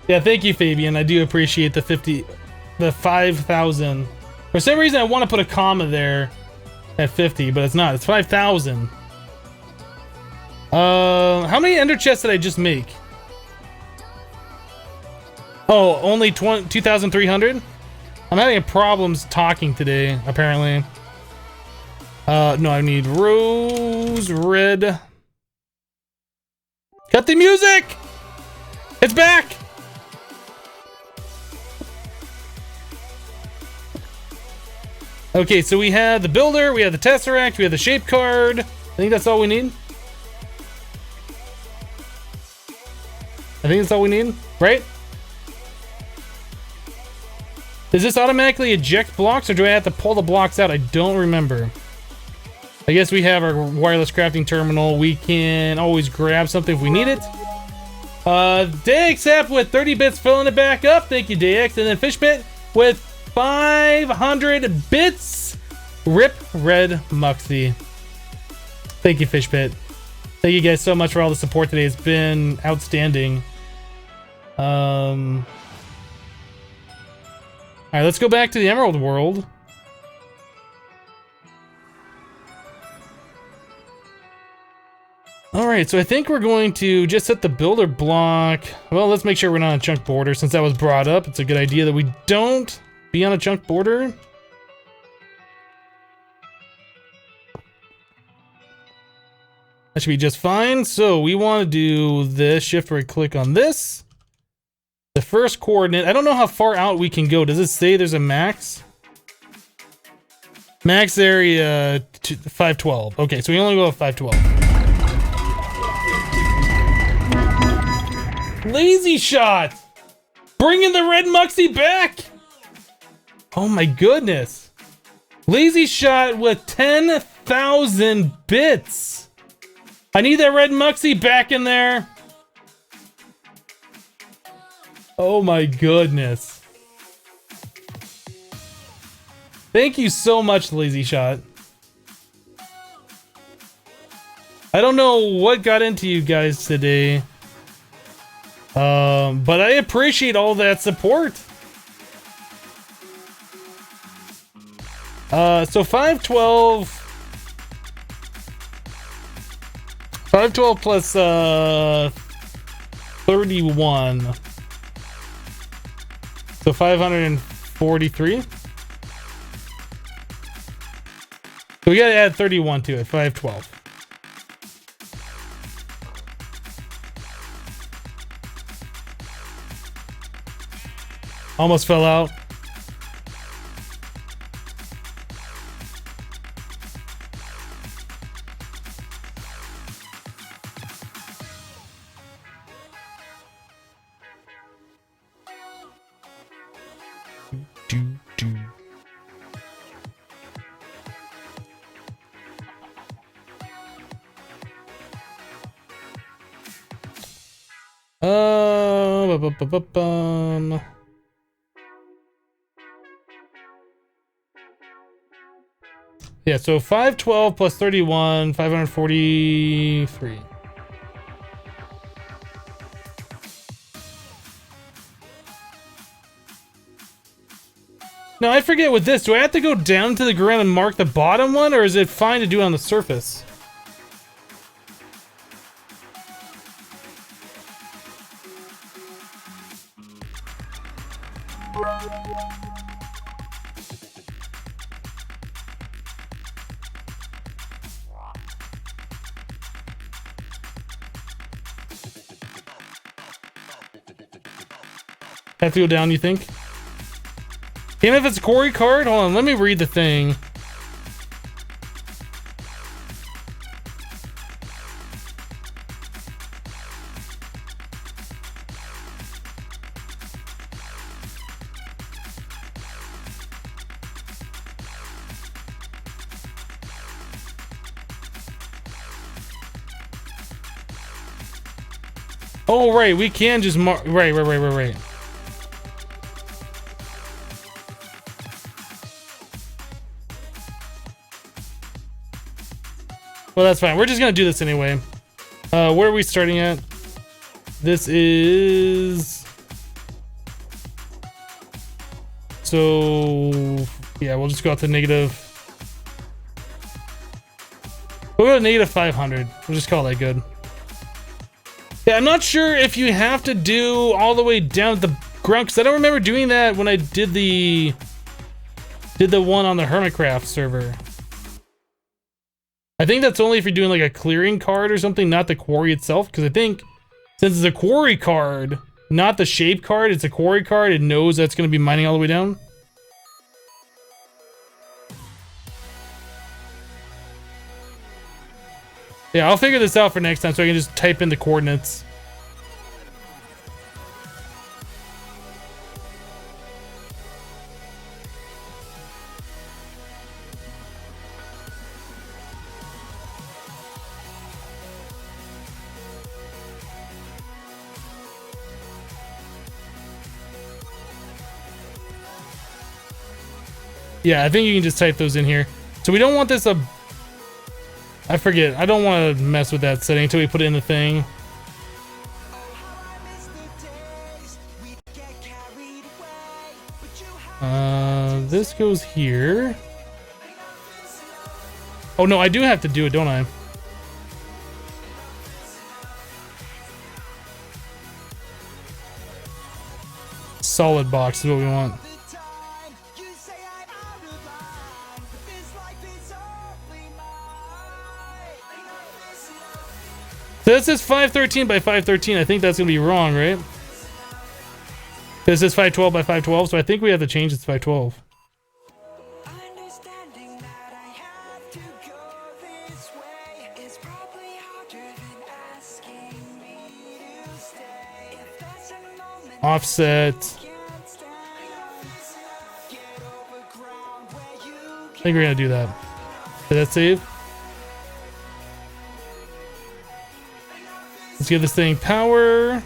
Yeah, thank you, Fabian. I do appreciate the 5,000. For some reason, I want to put a comma there at 50, but it's not. It's 5,000. How many ender chests did I just make? Oh, only 2,300? I'm having problems talking today, apparently. No, I need rose red. Cut the music! It's back! Okay, so we had the builder, we had the Tesseract, we had the shape card. I think that's all we need. I think that's all we need, right? Does this automatically eject blocks, or do I have to pull the blocks out? I don't remember. I guess we have our wireless crafting terminal. We can always grab something if we need it. DayXF with 30 bits filling it back up. Thank you, DayX. And then Fishbit with 500 bits. Rip red Muxie. Thank you, Fishbit. Thank you guys so much for all the support today. It's been outstanding. Alright, let's go back to the Emerald World. All right, so I think we're going to just set the builder block. Well, let's make sure we're not on a chunk border since that was brought up. It's a good idea that we don't be on a chunk border. That should be just fine. So we want to do this, shift right click on this. The first coordinate, I don't know how far out we can go. Does it say there's a max? Max area 512. Okay, so we only go at 512. Lazy shot! Bringing the red muxie back! Oh my goodness. Lazy shot with 10,000 bits. I need that red muxie back in there. Oh my goodness. Thank you so much, Lazy Shot. I don't know what got into you guys today. But I appreciate all that support. So 512 plus 31. So 543. So we gotta add 31 to it, 512. Almost fell out. Yeah, so 512 plus 31, 543. Now I forget with this, do I have to go down to the ground and mark the bottom one, or is it fine to do it on the surface? Have to go down, you think? Even if it's a quarry card? Hold on, let me read the thing. Oh, right, we can just mark. Right. Well, that's fine. We're just gonna do this anyway. Where are we starting at? This is... So... Yeah, we'll just go out to negative... We'll go to negative 500. We'll just call that good. Yeah, I'm not sure if you have to do all the way down at the ground, because I don't remember doing that when I did the one on the Hermitcraft server. I think that's only if you're doing like a clearing card or something, not the quarry itself, because I think since it's a quarry card, not the shape card, it's a quarry card, it knows that's going to be mining all the way down. Yeah, I'll figure this out for next time so I can just type in the coordinates. Yeah, I think you can just type those in here. So we don't want this a... I forget. I don't want to mess with that setting until we put it in the thing. This goes here. Oh no, I do have to do it, don't I? solid box is what we want. This is 513 by 513. I think that's gonna be wrong, right? This is 512 by 512, so I think we have to change it to 512. Offset. I think we're gonna do that. Did that save? Let's give this thing power.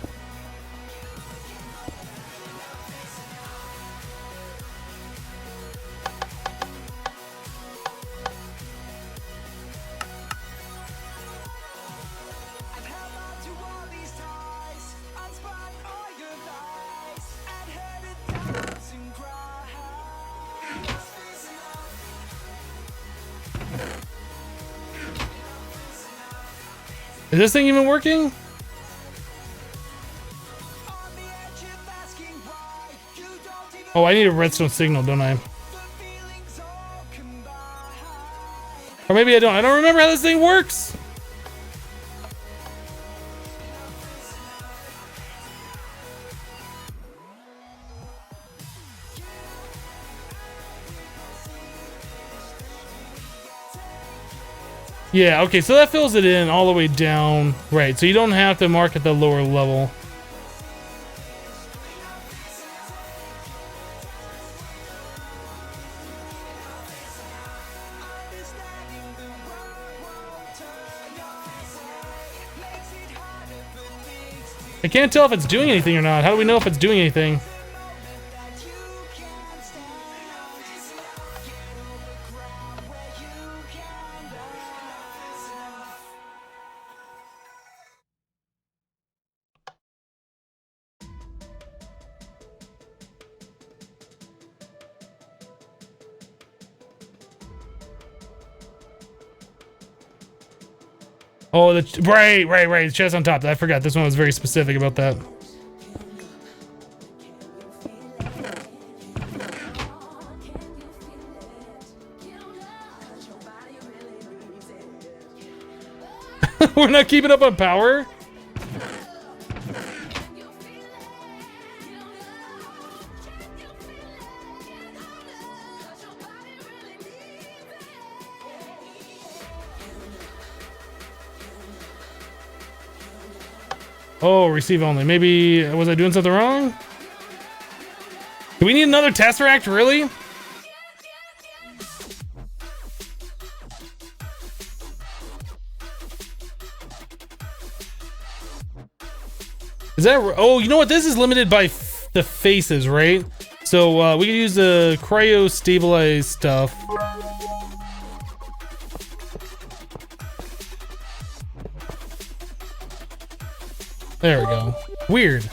Is this thing even working? Oh, I need a redstone signal, don't I? Or maybe I don't. I don't remember how this thing works. Yeah, okay, so that fills it in all the way down. Right, so you don't have to mark at the lower level. I can't tell if it's doing anything or not. How do we know if it's doing anything? Oh, right. The chest on top. I forgot. This one was very specific about that. We're not keeping up on power? Oh, receive only. Maybe, was I doing something wrong? Do we need another Tesseract, really? Is that, oh, you know what? This is limited by the faces, right? So we can use the cryo stabilized stuff. There we go. Weird.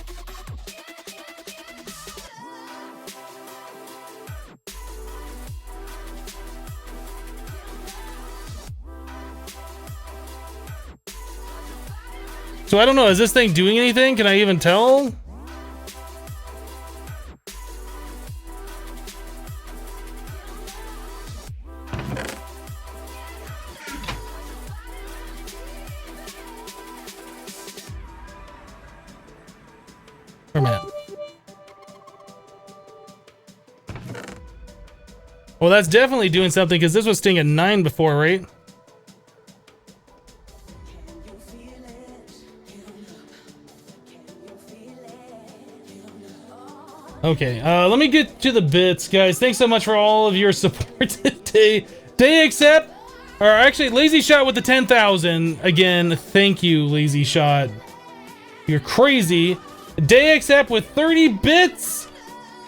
So I don't know, is this thing doing anything? Can I even tell? Where am I at? Well, that's definitely doing something because this was staying at 9 before, right? Okay, let me get to the bits, guys. Thanks so much for all of your support today. Day accept, or actually, Lazy Shot with the 10,000. Again, thank you, Lazy Shot. You're crazy. Day accept with 30 bits.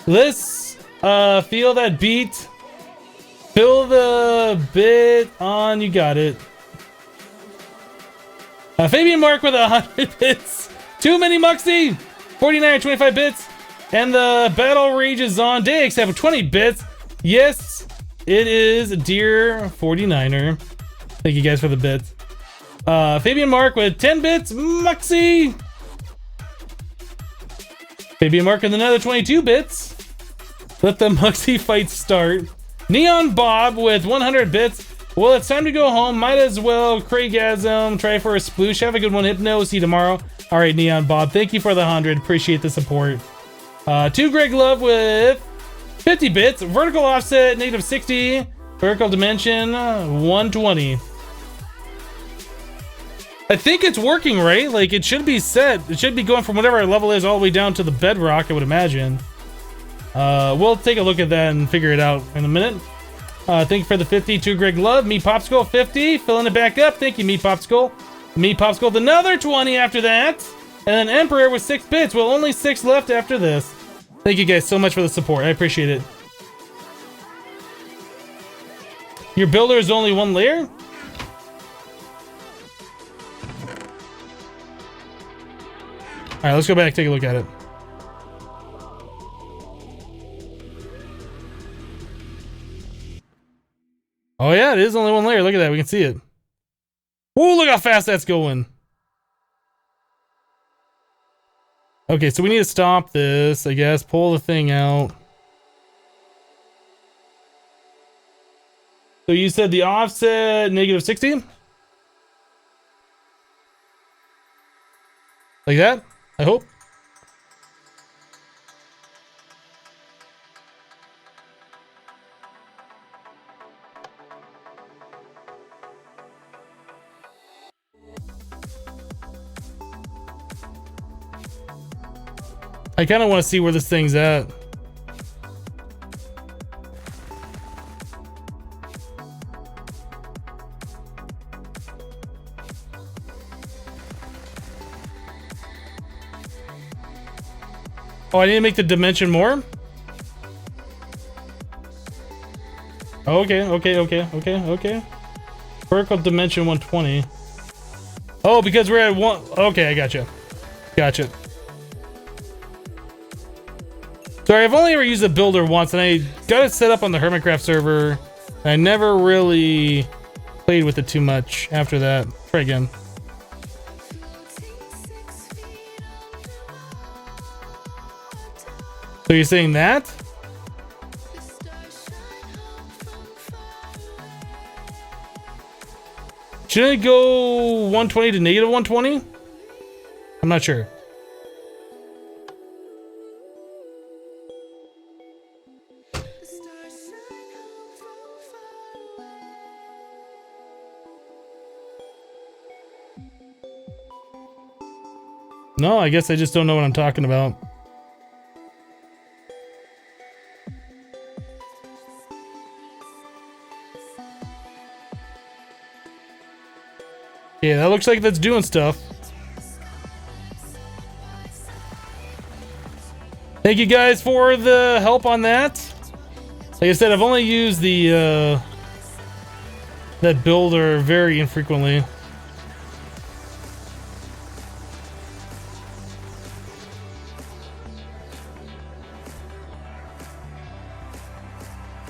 Let's feel that beat. Fill the bit on. You got it. Fabian Mark with 100 bits. Too many Muxie. 49 25 bits. And the battle rage is on. Day accept with 20 bits. Yes, it is, dear 49er. Thank you guys for the bits. Fabian Mark with 10 bits. Muxie. Maybe marking another 22 bits. Let the Muxy fight start. Neon Bob with 100 bits. Well, it's time to go home. Might as well Craigasm. Try for a sploosh. Have a good one, Hypno. See you tomorrow. All right, Neon Bob. Thank you for the 100. Appreciate the support. 2 Greg Love with 50 bits. Vertical offset, negative 60. Vertical dimension, 120. I think it's working, right? Like, it should be set. It should be going from whatever our level is all the way down to the bedrock, I would imagine. We'll take a look at that and figure it out in a minute. Thank you for the 50. 2 Greg Love. Meat Popsicle, 50. Filling it back up. Thank you, Meat Popsicle. Meat Popsicle with another 20 after that. And then Emperor with 6 bits. Well, only 6 left after this. Thank you guys so much for the support. I appreciate it. Your builder is only 1 layer? Alright, let's go back, take a look at it. Oh yeah, it is only 1 layer. Look at that, we can see it. Whoa, look how fast that's going. Okay, so we need to stop this, I guess. Pull the thing out. So you said the offset, negative 60? Like that? I hope. I kind of want to see where this thing's at. Oh, I need to make the dimension more? Okay. Vertical dimension 120. Oh, because we're at 1. Okay, I gotcha. Gotcha. Sorry, I've only ever used the builder once, and I got it set up on the Hermitcraft server. I never really played with it too much after that. Try again. So you're saying that? Should I go 120 to negative 120? I'm not sure. No, I guess I just don't know what I'm talking about. Yeah, that looks like that's doing stuff. Thank you guys for the help on that. Like I said, I've only used the that builder very infrequently.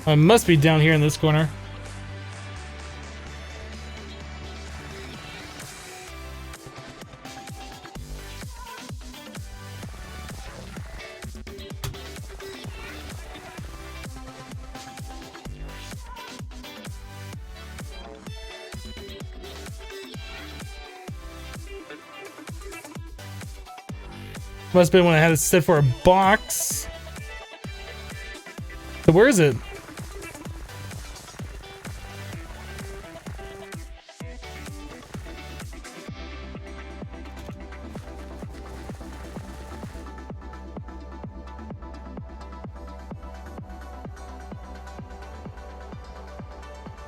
I must be down here in this corner. Must have been when I had it set for a box. So where is it?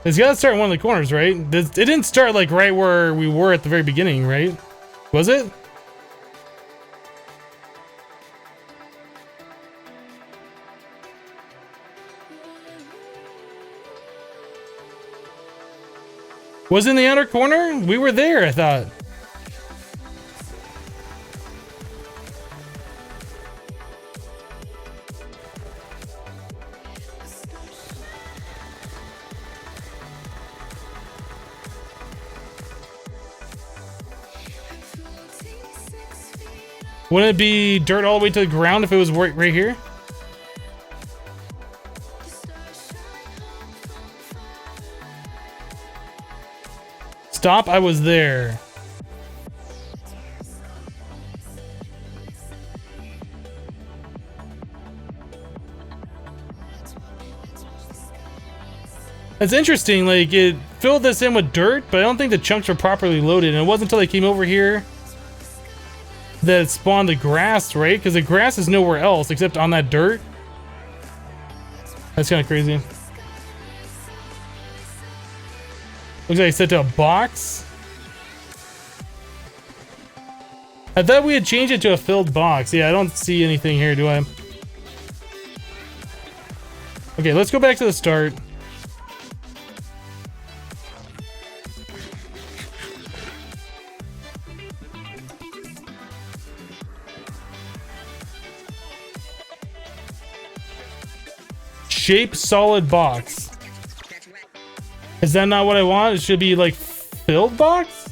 It's gotta start in one of the corners, right? It didn't start like right where we were at the very beginning, right? Was it? Was it in the outer corner? We were there, I thought. Wouldn't it be dirt all the way to the ground if it was right here? Stop, I was there. It's interesting, like, it filled this in with dirt, but I don't think the chunks were properly loaded, and it wasn't until I came over here that it spawned the grass, right? Because the grass is nowhere else except on that dirt. That's kind of crazy. Looks like I set to a box. I thought we had changed it to a filled box. Yeah, I don't see anything here, do I? Okay, let's go back to the start. Shape solid box. Is that not what I want? It should be like filled box?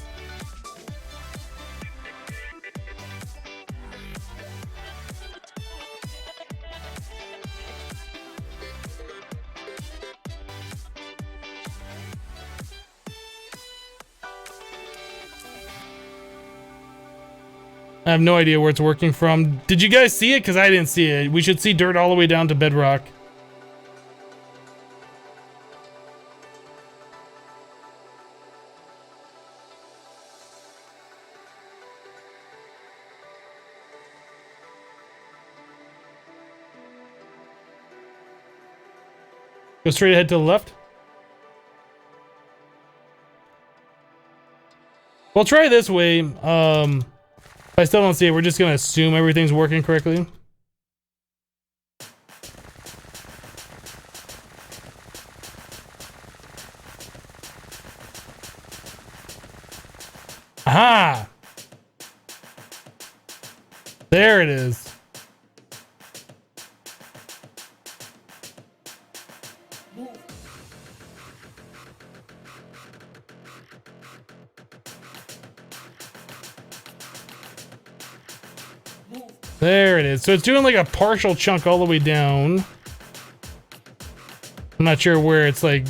I have no idea where it's working from. Did you guys see it? Because I didn't see it. We should see dirt all the way down to bedrock. Go straight ahead to the left. We'll try it this way. If I still don't see it, we're just gonna assume everything's working correctly. Aha! There it is. There it is. So it's doing like a partial chunk all the way down. I'm not sure where it's like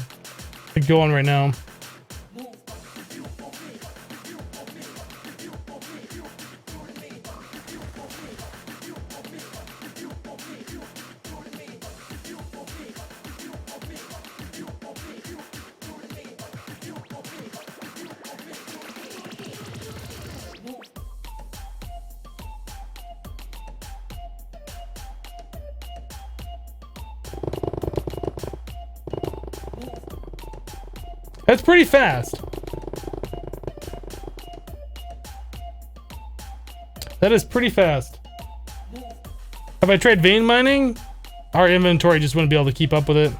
going right now. That's pretty fast. That is pretty fast. Have I tried vein mining? Our inventory just wouldn't be able to keep up with it.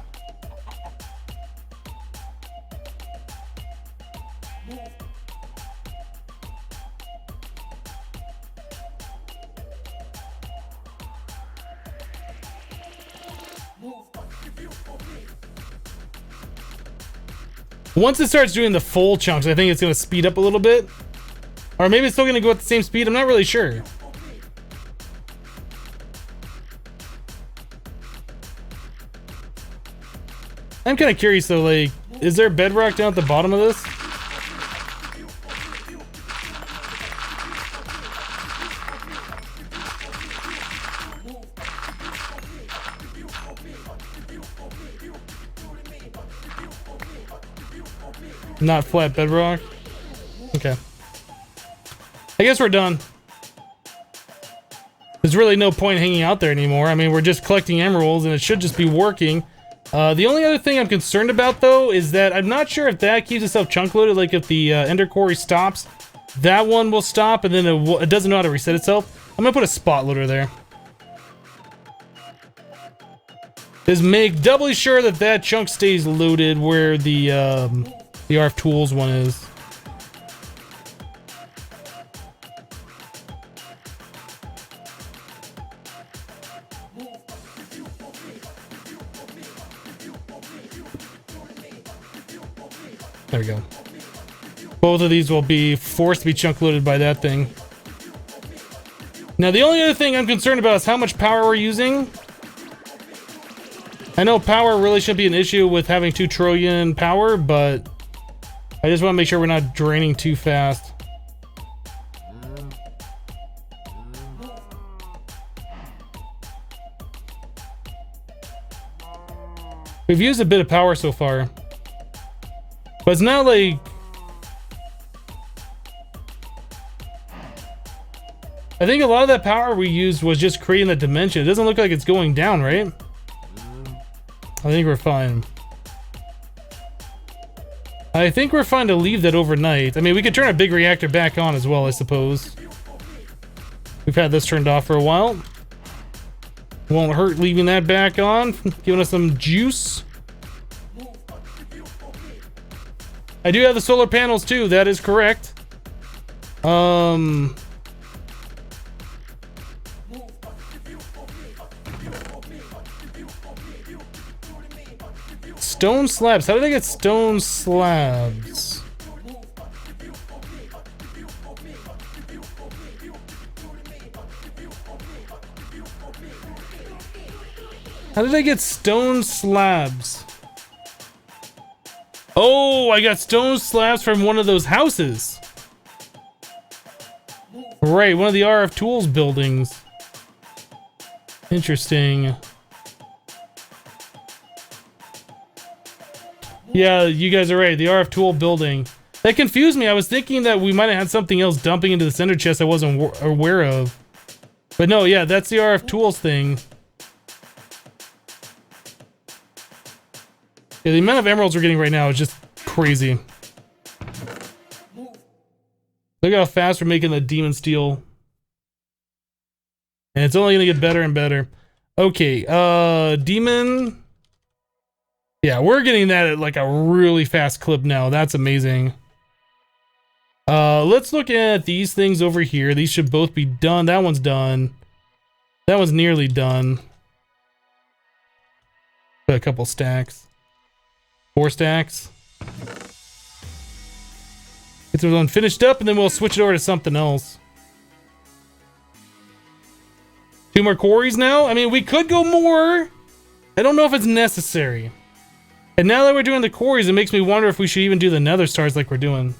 Once it starts doing the full chunks, I think it's going to speed up a little bit. Or maybe it's still going to go at the same speed. I'm not really sure. I'm kind of curious though, like, is there bedrock down at the bottom of this? Not flat bedrock? Okay. I guess we're done. There's really no point hanging out there anymore. I mean, we're just collecting emeralds and it should just be working. The only other thing I'm concerned about though is that I'm not sure if that keeps itself chunk loaded. Like if the ender quarry stops, that one will stop and then it doesn't know how to reset itself. I'm gonna put a spot loader there. Just make doubly sure that that chunk stays loaded where the RF Tools one is. There we go. Both of these will be forced to be chunk loaded by that thing. Now, the only other thing I'm concerned about is how much power we're using. I know power really shouldn't be an issue with having 2 trillion power, but I just want to make sure we're not draining too fast. We've used a bit of power so far, but it's not like... I think a lot of that power we used was just creating that dimension. It doesn't look like it's going down, right? I think we're fine. I think we're fine to leave that overnight. I mean, we could turn a big reactor back on as well, I suppose. We've had this turned off for a while. Won't hurt leaving that back on, giving us some juice. I do have the solar panels too, that is correct. Stone slabs. How did I get stone slabs? How did I get stone slabs? Oh, I got stone slabs from one of those houses. Right, one of the RF Tools buildings. Interesting. Yeah, you guys are right. The RF Tool building. That confused me. I was thinking that we might have had something else dumping into the center chest I wasn't aware of. But no, yeah, that's the RF Tools thing. Yeah, the amount of emeralds we're getting right now is just crazy. Look how fast we're making the demon steel. And it's only gonna get better and better. Okay, demon. Yeah, we're getting that at like a really fast clip now. That's amazing. Let's look at these things over here. These should both be done. That one's done. That one's nearly done. Put a couple stacks. 4 stacks. Get this one finished up and then we'll switch it over to something else. 2 more quarries now? I mean, we could go more. I don't know if it's necessary. And now that we're doing the quarries, it makes me wonder if we should even do the nether stars like we're doing.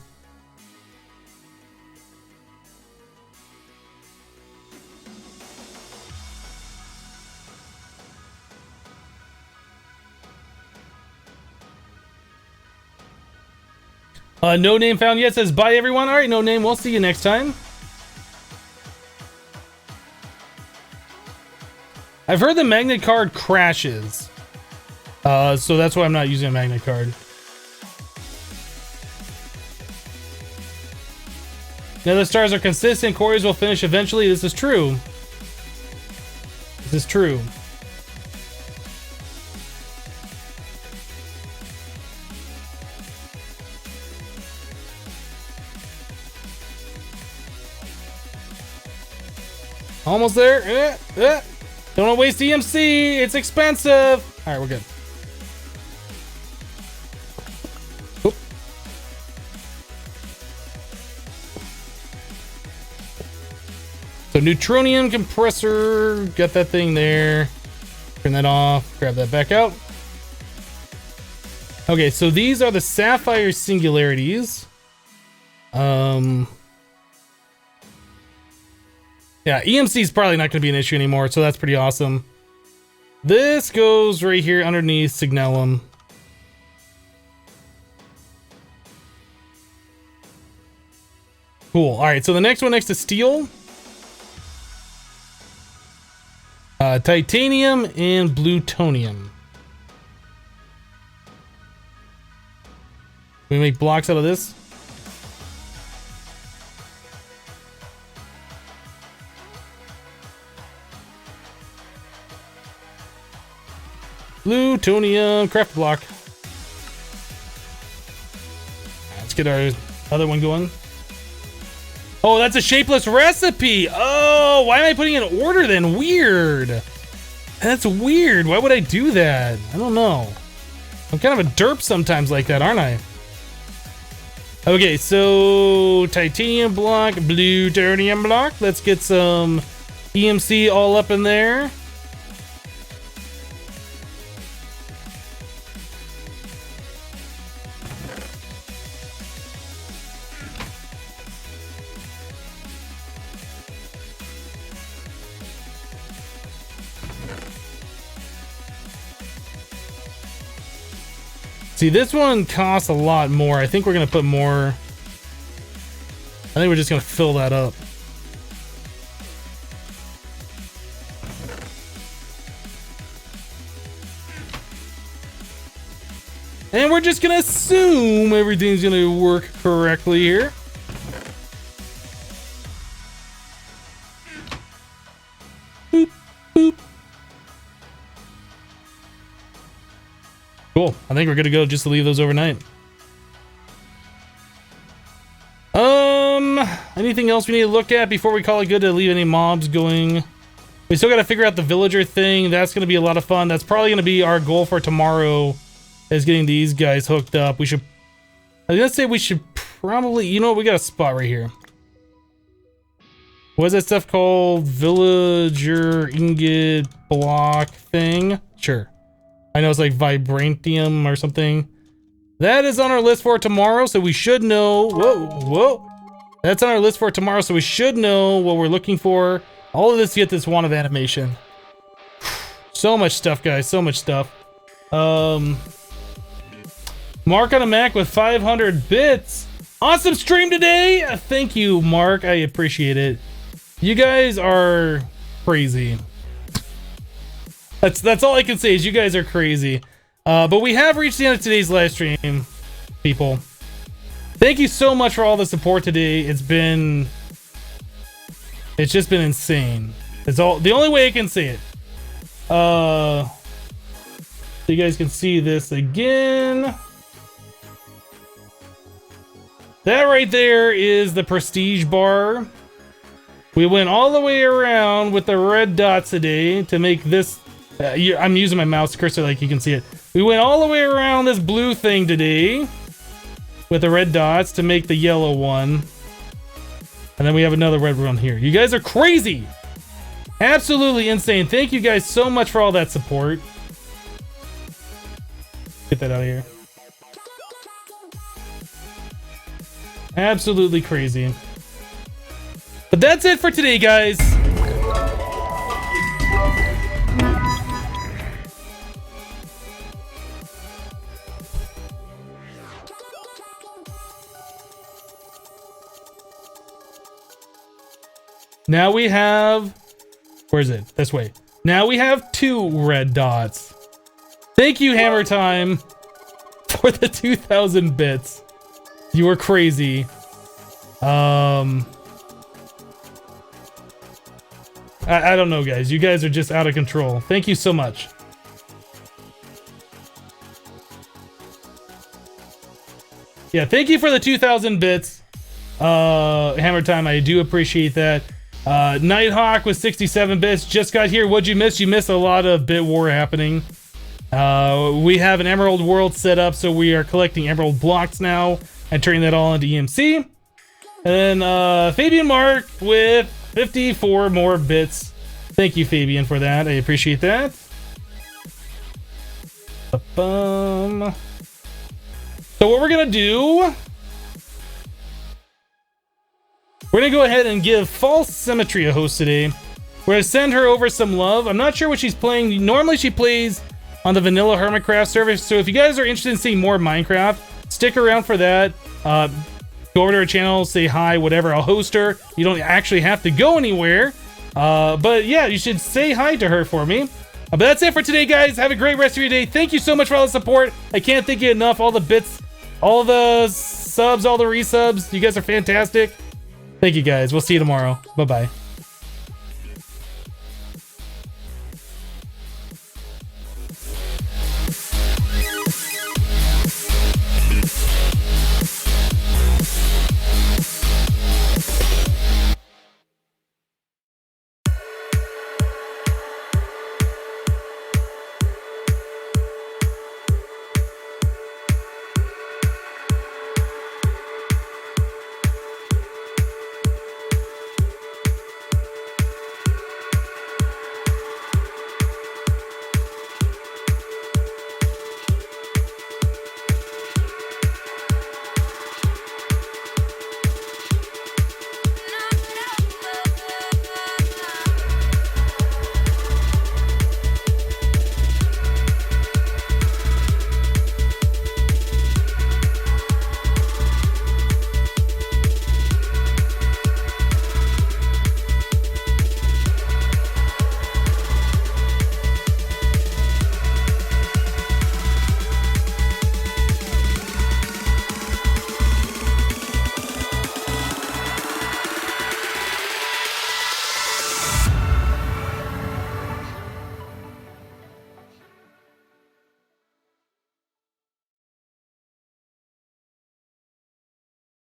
No name found yet says bye everyone. All right, no name. We'll see you next time. I've heard the magnet card crashes. So that's why I'm not using a magnet card. Now the stars are consistent. Quarries will finish eventually. This is true. This is true. Almost there. Don't want to waste EMC. It's expensive. All right, we're good. Oop. So Neutronium compressor. Got that thing there. Turn that off. Grab that back out. Okay, so these are the sapphire singularities. Yeah, EMC is probably not going to be an issue anymore, so that's pretty awesome. This goes right here underneath Signalum. Cool. All right, so the next one next to steel. Titanium and plutonium. We make blocks out of this. Plutonium craft block. Let's get our other one going. Oh, that's a shapeless recipe. Oh, why am I putting it in order then? Weird. That's weird. Why would I do that? I don't know. I'm kind of a derp sometimes like that, aren't I? Okay, so titanium block, plutonium block. Let's get some EMC all up in there. See, this one costs a lot more. I think we're gonna put more. I think we're just gonna fill that up. And we're just gonna assume everything's gonna work correctly here. Boop, boop. Cool. I think we're good to go just to leave those overnight. Anything else we need to look at before we call it good to leave any mobs going? We still got to figure out the villager thing. That's going to be a lot of fun. That's probably going to be our goal for tomorrow, is getting these guys hooked up. I was gonna say we should probably, you know what, we got a spot right here. What is that stuff called? Villager ingot block thing? Sure. I know it's like Vibrantium or something. That is on our list for tomorrow, so we should know. Whoa. That's on our list for tomorrow, so we should know what we're looking for. All of this to get this wand of animation. So much stuff, guys. So much stuff. Mark on a Mac with 500 bits. Awesome stream today. Thank you, Mark. I appreciate it. You guys are crazy. That's all I can say is you guys are crazy. But we have reached the end of today's live stream, people. Thank you so much for all the support today. It's just been insane. It's the only way I can say it. So you guys can see this again. That right there is the prestige bar. We went all the way around with the red dots today to make this. I'm using my mouse cursor like you can see it. We went all the way around this blue thing today with the red dots to make the yellow one. And then we have another red one here. You guys are crazy. Absolutely insane. Thank you guys so much for all that support. Get that out of here. Absolutely crazy. But that's it for today, guys. Now we have, where is it? This way. Now we have 2 red dots. Thank you, Hammer Time, for the 2,000 bits. You were crazy. I don't know, guys. You guys are just out of control. Thank you so much. Yeah, thank you for the 2,000 bits. Hammer Time, I do appreciate that. Nighthawk with 67 bits just got here. What'd you miss? You missed a lot of bit war happening. We have an Emerald World set up, so we are collecting Emerald blocks now and turning that all into EMC. And then Fabian Mark with 54 more bits. Thank you, Fabian, for that. I appreciate that. So what we're gonna do, we're gonna go ahead and give False Symmetry a host today. We're gonna send her over some love. I'm not sure what she's playing. Normally she plays on the vanilla Hermitcraft server, so if you guys are interested in seeing more Minecraft, stick around for that. Go over to her channel, say hi, whatever. I'll host her. You don't actually have to go anywhere. But yeah, you should say hi to her for me. But that's it for today, guys. Have a great rest of your day. Thank you so much for all the support. I can't thank you enough. All the bits, all the subs, all the resubs. You guys are fantastic. Thank you, guys. We'll see you tomorrow. Bye-bye.